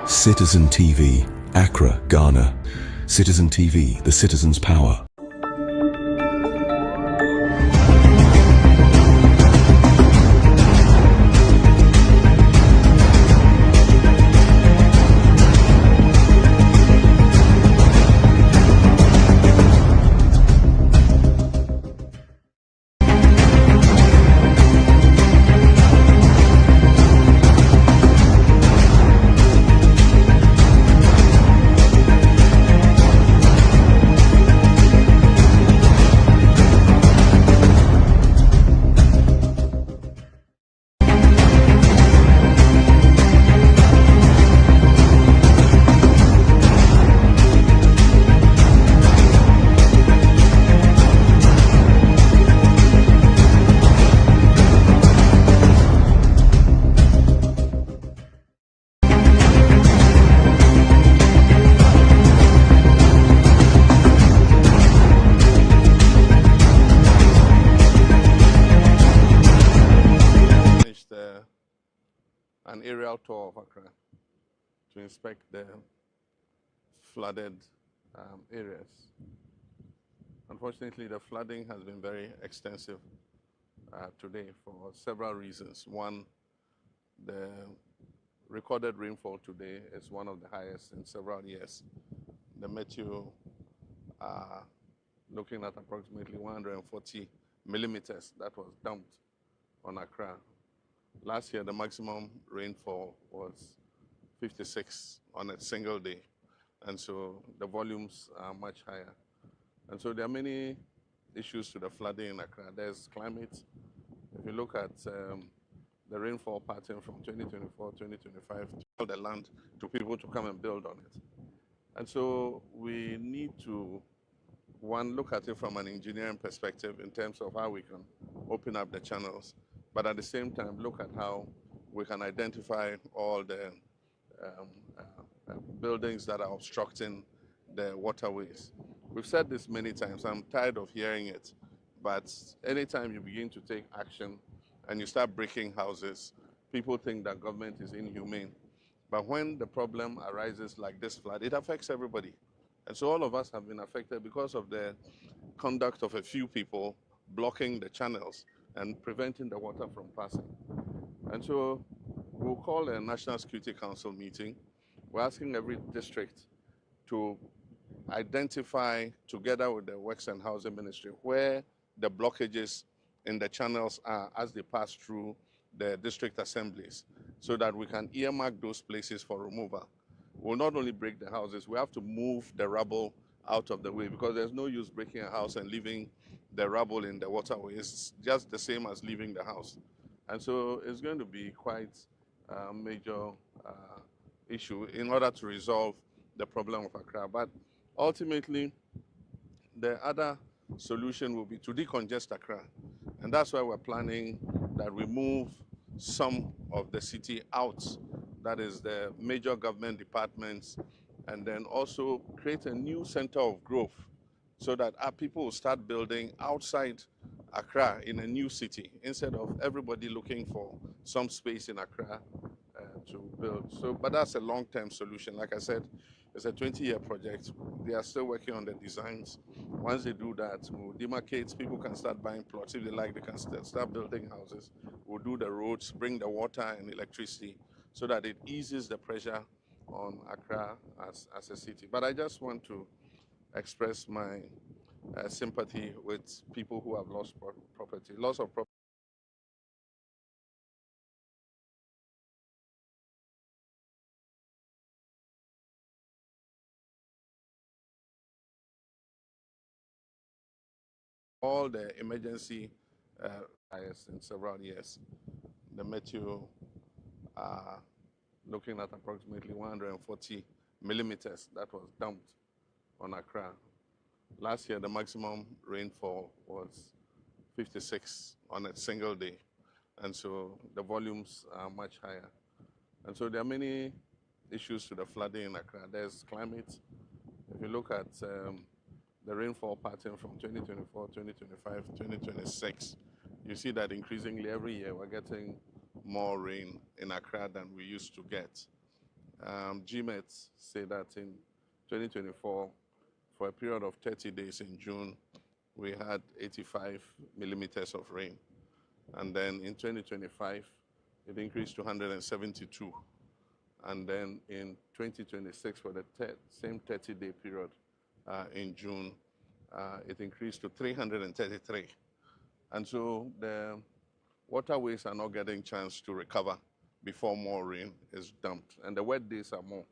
S19: Citizen TV, Accra, Ghana. Citizen TV, the citizen's power.
S3: An aerial tour of Accra to inspect the flooded areas. Unfortunately, the flooding has been very extensive today for several reasons. One, the recorded rainfall today is one of the highest in several years. The Meteo are looking at approximately 140 millimeters that was dumped on Accra. Last year, the maximum rainfall was 56 on a single day. And so the volumes are much higher. And so there are many issues to the flooding in Accra. There's climate. If you look at the rainfall pattern from 2024, 2025, to sell the land to people to come and build on it. And so we need to, one, look at it from an engineering perspective in terms of how we can open up the channels, but at the same time, look at how we can identify all the buildings that are obstructing the waterways. We've said this many times. I'm tired of hearing it. But anytime you begin to take action and you start breaking houses, people think that government is inhumane. But when the problem arises like this flood, it affects everybody. And so all of us have been affected because of the conduct of a few people blocking the channels and preventing the water from passing. And so we'll call a National Security Council meeting. We're asking every district to identify, together with the Works and Housing Ministry, where the blockages in the channels are as they pass through the district assemblies, so that we can earmark those places for removal. We'll not only break the houses, we have to move the rubble out of the way, because there's no use breaking a house and leaving the rubble in the waterway. It's just the same as leaving the house. And so it's going to be quite a major issue in order to resolve the problem of Accra. But ultimately, the other solution will be to decongest Accra. And that's why we're planning that we move some of the city out, that is the major government departments, and then also create a new center of growth so that our people will start building outside Accra in a new city, instead of everybody looking for some space in Accra to build. So, but that's a long-term solution. Like I said, it's a 20-year project. They are still working on the designs. Once they do that, we'll demarcate. People can start buying plots. If they like, they can start building houses. We'll do the roads, bring the water and electricity, so that it eases the pressure on Accra as a city. But I just want to express my sympathy with people who have lost property. Loss of property. All the emergency fires in several years. The Meteo are looking at approximately 140 millimeters that was dumped on Accra. Last year, the maximum rainfall was 56 on a single day. And so the volumes are much higher. And so there are many issues to the flooding in Accra. There's climate. If you look at the rainfall pattern from 2024, 2025, 2026, you see that increasingly every year we're getting more rain in Accra than we used to get. GMET say that in 2024, for a period of 30 days in June, we had 85 millimeters of rain. And then in 2025, it increased to 172. And then in 2026, for the same 30-day period in June, it increased to 333. And so the waterways are not getting a chance to recover before more rain is dumped. And the wet days are more.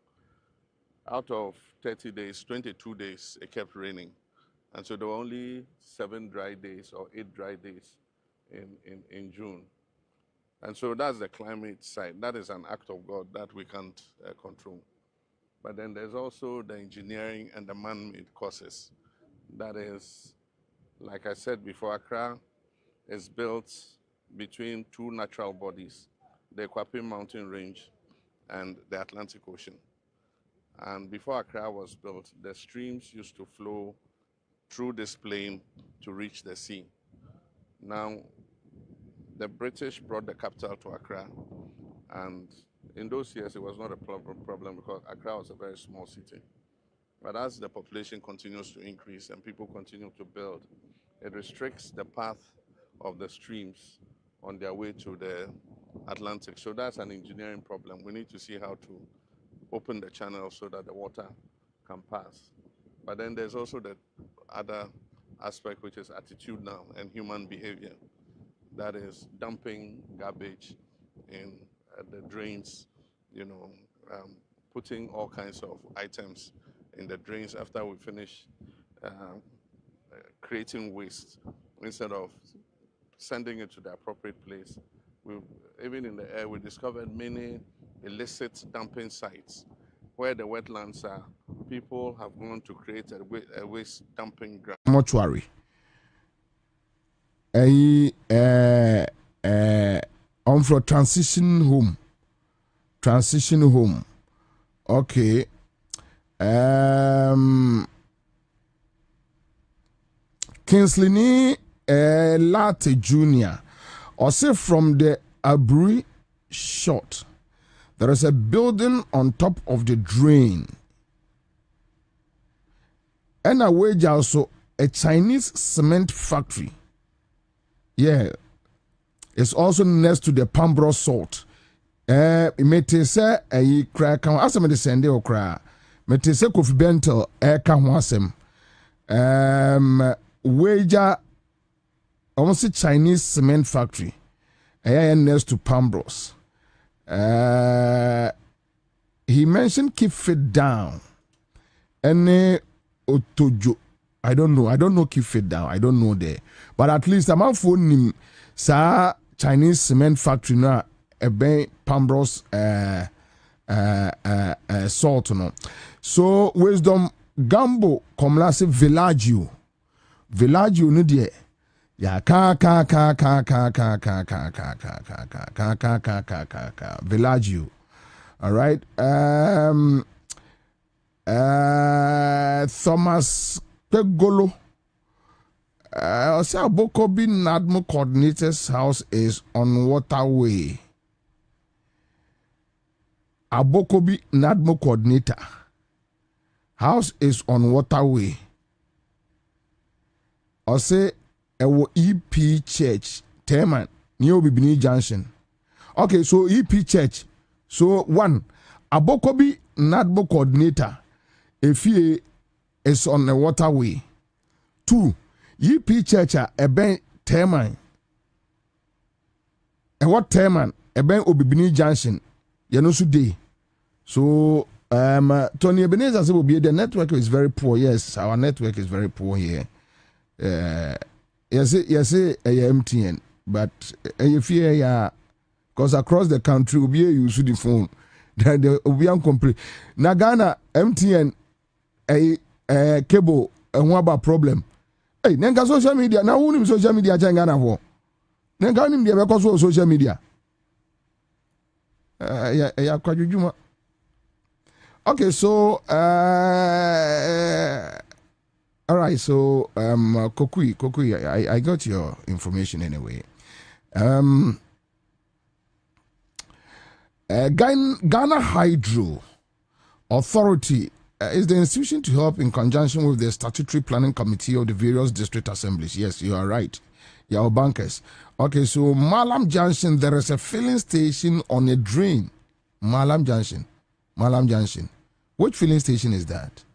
S3: Out of 30 days, 22 days, it kept raining. And so there were only 7 dry days or 8 dry days in June. And so that's the climate side. That is an act of God that we can't control. But then there's also the engineering and the man-made causes. That is, like I said before, Accra is built between 2 natural bodies, the Kwabena mountain range and the Atlantic Ocean. And before Accra was built, the streams used to flow through this plain to reach the sea. Now, the British brought the capital to Accra, and in those years it was not a problem because Accra was a very small city. But as the population continues to increase and people continue to build, it restricts the path of the streams on their way to the Atlantic. So that's an engineering problem. We need to see how to open the channel so that the water can pass. But then there's also the other aspect, which is attitudinal and human behavior. That is dumping garbage in the drains, putting all kinds of items in the drains after we finish creating waste. Instead of sending it to the appropriate place, even in the air, we discovered many illicit dumping sites where the wetlands are. People have gone to create a waste dumping ground.
S6: Mortuary. On for transition home. Okay. Kingsley Latte Jr. Also from the Aburi shot, there is a building on top of the drain. And a wage also a Chinese cement factory. Yeah. It's also next to the Pambro salt. Mete say a crack on asem de sende okra. Mete say Kofi Bentel ka ho asem. Wager almost Chinese cement factory. Next to Pambros. He mentioned keep it down. Any Otojo. I don't know keep it down. I don't know there. But at least I'm on phone him. Sa Chinese cement factory na ebe Pambros salt no. So wisdom Gambo komlase Villaggio no die. Ya ka Villaggio. All right. Thomas Pegolo. Bokobi Nadmo coordinator's house is on Waterway. Abokobi Nadmo coordinator house is on Waterway. Or say a EP Church, Teman, New Bibini Junction. Okay, so EP Church. So 1, Abokobi Nadmo coordinator. If he is on the Waterway. 2, EP Church a ben Teman. And what Teman? A ben Obibini Junction. Yanusu day. So Tony Ebenezer said the network is very poor. Yes, our network is very poor here. Yes, MTN, but if you because across the country will be use the phone. Then they will be incomplete. Nagana MTN a cable and what about problem? Hey, nenga social media. Now who social media jangana for? Nenga nim dia because of social media. Ya kwajujuma. Okay, so All right, so Kokui, I got your information anyway. Ghana Hydro Authority is the institution to help in conjunction with the statutory planning committee of the various district assemblies. Yes, you are right. You are bankers. Okay, so Malam Junction, there is a filling station on a drain. Malam Junction. Which filling station is that?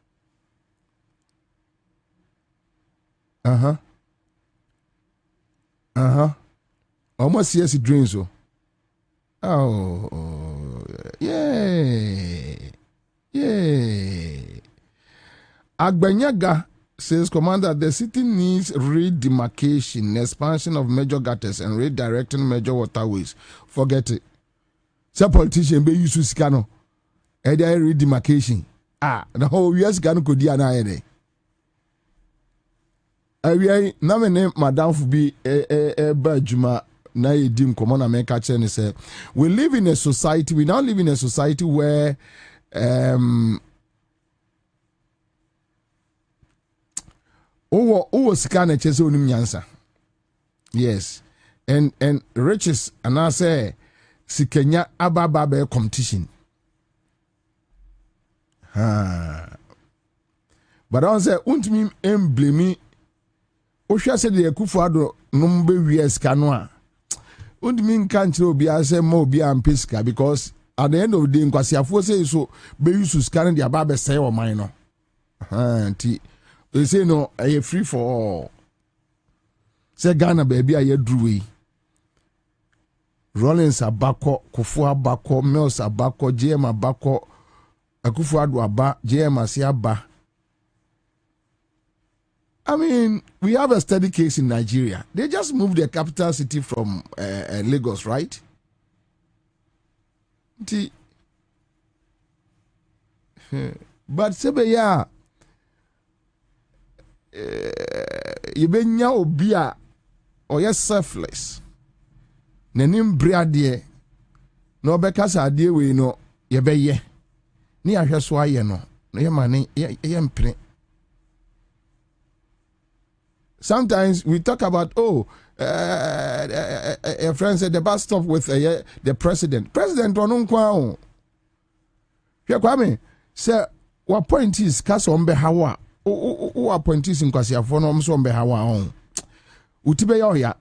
S6: Almost yes, it drains. So. Oh, yay. Agbanyaga says, Commander, the city needs redemarcation, expansion of major gutters, and redirecting major waterways. Forget it. Some politician be used to scano. Either redemarcation. The whole US Gano could be an idea. Now my name, Madame Fubi, Bajuma, na edim komo na make catch say we live in a society, we now live in a society where sika na chese onim nyansa. Yes, and riches and I say sikenya ababa be competition. But I don't say untimi blame ohwa se de Akufo-Addo numbe wies kanoa. Untimi can't be as a mo be ampiska because at the end of the day nkwasiafo say so be use scan the ababa say o mine no. They say no, I free for all. Say Ghana baby aye druwe. Rollins abako, Kufu abako, Mills abako, JM abako, Akufo-Addo aba, JM asiaba. I mean, we have a steady case in Nigeria. They just moved their capital city from Lagos, right? But Sebeya, Yebenya obia or yes selfless. Nenim briadie no bekasa adie we no yebeye. Ni ahweso aye no. No yemane yempre. Sometimes we talk about, a friend said the bus stop with the president. President Onunkwa. Here, Kwame, say, what point is Kasombe Hawa? What point is in Kwasiafono Sombe Hawa on? Utibe Yoya.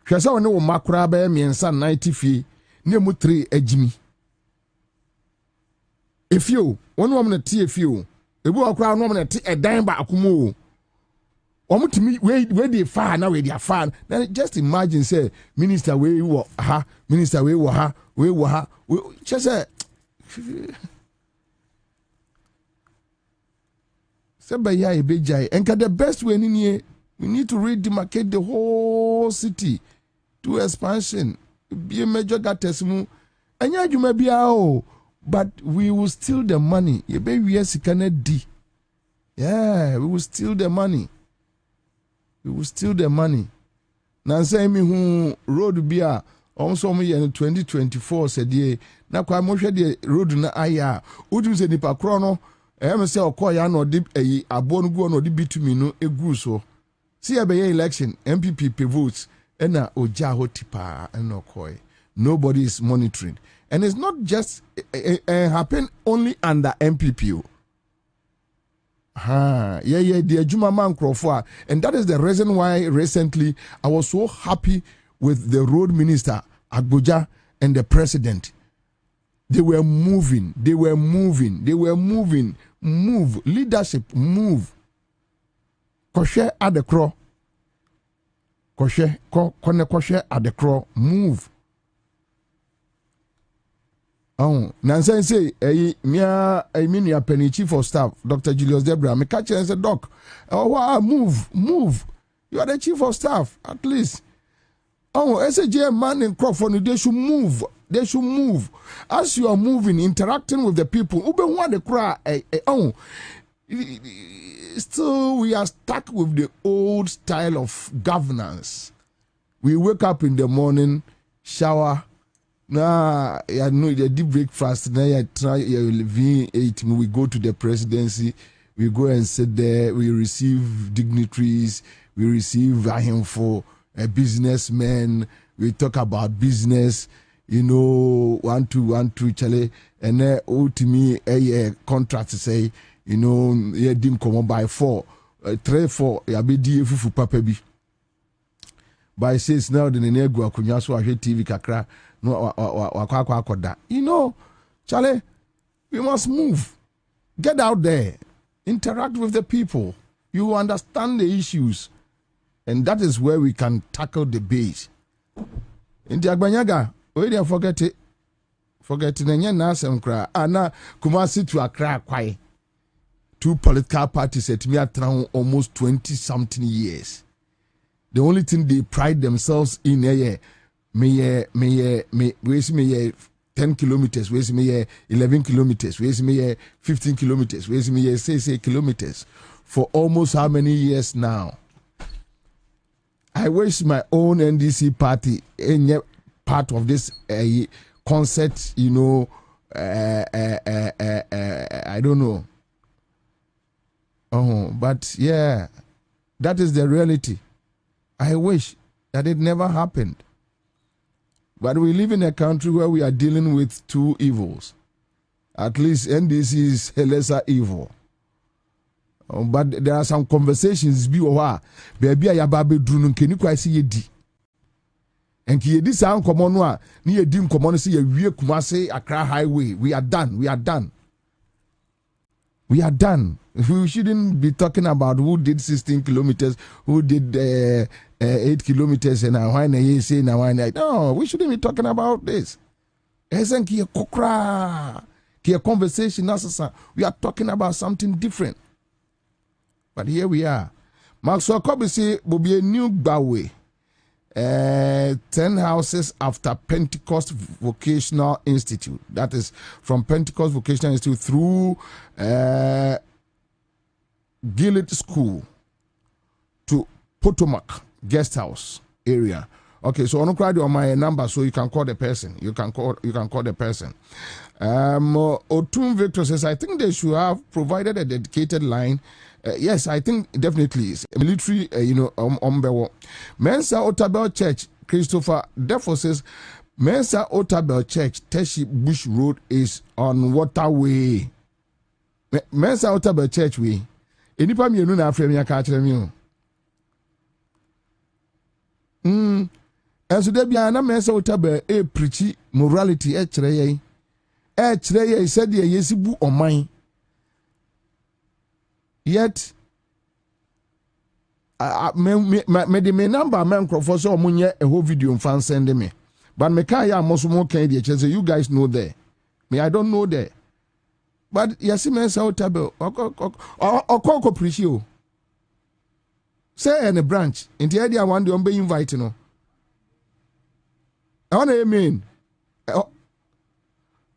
S6: Shasa no Makrabe, me and son 90 fee, Nemu 3 ejimi. If you, one woman at tea, if you, a book crown woman at a dime by Akumu. To me, where they far now, where they are far. Then just imagine, say, Minister, where you were, Minister, where you were, just say, by ya a big jay. And the best way in here, we need to redemarcate the whole city to expansion. Be a major gatesmu. And yeah, you may be out, but we will steal the money. You baby, yes, you cannot d. Yeah, we will steal the money. We will steal the money. Now say me who road beer also me in 2024 said ye na kwa mo hwe de road na aya udum se nipa kro no me say okoya no de abonu gu no de bitumi no egu so see e be election MPP votes na oja hotipa na okoy. Nobody is monitoring, and it's not just happen only under MPP. The Juma man Crawford, and that is the reason why recently I was so happy with the road minister Agboja and the president. They were moving, move leadership, move. Koshe at the crow, koshe at the crow, move. Oh, Nancy say, I mean, your penny chief of staff, Dr. Julius Debra. Me catch and say, Doc, move. You are the chief of staff, at least. Oh, SAJ man in Crawford, they should move. As you are moving, interacting with the people, who don't want to cry. Still, we are stuck with the old style of governance. We wake up in the morning, shower. Nah, I know the deep breakfast. Now I try V8. We go to the presidency. We go and sit there. We receive dignitaries. We receive ahemfo, businessmen. We talk about business. You know, one, two, chale. And then ultimately, a contract to say, you know, yeah, dim come by 4, 3, 4. Ya be di fufu papa bi. By 6 now, the nego akunya so ahwe TV kakra no wakwa akoda. You know, chale, we must move. Get out there. Interact with the people. You understand the issues. And that is where we can tackle the base. In the Agbanyaga, we didn't forget it. Forget it. Ana Kumasi to Accra Kwai. 2 political parties at me at almost 20-something years. The only thing they pride themselves in me 10 kilometers, where's me 11 kilometers, where's me 15 kilometers, where's me say kilometers for almost how many years now? I wish my own NDC party any part of this concept, you know, I don't know. But yeah, that is the reality. I wish that it never happened. But we live in a country where we are dealing with 2 evils. At least NDC is a lesser evil. But there are some conversations baby I babe drunu keni kwa si yedi. And ki yedi sa nkomo no a ni yedi nkomo no se ye wie Kumasi Accra highway. We are done. We are done. We are done. We shouldn't be talking about who did 16 kilometers, who did 8 kilometers, and why they say now why. No, we shouldn't be talking about this. Isn't ki kokra ki conversation necessary? We are talking about something different. But here we are. Maxwell Kobe say will be a new Bawe. 10 houses after Pentecost Vocational Institute. That is from Pentecost Vocational Institute through Gilead School to Potomac Guest House area. Okay, so I'm going to on my number so you can call the person. You can call the person. Otum Victor says, I think they should have provided a dedicated line. Yes, I think definitely it's military, Mensa Otabel Church, Christopher therefore says, Mensa Otabel Church, Teshi Bush Road is on Waterway. Mensa Otabel Church way. Enipa mi enu na afremi aka akere mi o. Enso de bia na Mensa Otabel preach morality kire ye. Kire ye said ye yesibu oman. Yet, me number man for so munye a whole video fan send me. But me kaya mosumo can say you guys know there. Me I don't know there. But yes, men say Otabel or appreciate. Say any branch in the idea one day be invite no. I want to mean.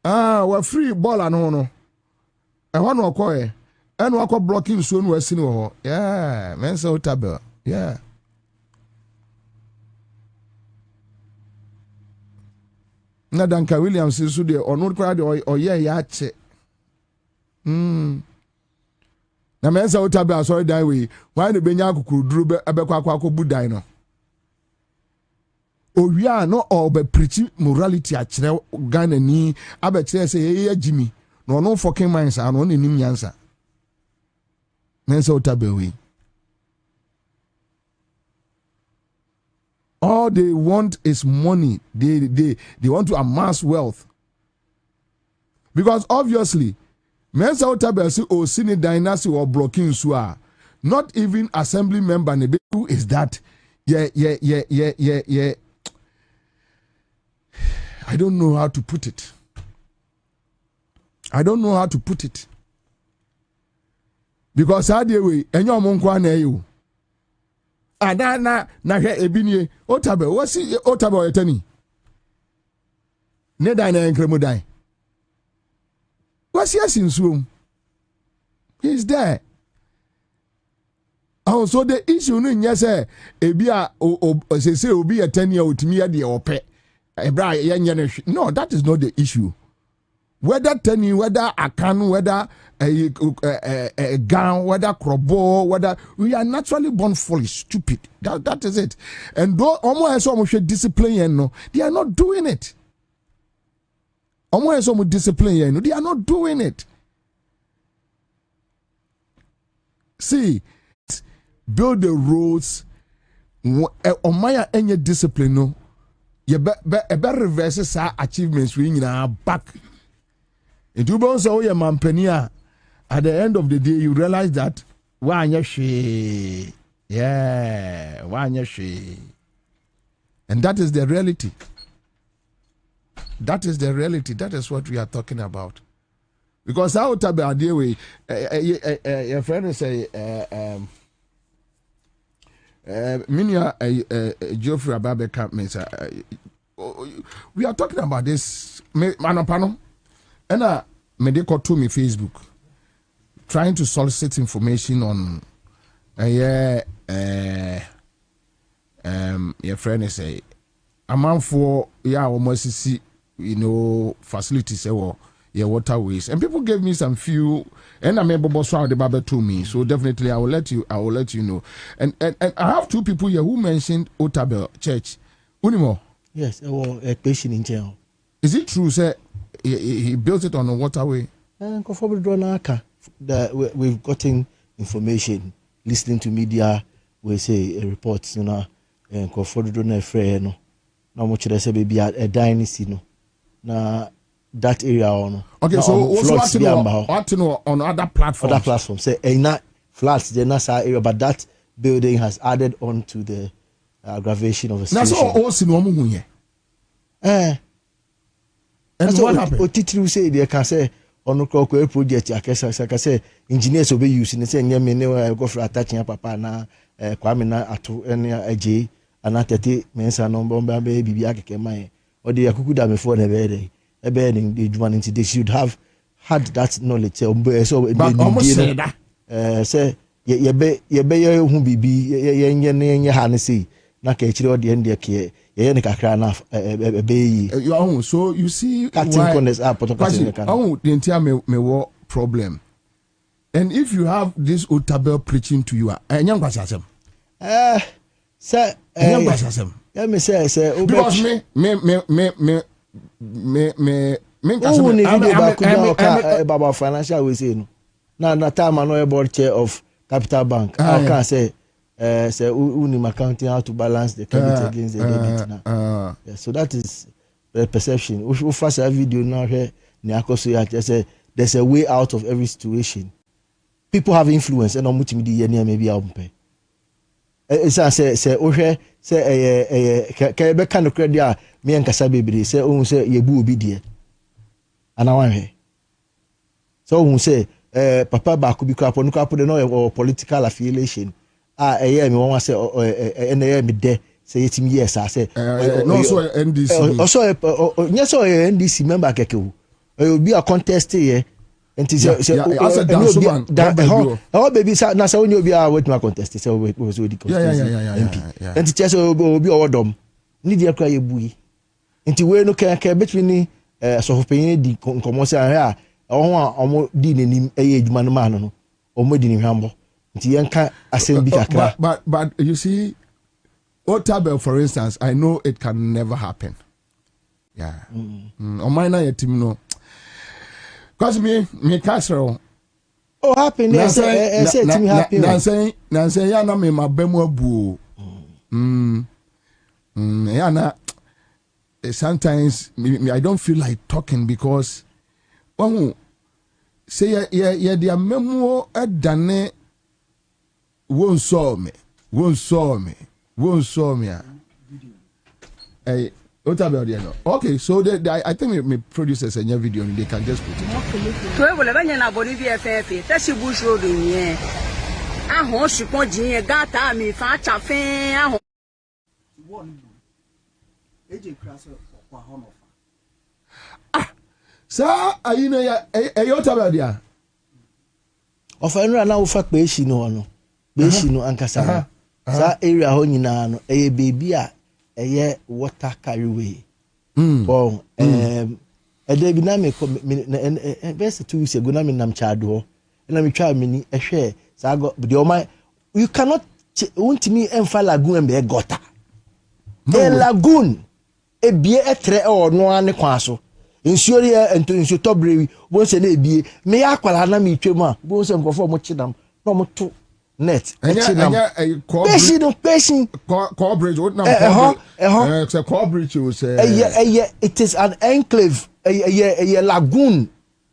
S6: We're free ball and no. I want to call. And we are blocking soon. We're seeing yeah, men say Otabel, yeah. Na Danka Williams is there or not crowd or yeah, yache. Na men say Otabel sorry die way. Why the Benyaku could drew Abequaco Budino? Oh, we are not all but preaching morality at Ghana ni. I bet say, hey, Jimmy, no fucking minds are only in Ansah. Mensa Otabel. All they want is money. They want to amass wealth. Because obviously, Mensa Otabel say oh sini dynasty or blocking sua. Not even assembly member who is that? Yeah. I don't know how to put it. Because how do we enyo monkwa na you? Na hwe ebinie Otabel wasi Otabel etani. Ne dan na enkremu dan. Wasi asinsuom. He's there. Oh, so the issue no nya say ebi a say obi etani a otimi ya de ope. Ebra ye nya no. No, that is not the issue. whether teni, whether akan, whether a gun, whether krobo, whether we are naturally born foolish, stupid. That is it. And though almost discipline, no, they are not doing it. Almost discipline, they are not doing it. See, build the roads. Omaya any discipline, no. You better reverse our achievements. We back. It will say, oh, yeah, mampenia. At the end of the day, you realize that why she, yeah, why she, and that is the reality. That is the reality. That is what we are talking about. Because how to be a day way, your friend is say, Minia Geoffrey Ababe Campments. We are talking about this, Manopano, and medical to me Facebook. Trying to solicit information on your friend is a man for almost see facilities or your waterways, and people gave me some few, and I remember Boswa the Baba to me, so definitely I will let you know. And I have two people here who mentioned Otabel Church. Unimo.
S9: Yes, a patient in jail.
S6: Is it true, sir? He built it on a waterway.
S9: That we've gotten information, listening to media, we say reports, and Kofodo na free no. Now much they say baby a dynasty no. Na that area on. Okay, so also what to know on other platforms? Other platforms. Say not flats, they're not area, but that building has added on to the aggravation of the situation.
S6: That's all in one here.
S9: And what happened? Otitru say they can say on the project, I say engineers will be using the same year. Go for attaching papa na Kwabena atu any AJ and at 30 men's and number baby Biake or the Akuda before the bed. A bedding the one into they should have had that knowledge. So almost say that. Say ye be who be ye Hannessy, Nakachiro or the end of the so
S6: you see
S9: why
S6: the entire me war problem. And if you have this Otabel preaching to you, young Basasem.
S9: Sir, let me say,
S6: because
S9: Baba financial we say no. Now time I know board chair of Capital Bank. How can I say unim accounting how to balance the credit against the debit now. Yeah, so that is the perception. We first a video now here. There's a way out of every situation. People have influence and multimedia maybe I'll pay. It's say can kind of credit me and Kasabi say yebu obi die. And I want here. So who say papa ba could be crap on no political affiliation. Me one say me there say 18 years I say
S6: no so NDC
S9: also yes so NDC member keke will be a contest here and say oh baby na say only be a wait my contest say we was the contest MP and it just will be odom need dey cry ebu nti we no can between so for pay di komo say here omo di nanim edwuma no ma no omo di ni hwambo. But
S6: you see, Otabel, for instance, I know it can never happen. Yeah. On my night, team no. Cause me casserole.
S9: Oh, happen. I say team happy.
S6: Nancy, yana me my bemo boo. Yana. Sometimes I don't feel like talking because, say their memo at Dane. Won't saw me. Hey, what about you? Okay, so I think my producers and your video and they can just put it.
S18: To will never na Bolivia FF. That's a bush road in here. I want to put in a gata me fat chaffin.
S6: Sir, you know, a Otabel.
S9: Of any now for patient no. Beshi no ankasa sa area ho nyina no baby a water carryway bon There be na me best 2 weeks ago na me nam chado na me twa me ni ehwe sa go the o you cannot want me emfa lagoon and be gutter. A lagoon e bie etre o no ane kwa so nsuo ye ento nsuo tobrewi bo se na ebie me akwala na me twem a bo se nkofo mo chidam na mo to net
S6: enya
S9: patient
S6: coverage what now say coverage you say
S9: it is an enclave a lagoon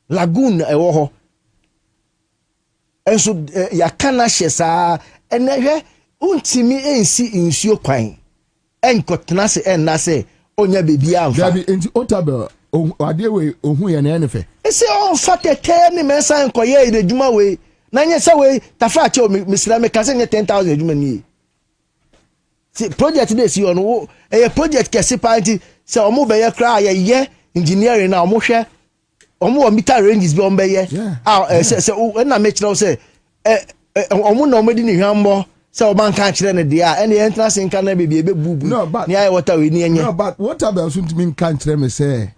S9: ewo ho enso ya kana hyesa enehwe untimi ensi nsuo kwan enkotena se enna se onya bebi amfa
S6: dabi enti otabel ade we ohun ye na enefe
S9: ese on fatete ni mensa enkoye ide djuma we na nye se we tafa che misira me kase nye 10,000 djuma ni si project dey si on e project kese party se omo be ye kra ye engineering na omo hwe omo meter ranges bi ombe ye se na me kire se omo na omo di ni hwambo se o man kan kire ne dia ene entrance nka na bebi ebe bubu ni aye water we ni enye
S6: no but what about so to mean kan kire me say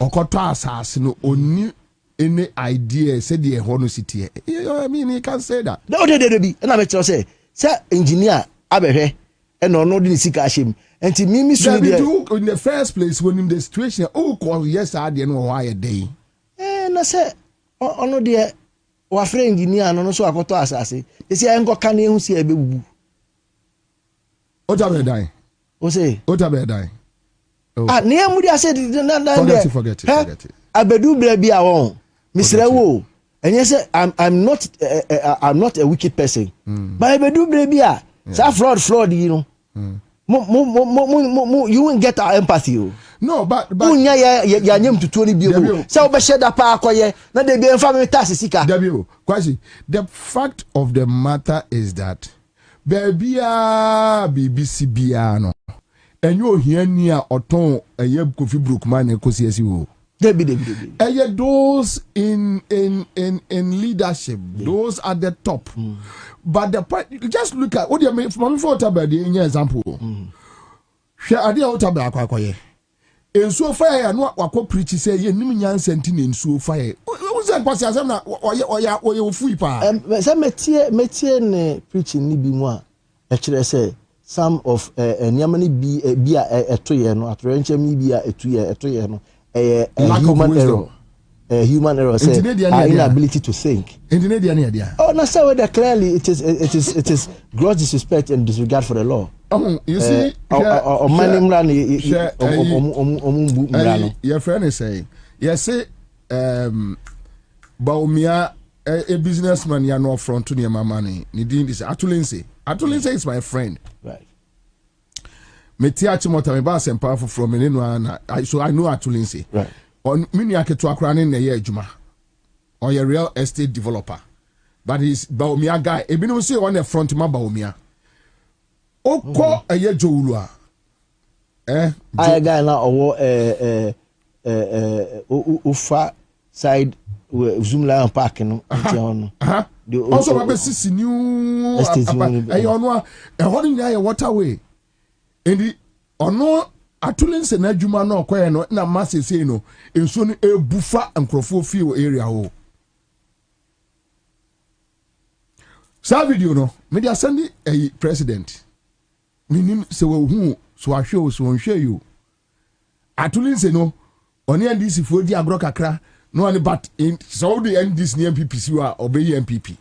S6: okoto asase no oni any idea say the hono city I mean you can say that
S9: no de bi na me kire say engineer abehwe ene ono di sika ashem enti mimi so
S6: dey in the first place when in the situation call yes I dey no why a day
S9: na say ono de wa free engineer no so akoto asase esi enko kan ehu si ebebubu
S6: otabe dan
S9: o say
S6: otabe dan
S9: ne amudi ase na
S6: forget it
S9: abedu bra bi awon misra wo enye say I'm not a wicked person but abedu bra bi a sa fraud you know you won't get our empathy
S6: no but
S9: unya ya nyem tutu ni bi o say obe sheda pa akoye na de bi enfa me tax sika
S6: kwasi the fact of the matter is that BBC bia no enyo ohia ni a oton eye Kofi Brookman e kosi asi wo
S9: debi
S6: those in leadership those at the top but the point just look at what you mean from for tabadi in example hwe ade otabra akwakoye ensuo fire no akwa preach say ye nim nyansa nti na ensuo fire uze kwasi asem na oye ofui pa
S9: say metie ne preaching ni bi mu a e kire say some of nyamani bi a etoye no atrenche mi bi a etoye no human error say inability to think oh na say whether clearly it is gross disrespect and disregard for the law
S6: you see your friend is saying yes say Baumia a businessman ya no front to near my money ni din this Atulinse is my friend
S9: right
S6: me tiachi mota me ba sem powerful from me no na so I know Atulinse
S9: right
S6: on mini aketo akra ne na ye adwuma on a real estate developer but he's Baumia guy e bi no say on the front ma Baumia oko eye jowulu a
S9: I guy na owo ufa side zoom line park no nti
S6: also ba sisi new ono a holding nya waterway and ono Atulinse na adwuma na okoye no na masese no enso no ebufa nkrofo fie area ho sa video no me dia send a president minim se wo hu so ahwe o so nhwe you Atulinse no oni NDC fo di agro kakra no any but in so the NDC ni MPP wa obey MPP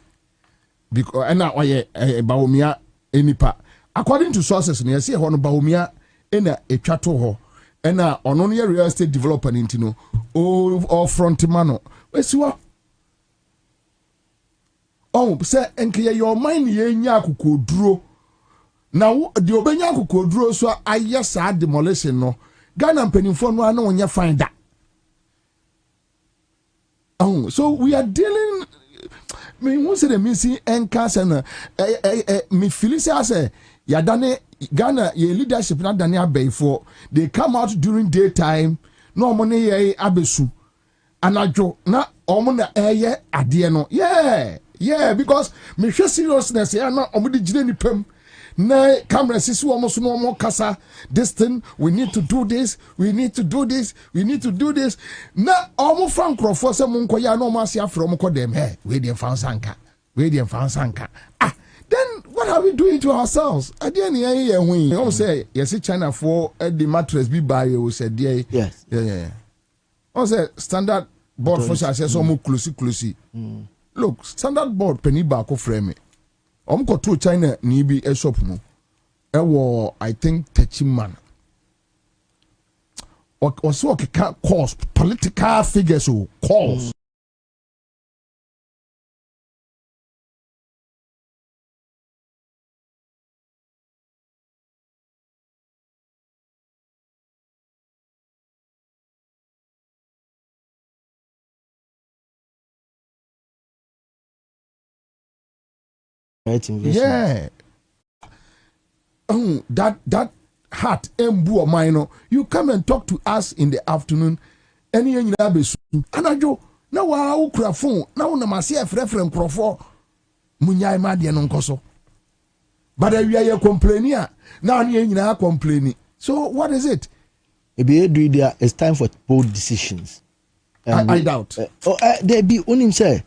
S6: because na oye Baumia enipa according to sources no say ho no Baumia ena etwato ho ena ono no real estate developer ntino o front man no wesiwa say enke your mind ye nya akokoduro na de obenya akokoduro so ayesa demolition no Ghana mpanimfo no ana onya find that so we are dealing me who say the missing enkas and me feel say yadane Ghana ye leadership na dane abey for they come out during daytime no money ye abesu anajo na omo na eye ade no yeah because me hwe seriousness ya na omo de gire ni pam na camera sisi almost no more kasa this thing we need to do this we need to do this we need to do this na almost frank crofo say mun koya no ma sia from ko dem hey we dey fansanka then what are we doing to ourselves at the end here when you say yes China for the mattress be buy you said yes yeah I say standard board for say so mo close look standard board penny back of frame go to China ni bi a shop no I think 30 man or so can cause political figures who cause yeah. That heart embu or minor. You come and talk to us in the afternoon. Any in Abesu. Anajo. Now wa ukrafon. Now na masia frefren crofo. Munyai madi anonkoso. But we are complaining. Now ni na complaining. So what is it?
S9: It's time for bold decisions.
S6: I doubt.
S9: There be unim say.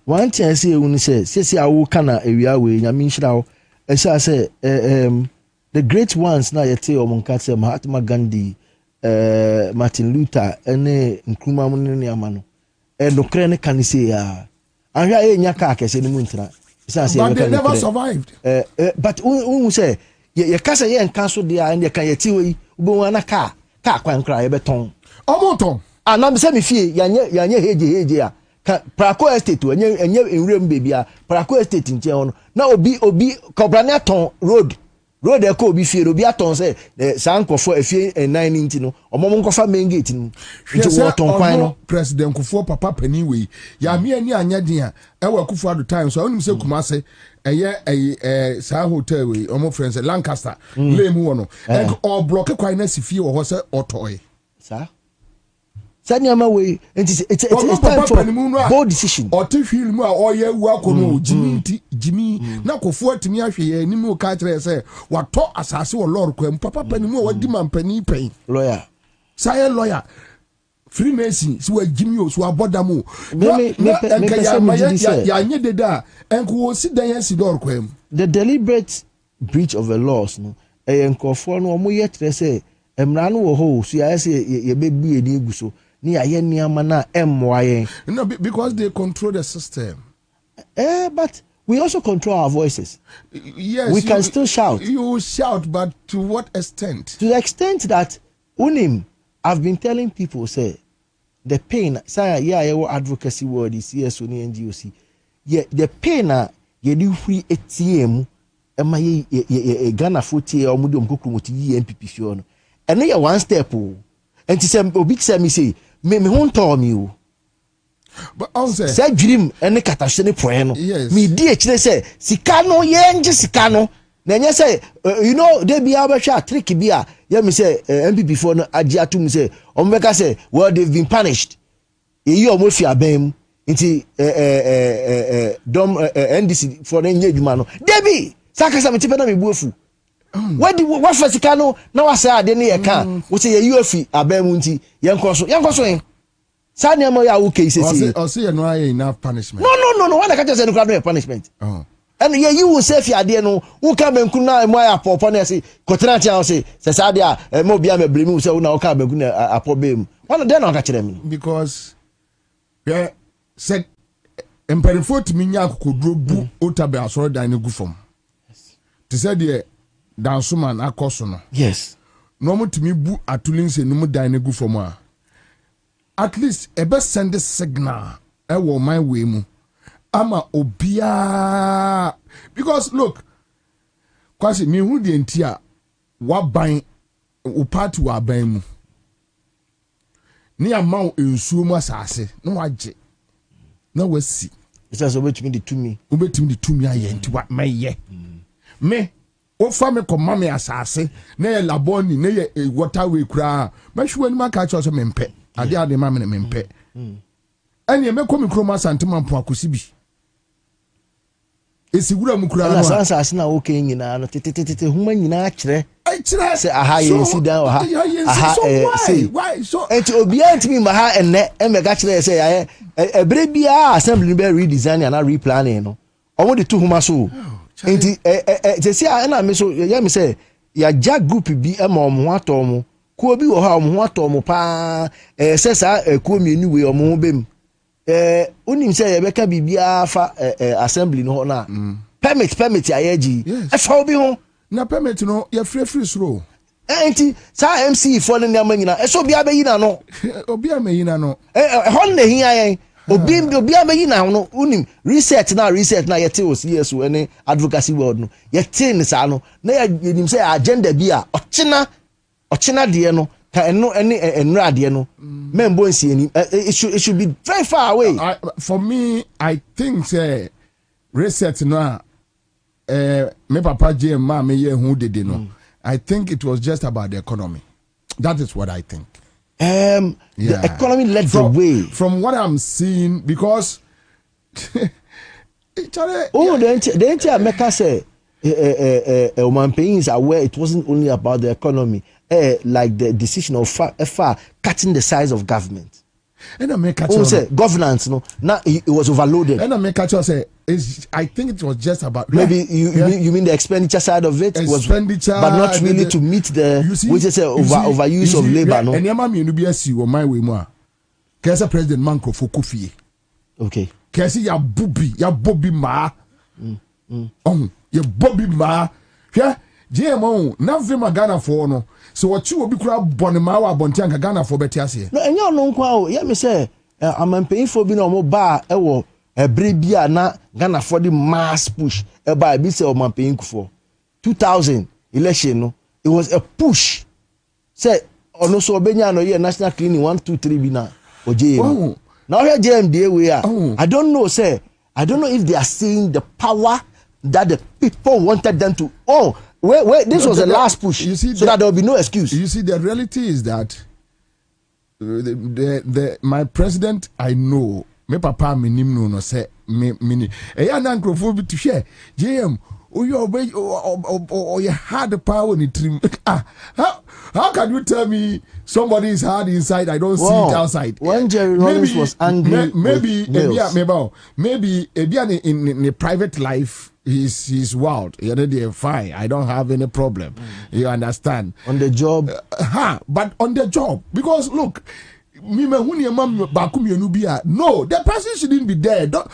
S9: One thing I say when you say I will kana area we nyamishra I say the great ones na yete omunkatse Mahatma Gandhi Martin Luther ene Nkrumah munene amano nokre ne kan say ya anhwa nyaka akese ne muntra
S6: but they never survived
S9: but who say ye kasa ye nkan so dia and ye kan yete we ubo na ka kwan kra ye beton
S6: omoton
S9: anam se me fie yanye heje a Praco estate enye enrem baby a Praco estate nche hono na obi kobrane aton road e ko obi fie obi aton say sankofo afie 9 inti no omom nkofa main gate no nche wo ton kwan no
S6: president kufo papa pani we ya me ani anya den a e wa kufo ado time so onim se kuma se eye sa hotel we omo friends Lancaster lemu wono e o block kwan na sifie wo ho se otoy
S9: sa Sanyama way it's time for bold decision.
S6: Or to feel more or ye work on Jimmy na kofo atimi ahwe ye ni mu ka kire say wato asase wo lord kwam papa panimu wa di man pani pen
S9: lawyer
S6: say lawyer Freemason si wa Jimmy o so abodamu ya nye deda enko si dan yan si lord kwam
S9: the deliberate breach of the laws no enkofo no omo ye kire say emra no wo ho so ya say ye bebu eni eguso ni aye niama na emwaye.
S6: No, because they control the system.
S9: But we also control our voices.
S6: Yes,
S9: we can still shout.
S6: You shout, but to what extent?
S9: To the extent that unim, I've been telling people say the pain. Say your advocacy word is CSO ni NGOC. Yeah, the pain ye do free ATM. Ema ye Ghana 40 or mudu mkukru moti NPP fiona. And then one step and to say obi say me say me won tell me o
S6: but Ansah
S9: say dream ene katahye ne poe no
S6: yes
S9: me di ekire say sika no ye nje sika no na nya say you know they be abahwa trick bi a ye me say MPP for no agi atum say ombeka say well they've been punished ye omo fi abam nti dom NDC for na nya adwuma no debi sakasa me tipe na me buafu what fasika no na wasa ade ne ye kan wo say ye UFI abamu nti ye nkoso en sa ne mo ya wo case say
S6: o say no aye enough punishment
S9: no when I catch say no crowd no punishment and ye you will say fi ade no wo ka banku na mo ya popo na say kotra tia say sa ade a mo bia me blame say wo na wo ka banku na apobem one dey na ka kire me
S6: because yeah said emperifo timi nya kokodro bu otabe asoro dan ne gu fom to say there dansuman akoso no
S9: yes
S6: no mutimi bu atulinse no mu dan ne gu fom a at least e be send a signal e wo my way mu ama obia because look kwasi me hu de ntia wa ban o party wa ban mu ni amount ensuo mu asase no waje na wasi
S9: isa so betimi de tumi
S6: aye nti wa meye me o fa me ko mame asase na ye laboni na ye waterway kura ma hwe ni maka cho so mempe ade ma me mempe ene me ko mi kroma santema mpo akosi bi Esi wura mu kura
S9: na sansa asina okay nyina no tete huma nyina kyerɛ say aha ye si dan aha say
S6: why so
S9: enti obi antimi ma ha enne emega kyerɛ say ya ebre bia assembly be redesign and replanning no omo de to huma so enti say na me so ya me say ya ja group bi e ma omo ato omo ko bi wo ha omo atɔ omo pa say sa ko mienu we omo bem unim say ye beka bibia fa assembly no na permit ayeji e fa obi ho
S6: na permit no ye free suro
S9: enti sa MC for ne nyina e so obi abayina no
S6: obi amayina no
S9: hon na hia yen obi abayina no unim research na yete o CS ene advocacy world no yete ne sa no na ye nim say agenda bi a ochina de no ka eno enra de no membo nsi ani it should be very far away.
S6: For me I think say research no me papa JM ma me ye hu dede no. I think it was just about the economy. That is what I think.
S9: The economy led the way.
S6: From what I'm seeing, because
S9: the entire Mecca say Oman is aware it wasn't only about the economy, like the decision of FA cutting the size of government.
S6: And I make
S9: governance, no, now it was overloaded.
S6: And I make say I think it was just about
S9: maybe you mean the expenditure side of it
S6: expenditure,
S9: was, but not really to meet the which is overuse of labor. No,
S6: and yama me no be asi o my way mo. Kesa President Manko Fokofie.
S9: Okay.
S6: Kesi ya Bobie ma. Ya Bobie ma. Yeah. JMO na vima Ghana for no. So what you will be crab bonima wa bontianka Ghana for betiase.
S9: No, and you no kwa o. Yeah, me say I'm paying for being no bar ewo ebrebia na Ghana for the mass push. Eba bi say I'm paying for 2000 election no. It was a push. Say ono so obenya no ye national cleaning 1 2 3 bi na OJM. Now here JM dey we are. I don't know if they are seeing the power that the people wanted them to wait, this was the last push, you see, so that there will be no excuse.
S6: You see, the reality is that my president, I know, my papa, me no say me. Eya na nkrofo to share. JM, you had the power in the trim. How can you tell me somebody is hard inside? I don't see it outside.
S9: When Jerry Rollins was angry,
S6: maybe in the private life. He's wild. You're fine. I don't have any problem. You understand?
S9: On the job.
S6: But on the job. Because look, no, the person shouldn't be there. Don't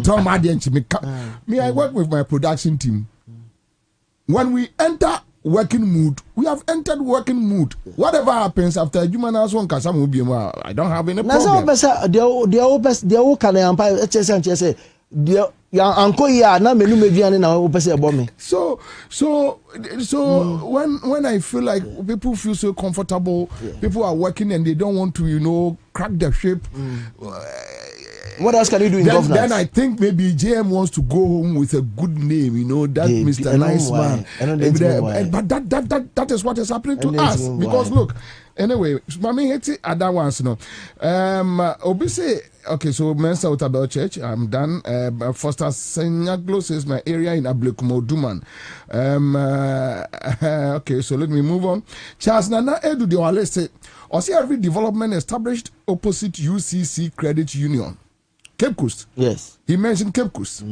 S6: tell me. I work with my production team. When we enter working mood, we have entered working mood. Whatever happens after human house one I don't have any problem. So when I feel like people feel so comfortable, people are working and they don't want to, crack their ship.
S9: What else can you do in governance?
S6: Then I think maybe JM wants to go home with a good name, that Mr. Nice Man. But that is what is happening to us. Because look, anyway, Mami heti other ones, Obisi, okay, so Mensa Utabel Church, I'm done. Foster Senyaglo says my area in Ablekumo Duman. Okay, so let me move on. Charles Nana Edu Diwale say, see every development established opposite UCC Credit Union. Cape Coast.
S9: Yes.
S6: He mentioned Cape Coast.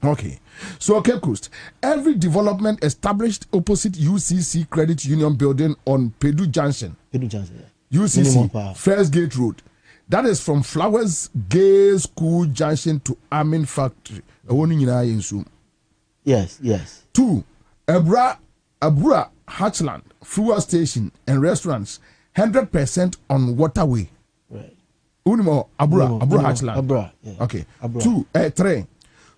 S6: Okay. So Cape Coast. Every development established opposite UCC Credit Union building on Pedu Junction. UCC. First Gate Road. That is from Flowers Gay School Junction to Amin Factory.
S9: Yes.
S6: 2. Abra Hatchland fuel station and restaurants 100% on waterway.
S9: Right.
S6: Unimo Abra Hatchland. Okay. 3.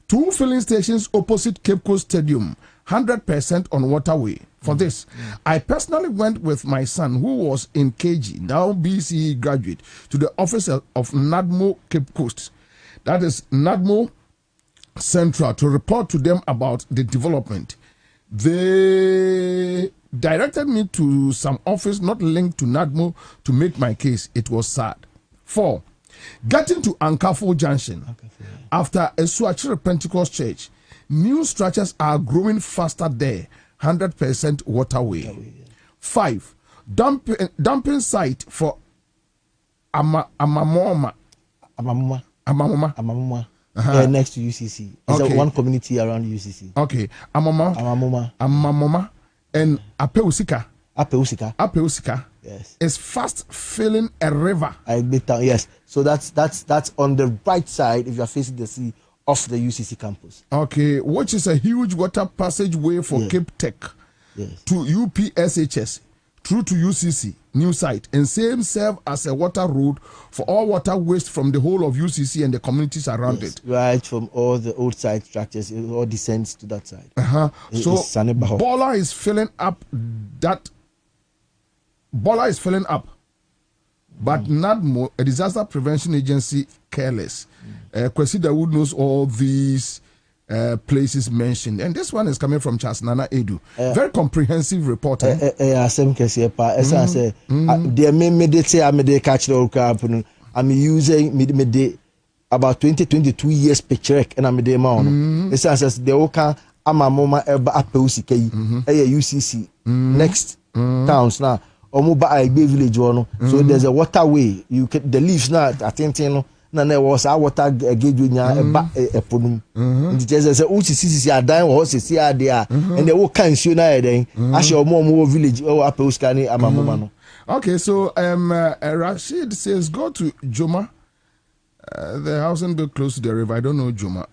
S6: 2 filling stations opposite Cape Coast Stadium, 100% on waterway. For this, I personally went with my son, who was in KG, now BCE graduate, to the office of NADMO Cape Coast. That is NADMO Central, to report to them about the development. They directed me to some office not linked to NADMO to make my case. It was sad. 4. Getting to Ankafo Junction, after a Swachire Pentecost Church, new structures are growing faster there. 100% waterway. 5. Dumping site for Amamoma.
S9: Next to UCC. It's one community around UCC.
S6: Okay. Amamoma. And Apeusika. Yes. Is fast filling a river.
S9: Yes. So that's on the right side if you are facing the sea of the UCC campus.
S6: Okay, which is a huge water passageway for Cape Tech to UPSHS through to UCC, new site, and same serve as a water road for all water waste from the whole of UCC and the communities around it.
S9: Right, from all the old site structures, it all descends to that side.
S6: So Bola is filling up but not more. A disaster prevention agency careless. Kwesi Dawood knows all these places mentioned, and this one is coming from Charles Nana Edu. Very comprehensive reporting.
S9: I'm using about 20-22 years picture, and I'm the amount. It says the Oka Amamoma Eba Apeusi UCC next towns now. Omuba village one. So there's a waterway. You get the leaves now attending. Na was our water gauge nya a ponum. Just say UCC are dying or see are there, and the whole can show na then. As your more village or Apeuskani Amamoma.
S6: Okay, so Rashid says go to Joma. The house and built close to the river. I don't know Joma.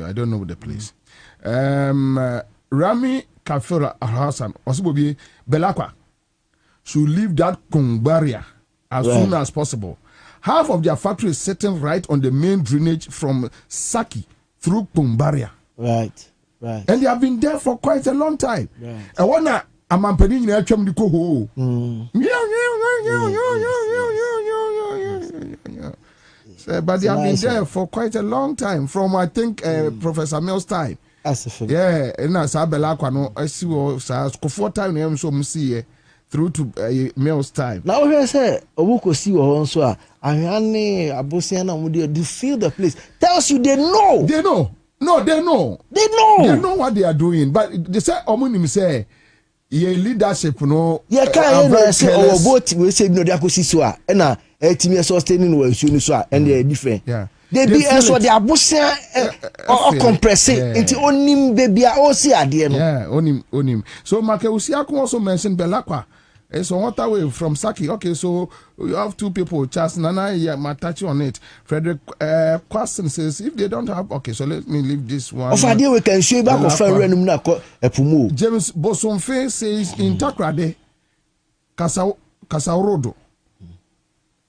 S6: I don't know the place. Rami Kafura Hassan also be Belakwa should leave that Kongbaria as soon as possible. Half of their factory is sitting right on the main drainage from Saki through Kongbaria.
S9: Right.
S6: And they have been there for quite a long time. And one I'm pening the Koho. But they have been there for quite a long time, from I think Professor Mills' time. Yeah, and as Abelakwa, I see what time so see through to Mills' time.
S9: Now we say Obuko see also Ariane Abosiana Mudia, they feel the place. Tells you they know.
S6: They know. No, they know.
S9: They know.
S6: They know what they are doing. But they say Omunim say ye leadership no.
S9: Yeah, can say our boat we say no they see so and na etimi sustaining we show so and they are different.
S6: Yeah.
S9: They be so they abosia or compressing into onim baby o see ade no.
S6: Yeah, onim. So Makeusiako also mentioned Belakwa. It's on waterway from Saki. Okay, so you have two people. Charles Nana, might touch on it. Frederick Kwaston says if they don't have. Okay, so let me leave this one.
S9: Of idea we can show back of Epumu.
S6: James Bosonfe says in Takrade, Kasaurodo,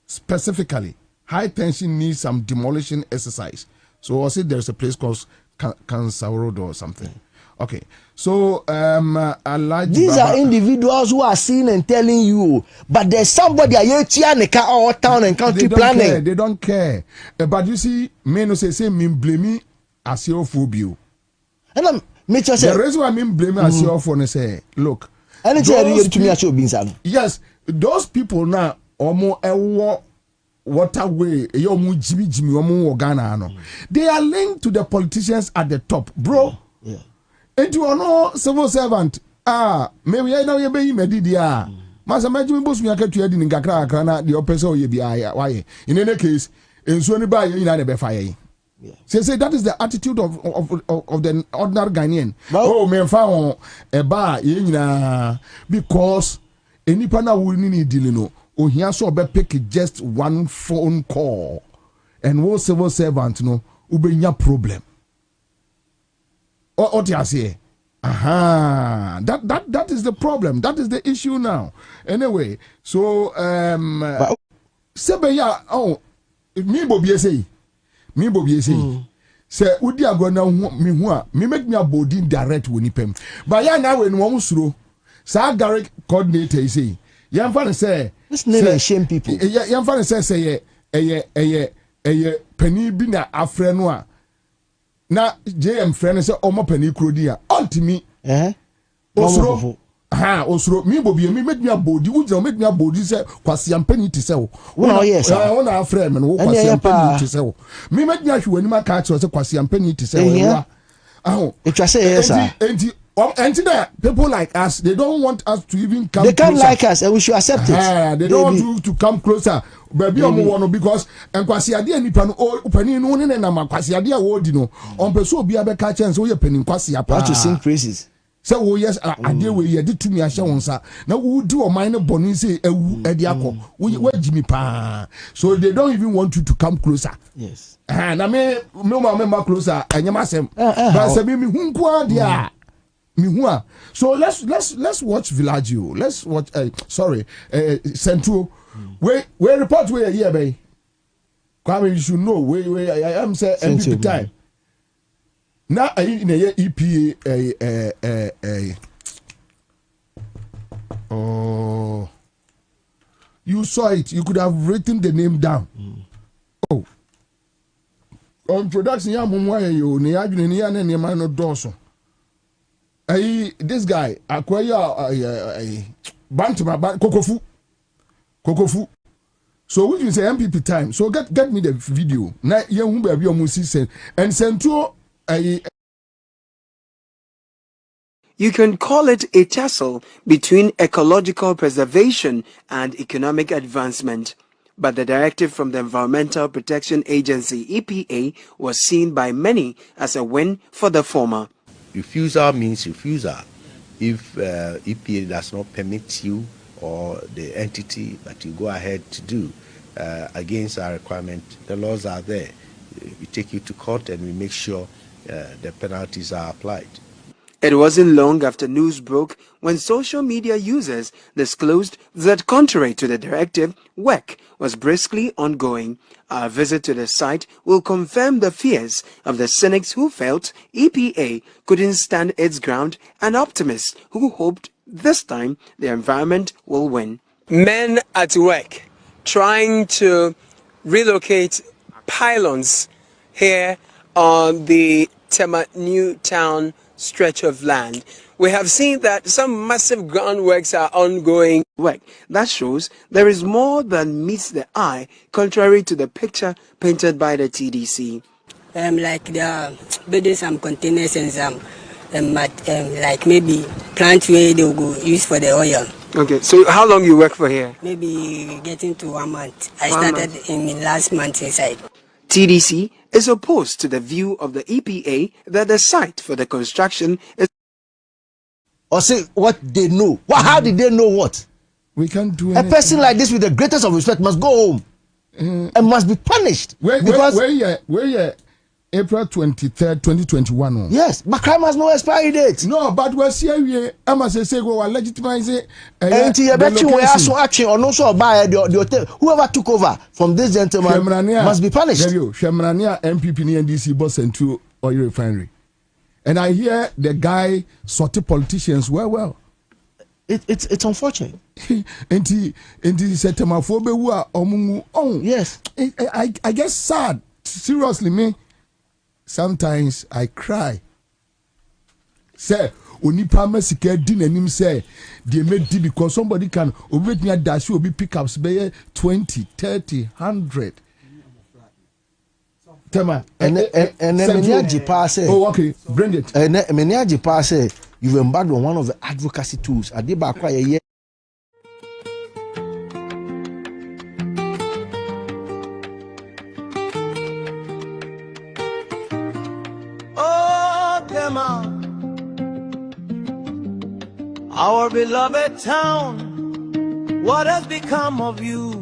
S6: specifically, high tension needs some demolition exercise. So I said there's a place called Kasaurodo or something. Okay, so
S9: these are individuals who are seeing and telling you, but there's somebody all town and country planning.
S6: They don't care. But you see, men say me blame as your phobia.
S9: And the
S6: reason why me blame as your phone say, look. Yes, those people now almost waterway, they are linked to the politicians at the top, bro.
S9: Yeah.
S6: And you are no civil servant. Maybe I know you be medidia. Masa majumi boss me akatu yadi ngakra akra the opesa ye bi why. In any case, in so anybody you na be fire. Say that is the attitude of the ordinary Ghanaian. Oh, me fa e ba ye nyina because any pana will need dealing no. Oh, here so be pick just one phone call and wo civil servant no ubenya problem. What you say? That is the problem. That is the issue now. Anyway, so Sebeya me Bobie say. Say udi agona me hu me make me abodin direct woni pem. But ya na we no suro. Sa Garrick coordinator say. Yan fa say
S9: this never shame people.
S6: Yan fa say penny bi na afre no a na JM friend say omo pani krodi a ultimi osoro osuro me Bobie me make me abodi wo make me abodi say kwase ampani ti say wo
S9: na yes
S6: wo na afre me no kwase ampani ti say wo me make me ahwe wani maka acho say kwase ampani ti say wo
S9: it was say yes
S6: and that people like us, they don't want us to even come
S9: they can't
S6: closer.
S9: Like us and we should accept it.
S6: They don't want you to come closer. Baby, because and kwasi ade nipa no opani no ne na kwasi ade a wo di no on person obi abeka chance wo ye panin kwasi apa
S9: to sing praises.
S6: So oh yes ade we ye de tumi ahye wonsa na wo di o man ne bonu say ewu ade akọ wo jimi pa so they don't even want you to come closer.
S9: Yes.
S6: Na me ma closer enyema sem but say me hunku ade a so let's watch Villaggio. Let's watch Central. We report where here bay. Kwame, you should know where I am say MPP time. Now I in a EPA oh, you saw it. You could have written the name down. Oh, on production ya mumwa yo ni adwene ni ya na ne man no doso. This guy acquire Bantama Kokofu. So we can say MPP time. So get me the video. Na young baby almost said and send to
S21: You can call it a tussle between ecological preservation and economic advancement. But the directive from the Environmental Protection Agency, EPA, was seen by many as a win for the former.
S22: Refusal means refusal. If EPA does not permit you or the entity that you go ahead to do against our requirement, the laws are there. We take you to court and we make sure the penalties are applied.
S21: It wasn't long after news broke when social media users disclosed that contrary to the directive, work was briskly ongoing. Our visit to the site will confirm the fears of the cynics who felt EPA couldn't stand its ground and optimists who hoped this time the environment will win. Men at work trying to relocate pylons here on the Tema New Town stretch of land. We have seen that some massive groundworks are ongoing. Work that shows there is more than meets the eye, contrary to the picture painted by the TDC.
S23: Like the building some containers and some like maybe plant where they will go use for the oil.
S21: Okay, so how long you work for here?
S23: Maybe getting to 1 month. I started in last month inside.
S21: TDC is opposed to the view of the EPA that the site for the construction is...
S9: Or say what they know. How did they know what?
S6: We can't do
S9: anything. A person like this with the greatest of respect must go home and must be punished.
S6: Where April 23rd, 2021.
S9: Yes, but crime has no expiry date.
S6: No, but we're here. I must say, go legitimize it.
S9: And whoever took over from this gentleman must be punished.
S6: Shemrania MPP NDC boss and two oil refinery. And I hear the guy sorted politicians well.
S9: It's unfortunate.
S6: And he said to
S9: yes.
S6: I get sad. Seriously, me. Sometimes I cry. Say, onipa mesika din anim say, they made D because somebody can obey me dash will be pickups by 20, 30, 100. Tema.
S9: And Meniaji pass.
S6: Oh, okay. Bring it.
S9: And Meniaji pass. You've embarked on one of the advocacy tools. I did back a year.
S24: Our beloved town, what has become of you?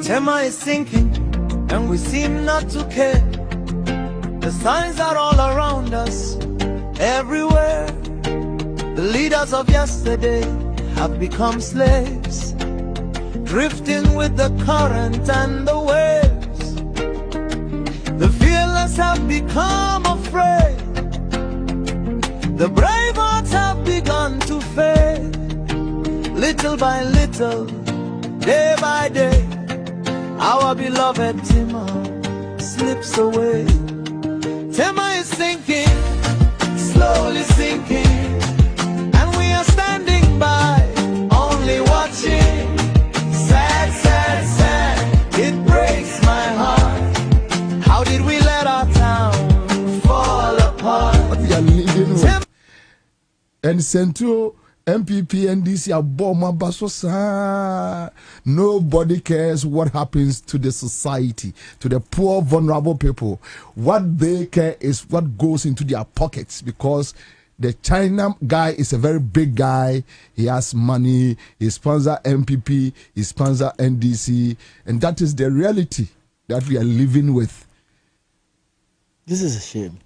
S24: Tema is sinking, and we seem not to care. The signs are all around us, everywhere. The leaders of yesterday have become slaves, drifting with the current and the waves. The fearless have become afraid. The brave hearts have begun to fade. Little by little, day by day, our beloved Tima slips away. Tema is sinking, slowly sinking, and we are standing by, only watching. Sad, sad, sad, it breaks my heart. How did we let our town fall apart?
S6: And Central MPP NDC are bomb. Nobody cares what happens to the society, to the poor, vulnerable people. What they care is what goes into their pockets, because the China guy is a very big guy. He has money. He sponsors MPP. He sponsors NDC. And that is the reality that we are living with.
S9: This is a shame.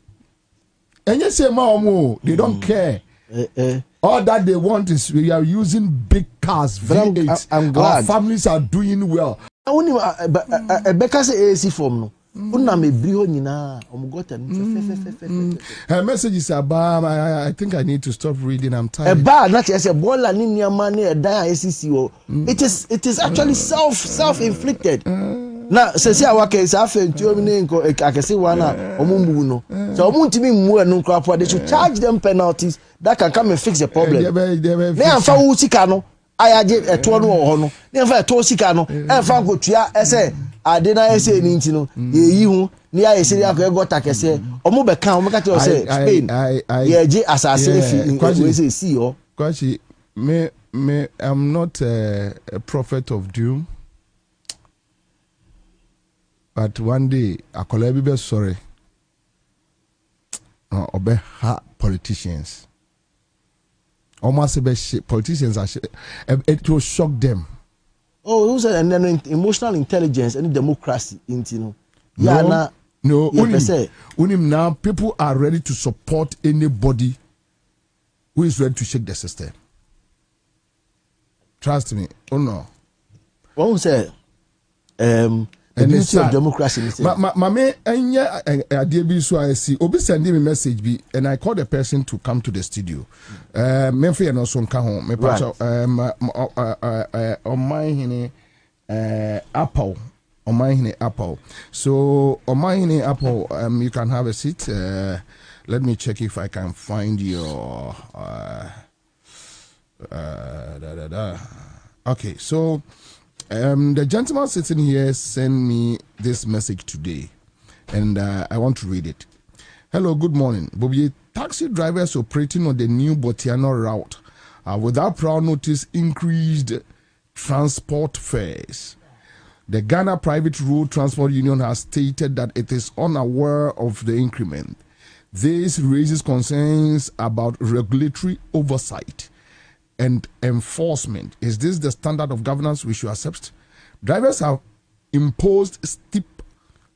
S6: And you say, Mamo, they don't care. All that they want is we are using big cars. V8.
S9: I'm glad.
S6: Our families are doing well.
S9: I want to because AC form no.
S6: Her message is about. I think I need to stop reading. I'm tired.
S9: It is actually self-inflicted. Now, say I work as I can see one. So they should charge them penalties that can come and fix the problem. I did a 12 or no. Never told Sicano, and Franco Tia, I say, I didn't say anything. You, near a city, I got a say, or move a count, say, Spain. As I say, see you.
S6: Quasi, I'm not a prophet of doom. But one day, I could be sorry. Obey her politicians. Almost politicians are it will shock them.
S9: Oh, those are emotional intelligence and democracy, you
S6: know. No, now people are ready to support anybody who is ready to shake the system. Trust me. Oh no.
S9: One say the beauty of democracy.
S6: Mame, so I see. Obi sending me message be, and I call the person to come to the studio. Memphis and also come home. On my Apple. On my Apple. So on my Apple, you can have a seat. Let me check if I can find your. Okay, so. The gentleman sitting here sent me this message today, and I want to read it. Hello, good morning. Bobie, taxi drivers operating on the new Botiano route without prior notice increased transport fares. The Ghana Private Road Transport Union has stated that it is unaware of the increment. This raises concerns about regulatory oversight and enforcement. Is this the standard of governance we should accept? Drivers have imposed steep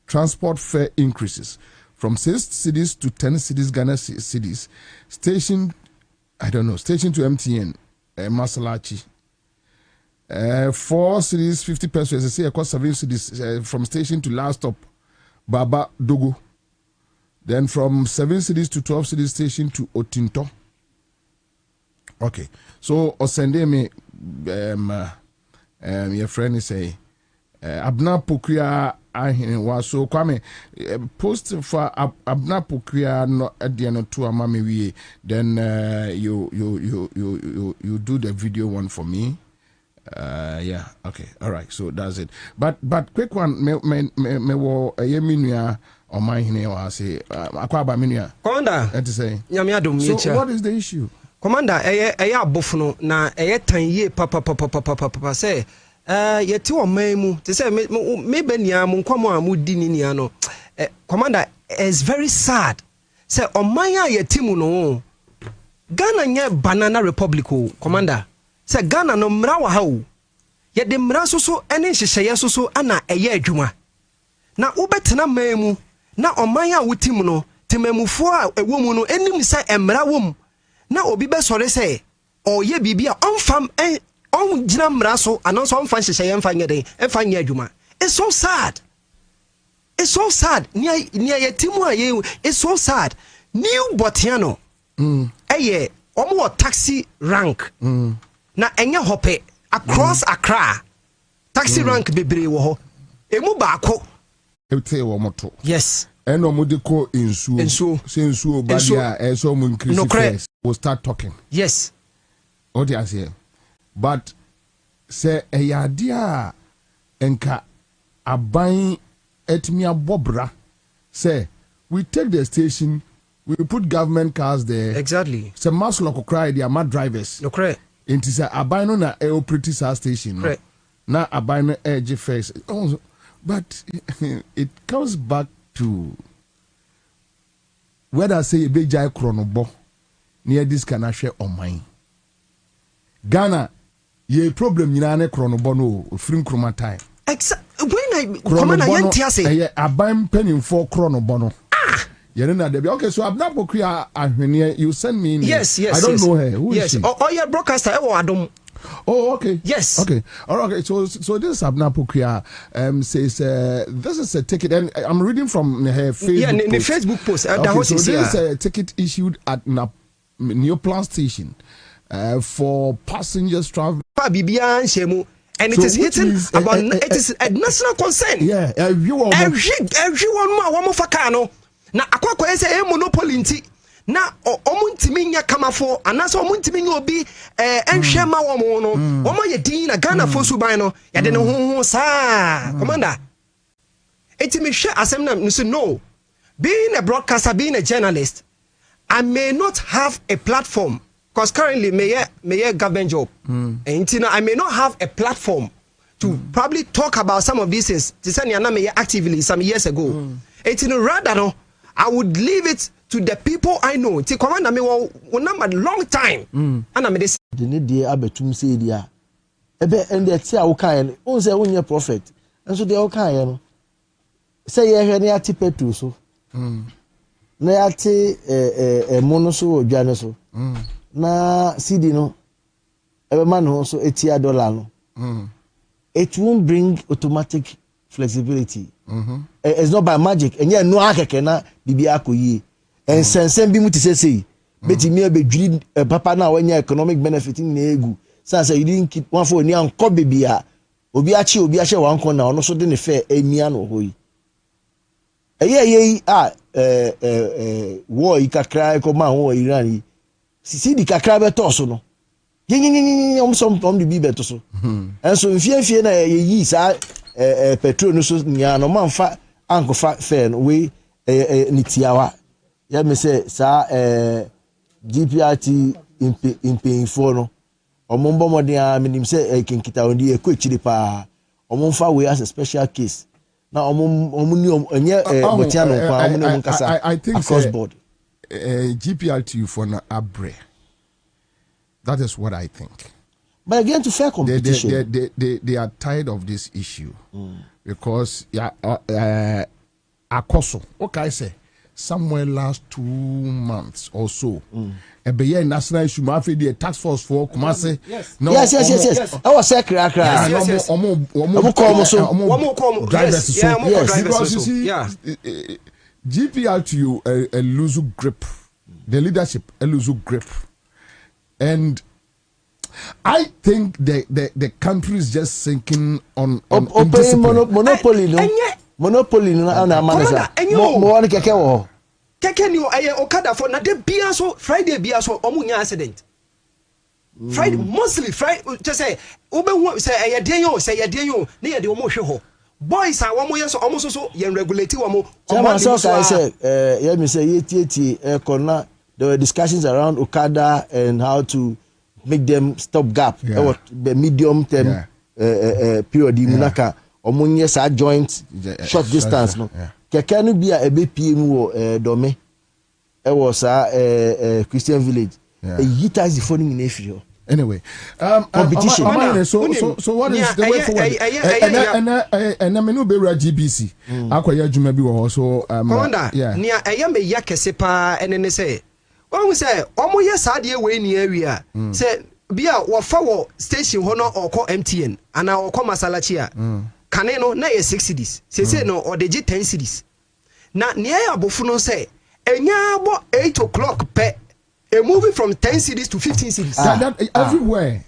S6: transport fare increases from 6 cities to 10 cities, Ghana cities. Station to MTN, Masalachi. 4 cities, 50 pesos. I say across 7 cities from station to last stop, Baba Dogo. Then from 7 cities to 12 cities, station to Otinto. Okay, so Osende me your friend is say Abna Pokria ahine so kwame post for Abna Pokria no adiano to amame wie, then you do the video one for me. Yeah, okay, all right, so that's it. But quick one, me wo yeminua on my hine wa say akwaba minua
S2: Commander
S6: to say
S2: so
S6: what is the issue?
S2: Commander, abofuno na tanye papa say yeti o memu te say me bania mu nkwamo amudi ni nia no Commander, is very sad say omanya yeti mu no Ghana nye banana republic o Commander say Ghana no mra wa ha o ye de mra soso ene hyehyeye soso ana adwuma na wobetena memu na omanya wuti mu no temamufo a ewo mu no enim say emra wom na obi be sore say oye bibia onfam on gina mraso anonso onfa hyehyeye emfa nyede emfa nya adwuma. It's so sad. It's so sad. Nia yetimu aye, it's so sad. New Botiano eye omo taxi rank na enye hope across Accra taxi rank bebre wo ho emu baako
S6: ete wo moto.
S2: Yes,
S6: eno mo de ko insuo sensuo badia so mo increase first will start talking.
S2: Yes.
S6: What you say? But say eyadia enka aban etmi abobra say we take the station, we put government cars there.
S2: Exactly.
S6: Say mass local cry they are mad drivers.
S2: No correct.
S6: It is aban no na operate station. No? Na aban no edge first. But it comes back to whether I say a big jai chronobo near this can I share on mine. Ghana, ye problem you know chronobo no free chroma time.
S2: When I come on, I say
S6: I buy penny for chronobono. Okay, so I'm not Bokia. You send me.
S2: Yes.
S6: I don't know her. Who is she?
S2: Oh, your broadcaster.
S6: Oh, okay.
S2: Yes.
S6: Okay. All right. Okay. So this Abna Pokia says this is a ticket, and I'm reading from her Facebook.
S2: Yeah, the Facebook post.
S6: Okay, so this is a ticket issued at Neoplan station for passengers traveling.
S2: And it is hitting about it is a national concern.
S6: Yeah, everyone
S2: more fakano. Na akwakwa ese e monopoly nti na omuntimi nya kamafo anaso omuntimi nya obi enhwema wo mo no wo ma ye din na Ghana fo suban no ya de ne ho saa commander etimi hwe asem na nso no, being a broadcaster, being a journalist, I may not have a platform because currently may government job and I may not have a platform to probably talk about some of these things. Tisani may actively some years ago. Rather no, I would leave it to the people I know. Ti commander me one number long time. And I made this.
S9: The need the abetum say dia. Ebe and the tia ukai. On say on your prophet. And so the ukai no. Say ye hwe na ati petrol so. Na ati mono so odwane so. Na CD no. Ebe man ho so $80 no. It won't bring automatic flexibility. It's not by magic. And yeah, no akeke na bibi akoyi. And sense bi muti say beti me be dwiri papa na when economic benefit in egu. Say you didn't keep one for ni anko bibia. Obi achi one corner ono so de ne fair emia no hoyi. Ye war ikakra ko ma wo Iran. Si di kakra be to so no. Some the bibe to so. And so if you na ye sa petrol no so nya no man fa anko fa fair we nitiawa. Ya me say sa GPRT in for no. Omombo modern minim say kinkita ondi ekwechiri pa. Omomfa we as a special case. Now omuni enye botiano kwa omuni munkasa.
S6: I think
S9: across board.
S6: GPRT for na abre. That is what I think.
S9: But again, to fair competition,
S6: they are tired of this issue because akoso. Okay, I say somewhere last 2 months or so. A be national issue. Mafi the task force for Kumasi.
S9: Yes. I was say crack.
S6: Yes. Because you see, GPRTU lose grip. The leadership lose grip. And I think the country is just sinking on
S9: monopoly. Monopoly na manasa. Mo wani keke wo.
S2: Keke ni okada for na de bia so Friday bia so omunya accident. Friday mostly Friday just say ube say den yo na ye de omo hwe ho. Boys are one so almost so yen regulate wo.
S9: Chairman so I say let me say yeti corner. There were discussions around Okada and how to make them stop gap. The medium term period. Munaka omunye sa joint short distance no. Keke no bia ebe PM wo dome. E was Christian Village. E yita is the phone in Efio.
S6: Anyway,
S9: competition.
S6: So what is the way forward? And I mean, be GBC. Akwaya juma bi wo so
S2: Commander, nia me ya kese pa ene say. When say omo saa de we ni area say bia wo fa wo station ho no okọ MTN ana okọ Masalachi a kane no na ye 6 cedis say no o de 10 cedis na ne ya bofu no say enya bo 8 o'clock pe a movie from 10 cities to 15 cities.
S6: Everywhere.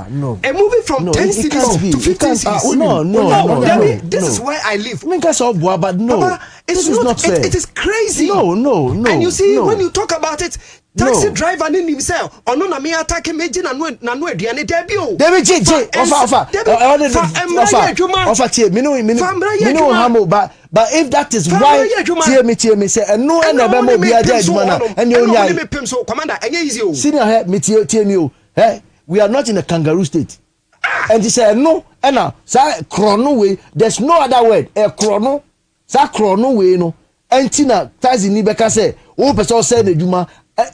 S9: No.
S2: A movie from 10 cities to 15 cities.
S9: No.
S2: This is where I live.
S9: But no.
S2: Papa,
S9: this is not fair.
S2: It is crazy.
S9: No.
S2: And you see, when you talk about it, taxi driver in himself, or no, me attack him, Nanu, Diane Debio.
S9: David J. But if that is why tear me say and no and never more be a judgment and you only
S2: so commander and easy.
S9: Senior head me tear me. Hey, we are not in a kangaroo state. And he said no, and now sa chrono way. There's no other word. A chrono, sa chrono way no. Entina tazi ni beka say, oh person say the juma.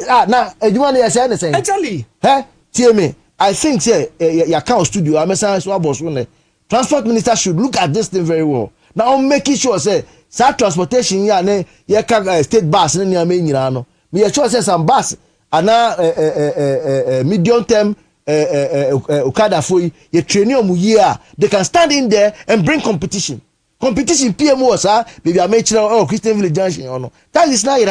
S9: Now a juma they say anything.
S2: Actually,
S9: hey, tear me. I think say your cow studio. I'm saying so boss one. Transport minister should look at this thing very well. Now making sure say sa transportation ya ne ye ka state bus ne ya me nyira no me ye sure say some bus ana medium term okada for ye train them year they can stand in there and bring competition PMO sir maybe I make sure Christian Village Junction no that is not it.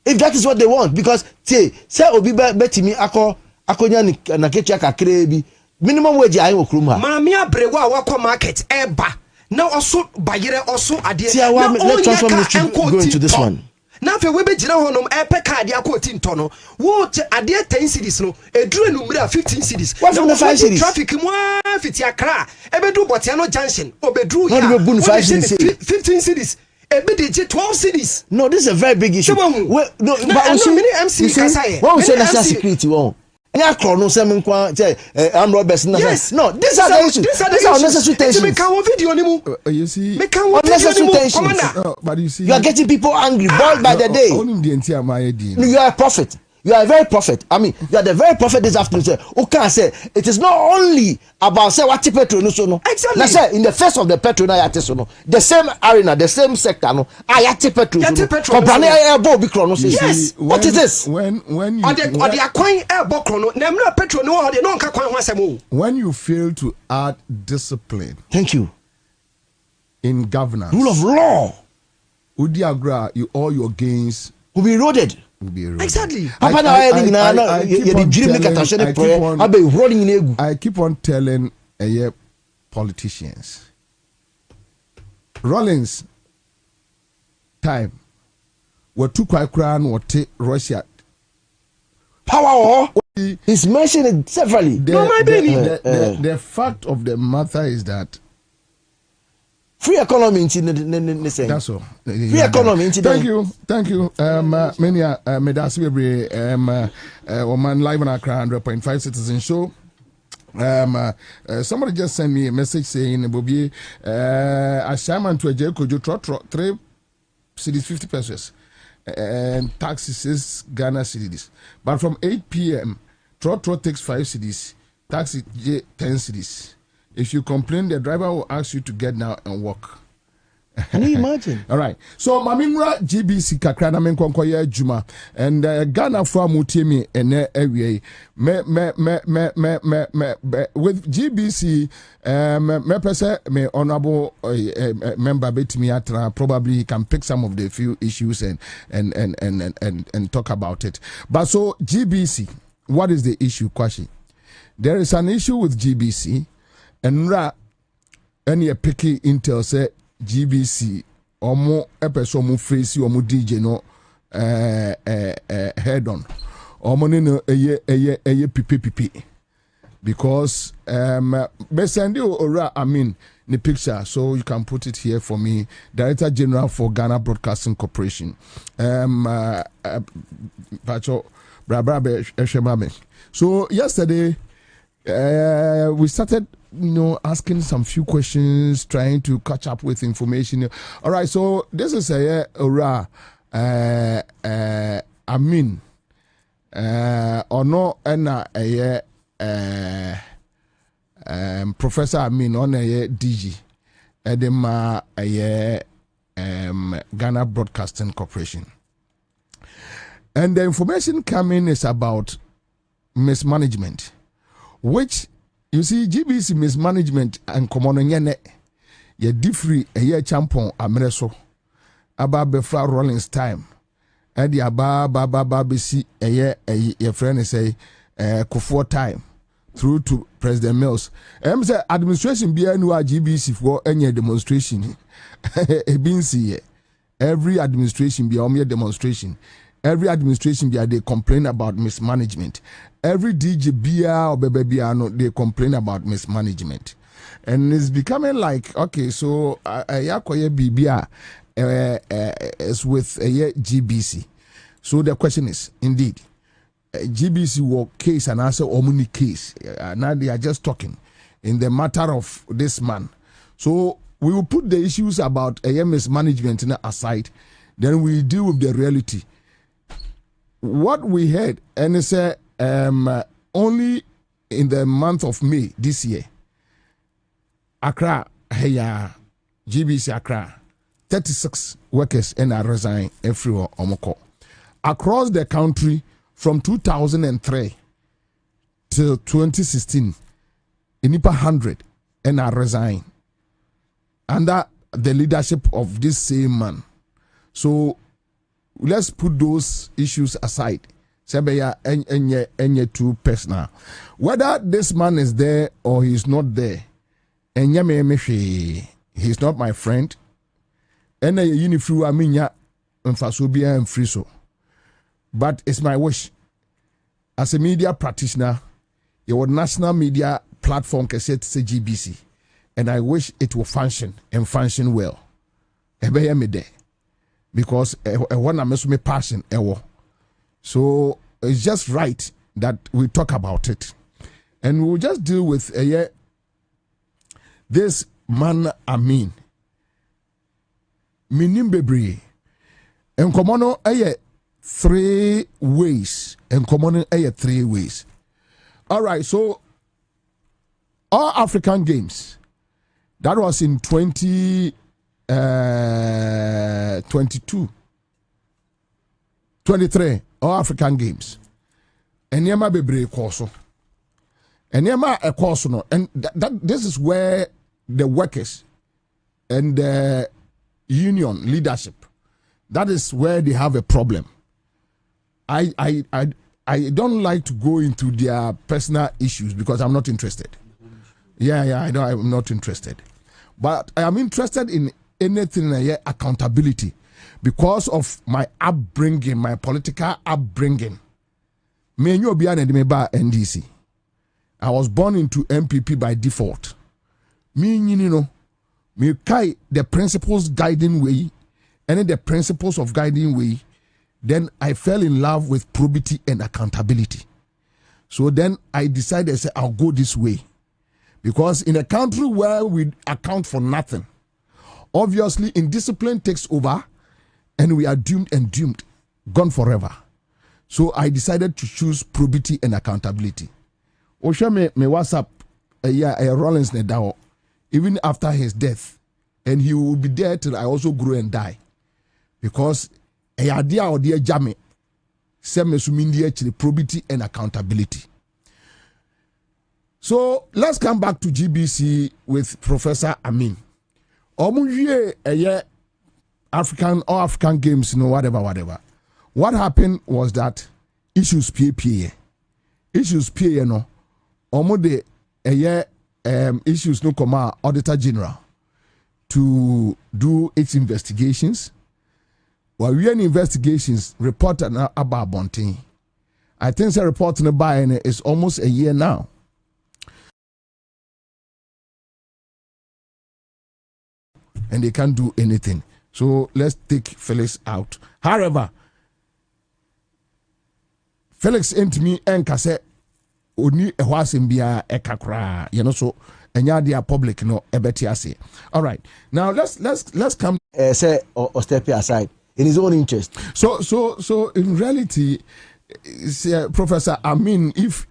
S9: If that is what they want because say obi betimi akonya na ketua kakra bi minimum wage ayi okrum ha
S2: maami abrewa wakọ market eba now also bayere also ade
S9: let transfer ministry go into this one.
S2: Now if we be jina honom epe card ya ko tinto no wo ade 10 cities no eduru numere 15 cities
S9: what from the 5 cities
S2: traffic mu fiti akra ebedu botiano junction obedru
S9: ya
S2: 15 cities ebe dey 12 cities.
S9: No, this is a very big issue.
S2: No, but we MC Kasaye
S9: when we say national security won nya chrono say me kwa say am robbers na.
S2: Yes,
S9: no, these are the issues. These are unnecessary tensions.
S2: Me can video ni mu.
S6: You see,
S2: me can unnecessary tensions.
S6: But you see,
S9: you are getting people angry by the day. You are a prophet. You are a very prophet. I mean, you are the very prophet this afternoon. Say, okay, say it is not only about say what petrol no so no.
S2: Exactly.
S9: Now say in the face of the petrol na yate so no. The same arena, the same sector no. Ayate petrol.
S2: Yate petrol.
S9: Company airbo bi krono say.
S2: Yes.
S9: What is this?
S6: When you
S2: or the akwan airbo krono. Na mna petrol no or the no nka kwan ho asem.
S6: When you fail to add discipline.
S9: Thank you.
S6: In governance.
S9: Rule of law.
S6: Udiagra, all your gains
S9: will be eroded.
S2: Exactly.
S6: I keep on telling politicians. Rollins time were too quite crown or take Russia.
S9: Power. He's mentioned it severally.
S6: The fact of the matter is that
S9: free economy in the
S6: that's all.
S9: Free economy.
S6: Thank you. Many medasi bebre woman live on Accra 100.5 Citizen Show. Somebody just sent me a message saying Bobie assignment to a Jericho 3 cities 50 pesos and taxes is Ghana cedis. But from 8 p.m. Trotro takes 5 cedis, taxi 10 cedis. If you complain, the driver will ask you to get down and walk.
S9: Can you imagine?
S6: All right. So, Mamimra GBC Kakrana Menkonkoya Juma and Ghana for Mutimi and area. With GBC, me honorable member Betimiatra probably he can pick some of the few issues and talk about it. But so, GBC, what is the issue, Kwashi? There is an issue with GBC. And any a picky intel say GBC or more episode mu face or mu DJ no head on or money no a pipi because Besendio Ora I mean the picture so you can put it here for me. Director General for Ghana Broadcasting Corporation. Pacho Brabra. So yesterday we started asking some few questions, trying to catch up with information. All right, so this is Ora Amin or no Professor Amin on a DG Edema Ghana Broadcasting Corporation. And the information coming is about mismanagement, which you see, GBC mismanagement and common yene ye different a year champon amreso about befra Rollins time and the ba besi your friend say Kufuor time through to President Mills. Say administration be any GBC for any demonstration. Every administration be a demonstration. Every administration be they complain about mismanagement. Every DJ BR or BBR they complain about mismanagement. And it's becoming like, okay, so Yakoye BBR is with GBC. So the question is, indeed, GBC war case and answer Omni case. Now they are just talking in the matter of this man. So we will put the issues about mismanagement aside, then we deal with the reality. What we heard, and it's only in the month of May this year, Accra, GBC Accra, 36 workers and are resign everywhere omoko. Across the country from 2003 till 2016, inipa 100 and are resign under the leadership of this same man. So let's put those issues aside. Sebeya enye too personal. Whether this man is there or he's not there, he's not my friend. And unifu aminya mfasobia and friso. But it's my wish as a media practitioner, your national media platform can say GBC, and I wish it will function and function well. Ebeye me there. Because I want to miss me passion. So it's just right that we talk about it. And we'll just deal with this man Amin. Minim bebre. And komono 3 ways. And komono 3 ways. All right, so all African games. That was in 22, 23, all African games. And Yama bebre koso. And Yama a koso no. And this is where the workers and the union leadership, that is where they have a problem. I don't like to go into their personal issues because I'm not interested. I know I'm not interested. But I am interested in anything accountability because of my upbringing, my political upbringing. Me and you be NDC. I was born into MPP by default. Me kai the principles guiding way, and the principles of guiding way. Then I fell in love with probity and accountability. So then I decided, I'll go this way. Because in a country where we account for nothing, obviously indiscipline takes over and we are doomed, gone forever. So I decided to choose probity and accountability. Osha me WhatsApp Rollins Nedao, even after his death, and he will be there till I also grow and die. Because a idea or dear Jame, same as probity and accountability. So let's come back to GBC with Professor Amin. African games, whatever. What happened was that issues PA. Issues PA issues no comma Auditor General to do its investigations. While we are in investigations, report about Bonting. I think the report in the buy is almost a year now. And they can't do anything. So let's take Felix out. However, Felix ain't me and Kase oni ehwasimbia ekakra. So enya public no ebetiase. All right. Now let's come
S9: say or step aside in his own interest.
S6: So in reality, Professor, I mean, if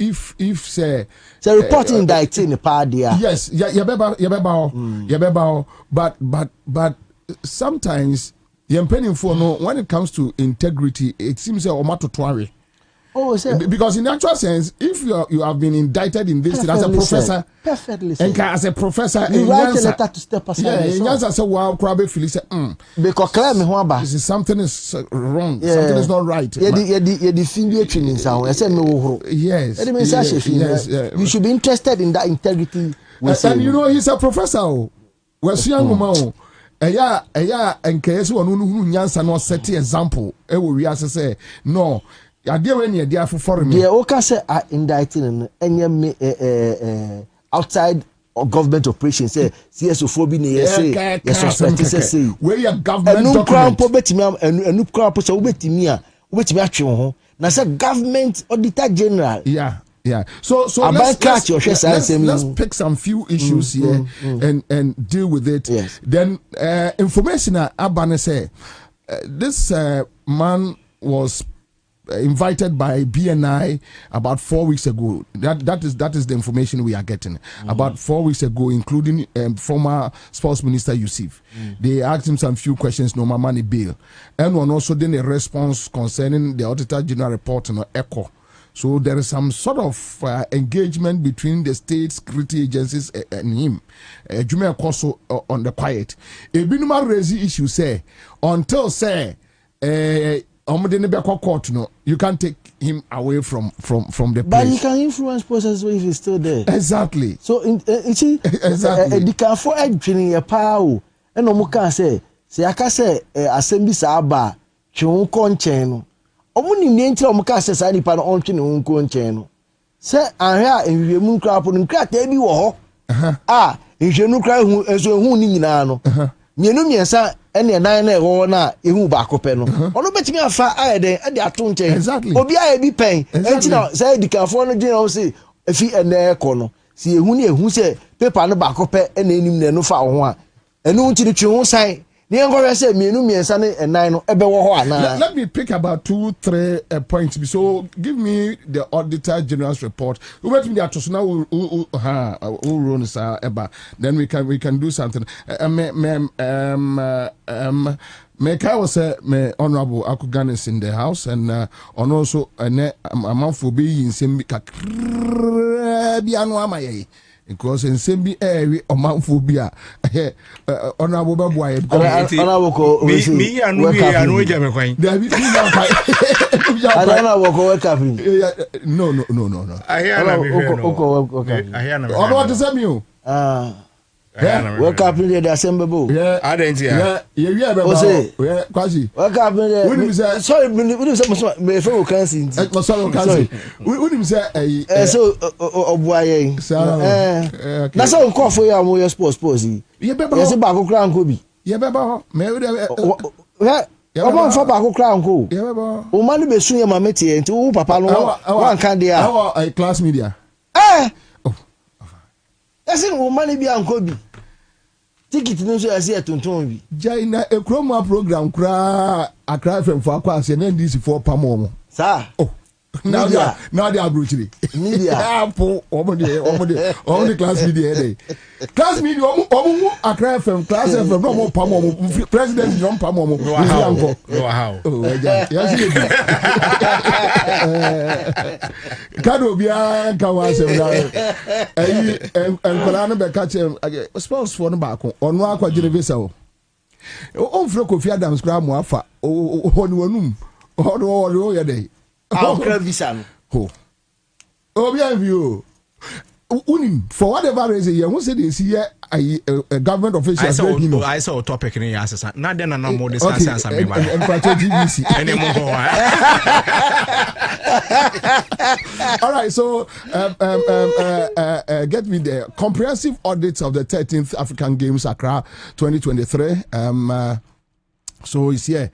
S6: say
S9: reporting indicting the party.
S6: Yes, but sometimes when it comes to integrity, it seems a omatotwari.
S9: Oh, sir.
S6: Because in actual sense, if you have been indicted in this as a professor,
S9: perfectly,
S6: and as a professor,
S9: you write a letter to step aside.
S6: Yeah, in Ansah say, "Wow, Krabe feel say,
S9: because claim me who
S6: this something is wrong. Yeah. Something is not right."
S9: Yes. You should be interested in that integrity.
S6: And you know, he's a professor. We're young and case one who Ansah not set example. We are say no. I dear when you're there for foreign.
S9: Yeah, okay, say indicting and outside of government operations. Say CSO say yes, suspect say
S6: where your government
S9: and no crown poverty and no crown poverty ubeti me na say government auditor general.
S6: Yeah. So let's pick some few issues here and deal with it.
S9: Yes.
S6: Then information Abane say this man was invited by BNI about 4 weeks ago. That is the information we are getting. About 4 weeks ago, including former sports minister Yusuf. They asked him some few questions, no money bill, and one also then a response concerning the Auditor General report and ECHO. So there is some sort of engagement between the state security agencies and him. Jumia Koso on the quiet. A binuma raise issue say until say court, no, you can't take him away from the place.
S9: But he can influence process if he's still there.
S6: Exactly.
S9: So exactly. The can for a power and no can say I can say assembly saba chun konchen. Omuni mienti omuka say sa nipa no ontwe ne wonko nchen no. Se anhwe a enhwemu nkra po nkra ta bi wo ho. Enhwenu nkra hu enso hu ni nyina no. Mienu miensa ene nan na ewo na ehu ba kope no. Ono betimi afa ayeden ade ato nchen.
S6: Exactly.
S9: Obi aye bi pen. Enti na say dikafo no gye no say efi ene ko no. Si ehu ni ehu say paper no ba kope ene enim na no fa ho a. Enu nchiri twe ho san. Let
S6: me pick about 2-3 points. So give me the Auditor General's report. Then we can do something. Meka was me Honorable Akuganis in the house, and also a month for being in Sembika. Because in Sembi area or Mount Phobia, honorable boy,
S17: honorable me and we are no Jamaican.
S6: No.
S17: I hear
S6: what to say you?
S9: Wake up in the assembly.
S6: Yeah,
S17: I didn't hear.
S6: Yeah, quasi.
S9: Wake up in the sorry, me for cancer.
S6: Sorry, we say
S9: so boy. That's how call for your sports.
S6: Yeah,
S9: yes, back crown could be.
S6: Yeah, baba. Me
S9: Omo for back crown ko.
S6: Yeah, baba.
S9: O man be sun ma meti enti wo papa no wan kan dia.
S6: Our class media.
S9: Ese wo man bi anko bi. Ticket no so ase tonton bi.
S6: Jaina e kroma program kra Accra FM for akwa ase na ndc for pamo.
S9: Sir.
S6: Oh. Now they are brutally.
S9: Media.
S6: Only class media. Class media, Accra FM, class FM, no more pamo. President John Pamo.
S17: No how.
S6: Oh, yes. Kado bia kawase and Kolana be catch him. Spouse for no back on no akwa Genevesa o. O fro Kofi Adams kra mo afa. O wanum. O ya dey.
S9: I'll visa.
S6: Oh, bien view. For whatever reason, you won't say this here. A government official.
S17: I saw a topic in the answer. Not then, no more discussions.
S6: And GBC. All right, so get me the comprehensive audits of the 13th African Games Accra 2023. So it's here.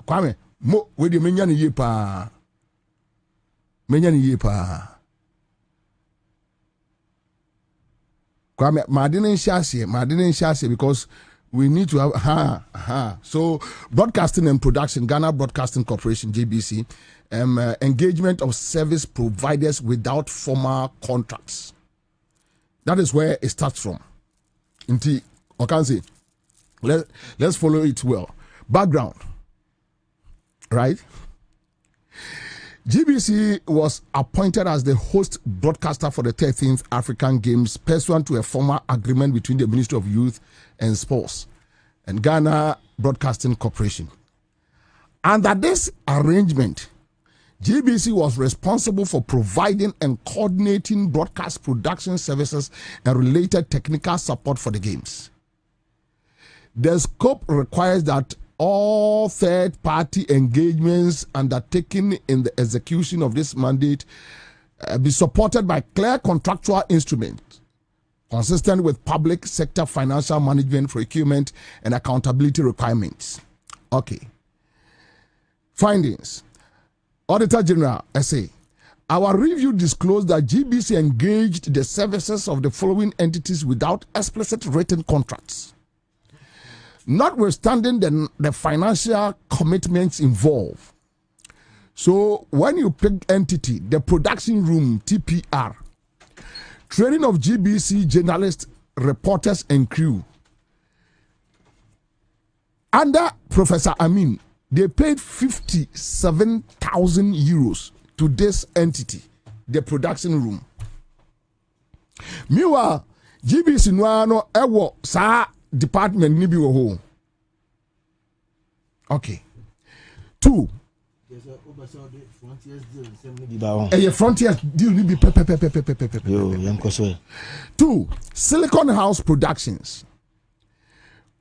S6: Kwame mo we de menya ne ye pa Kwame ma de nhyase because we need to have so Broadcasting and Production, Ghana Broadcasting Corporation, GBC, engagement of service providers without formal contracts. That is where it starts from. Inti, I can say, let's follow it well. Background. right? GBC was appointed as the host broadcaster for the 13th African Games pursuant to a formal agreement between the Ministry of Youth and Sports and Ghana Broadcasting Corporation. Under this arrangement, GBC was responsible for providing and coordinating broadcast production services and related technical support for the games. The scope requires that all third-party engagements undertaken in the execution of this mandate be supported by clear contractual instruments consistent with public sector financial management, procurement, and accountability requirements. Okay. Findings. Auditor General, SA. Our review disclosed that GBC engaged the services of the following entities without explicit written contracts. Notwithstanding the financial commitments involved. So when you pick entity, the production room, TPR, training of GBC journalists, reporters, and crew. Under Professor Amin, they paid 57,000 euros to this entity, the production room. Meanwhile, GBC no ewo sa department ni bi wo ho. Okay. 2. Frontiers deal ni bi pe. 2. Silicon House Productions.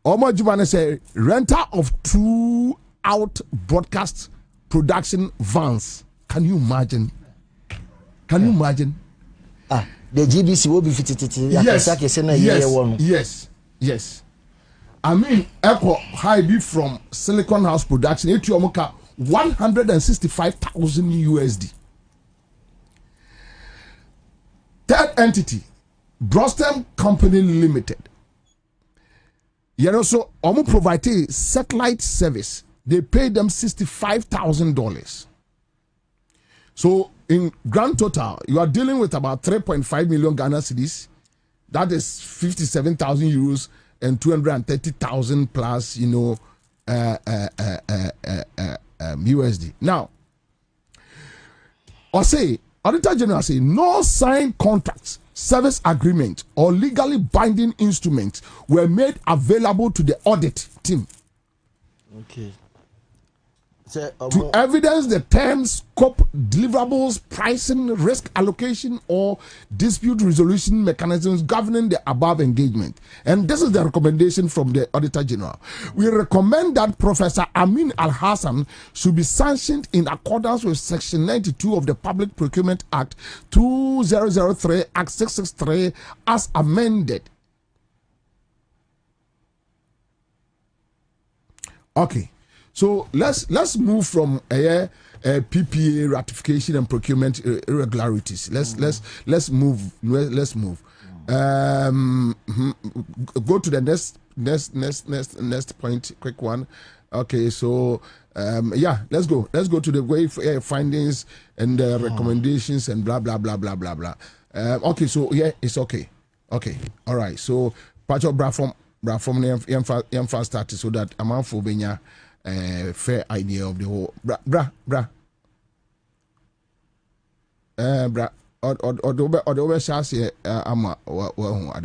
S6: Omo Jumane say renter of 2 out broadcast production vans. Can you imagine? Can you imagine?
S9: The GBC will be fitted.
S6: Yes. I mean, Echo High from Silicon House Production, 165,000 USD. Third entity, Brostem Company Limited. So, Omo provide satellite service. They paid them $65,000. So, in grand total, you are dealing with about 3.5 million Ghana cedis. That is 57,000 euros and 230,000 plus, USD. Now, Auditor General say no signed contracts, service agreement, or legally binding instruments were made available to the audit team.
S9: Okay.
S6: To evidence the terms, scope, deliverables, pricing, risk allocation, or dispute resolution mechanisms governing the above engagement. And this is the recommendation from the Auditor General. We recommend that Professor Amin Al-Hassan should be sanctioned in accordance with Section 92 of the Public Procurement Act 2003, Act 663, as amended. Okay. So let's move from PPA ratification and procurement irregularities. Let's move. Go to the next point. Quick one. Okay. So let's go to the way findings and recommendations and blah blah blah blah blah blah. Okay. So it's okay. Okay. All right. So part of bra from the started so that amount for benya. Fair idea of the whole bra.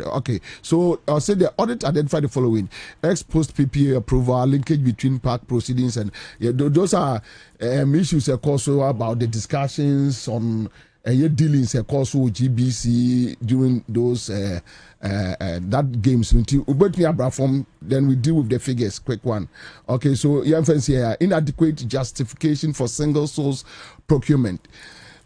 S6: Okay, so I'll say the audit identified the following: ex post PPA approval, linkage between park proceedings, and those are issues also about the discussions on dealings also with GBC during those that games. Then we deal with the figures. Quick one. Okay, so inadequate justification for single source procurement.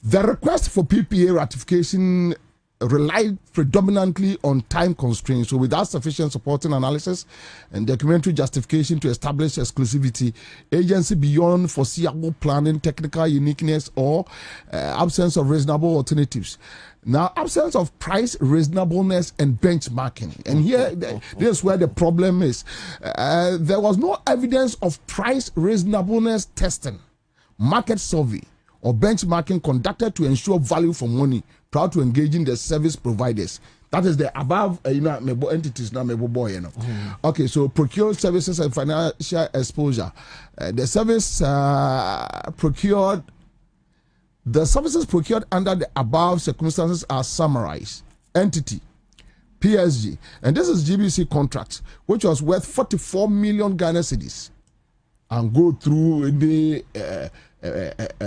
S6: The request for PPA ratification relied predominantly on time constraints, so without sufficient supporting analysis and documentary justification to establish exclusivity, agency beyond foreseeable planning, technical uniqueness, or absence of reasonable alternatives. Now, absence of price reasonableness and benchmarking. And here, this is where the problem is. There was no evidence of price reasonableness testing, market survey, or benchmarking conducted to ensure value for money prior to engaging the service providers. That is the above, entities now, boy, Okay, so procure services and financial exposure. The services procured under the above circumstances are summarized. Entity, PSG, and this is GBC contract, which was worth 44 million Ghana cedis, and go through the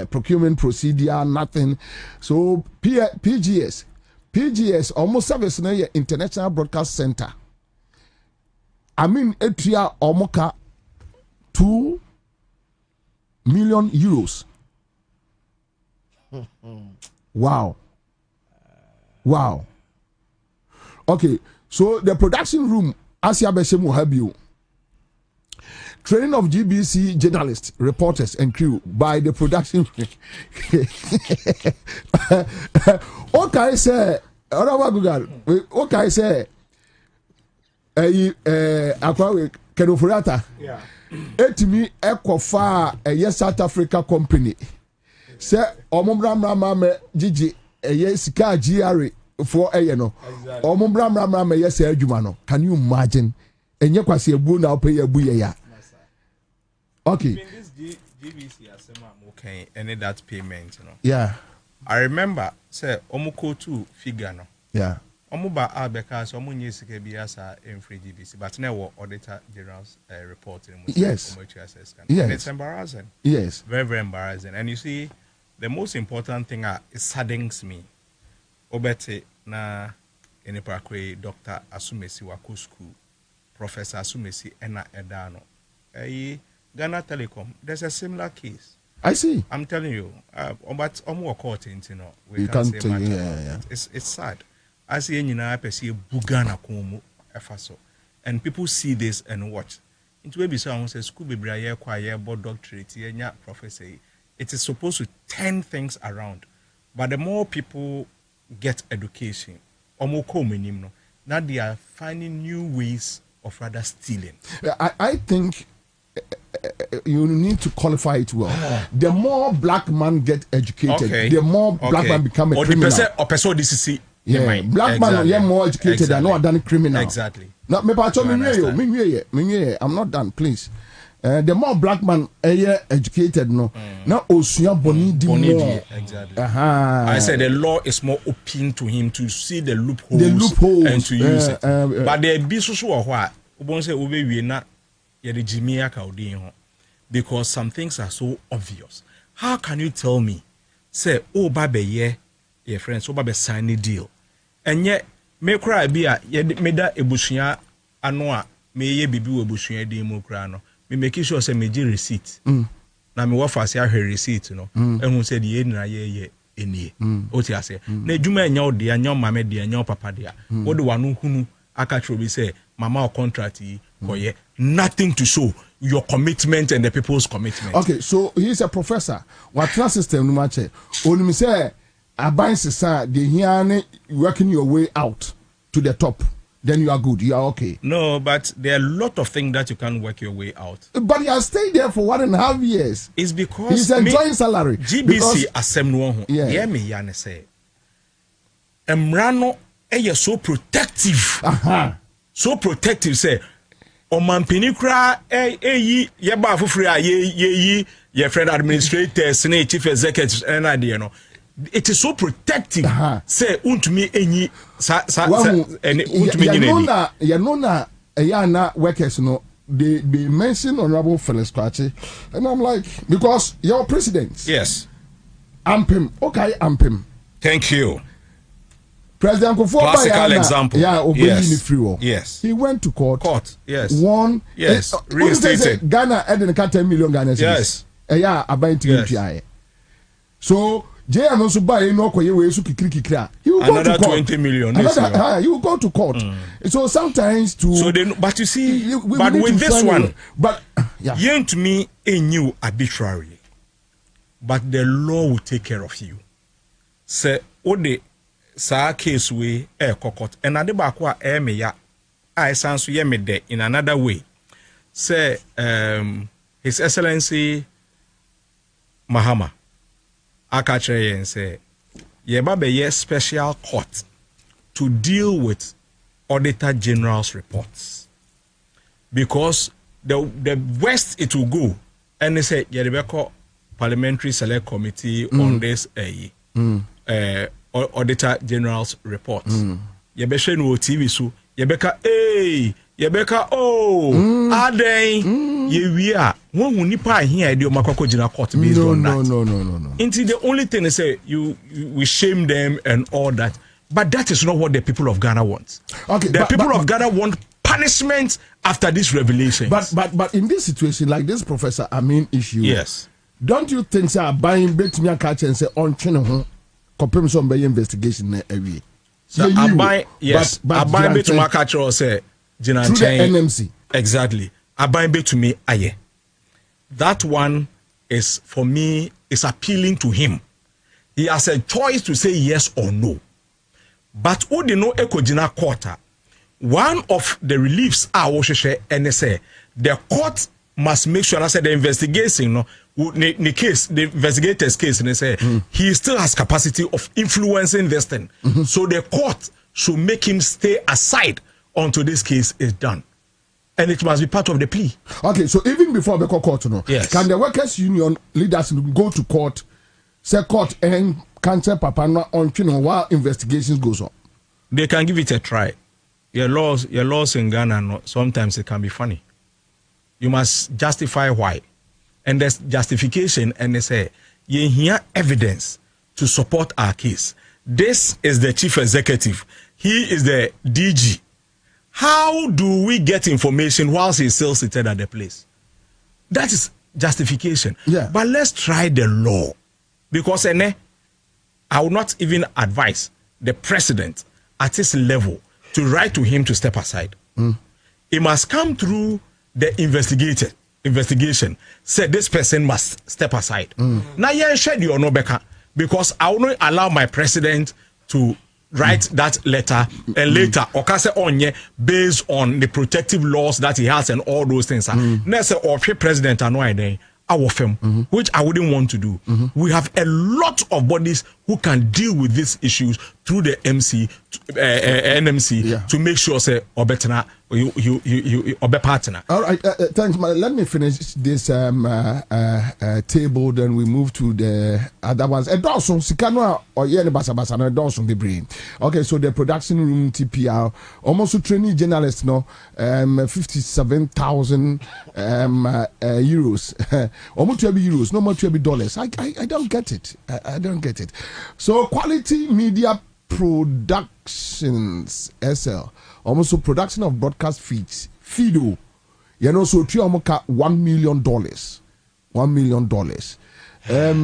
S6: procurement procedure, nothing. So PGS almost service na International Broadcast Center. I mean, etria omoka 2 million euros. Wow. Okay, so the production room, Ansah Beshemu have you. Training of GBC journalists, reporters, and crew by the production. Okay, say, okay, say, Akwa Kenofurata.
S4: Yeah.
S6: Etimi Ekofa a South Africa company. Say, Omobram Gigi, a Sika GRE for a no. Omobram yes, Jumano. Can you imagine? And you can see a boo now pay a booyah. Okay.
S4: This GBC okay, any that payment,
S6: Yeah.
S4: I remember, say, Omoko 2 figure, no.
S6: Yeah.
S4: Omuba Albekas, Omunyes Kebiasa in free GBC, but now Auditor General's report.
S6: Yes.
S4: Yes.
S6: And
S4: it's embarrassing.
S6: Yes.
S4: Very, very embarrassing. And you see, the most important thing it saddens me. Obete na Enipakwe Dr. Asumesi Wako School, Professor Asumesi Ena Edano. Ghana Telecom, there's a similar case.
S6: I see.
S4: I'm telling you, but court, we
S6: you
S4: can't say much
S6: yeah,
S4: about
S6: yeah.
S4: it. It's sad. I see Bugana Komu Efaso, and people see this and watch. Into maybe someone says school be choir, board doctorate, professor. It is supposed to turn things around, but the more people get education, now they are finding new ways of rather stealing.
S6: I think you need to qualify it well. The more black man get educated, the more black man become a criminal. Yeah, black man are more educated than no than criminal.
S4: Exactly.
S6: Now, I'm not done, please. The more black man educated, no. Now, Osuya Boni di more.
S4: Exactly. I said the law is more open to him to see the loopholes, and to use it. But there be so what we not. Because some things are so obvious. How can you tell me, say, oh, baby, your friends, so baby sign a deal, and yet me cry be a me da ebusuya anoa me ye bibi ebusuya demo krano me make sure say me receipt. Na me wafa say her receipt no, and who said ye na ye enie. Oti ase na edwuma enya o de anya mama de anya papa de a wo de wanu hunu aka tro bi say mama o contract yi koye nothing to show your commitment and the people's commitment.
S6: Okay, so he's a professor. What class system no match? Only say aban sisa the here working your way out to the top. Then you are good. You are okay.
S4: No, but there are a lot of things that you can't work your way out.
S6: But you are staying there for 1.5 years.
S4: It's because
S6: he's enjoying salary.
S4: GBC assembly. Yeah, me yana say. Emrano so protective. So protective say. Omampini kra ye ba fufuri ye friend administrators ne chief executives and idea no. It is so protective. Say untumi enyi sa untumi
S6: na workers no they mention honorable Felix Kwachi and I'm like because your president.
S4: Yes.
S6: Ampim. Okay, Ampim.
S4: Thank you.
S6: President Kufuor
S4: classical example.
S6: Yeah, yes.
S4: Yes.
S6: He went to court.
S4: Yes.
S6: Won.
S4: Yes. Reinstated.
S6: Ghana had 10 million Ghana cedis.
S4: Yes.
S6: Yeah, about to so Jay and also buy no koye we su kikira. He will
S4: another
S6: go to court.
S4: 20 million.
S6: He will go to court. So sometimes to
S4: so then, but you see, but with this one,
S6: but yeah,
S4: to me a new arbitrary, but the law will take care of you. Say ode. Sa case we kokot and adeba kwa me ya I sanso ye me de in another way say His Excellency Mahama akachre yen say ye ba be ye special court to deal with Auditor General's reports. Because the worst it will go, and they say, Rebecca Parliamentary Select Committee on this Auditor General's report. Yebeka no TV so, Yebeka Aden, Yewia, one who nipa here, the Makoko General Court based on that. No. Until the only thing is say we shame them and all that. But that is not what the people of Ghana want. Okay, the people of Ghana want punishment after this revelation.
S6: But in this situation, like this Professor Amin issue,
S4: yes,
S6: don't you think sir buying bet me a catch and say on channel compare some by investigation every?
S4: So I buy yes, I buy bet to my catch or say through the
S6: NMC
S4: exactly. I buy bet to me aye. That one is for me is appealing to him. He has a choice to say yes or no. But who did know Ekojina quarter? One of the reliefs are and say the court must make sure. I said the investigation, the case, the investigator's case, and they say he still has capacity of influencing this thing. So the court should make him stay aside until this case is done, and it must be part of the plea.
S6: Okay, so even before the court,
S4: yes,
S6: can the workers' union leaders go to court, say court and cancel Papana on while investigations goes on?
S4: They can give it a try. Your laws in Ghana, sometimes it can be funny. You must justify why. And there's justification, and they say, you hear evidence to support our case. This is the chief executive. He is the DG. How do we get information whilst he's still seated at the place? That is justification.
S6: Yeah.
S4: But let's try the law. Because I would not even advise the president at this level to write to him to step aside. It must come through the investigation. Say this person must step aside. Now you shed your no better because I will not allow my president to write that letter and later okase onye based on the protective laws that he has and all those things. Now say or president annoy our firm, which I wouldn't want to do. We have a lot of bodies who can deal with these issues through the NMC to make sure say or better you partner.
S6: All right, thanks. Let me finish this table. Then we move to the other ones. Dawson Sikano or Yeni Basa and Dawson be brain. Okay, so the production room TPR almost trainee journalists 57,000 euros. Almost €2, no more $2. I don't get it. I don't get it. So Quality Media Productions SL, almost production of broadcast feeds, Fido, so $1 million. $1 million.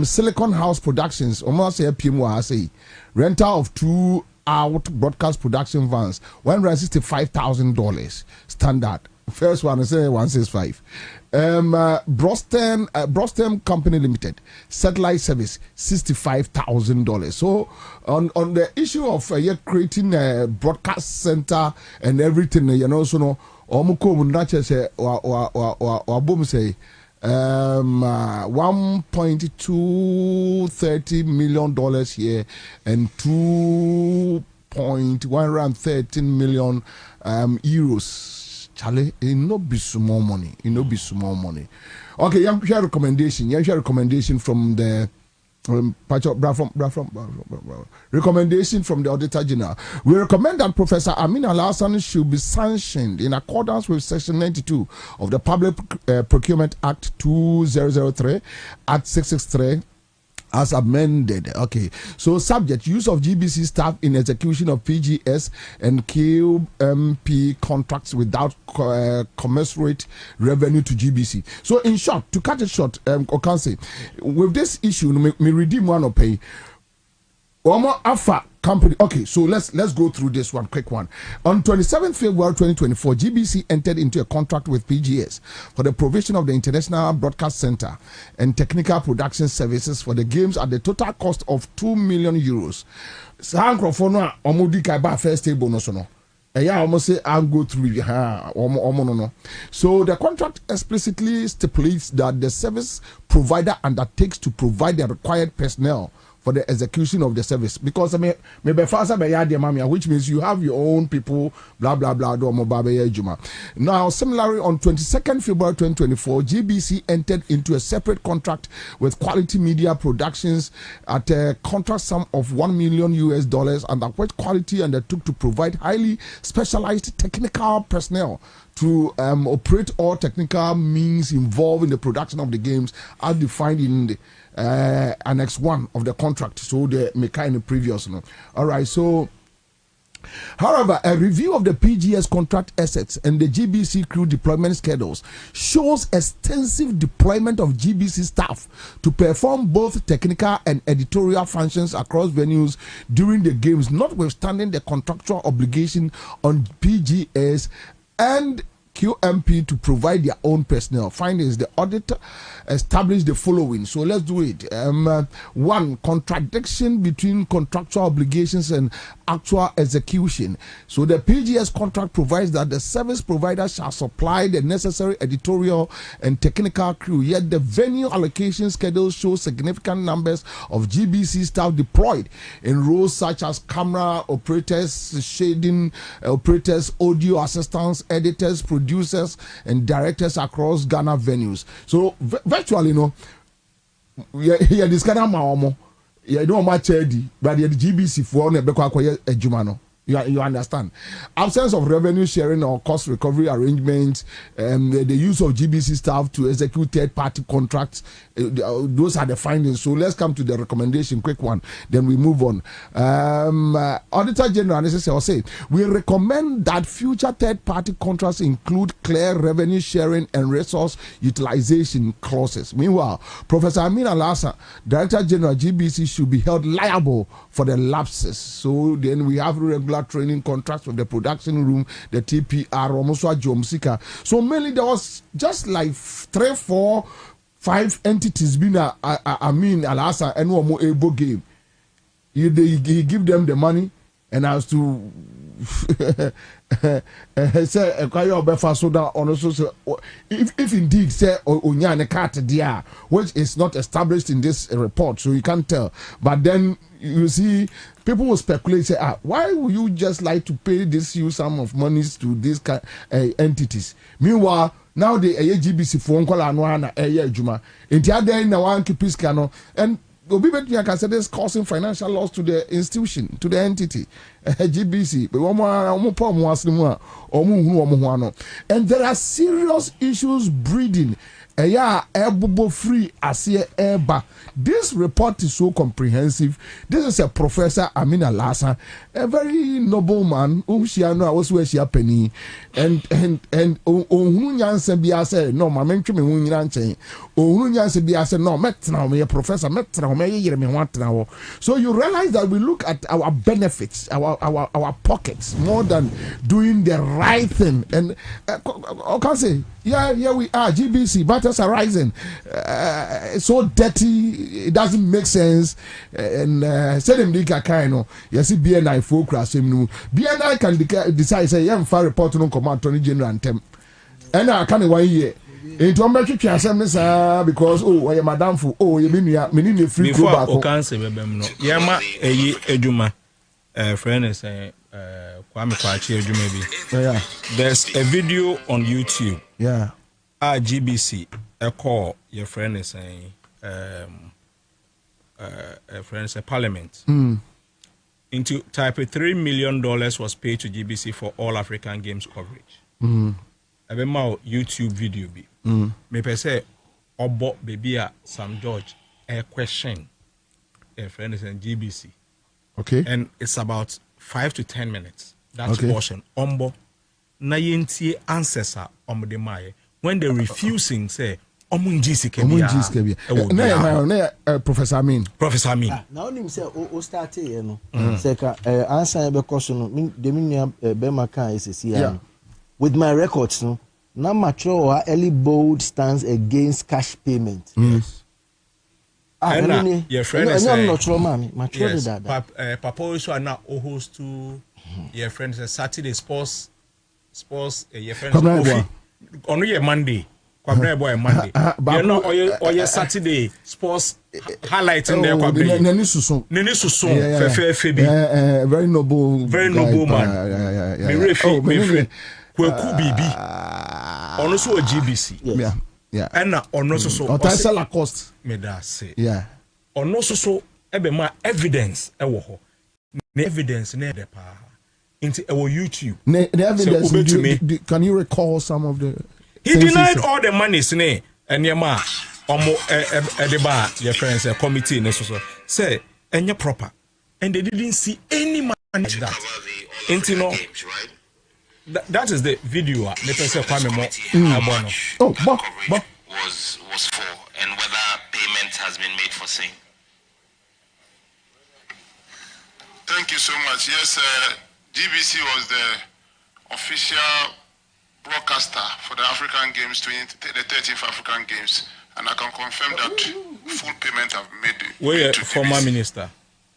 S6: Silicon House Productions, almost say rental of 2 out broadcast production vans, $165,000 standard. First one is 165. Brostem Company Limited, satellite service, $65,000. So on the issue of creating a broadcast center and everything, so no, say $1.230 million here and $2.113 million euros. Charlie, it no be small money. It no be small money. Okay, you share recommendation. You share recommendation from the recommendation from the Auditor General. We recommend that Professor Amin Al-Hassan should be sanctioned in accordance with Section 92 of the Public Procurement Act 2003 Act 663. As amended. Okay, so subject use of GBC staff in execution of PGS and QMP contracts without commensurate revenue to GBC. So in short, to cut it short, Okanse, with this issue, me redeem one or pay. Omo Alpha company. Okay, so let's go through this one, quick one. On 27th February 2024, GBC entered into a contract with PGS for the provision of the International Broadcast Center and technical production services for the games at the total cost of €2 million. First table no. Yeah, almost say I'll go through no. So the contract explicitly stipulates that the service provider undertakes to provide the required personnel for the execution of the service. Because I mean, maybe faster by mamia, which means you have your own people, blah blah blah. Now, similarly, on 22nd February 2024, GBC entered into a separate contract with Quality Media Productions at a contract sum of $1 million, under which Quality undertook to provide highly specialized technical personnel to operate all technical means involved in the production of the games as defined in the Annex 1 of the contract. So the mechanic previous. No? All right, so however, a review of the PGS contract assets and the GBC crew deployment schedules shows extensive deployment of GBC staff to perform both technical and editorial functions across venues during the games, notwithstanding the contractual obligation on PGS and QMP to provide their own personnel. Findings: the auditor established the following. So let's do it. One, contradiction between contractual obligations and actual execution. So the PGS contract provides that the service provider shall supply the necessary editorial and technical crew, yet the venue allocation schedule shows significant numbers of GBC staff deployed in roles such as camera operators, shading operators, audio assistants, editors, producers, and directors across Ghana venues. So virtually, this kind of maomo, don't much but the GBC for a Jumano. You understand? Absence of revenue sharing or cost recovery arrangements, the use of GBC staff to execute third-party contracts, those are the findings. So let's come to the recommendation, quick one, then we move on. Auditor General say, we recommend that future third-party contracts include clear revenue sharing and resource utilization clauses. Meanwhile, Professor Amin Ansah, Director General GBC, should be held liable for the lapses. So then we have regular training contracts with the production room, the TPR, almost Jomsika. So mainly there was just like 3, 4, 5 entities being Ansah and one more able game. He give them the money and as to say if indeed say Onyane card there, which is not established in this report, so you can't tell. But then you see, people will speculate, say, why would you just like to pay this huge sum of monies to these entities? Meanwhile, now the GBC phone call and one juma. In the other in the one kipiskano and Bobie can say this causing financial loss to the institution, to the entity, GBC. And there are serious issues breeding. Free as this report is so comprehensive. This is a Professor Amin Ansah, a very noble man whom she know also where she penny and no my mention me no me a professor me. So you realize that we look at our benefits, our pockets more than doing the right thing. And I can say here we are, GBC, battles are rising. So dirty, it doesn't make sense. And say them dika kaino. You see BNI focus him. BNI can decide say yeah, fire report no command Attorney General and them. And I can't 1 year. It don't make you because oh madam fu you mean the free go back.
S4: Before say bebem no. Yama ejuma friend is Kwame Kwachi ejuma bi.
S6: Yeah.
S4: There's a video on YouTube.
S6: Yeah.
S4: GBC a call your friend is saying a friend is a parliament. Into type $3 million was paid to GBC for all African Games coverage. I remember YouTube video be. Me per se obo baby Sam George a question a friend is in GBC.
S6: Okay.
S4: And it's about 5 to 10 minutes. That's portion. Ombo na yentie ancestor omde maye. When they're refusing, say, Professor Amin. Professor Amin.
S9: Now, him say, start here, no. Say, Ansah be question, the minia Bemaka is here. With my records, no. Now, mature early bold stands against cash payment.
S6: Yes.
S4: Your friend is
S9: mature, mommy. Mature that.
S4: Papa also now host to your friend Saturday sports. Your friend only a Monday. Kwabena boy Monday. You know, or your Saturday sports highlighting there. Kwabena. Neni susun.
S6: Very noble
S4: man. Me friend. Kweku Bibi. Ono so GBC.
S6: Yeah.
S4: And ono so.
S6: Otasa Lacoste.
S4: Me da say.
S6: Yeah.
S4: Ono so ebe ma evidence ewo ho. The evidence ne de pa. Into our YouTube.
S6: The evidence. Can you recall some of the?
S4: He denied all the monies, ne, and Yama, the bar, your friends, a committee, so say, and you're proper. And they didn't see any money like that. Into no, that is the video. Let us say,
S6: oh,
S5: was for, and whether payment has been made for same.
S8: Thank you so much. Yes, GBC was the official broadcaster for the African Games, the 13th African Games, and I can confirm that full payment have made.
S4: We're former minister.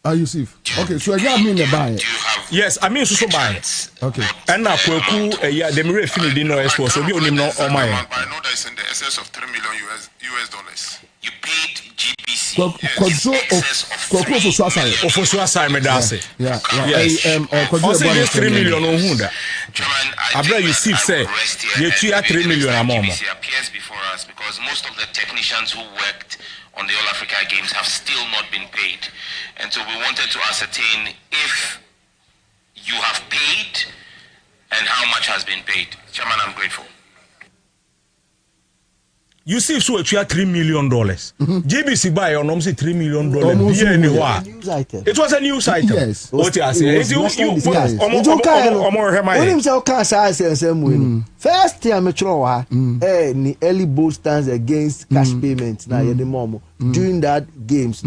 S6: Yusuf. Okay, so I mean buy it.
S4: Yes, I mean so buy it.
S6: Okay.
S4: And now Kweku, yeah, the mere fini didn't know export, so we only know all my.
S8: I know that it's in the excess of $3 million US dollars.
S5: You paid GBC.
S6: Kweku for Suasai. Yeah.
S4: Also, this 3 million on Hunda. Abra Yusuf say, you 3 million a moment.
S5: Appears before us because most of the technicians who worked on the All Africa Games have still not been paid. And so we wanted to ascertain if you have paid and how much has been paid. Chairman, I'm grateful.
S4: You see, so it's $3 million. GBC buy on almost $3 million. It was a news item.
S6: Yes.
S4: What you say?
S9: First time I try ni early bowl stands against cash payments na ye momo during that games.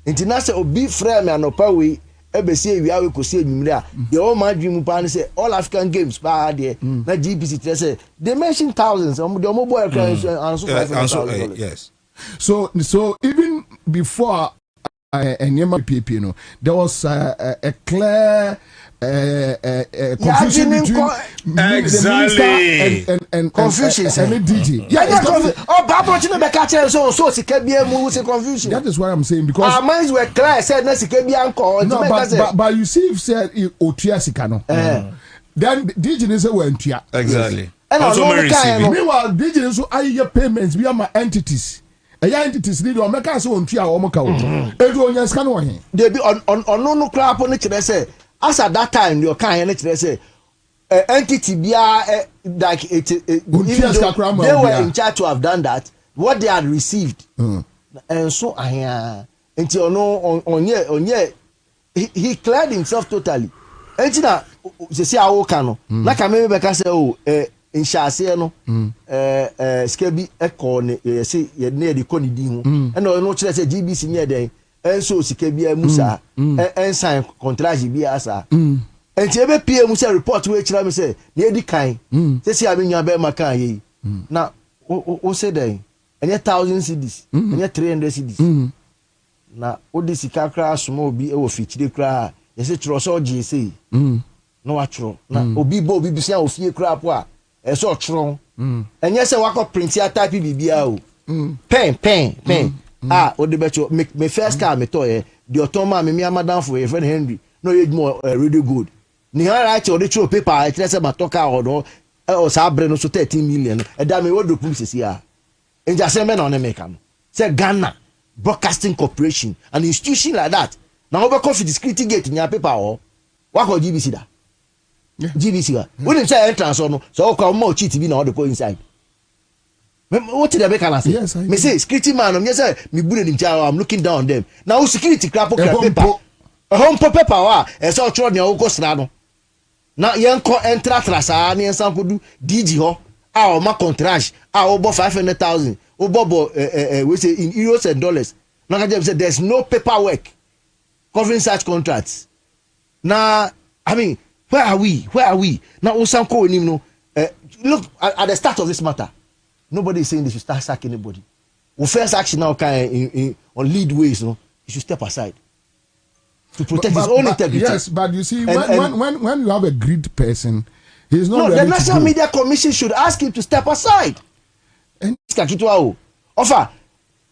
S9: International obi frame anopa we ebesi ewia we kosi enwumre a the all my dream pan say all African Games ba there na GBC say they mention thousands the boy $500,000.
S6: Yes. So even before PP, there was a clear confusion between
S4: exactly
S9: and confusion
S6: and DG.
S9: Confusion.
S6: That is what I'm saying because
S9: our minds were clear. Said
S6: but you see, said Otia Sikano. Then DG is a Wentia.
S4: Exactly.
S9: And also
S6: meanwhile, DG is so I payments via my entities. Entities need to make us on Tia or Macau. Everyone can one.
S9: They be on no crap on it. Say, as at that time, your kind of say, entity be like it. They were in charge to have done that. What they had received, and so until no he cleared himself totally. Until that, they say I can like I maybe because say in Shase no skebi ekọ ne say ye na de kọ ne din ho and no kire say GBC near den and so skebi amusa and sign contract bi asa and ebe pm say report we kire me say na edi kan say amenya be maka yi na o say den enye 1000 cedis enye 300 cedis na odi sika kra asoma obi e wo fichire kra ye say tro so je say no wa tro na obi bi say ofie kra po a so tron and yes wako print ya type bibia o pen o de becho me first car me to the automa me madam for your friend Henry no you more really good ni ha right o de throw paper I tell say matoka o do o sa bre no so 13 million e da me wo do pum sisi a enja say me na on make am say Ghana Broadcasting Corporation an institution like that na over coffee the security gate nya paper o wako GBC da GBC when him say entrance or no so come more cheat be na the point inside what did they can say
S6: yes,
S9: me say security man me say me bude him chow I'm looking down on them now security crap paper a home paper wa e so tro ne o go sra no na yen ko entra trasa na yen san ko du DG ho a o ma contract a o bo 500,000 o bo we say in euros and dollars na ka say there's no paperwork covering such contracts now I mean where are we now Osanko no look at the start of this matter nobody is saying they should start sacking anybody we first action now kind on lead ways no you should step aside to protect his own integrity.
S6: Yes, but you see when you have a greed person he's not ready
S9: the National Media Commission should ask him to step aside
S6: and
S9: Skakitwa o. Offer.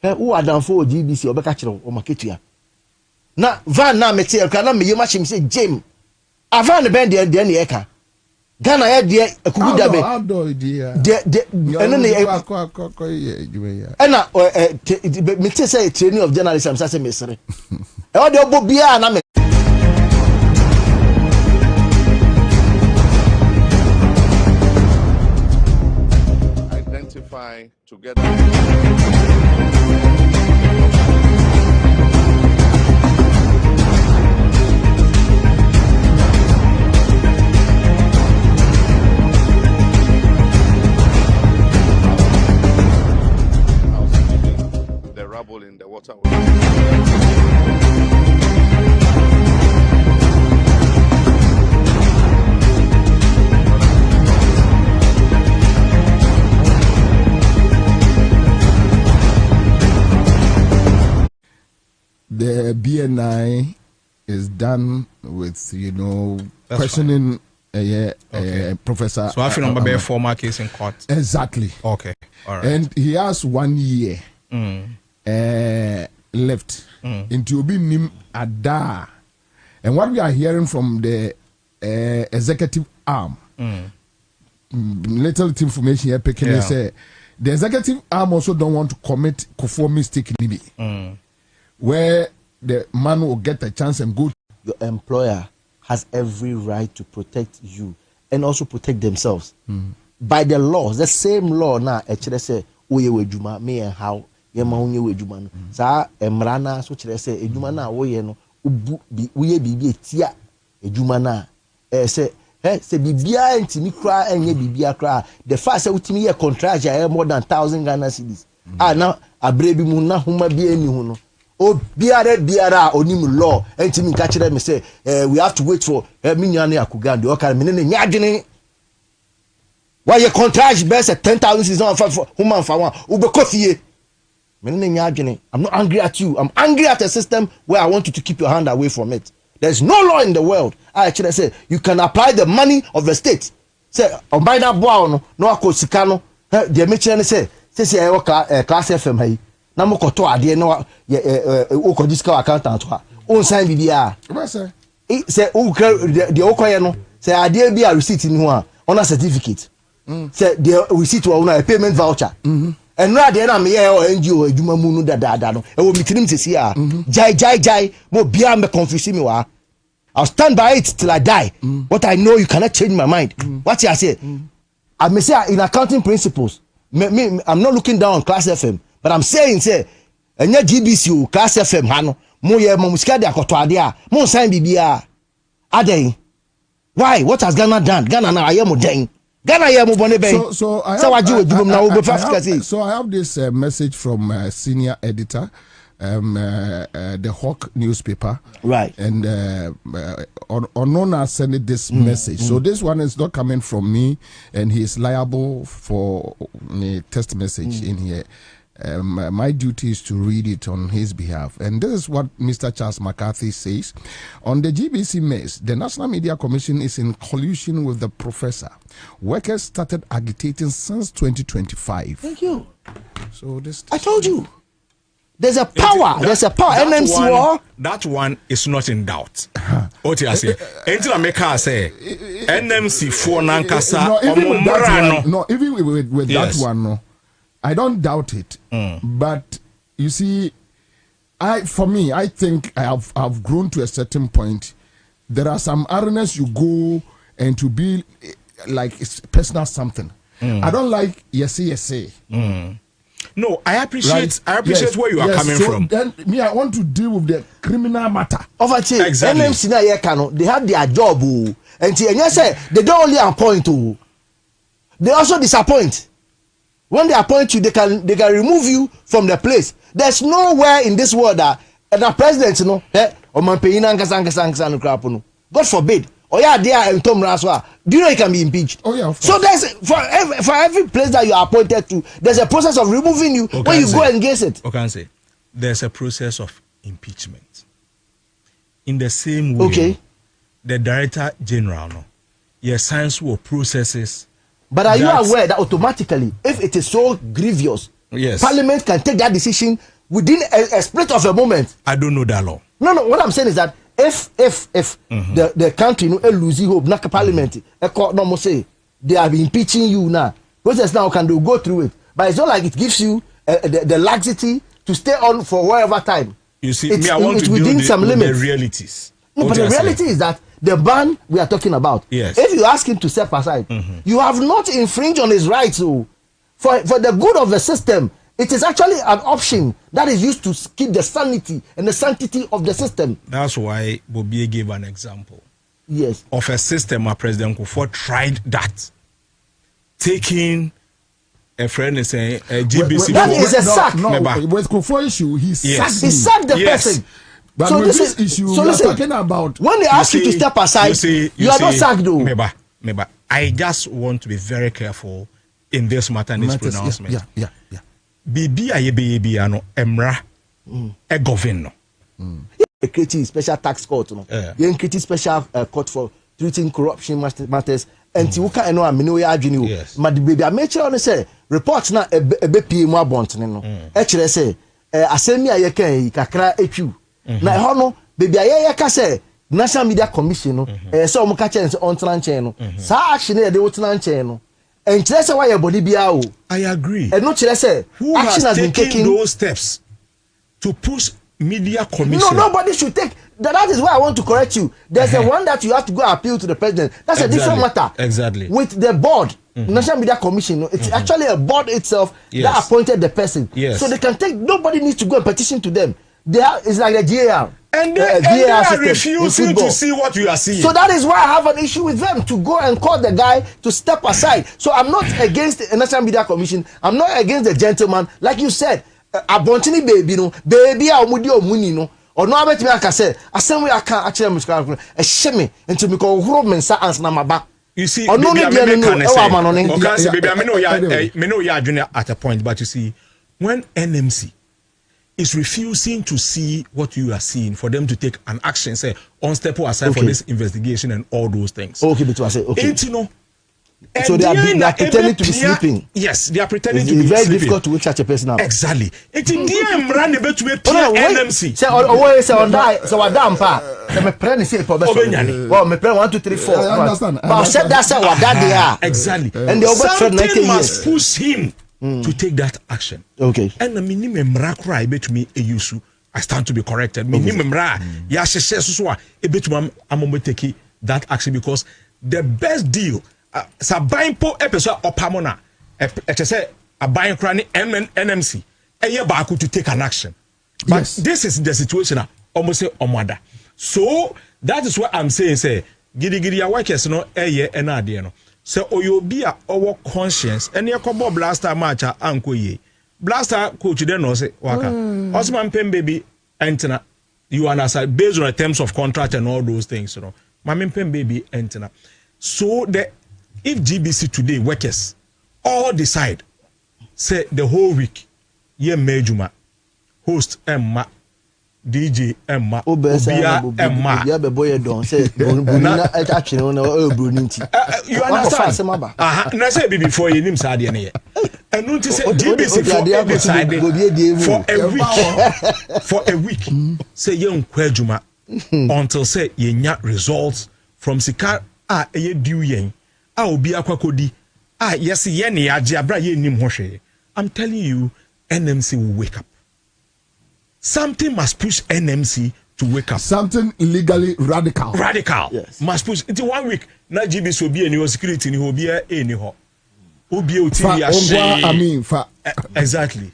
S9: Who are down for GBC or Becachero or Maketia? Na van na mete kana me yema chim say Jim. Avan the bend the eka. Ghana ya de akugu dabe. De eno ne ena mete say training of journalism say mesere. E o de obo bia na me
S3: identify together. In the water.
S6: The BNI is done with, questioning Professor.
S4: So I feel a former case in court.
S6: Exactly.
S4: Okay. All right.
S6: And he has 1 year. Left into Obi Nim Ada, and what we are hearing from the executive arm, little information here picking say the executive arm also don't want to commit conform mistake where the man will get a chance and go.
S9: Your employer has every right to protect you and also protect themselves by the laws. The same law now actually say Juma me and how. Yema onye we edwuma no saa emra na so kire se edwuma na wo ye no wo ye bibi etia edwuma na se se bibia ntimi kra enye bibia kra the fact say utimi ye contract ya more than 1,000 Ghana cedis na abre bi mu na homa bi eni hu no o biara onim law ntimi nka kire me say we have to wait for minya na akugande o kan me ne nya adwene why ye contract be say 10,000 cedis on for homa fa wa wo be kofie. I'm not angry at you. I'm angry at a system where I want you to keep your hand away from it. There's no law in the world. I actually say you can apply the money of the state. Say, on by that boy, no, ako sikano. The mention say class FM hey. Na mo koto ade no o discount accountant ho. On sign bibia. Say o the okoye no. Say ade bi a receipt ni ho a on a certificate. Say the receipt wa una a payment voucher. And rather than me or NGO, Juma Munu da no. I will meet him to see her. Jai, mo bia me confuse me wa. I'll stand by it till I die. What I know you cannot change my mind. What I say? I may say in accounting principles. I'm not looking down on Class FM, but I'm saying say, and your GBC Class FM hano. Mo ye mo musika de akoto ade a. Mo sign bibia. Adey. Why? What has Ghana done? Ghana na aye mo den. So I
S6: have this message from senior editor, the Hawk newspaper, right? And Onona sent this message. So this one is not coming from me, and he is liable for a text message in here. My duty is to read it on his behalf. And this is what Mr. Charles McCarthy says. On the GBC mess, the National Media Commission is in collusion with the professor. Workers started agitating since 2025.
S9: Thank you.
S6: So this
S9: I told you. There's a power. There's a power. NMC
S4: that one is not in doubt. What you say? Until I make her say NMC for Nankasa.
S6: No, even with that one, no. I don't doubt it, but you see, I think I've grown to a certain point. There are some arenas you go and to be like it's personal something. I don't like yes.
S4: No, I appreciate where you are coming from.
S6: Then me, I want to deal with the criminal matter.
S9: Exactly. NMC they have their job, and say they don't only appoint, they also disappoint. When they appoint you, they can remove you from the place. There's nowhere in this world that the president, God forbid. Do you know he can be impeached? Oh yeah. So there's for every place that you are appointed to, there's a process of removing you when you go against it.
S4: Okay, there's a process of impeachment. In the same way, the Director General, your science will processes
S9: But are you aware that automatically, if it is so grievous,
S4: yes,
S9: Parliament can take that decision within a split of a moment?
S4: I don't know that law.
S9: No. What I'm saying is that if the country lose hope, not Parliament, no say they have been impeaching you now. Process now can go through it, but it's not like it gives you the laxity to stay on for whatever time.
S4: You see, I want to within some limits. The realities.
S9: No, but the reality is that the ban we are talking about.
S4: Yes.
S9: If you ask him to step aside, you have not infringed on his rights. So, for the good of the system, it is actually an option that is used to keep the sanity and the sanctity of the system.
S4: That's why Bobie gave an example.
S9: Yes.
S4: Of a system where President Kufuor tried that, taking a friend and saying GBC.
S9: That is a sack.
S6: No, with Kufuor issue, he
S9: sacked the person.
S6: But so with this issue, we are talking about.
S9: When they ask you to step aside, you are not sacked though.
S4: Meba, I just want to be very careful in this matter and this pronouncement.
S6: Yeah.
S4: Bibi ayebi ano emra e govern no.
S9: Creating special tax court no. You creating special court for treating corruption matters. And Tiwuka eno amene we adwene o. Ma the baby make sure say report na ebe pie mu abontene no. E kire say asemi aye kan kakra etwu. Na ho no baby aye ka say National Media Commission no so omo ka chen on tranche no. Sa action e de wo tranche no. And kire say why body bia o.
S4: I agree.
S9: And no kire say action has been taken
S4: those steps to push media commission.
S9: No, nobody should take. That is why I want to correct you. There's a one that you have to go appeal to the president. That's a different matter.
S4: Exactly.
S9: With the board, National Media Commission, it's actually a board itself that appointed the person.
S4: Yes.
S9: So they can take. Nobody needs to go and petition to them. It's like the GAR.
S4: And they are refusing to see what you are seeing.
S9: So that is why I have an issue with them to go and call the guy to step aside. So I'm not against the National Media Commission. I'm not against the gentleman. Like you said, abontini baby no, baby a omudi omuni no. Or no abet me aka say asem we aka akire muska e sheme enti me ko horo mensa answer na maba.
S4: You see,
S9: baby
S4: I know you are at a point, but you see, when NMC is refusing to see what you are seeing for them to take an action, say on step aside for this investigation and all those things.
S9: Okay, but I say okay.
S4: So
S9: they are pretending to be sleeping.
S4: Yes, they are pretending to be
S9: sleeping. It's very difficult to wake such a person up.
S4: Exactly. It's in NMC.
S9: Say always say on that. So what damn pa? Say me pray ni say for best. Well, me pray 1 2 3 4.
S6: I understand.
S9: But said that say what that they are.
S4: Exactly.
S9: And they over 90
S4: must push him to take that action.
S9: Okay.
S4: And the minimum rakra betumi eyusu. I stand to be corrected. Minimum ra ya sheshe so a ebetuma amomo take that action because the best deal Sabain po episode opamona say a buying cranny NMC baku to take an action. But this is the situation almost say omada. So that is what I'm saying. Say gidi ya workers no enade no. So oyobia our conscience and yakobo blaster match anko ye. Blaster coach then no say waka. Osman Pem baby entina you understand based on the terms of contract and all those things, you know. Mamin Pem baby entina. So if GBC today workers all decide say the whole week ye mejuma host Emma DJ Emma Obia Emma
S9: ya be boy don say bonina actually on bruninti
S4: you understand na say before you nim say ade ne ye enu ti say GBC for a week say ye nkwa adwuma until say ye nya results from sika ye due yen obi akwakodi yes ye ne age abra ye nim ho hwe. I'm telling you, NMC will wake up. Something must push NMC to wake up.
S6: Something illegally radical.
S4: Yes. Must push into 1 week. Na GBC obi any security ni obi any ho. Obi otiri
S6: a
S4: exactly.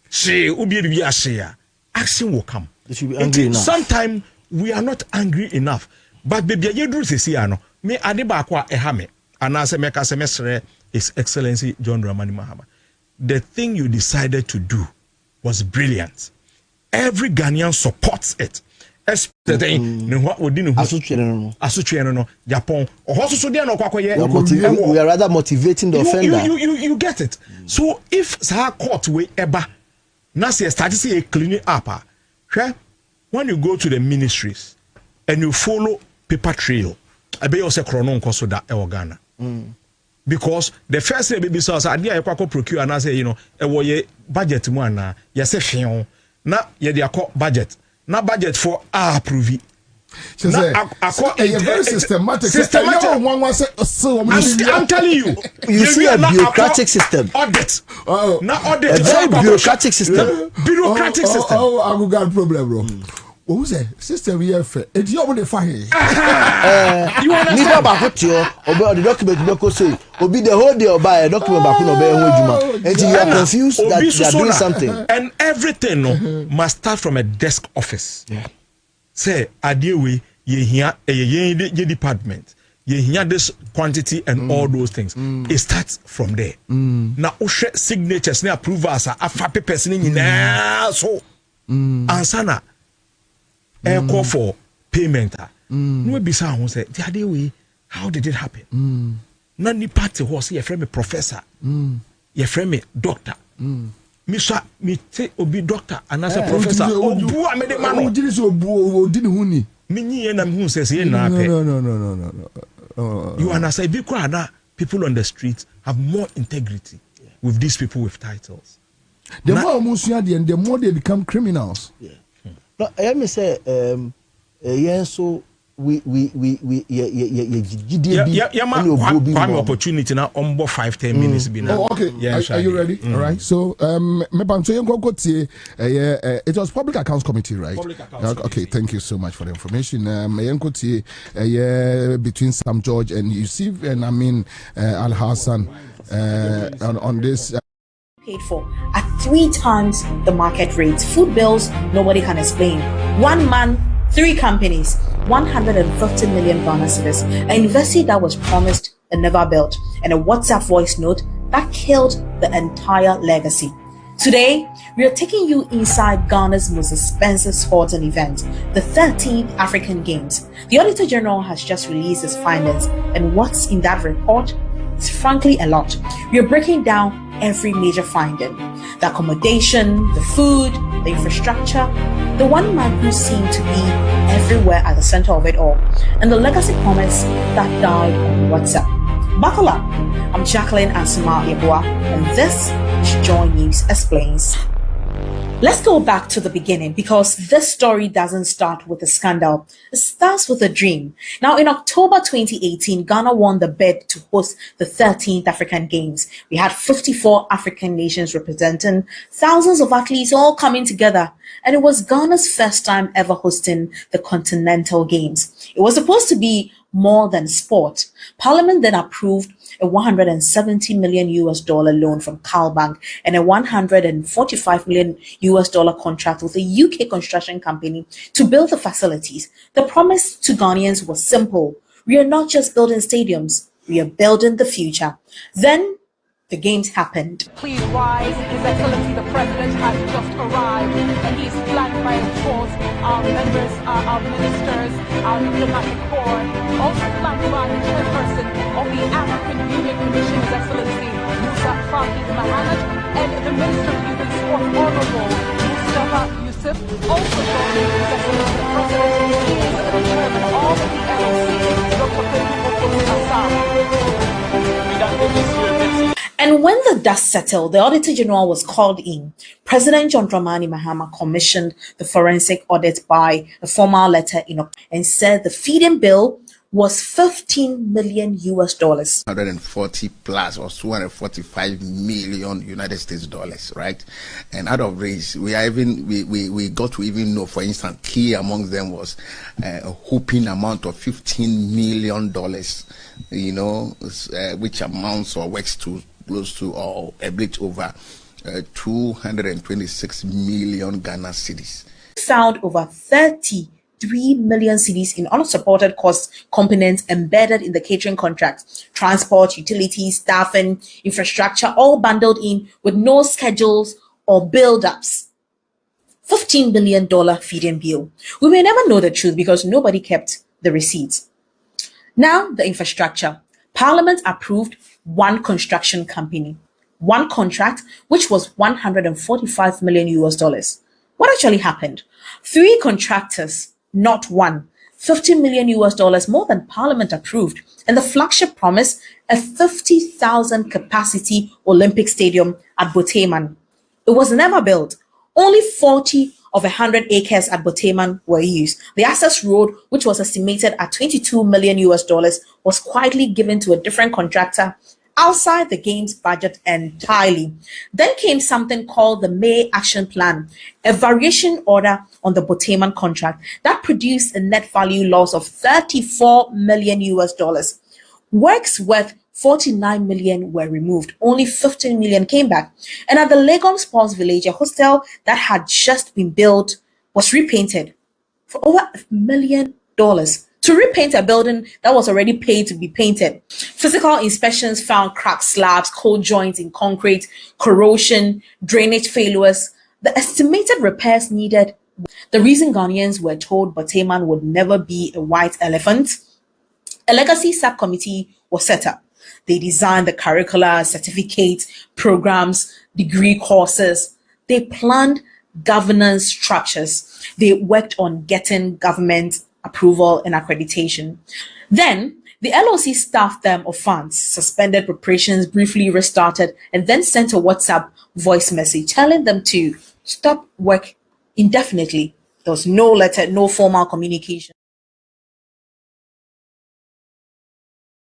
S4: She obi bi a share. Action will come.
S9: They should be angry enough.
S4: Sometimes we are not angry enough. But baby ye do say ano. Me ade ba kwa ehame. Anase meka semestre His Excellency John Dramani Mahama. The thing you decided to do was brilliant. Every Ghanaian supports it. We
S9: are rather motivating the offender.
S4: You get it. So if Sahar court we ever Nasi start to see a cleaning up, when you go to the ministries and you follow paper trail, I bet you say chronon koso da Ghana. because the first thing baby says idea you procure and I say budget mu ana yes hwe na ye de akọ budget na budget for approve
S6: she say a very systematic
S4: I'm telling you
S9: you see a bureaucratic system
S4: audit
S9: a very bureaucratic system
S6: I got problem bro. Who say system here fair? It's your money for him.
S9: You understand? The document you say, obi the whole day buy a document back no be and you are confused that you are doing something.
S4: And everything must start from a desk office.
S9: Yeah.
S4: Say adewe ye here ye department. Ye hear this quantity and all those things. It starts from there. Now signatures na approvals are papers ni na so Ansah na call for payment. No be say who say the other way. How did it happen? Na ni party was your friend me professor, your friend me doctor. Me say obi doctor and as a professor. Obu amede man.
S6: Obu dini so obu dini huni.
S4: Me ni na me say say na pe.
S6: No.
S4: You understand? Because people on the streets have more integrity with these people with titles.
S6: The more Musia the more they become criminals.
S9: Yeah. No, I may say, so we
S4: opportunity now on 5-10 minutes.
S6: Oh, okay. Yeah, are you ready? All right. So, it was Public Accounts Committee, right?
S4: Public Accounts
S6: okay, thank you so much for the information. Between Sam George and Yusuf and Al Hassan on this.
S10: Paid for at 3 times the market rates. Food bills, nobody can explain. 1 man, 3 companies, 150 million Ghana cedis. A university that was promised and never built, and a WhatsApp voice note that killed the entire legacy. Today, we are taking you inside Ghana's most expensive sporting event, the 13th African Games. The Auditor General has just released his findings, and what's in that report is frankly a lot. We are breaking down every major finding: the accommodation, the food, the infrastructure, the one man who seemed to be everywhere at the center of it all, and the legacy promise that died on WhatsApp. Buckle up. I'm Jacqueline Ansah Yeboah, and this is Joy News Explains. Let's go back to the beginning, because this story doesn't start with a scandal. It starts with a dream. Now, in October 2018, Ghana won the bid to host the 13th African Games. We had 54 African nations representing, thousands of athletes all coming together. And it was Ghana's first time ever hosting the Continental Games. It was supposed to be more than sport. Parliament then approved a $170 million loan from Cal Bank and a $145 million contract with a UK construction company to build the facilities. The promise to Ghanaians was simple: we are not just building stadiums, we are building the future. Then the games happened.
S11: Please rise. His Excellency the President has just arrived, and he is flanked by, of course, our members, our ministers, our diplomatic corps, also flanked by the chairperson of the African Union Commission, His Excellency Musa Faki Mohammed, and the Minister of Youth and Sport, Honorable Mustafa Yusuf, also joining His Excellency the President. He is the chairman of the LOC, Dr. Ansah.
S10: And when the dust settled, the Auditor General was called in. President John Dramani Mahama commissioned the forensic audit by a formal letter and said the feeding bill was $15 million.
S22: 140 plus or 245 million United States dollars, right? And out of this, we got to even know, for instance, key among them was a whooping amount of $15 million, which amounts or works to close to or a bit over 226 million Ghana cedis.
S10: Found over 33 million cedis in unsupported cost components embedded in the catering contracts, transport, utilities, staffing, infrastructure, all bundled in with no schedules or build-ups. $15 billion feeding bill. We may never know the truth because nobody kept the receipts. Now, the infrastructure. Parliament approved one construction company, one contract, which was $145 million. What actually happened? 3 contractors, not one. $50 million more than Parliament approved, and the flagship promised a 50,000 capacity Olympic stadium at Boteman. It was never built. Only 40 of 100 acres at Boteman were used. The access road, which was estimated at $22 million, was quietly given to a different contractor outside the game's budget entirely. Then came something called the May Action Plan, a variation order on the Boteman contract that produced a net value loss of $34 million. Works worth 49 million were removed. Only 15 million came back. And at the Legon Sports Village, a hostel that had just been built was repainted for over $1 million. To repaint a building that was already paid to be painted. Physical inspections found cracked slabs, cold joints in concrete, corrosion, drainage failures. The estimated repairs needed. The reason Ghanaians were told Boteman would never be a white elephant, a legacy subcommittee was set up. They designed the curricula, certificates, programs, degree courses. They planned governance structures. They worked on getting government approval and accreditation. Then the LOC staffed them of funds, suspended preparations, briefly restarted, and then sent a WhatsApp voice message telling them to stop work indefinitely. There was no letter, no formal communication.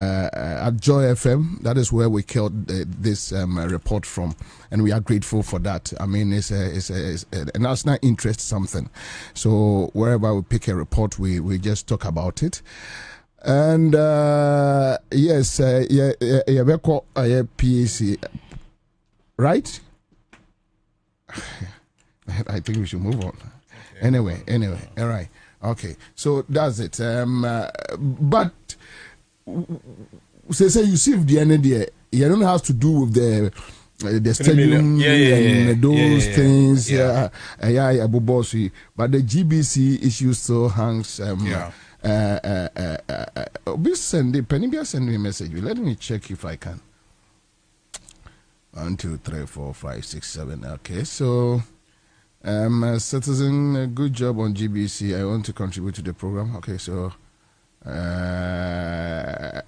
S6: At Joy FM, that is where we killed this report from, and we are grateful for that. I mean, it's a national interest something. So wherever we pick a report, we just talk about it. And yes, PAC, right? I think we should move on. Okay. Anyway, all right, okay. So that's it. But say you see if the end there, you don't have to do with the stadium and those things. But the GBC issue still hangs. Send me a message. Let me check if I can. 1, 2, 3, 4, 5, 6, 7. Okay, so citizen, good job on GBC. I want to contribute to the program. Okay, so a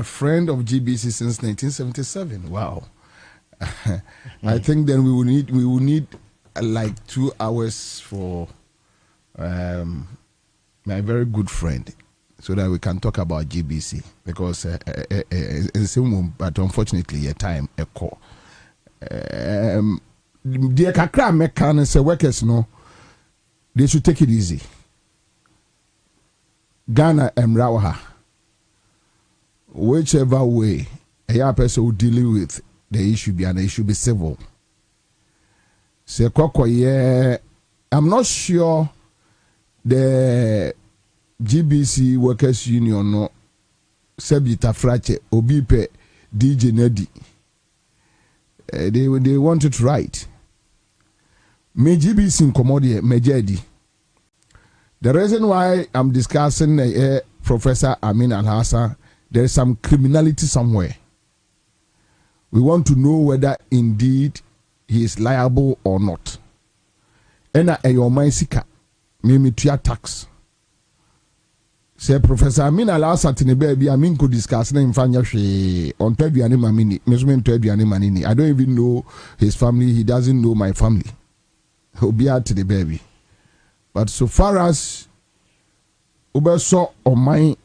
S6: friend of GBC since 1977. Wow. I think then we will need like 2 hours for my very good friend, so that we can talk about GBC, because but unfortunately your time a call. The kakra mechanics workers no, they should take it easy. Ghana and Rawaha, whichever way a person will deal with the issue be, and it should be civil. I'm not sure the GBC Workers Union no Sebita Frache Obipe DJ Nedi. They want it right. Me GBC in Commodity Mejedi. The reason why I'm discussing Professor Amin Al-Hassan, there is some criminality somewhere. We want to know whether indeed he is liable or not. And your mind sika, me tax. Say Professor Amin Al-Hassan tini baby, Amin could discuss na infanya she on Tebiani Mamini, Mesmen Tebiani Manini. I don't even know his family. He doesn't know my family. He'll be out to the baby. But so far as Uber saw on my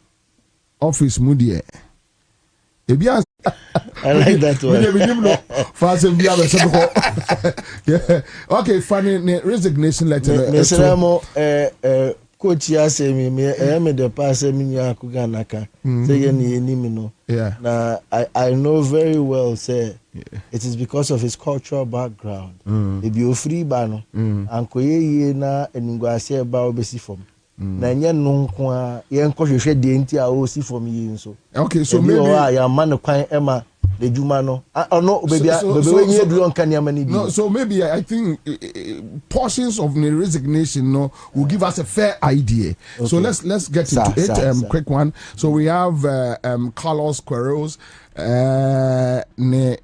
S6: office moody, I
S9: like that
S6: one. Okay, funny resignation letter.
S9: Coach say me the pass me kuganaka say ye no. Now I know very well say it is because of his cultural background. If you free bano and koye na enungwase ba obesi form. Na nye no nko ye nkohwehwe de nti a o si form yi nso.
S6: Okay, so maybe
S9: ya man kwan ema the juma no baby no,
S6: so maybe I think portions of the resignation will give us a fair idea. Okay. So let's get into it. Quick one. So we have Carlos Queiroz ne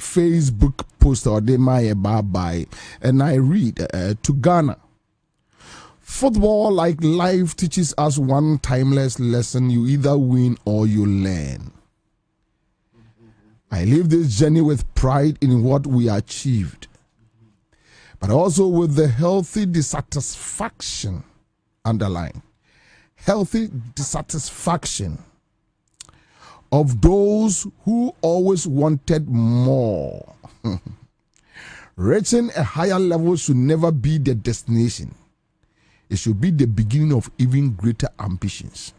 S6: Facebook post or de my bye, and I read to Ghana. Football, like life, teaches us one timeless lesson: you either win or you learn. I live this journey with pride in what we achieved, but also with the healthy dissatisfaction, underline, healthy dissatisfaction of those who always wanted more. Reaching a higher level should never be the destination. It should be the beginning of even greater ambitions.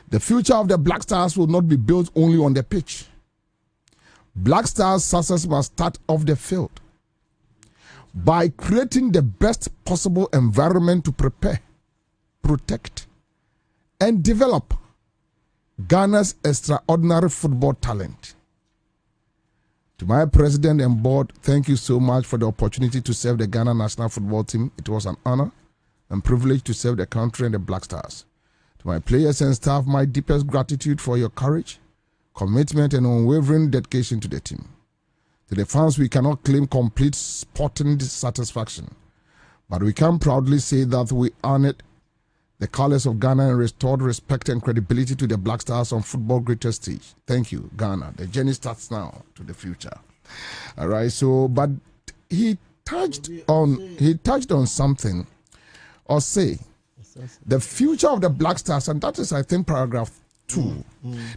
S6: The future of the Black Stars will not be built only on the pitch. Black Stars' success must start off the field by creating the best possible environment to prepare, protect, and develop Ghana's extraordinary football talent. To my president and board, thank you so much for the opportunity to serve the Ghana national football team. It was an honor and privilege to serve the country and the Black Stars. To my players and staff, my deepest gratitude for your courage, commitment, and unwavering dedication to the team. To the fans, we cannot claim complete sporting satisfaction, but we can proudly say that we honored the colors of Ghana and restored respect and credibility to the Black Stars on football greatest stage. Thank you, Ghana. The journey starts now to the future. All right. So, but he touched on something, or say, the future of the Black Stars, and that is, I think, paragraph 2.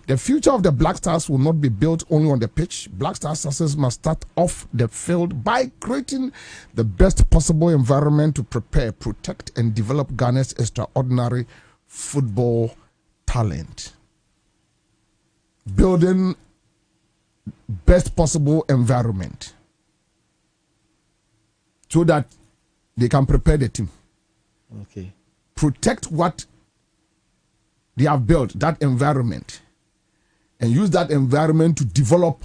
S6: The future of the Black Stars will not be built only on the pitch. Black Stars success must start off the field by creating the best possible environment to prepare, protect, and develop Ghana's extraordinary football talent. Building best possible environment so that they can prepare the team.
S9: Okay.
S6: Protect what they have built, that environment, and use that environment to develop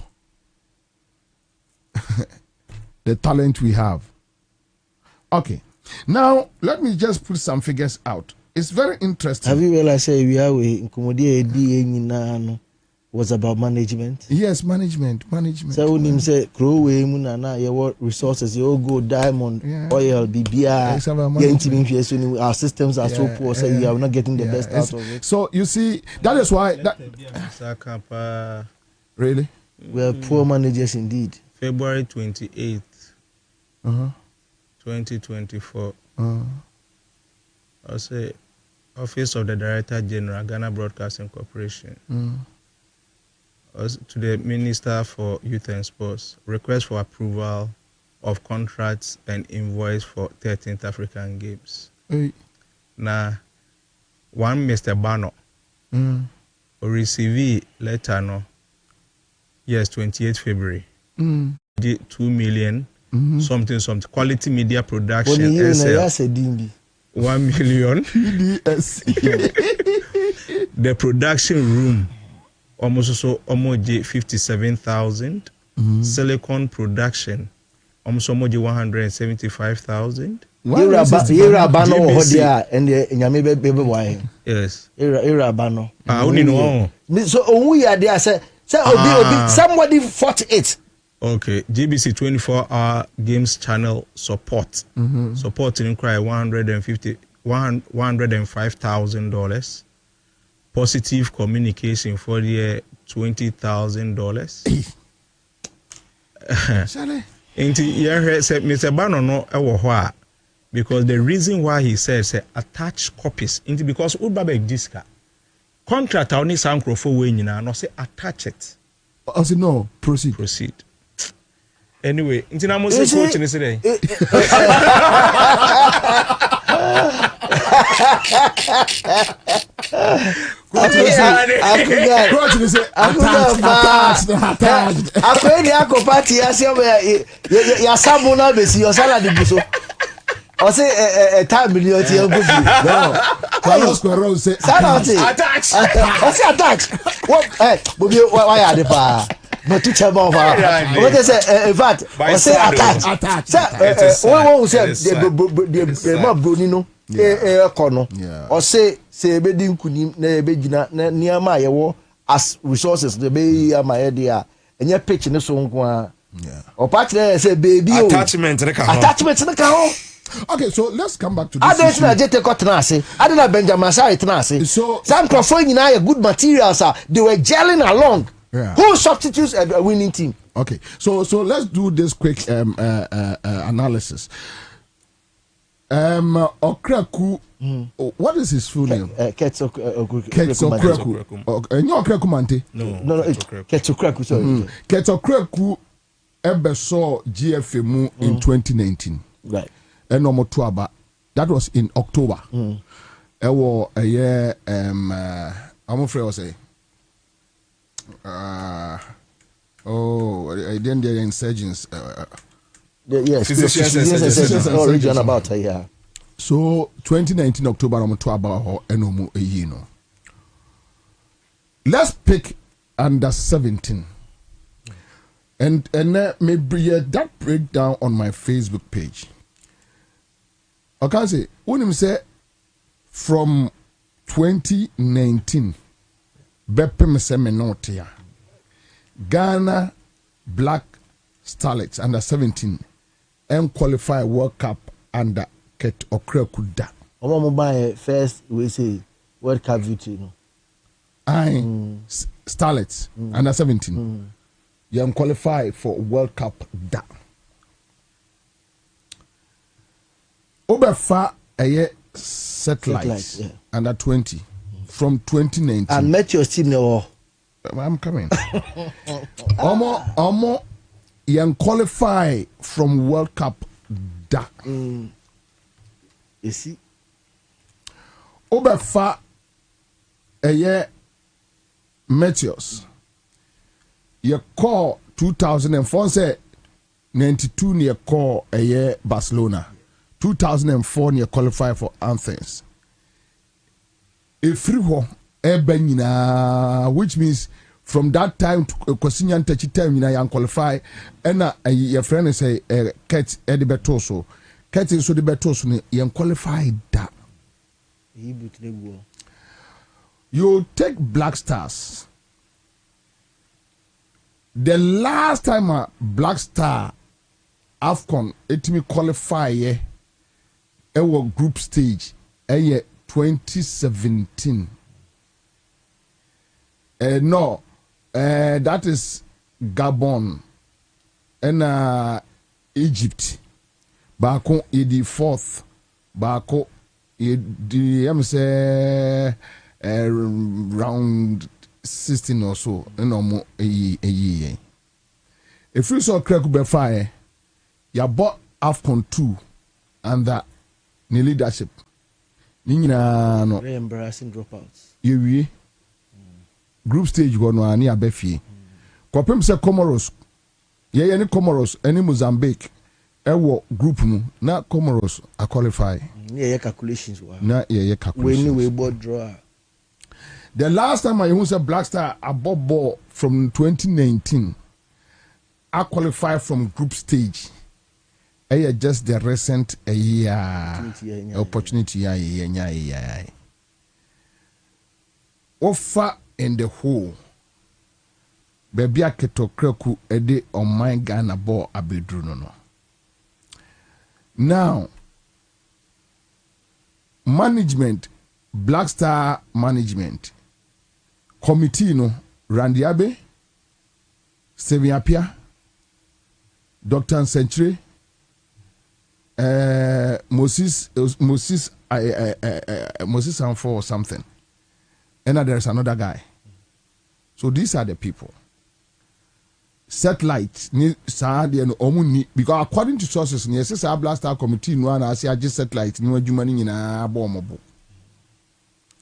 S6: the talent we have. Okay. Now, let me just put some figures out. It's very interesting.
S9: Have you realized we are in was about management?
S6: Yes, management.
S9: So when you say grow your resources, you go diamond, oil, BBR, our systems are so poor, so you are not getting the best out of it.
S6: So you see, that is why really?
S9: We are poor managers indeed.
S4: February 28th, 2024. I say Office of the Director General, Ghana Broadcasting Corporation. To the Minister for Youth and Sports, request for approval of contracts and invoice for 13th African Games. Now, one Mr. Bano receive letter no. Yes, 28th February. 2 million something quality media production. 1 million. The production room. Almost 57,000. Silicon production, almost 175,000.
S9: Yes. So we are there. Say somebody fought it.
S4: Okay, GBC 24-hour games channel support. Support in cry $105,000. Positive communication for the $20,000. Mr. Bano no because the reason why he says attach copies into because Ubabek Diska contract only sound for way no say attach it.
S6: I said no, proceed.
S4: Anyway, into na must coach in today.
S9: But to tell what they say, in fact, I say attach. What say the mob Brunino, corner, or say Bedin Kunim, Nebegina, Niama, Yawo, as resources, the bay, my idea, and your pitch in the song. Or part there say baby attachment in the car.
S6: Okay, so let's come back to this.
S9: I don't know Jete Kotanase. I don't know Benjamin Sari Tanase. So some Crawford good materials they were gelling along.
S6: Yeah.
S9: Who substitutes a winning team?
S6: Okay, so let's do this quick analysis. Okraku, what is his full name? Ketokraku. No,
S9: Ketokraku. Sorry.
S6: Ketokraku ebeso GFM in 2019.
S9: Right.
S6: And no Tuaba. That was in October. Ewo a year. I'm afraid I say. I didn't the insurgents.
S9: Yes, physicians region about her, yeah.
S6: So 2019 October I'm to about enomu no. Let's pick under 17. And maybe that breakdown on my Facebook page. I can say when him say from 2019 Bepem Semenotia Ghana Black Starlets under 17 and qualify World Cup under Ket Okrekuda.
S9: Omo buy first we say World Cup victory no.
S6: Starlets under 17. You qualify for World Cup da. Obefa a satellite under 20 from 2019.
S9: And met your team no.
S6: I'm coming. Omo you qualify from World Cup da.
S9: You see.
S6: Obefa a Meteors. You call 2004 say 92 near call a year Barcelona. 2004 near qualify for Athens. A free war which means from that time to Kosinyan Techi time you qualify and your friend say Ket Eddie Betoso. Ket is so the Betoso you qualify that. You take Black Stars. The last time a Black Star AFCON it me qualify our group stage 2017. No, that is Gabon and Egypt. Bako the fourth. Bako the say round 16 or so, no more a year. If you saw Craig Befire, you bought AFCON 2 and that new leadership. Nina no
S9: very embarrassing dropouts.
S6: You group stage go no ani abefie. Kopem se Comoros. Ye any Comoros, any Mozambique. Ewo group mu na Comoros a qualify.
S9: Yeah, calculations wa.
S6: Na yeah calculations.
S9: We board draw.
S6: The last time I used a Black Star above ball from 2019, I qualified from group stage. Just the recent opportunity. Offer in the whole. Baby aketo kreku ede on my Ghana ball abedru no. Now, management, Black Star management. Committee no Randy Abe, Steven Apia, Dr. Century, Moses Sanfo or something. And there's another guy. So these are the people. Satellite ni saadi and omuni because according to sources ni SSR Black Star Committee no na say just satellite ni wadwuma ni nyina abomobo.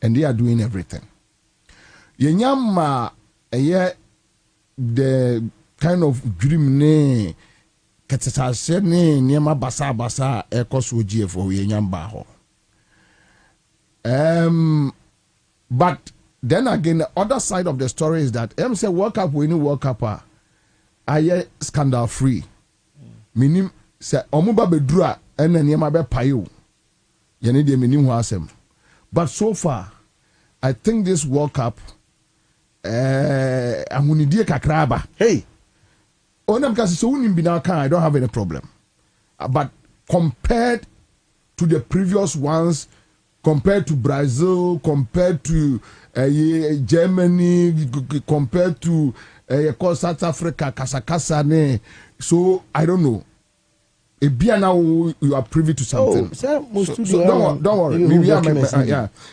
S6: And they are doing everything. Yenyama the kind of dream ne katsase ne niema basa ekoso GFO yenyamba ho. But then again the other side of the story is that say World Cup we World Cup aye scandal free. Minim say omuba bedura ena niema be payo. Yene de minim ho asem. But so far I think this World Cup amunidie kakraba. Hey. Onam kasi so unim bi na kan I don't have any problem. But compared to the previous ones, compared to Brazil, compared to Germany, compared to South Africa, Kasakasa. So I don't know. Now you are privy to something.
S12: So
S6: don't worry. Maybe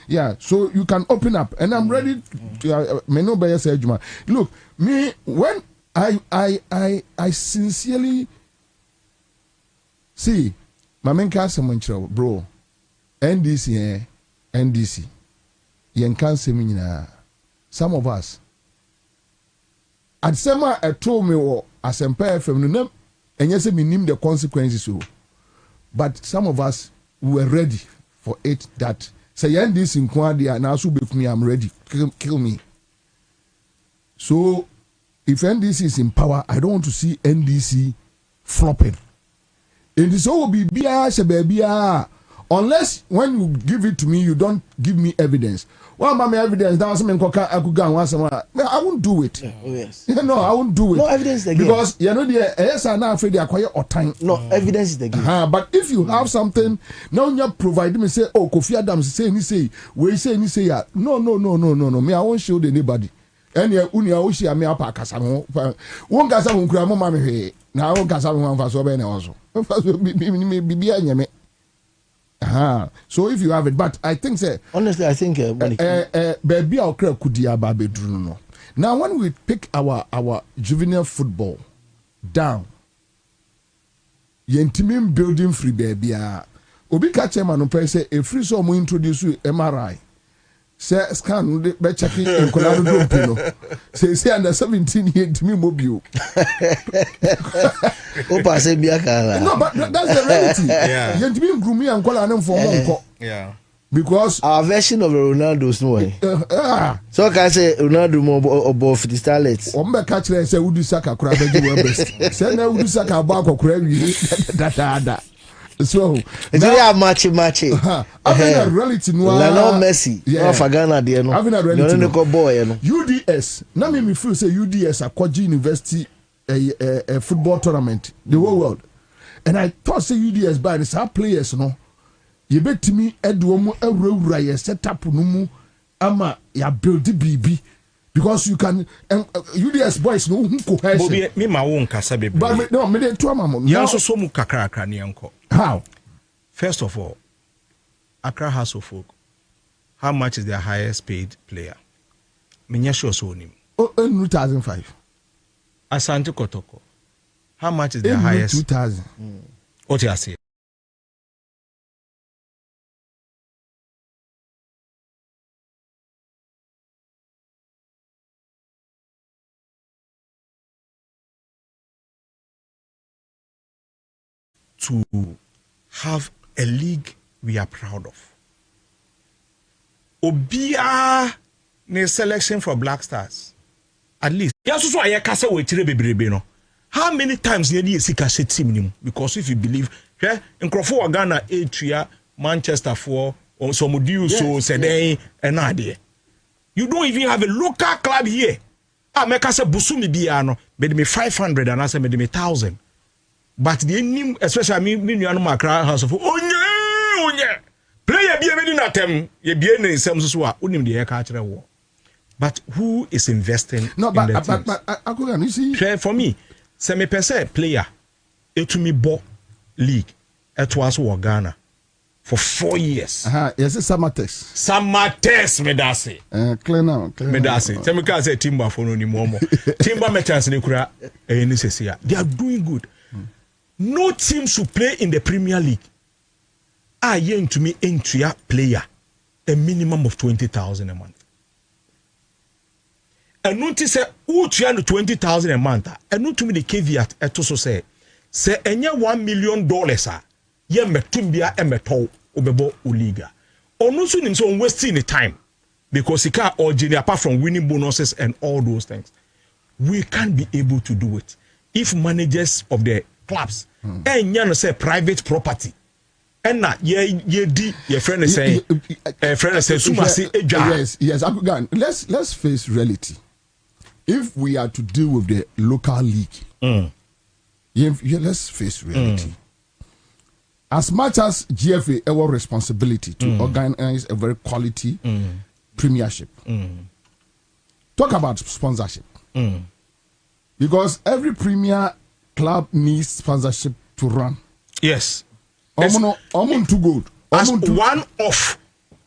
S6: yeah. So you can open up, and I'm ready to. Look, me when I sincerely see my main cast bro. NDC, yen can't say me some of us. At summer, I told me, as empire from the and yes, we name the consequences. But some of us were ready for it. That say NDC in Kwabena and also with me, I'm ready. Kill me. So, if NDC is in power, I don't want to see NDC flopping. And this will be baby. Unless when you give it to me, you don't give me evidence. Well, my evidence, I won't do it.
S12: Yes.
S6: No, I won't do it.
S12: No evidence again.
S6: Because you know the yes, I'm not afraid they acquire or time.
S12: No evidence is the game.
S6: But if you have something, now you provide me say, oh, Kofi Adams say, we say, no. Me, I won't show anybody. And you unia me up a casamo. One casamo grandma mammy. Now one casamo for so many also. So if you have it, but I think
S12: honestly, I think
S6: baby our could now when we pick our juvenile football down, yentimim building free baby obi ka chairman no say a free so mo introduce MRI say scan be checking in Colorado do pino say under 17 year to me mobile
S12: opa say biaka
S6: no, but that's the reality. Yentimim grumi and Colorado for monko.
S4: Yeah.
S6: Because
S12: our version of Ronaldo's no way. So can I say Ronaldo more above the starlets.
S6: Ombe catch say Udu Saka kura beji we best. Say na Udu Saka ba ko kura wi da. So
S12: it's really match.
S6: Having a reality no.
S12: Lionel Messi. No Fagana there no.
S6: Having a reality no.
S12: UDS.
S6: Now me feel say UDS Akwaji University a football tournament the whole world. And I thought say UDS by the players no. You bet me Edwom Ewura ye set up no mu ama ya build BB because you can UDS boys no who cohesion.
S4: Bobie me ma won kasa bebre.
S6: But no me dey to amamo.
S4: Ya so mu kakra ne enko.
S6: How?
S4: First of all, Accra House of Folk, how much is their highest paid player? Menya sure so nim.
S6: 2005.
S4: Asante Kotoko. How much is their highest?
S6: 2000.
S4: What you say? To have a league we are proud of. Obia ne selection for Black Stars. At least. Yes, so I kasa we tire bebrebe no. How many times near the sika set team nim? Because if you believe, in Crawford Ghana Atria, Manchester for or some do so said and idea. You don't even have a local club here. I make us a busumi biano, made me 500 and I said made me 1,000. But the name, especially me no Accra House of Onya. Player be a na tem, ye be in some so unim the culture war. But who is investing
S6: no,
S4: in the
S6: but you see
S4: for me, semi per se player, it to me bo league at was Ghana for 4 years.
S6: Yes, Samatex.
S4: Me da say.
S6: Clear now.
S4: Me da say. Tell me can say Timber for no ni more. Timber me chance ni kura ni sesia. They are doing good. No team should play in the Premier League. I yen to me entry player a minimum of 20,000 a month. And notice say who 20,000 a month. And not to me the caveat at also say enya $1 million ye metumbia emeto obebo uliga. Onusu nim so wasting the time because he can't originate apart from winning bonuses and all those things. We can't be able to do it if managers of the clubs and you say private property and na ye friend is saying friend say
S6: yes let's face reality. If we are to deal with the local league let's face reality. as much as GFA our responsibility to organize a very quality premiership. Talk about sponsorship. Because every premier club needs sponsorship to run.
S4: Yes.
S6: Too good.
S4: As one off.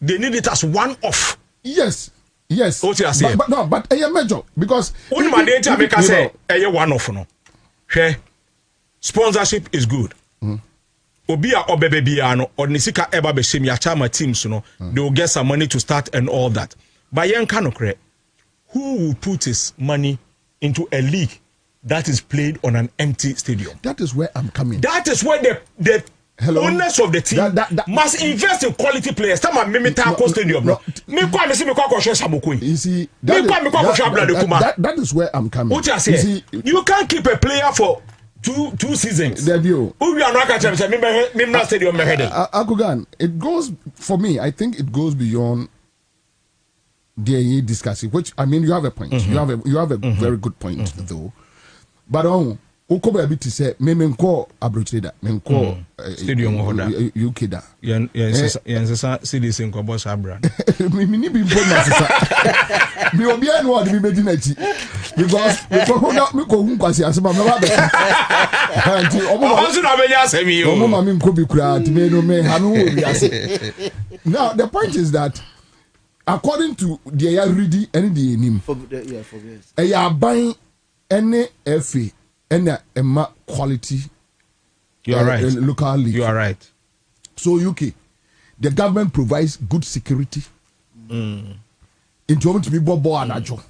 S4: They need it as one off.
S6: Yes.
S4: What you say?
S6: But a major because
S4: only my data make us say a one off no. Okay. Sponsorship is good. Obi a obebe no or nisika eba be shemi achama teams no they will get some money to start and all that. But yen cannot create. Who will put his money into a league that is played on an empty stadium?
S6: That is where I'm coming.
S4: That is where the owners of the team must invest in quality players. Tell me stadium.
S6: You see, that is where I'm coming.
S4: What you say? You can't keep a player for two seasons.
S6: Debut.
S4: Stadium.
S6: It goes for me. I think it goes beyond the discussing. Which I mean, you have a point. You have a very good point though. But Ukoba bit to say, me menko abrocheda, menko
S4: stadium
S6: UK da.
S4: Yes, CDC in Kobo Sabra.
S6: Me ni be informed sir. Me obi anu what me be dinachi. Because me ko hu kwasi asema me ba be. Anti
S4: omo na be ya asemi yo.
S6: Omo ma me nko bi kura ati me no me hanu obi ase. Now the point is that according to the ready and the nim. Yeah, buying any FA and a quality.
S4: You are right.
S6: Local league.
S4: You are right.
S6: So UK, the government provides good security. Into almost to be bobo anajo.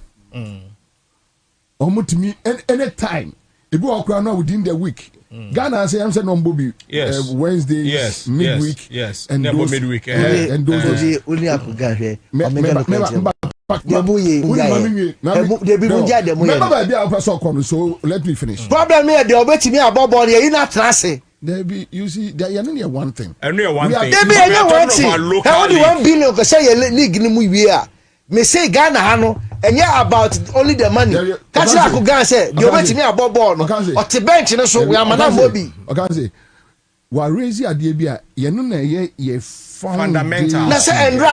S6: Almost to me any time. If you walk around within the week, Ghana say I'm saying on Bobie.
S4: Yes.
S6: Wednesday.
S4: Yes.
S6: Midweek.
S4: Yes.
S6: And those
S4: midweek.
S6: And those.
S12: Only I could get here.
S6: Remember, so let me finish.
S12: Problem here, the obey me about body in a trace.
S6: There be, you see, there is only one thing.
S4: Only one thing.
S12: There be one thing. Only 1 billion because say league in the me say Ghana hano and yeah about only the money. Catch that could Ghana say the obey me about ball. Or the bench so we are man Bobie.
S6: Okay, say we raise your idea. You know ye
S4: fundamental.
S12: Na say and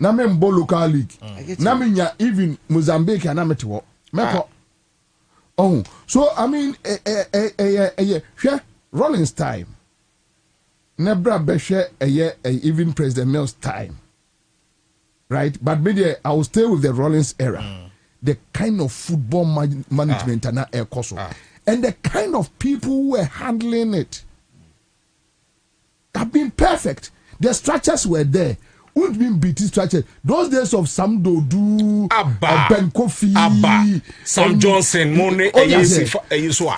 S6: na me mbo local league na me nya even Mozambique na me tewo meko so I mean hwe Rollins time nebra be hwe even President Mills time, right? But maybe I will stay with the Rollins era. The kind of football management and and the kind of people who were handling it have been perfect. The structures were there. Wouldn't be BT structure. Those days of Sam Dodu, Ben Kofi,
S4: Sam Johnson, Mone,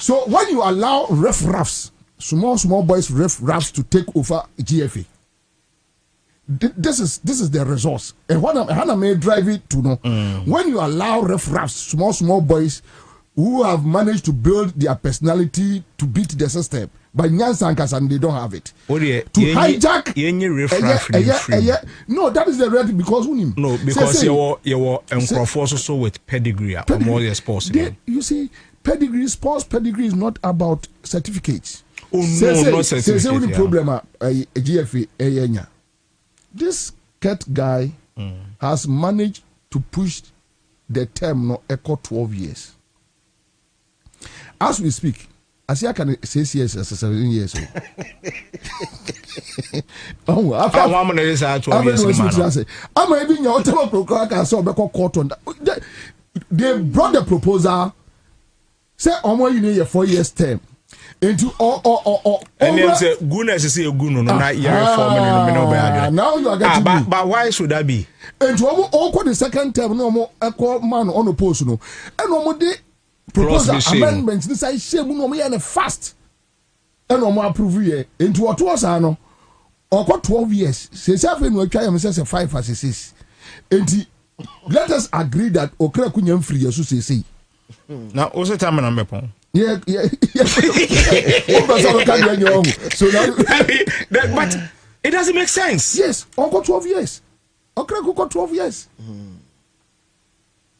S6: so when you allow ref-raffs, small boys ref-raffs to take over GFA, this is the resource. And what I may drive it to know, when you allow ref-raffs, small boys who have managed to build their personality to beat the system, but Nyansankas and they don't have it. To hijack no, that is the reality because
S4: no, because you were also with pedigree or more sports.
S6: You see, sports pedigree is not about certificates.
S4: Oh no, not certificates.
S6: Only problem GFA. This cat guy has managed to push the term no echo 12 years. As we speak, as I can say yes, 7 years old.
S4: How many years are 12 years?
S6: I'm even your I saw court on that. They brought the proposal. Say, you need a 4 years term. Into
S4: and then say goodness is a good no now you are getting but why should that be?
S6: Into all the second term no more man on the post no and they proposal amendments this I share no me and fast and no more approve here into what was no or 12 years say seven we try am say 5 as 6 and let us agree that okra kunyam free so say
S4: now also time na mbepon
S6: yeah so now
S4: but it doesn't make sense.
S6: Yes, Uncle 12 years. Okra got 12 years.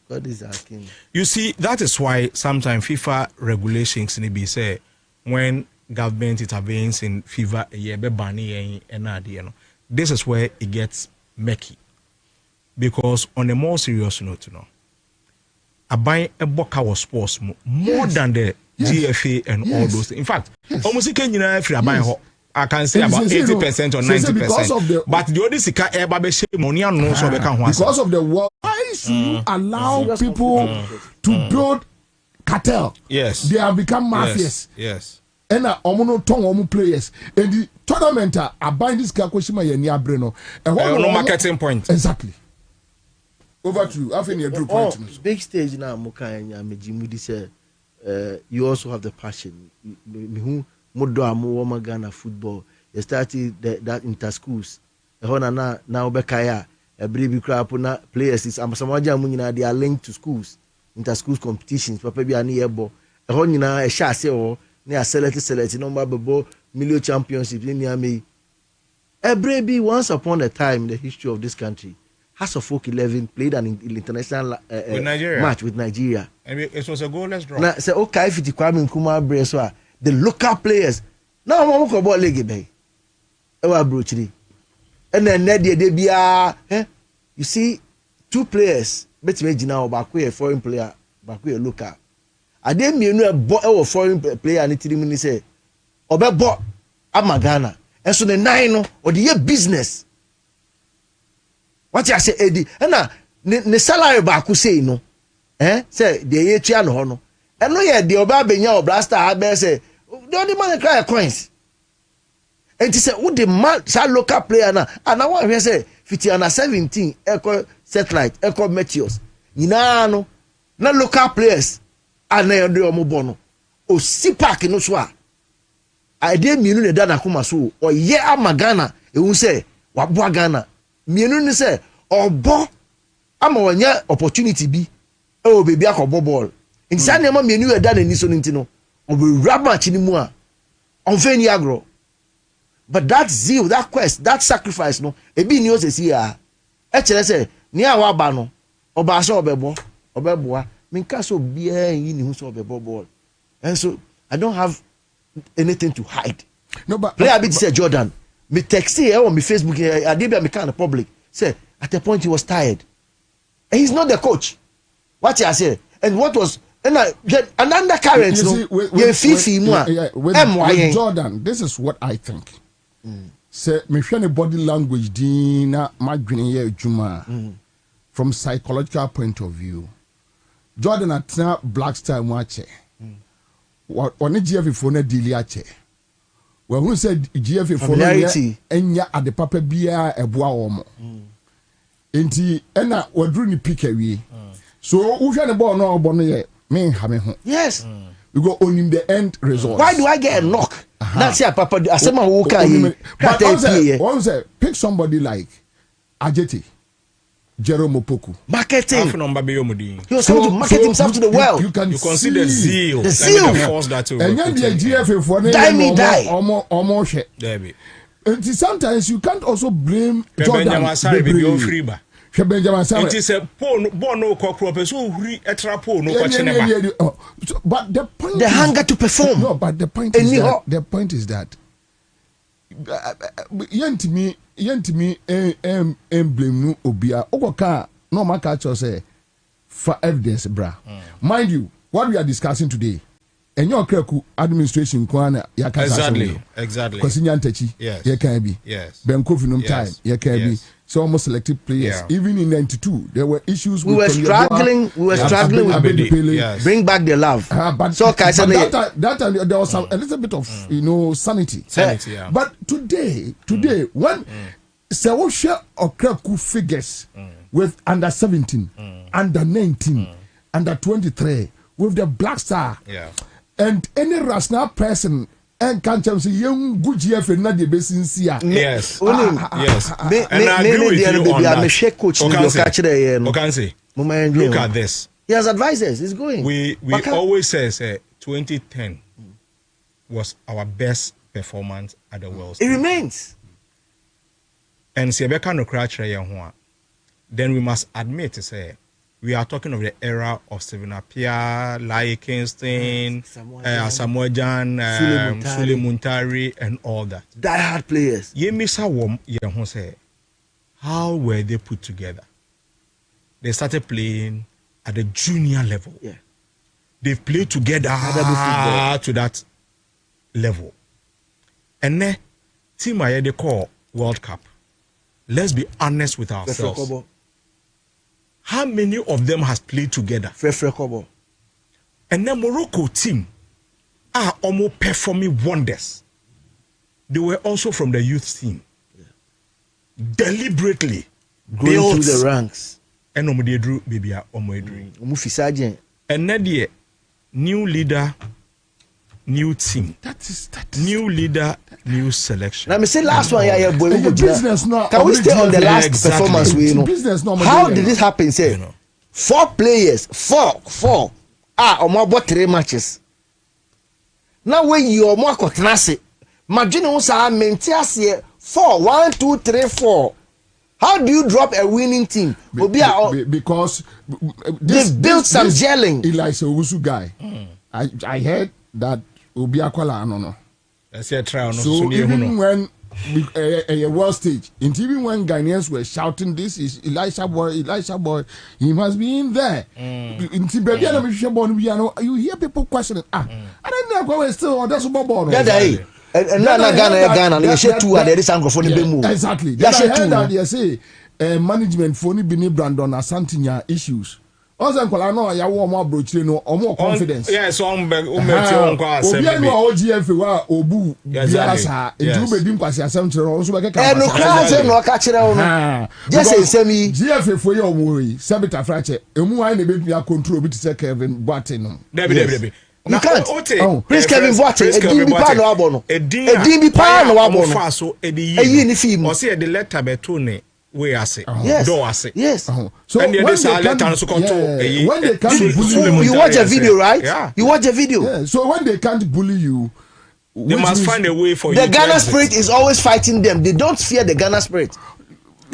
S12: God is asking.
S4: You see, that is why sometimes FIFA regulations need be say when government intervenes in fever and this is where it gets murky. Because on a more serious note, I buy a book our sports more than the GFA and all those things. In fact, almost I can say about 80% or 90%. But the other sika money and no so
S6: because of the war. Why should you allow people to build cartel?
S4: Yes.
S6: They have become mafias.
S4: Yes.
S6: And omono tongue omo players. And the tournament are buying this Kakoshima Yenia Breno. And
S4: no marketing point.
S6: Exactly. Over to you. I think you're point.
S12: Big stage now, Mokanya Mejimudi said, you also have the passion. Modo Amo Ghana football. You started that inter schools. Now Bekaya, a baby crap on players. They are linked to schools, inter schools competitions. Papa be a nearbo. A honina a chasse or near select number bebo million championships in Miami. A baby once upon a time in the history of this country. House of Folk 11 played an international match with Nigeria.
S4: And it was a goalless draw.
S12: Now, say, okay, if it's Kwame Nkrumah Breswa, the local players. Now, I'm going to go leg bay. And then, you see, two players, bet me now, Bakwe, a foreign player, Bakwe, a local. I didn't mean a foreign player, and it say, Obe Amagana. And so the 9 or the year business. What you say, Eddie? And now, the salary baku say no. Say the year no hono. And no, yeah, the Obabenya or Blaster, I say, the only man cry coins. And he said, who the man, shall local player now? And I want to say, 17, Echo Satellite, Echo Meteors. No, not local players. And they are the Omobono. O Sipak no swa. I didn't mean the Dana Kumasu, or yeah, Magana, you will say, Wabwa Ghana. Mienu say obo ama wanya opportunity bi o baby akobo ball insa na ma mienu eda na ni so nti no obo rap match ni mu a onfe ni agro but that zeal, that quest, that sacrifice no ebi ni o se si a e kire say ni a wa ba no oba so obeboa minka so bia yi ni hu so obebo ball and so I don't have anything to hide.
S6: No, but
S12: player bit say Jordan me text here on my Facebook, I did be kind of public. Say at a point he was tired. And he's not the coach. What I say? And what was and an undercurrent,
S6: with Jordan, this is what I think. Say me body language dina madwene juma from psychological point of view. Jordan at Black Star Mache. What on the GF for na deal ache. Well, who said GFA for enya at the papa bia eboa omo. Enti ena wadru ni pick away. So who share the ball no obo ye me ha me ho.
S12: Yes.
S6: We go on in the end result.
S12: Why do I get a knock? That's ya papa asema who can
S6: one say pick somebody like Ajeti. Jerome Opoku.
S12: Marketing.
S4: He
S12: was trying to market himself to the world.
S6: You can
S4: see the zeal.
S12: The zeal.
S6: And then the GFA for
S12: die.
S6: Almost. And sometimes you can't also blame Jordan.
S4: It is a no cockroach, so no
S6: but the point
S12: the hunger to perform.
S6: No, but the point is that yentimi blame no obia okoka no maka cho say for evidence bra. Mind you, what we are discussing today and your Kreku administration kwana
S4: exactly
S6: because nyantachi ye can be ben kofinum time ye can be so almost selected players even in 92 there were issues
S12: we were struggling with bring back the love
S6: but
S12: so
S6: that time there was a little bit of sanity but today when so share Kreku figures with under 17 under 19 under 23 with the Black Star and any rational person and can't say young good GF and not the basin see.
S4: Yes. And I agree with you on that. Look at this.
S12: He has advisors. He's going.
S4: We always say 2010 was our best performance at the World
S12: It remains.
S4: And Sebeka no crash then we must admit to say we are talking of the era of Stephen Appiah, Lai Kingston, Samuel Jan, Sule Muntari, and all that.
S12: Die-hard players.
S4: How were they put together? They started playing at the junior level.
S12: Yeah.
S4: They played together to that level. And then, team they call World Cup. Let's be honest with ourselves. How many of them has played together? And then Morocco team are almost performing wonders. They were also from the youth team. Deliberately
S12: going through the ranks.
S4: And Omodedru baby and then the new leader, new team. That is new leader, new selection.
S12: Let me say last one here, boy. Business now. Can we stay on the last performance? We how did this happen? Say 4 players, four. About 3 matches. Now when you are more controversy, imagine who's a maintain 4, 1, 2, 3, 4. How do you drop a winning team?
S6: Because
S12: they've built some gelling.
S6: Elisa Owusu guy. I heard that Obiakola no. So even when a world stage, and even when Ghanaians were shouting, "This is Elisha boy," he must be in there. You hear people questioning. I don't know why still that's about.
S12: And Ghana, they say 2 and there is Anglophone Bemu.
S6: Exactly. They say 2. They say management for Bini Brandon Asantinya issues. Also, I know I want more brochino or more confidence.
S4: Yes, on
S6: OGF Obu Biasa, and you be Dimpas Assembly also.
S12: And no class and no catcher. Just say semi
S6: GF for your worry, Sabita Frache, and who I need to control with Kevin Boateng.
S4: Debbie.
S12: You can't. Prince Kevin Boateng. Edimbi pa no abono. Edimbi pa no abono.
S4: So eyi ni film. O say the letter betone we ase. Do ase.
S12: Yes.
S6: So
S4: and they say letter so control eyi.
S6: When they can't bully you,
S12: you watch a video, right?
S6: Yeah.
S12: You watch a video.
S6: Yeah. So when they can't bully you,
S4: they must find a way for
S12: the
S4: you.
S12: The Ghana spirit is always fighting them. They don't fear the Ghana spirit.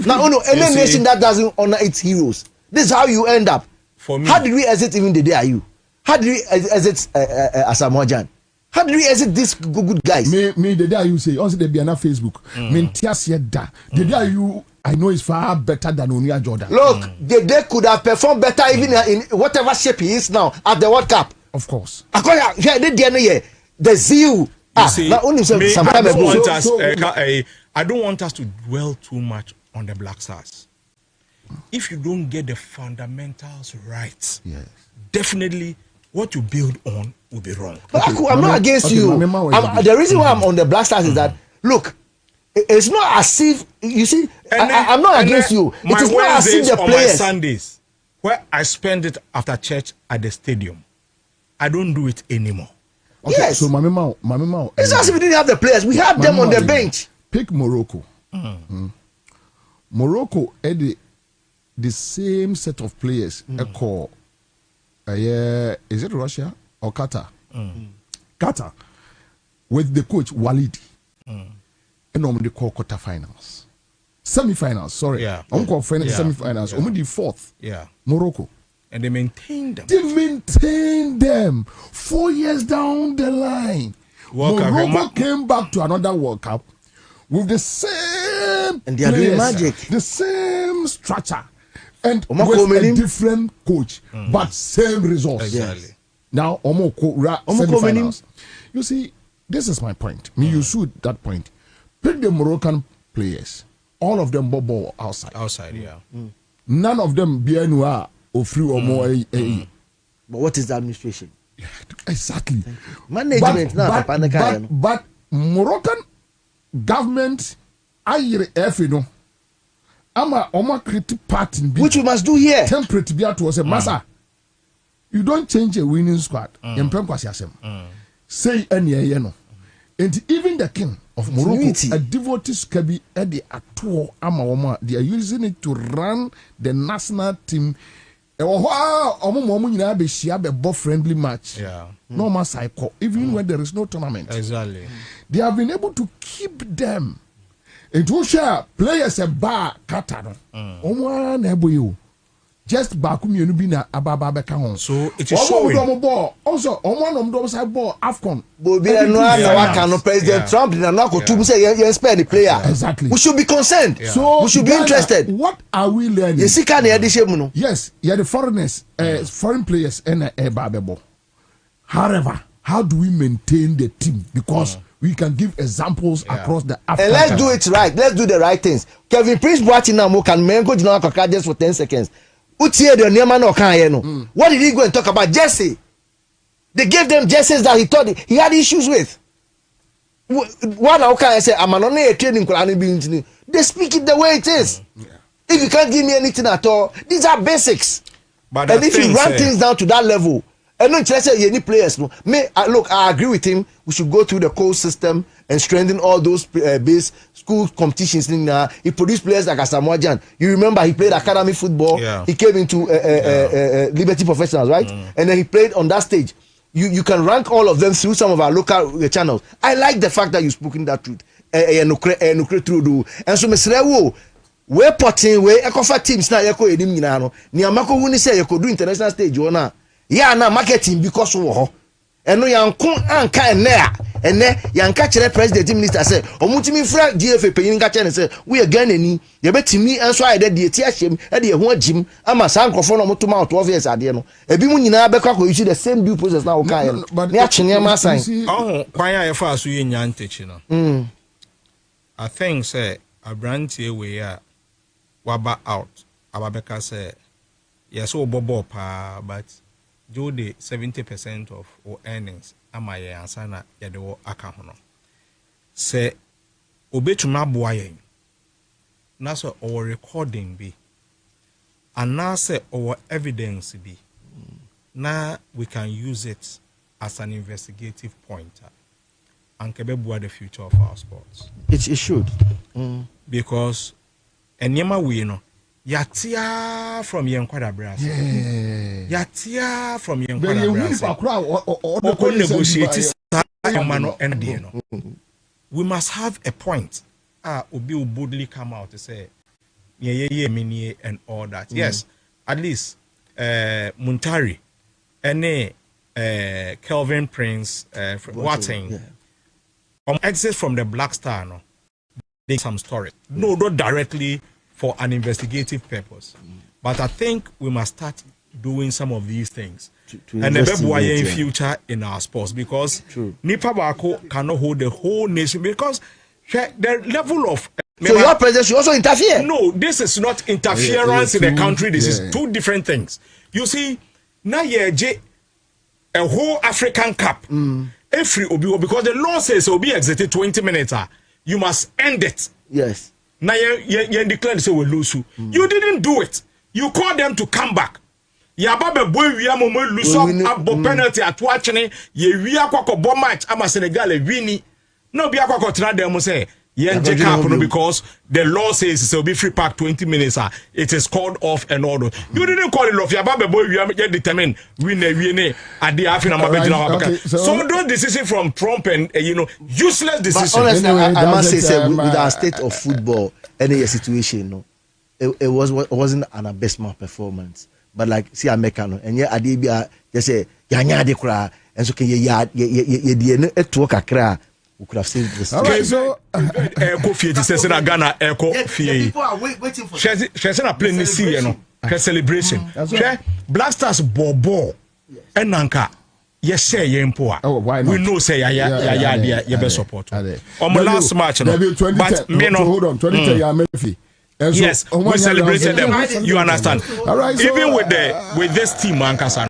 S12: Now, any nation that doesn't honor its heroes. This is how you end up.
S4: For me.
S12: How did we exit even the day are you? How did we exit Asamoah Gyan? How did we exit these good guys?
S6: Me the day you say, also they be on Facebook. Me tiasie da. The day you, I know is far better than Onia Jordan.
S12: Look, they could have performed better even in whatever shape he is now at the World Cup.
S6: Of course.
S12: The zeal.
S4: See, I don't want us to dwell too much on the Black Stars. If you don't get the fundamentals right, definitely what you build on will be wrong.
S12: But I'm not against you. The reason why I'm on the Black Stars is that, look, it's not as if, you see, I'm not against you. It is not as if the players.
S4: My Sundays, where I spend it after church at the stadium, I don't do it anymore.
S6: Okay, yes. So, Mamima,
S12: it's as if we didn't have the players. We have them on the bench.
S6: Pick Morocco. Morocco had the same set of players. Is it Russia or Qatar? Qatar with the coach Walid. And they call quarterfinals, semi-finals. Sorry, semi-finals. Only the 4th. Morocco.
S4: And they maintained them.
S6: They maintained them 4 years down the line. Morocco came back to another World Cup with the same
S12: and they are doing magic,
S6: the same structure, and with a different coach, but same results.
S4: Exactly.
S6: Now, semi-finals. You see, this is my point. You shoot that point. Pick the Moroccan players. All of them ball outside. None of them Biennois or free or more.
S12: But what is the administration?
S6: Exactly.
S12: Management
S6: but Moroccan government
S12: which we must do here.
S6: Temperate was a massa. You don't change a winning squad. Say any and even the king of Morocco, a devotee Skabi Eddie Ato Amawama, they are using it to run the national team. A friendly match. No more cycle, even when there is no tournament.
S4: Exactly.
S6: They have been able to keep them. And to share players a bar Qatar. just baku mienu bi na ababa beka ho.
S4: So it is showing.
S6: Also, on one of them side ball AFCON.
S12: Bobie no waka President Trump did not go to say you spare the player.
S6: Exactly.
S12: We should be concerned.
S6: Yeah. So
S12: we should be interested.
S6: What are we learning?
S12: You see can you
S6: Yes, yeah, the foreigners, foreign players and babebo. However, how do we maintain the team? Because we can give examples across the Africa.
S12: And let's do it right. Let's do the right things. Kevin Prince watching now can Mengo Jinaka just for 10 seconds. Utie the Neman no. What did he go and talk about? Jesse. They gave them jerseys that he thought he had issues with. One okay say I'm on a training they speak it the way it is. If you can't give me anything at all, these are basics.
S4: But
S12: and if you run things down to that level, and not just say any players no. Look, I agree with him. We should go through the coach system and strengthen all those base school competitions. He produced players like Asamoah Gyan. You remember he played academy football. Yeah. He came into Liberty Professionals, right? And then he played on that stage. You can rank all of them through some of our local channels. I like the fact that you spoken that truth. And so Mr. we potting we ekofa teams na yeko edim nyina no ni amako hu ni say yeko do international stage ona ya na marketing because wo ho eno yanko anka ene a ene yanka kire president minister say omutimi fra GFA peyin nka kire say we Ghana ni ye betimi enso ayede de ti ahyem e de ho agim ama san krofo no motoma out 12 years ade no ebi mu nyina be kwa use the same due process na wo kan ni akyene ma sign
S4: oh kwan ya fa so ye nyantechi no I think say abrantie we a waba out ababeka say yes o bobo pa but do the 70% of our earnings ama ye Ansah na ye de wo aka ho no say obetuma boa yen na so our recording bi and say our evidence bi na we can use it as an investigative pointer and kebebua the future of our sports.
S12: It should
S4: because enyema we no yatia from yenkwada brass yatia from yenkwada brass negotiate no we must have a point obi will boldly come out to say yeah and all that yes at least Muntari and Kelvin Prince Watting exit from the Black Star no they some story no not directly for an investigative purpose but I think we must start doing some of these things and the in future in our sports because Nipa Bako cannot hold the whole nation because the level of
S12: so your president should also interfere.
S4: No, this is not interference in the country. This is two different things. You see, now a whole African Cup every Obi because the law says Obi exited 20 minutes. You must end it.
S12: Yes.
S4: Now you declared say we lose you. You didn't do it. You called them to come back. Yababe boy we am lose up penalty at watching ye we akwa bo match ama Senegal wini. No be akwa try them say because the law says it will be free park 20 minutes. It is called off and all. You didn't call it off. Yababe boy we am determined win at the half. So those decisions from Trump and useless decisions.
S12: But honestly, I must say with our state of football any situation, no, it wasn't an abysmal performance. But like see Americano and yeah Adibia just say yanya de kra and so can ye to kakra we could have saved this.
S6: All right, so
S4: Echo Fie says in Ghana Echo Fie.
S12: People are waiting for
S4: she's not playing this year, her celebration. Black Stars Bobo and Nanka. Yes, say yempoa.
S6: Oh, why not?
S4: We know say ya be support. On my last match, but me no
S6: hold on 2010 ya Murphy.
S4: Yes, we celebrated them. You understand?
S6: All right, so,
S4: even with this team, Ankasa.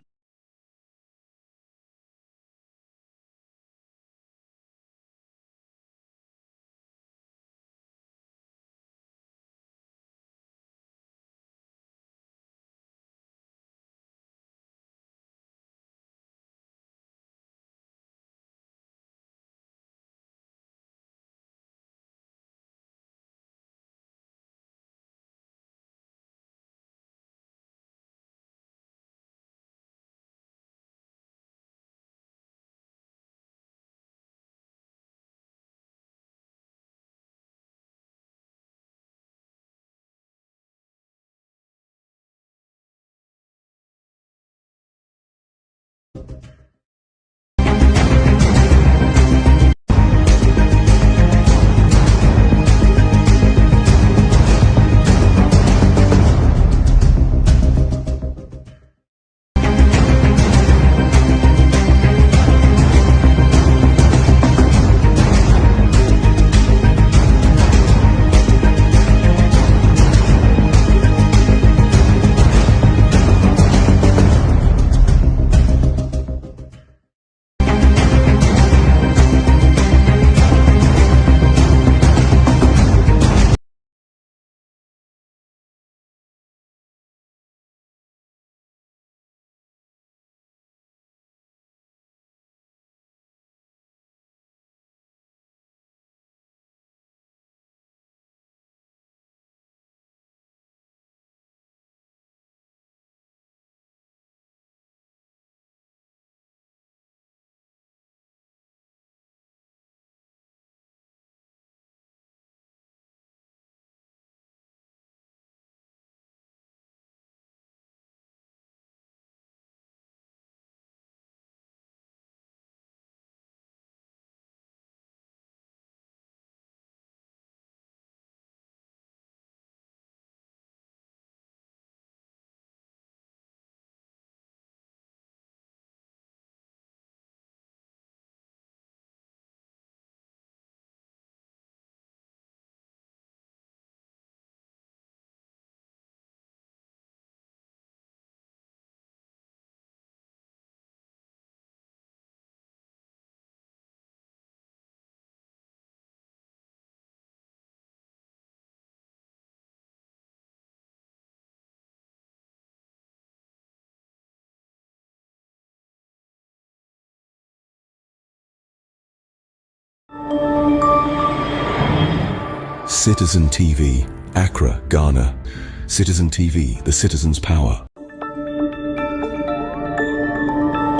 S19: Citizen TV, Accra, Ghana. Citizen TV, the citizen's power.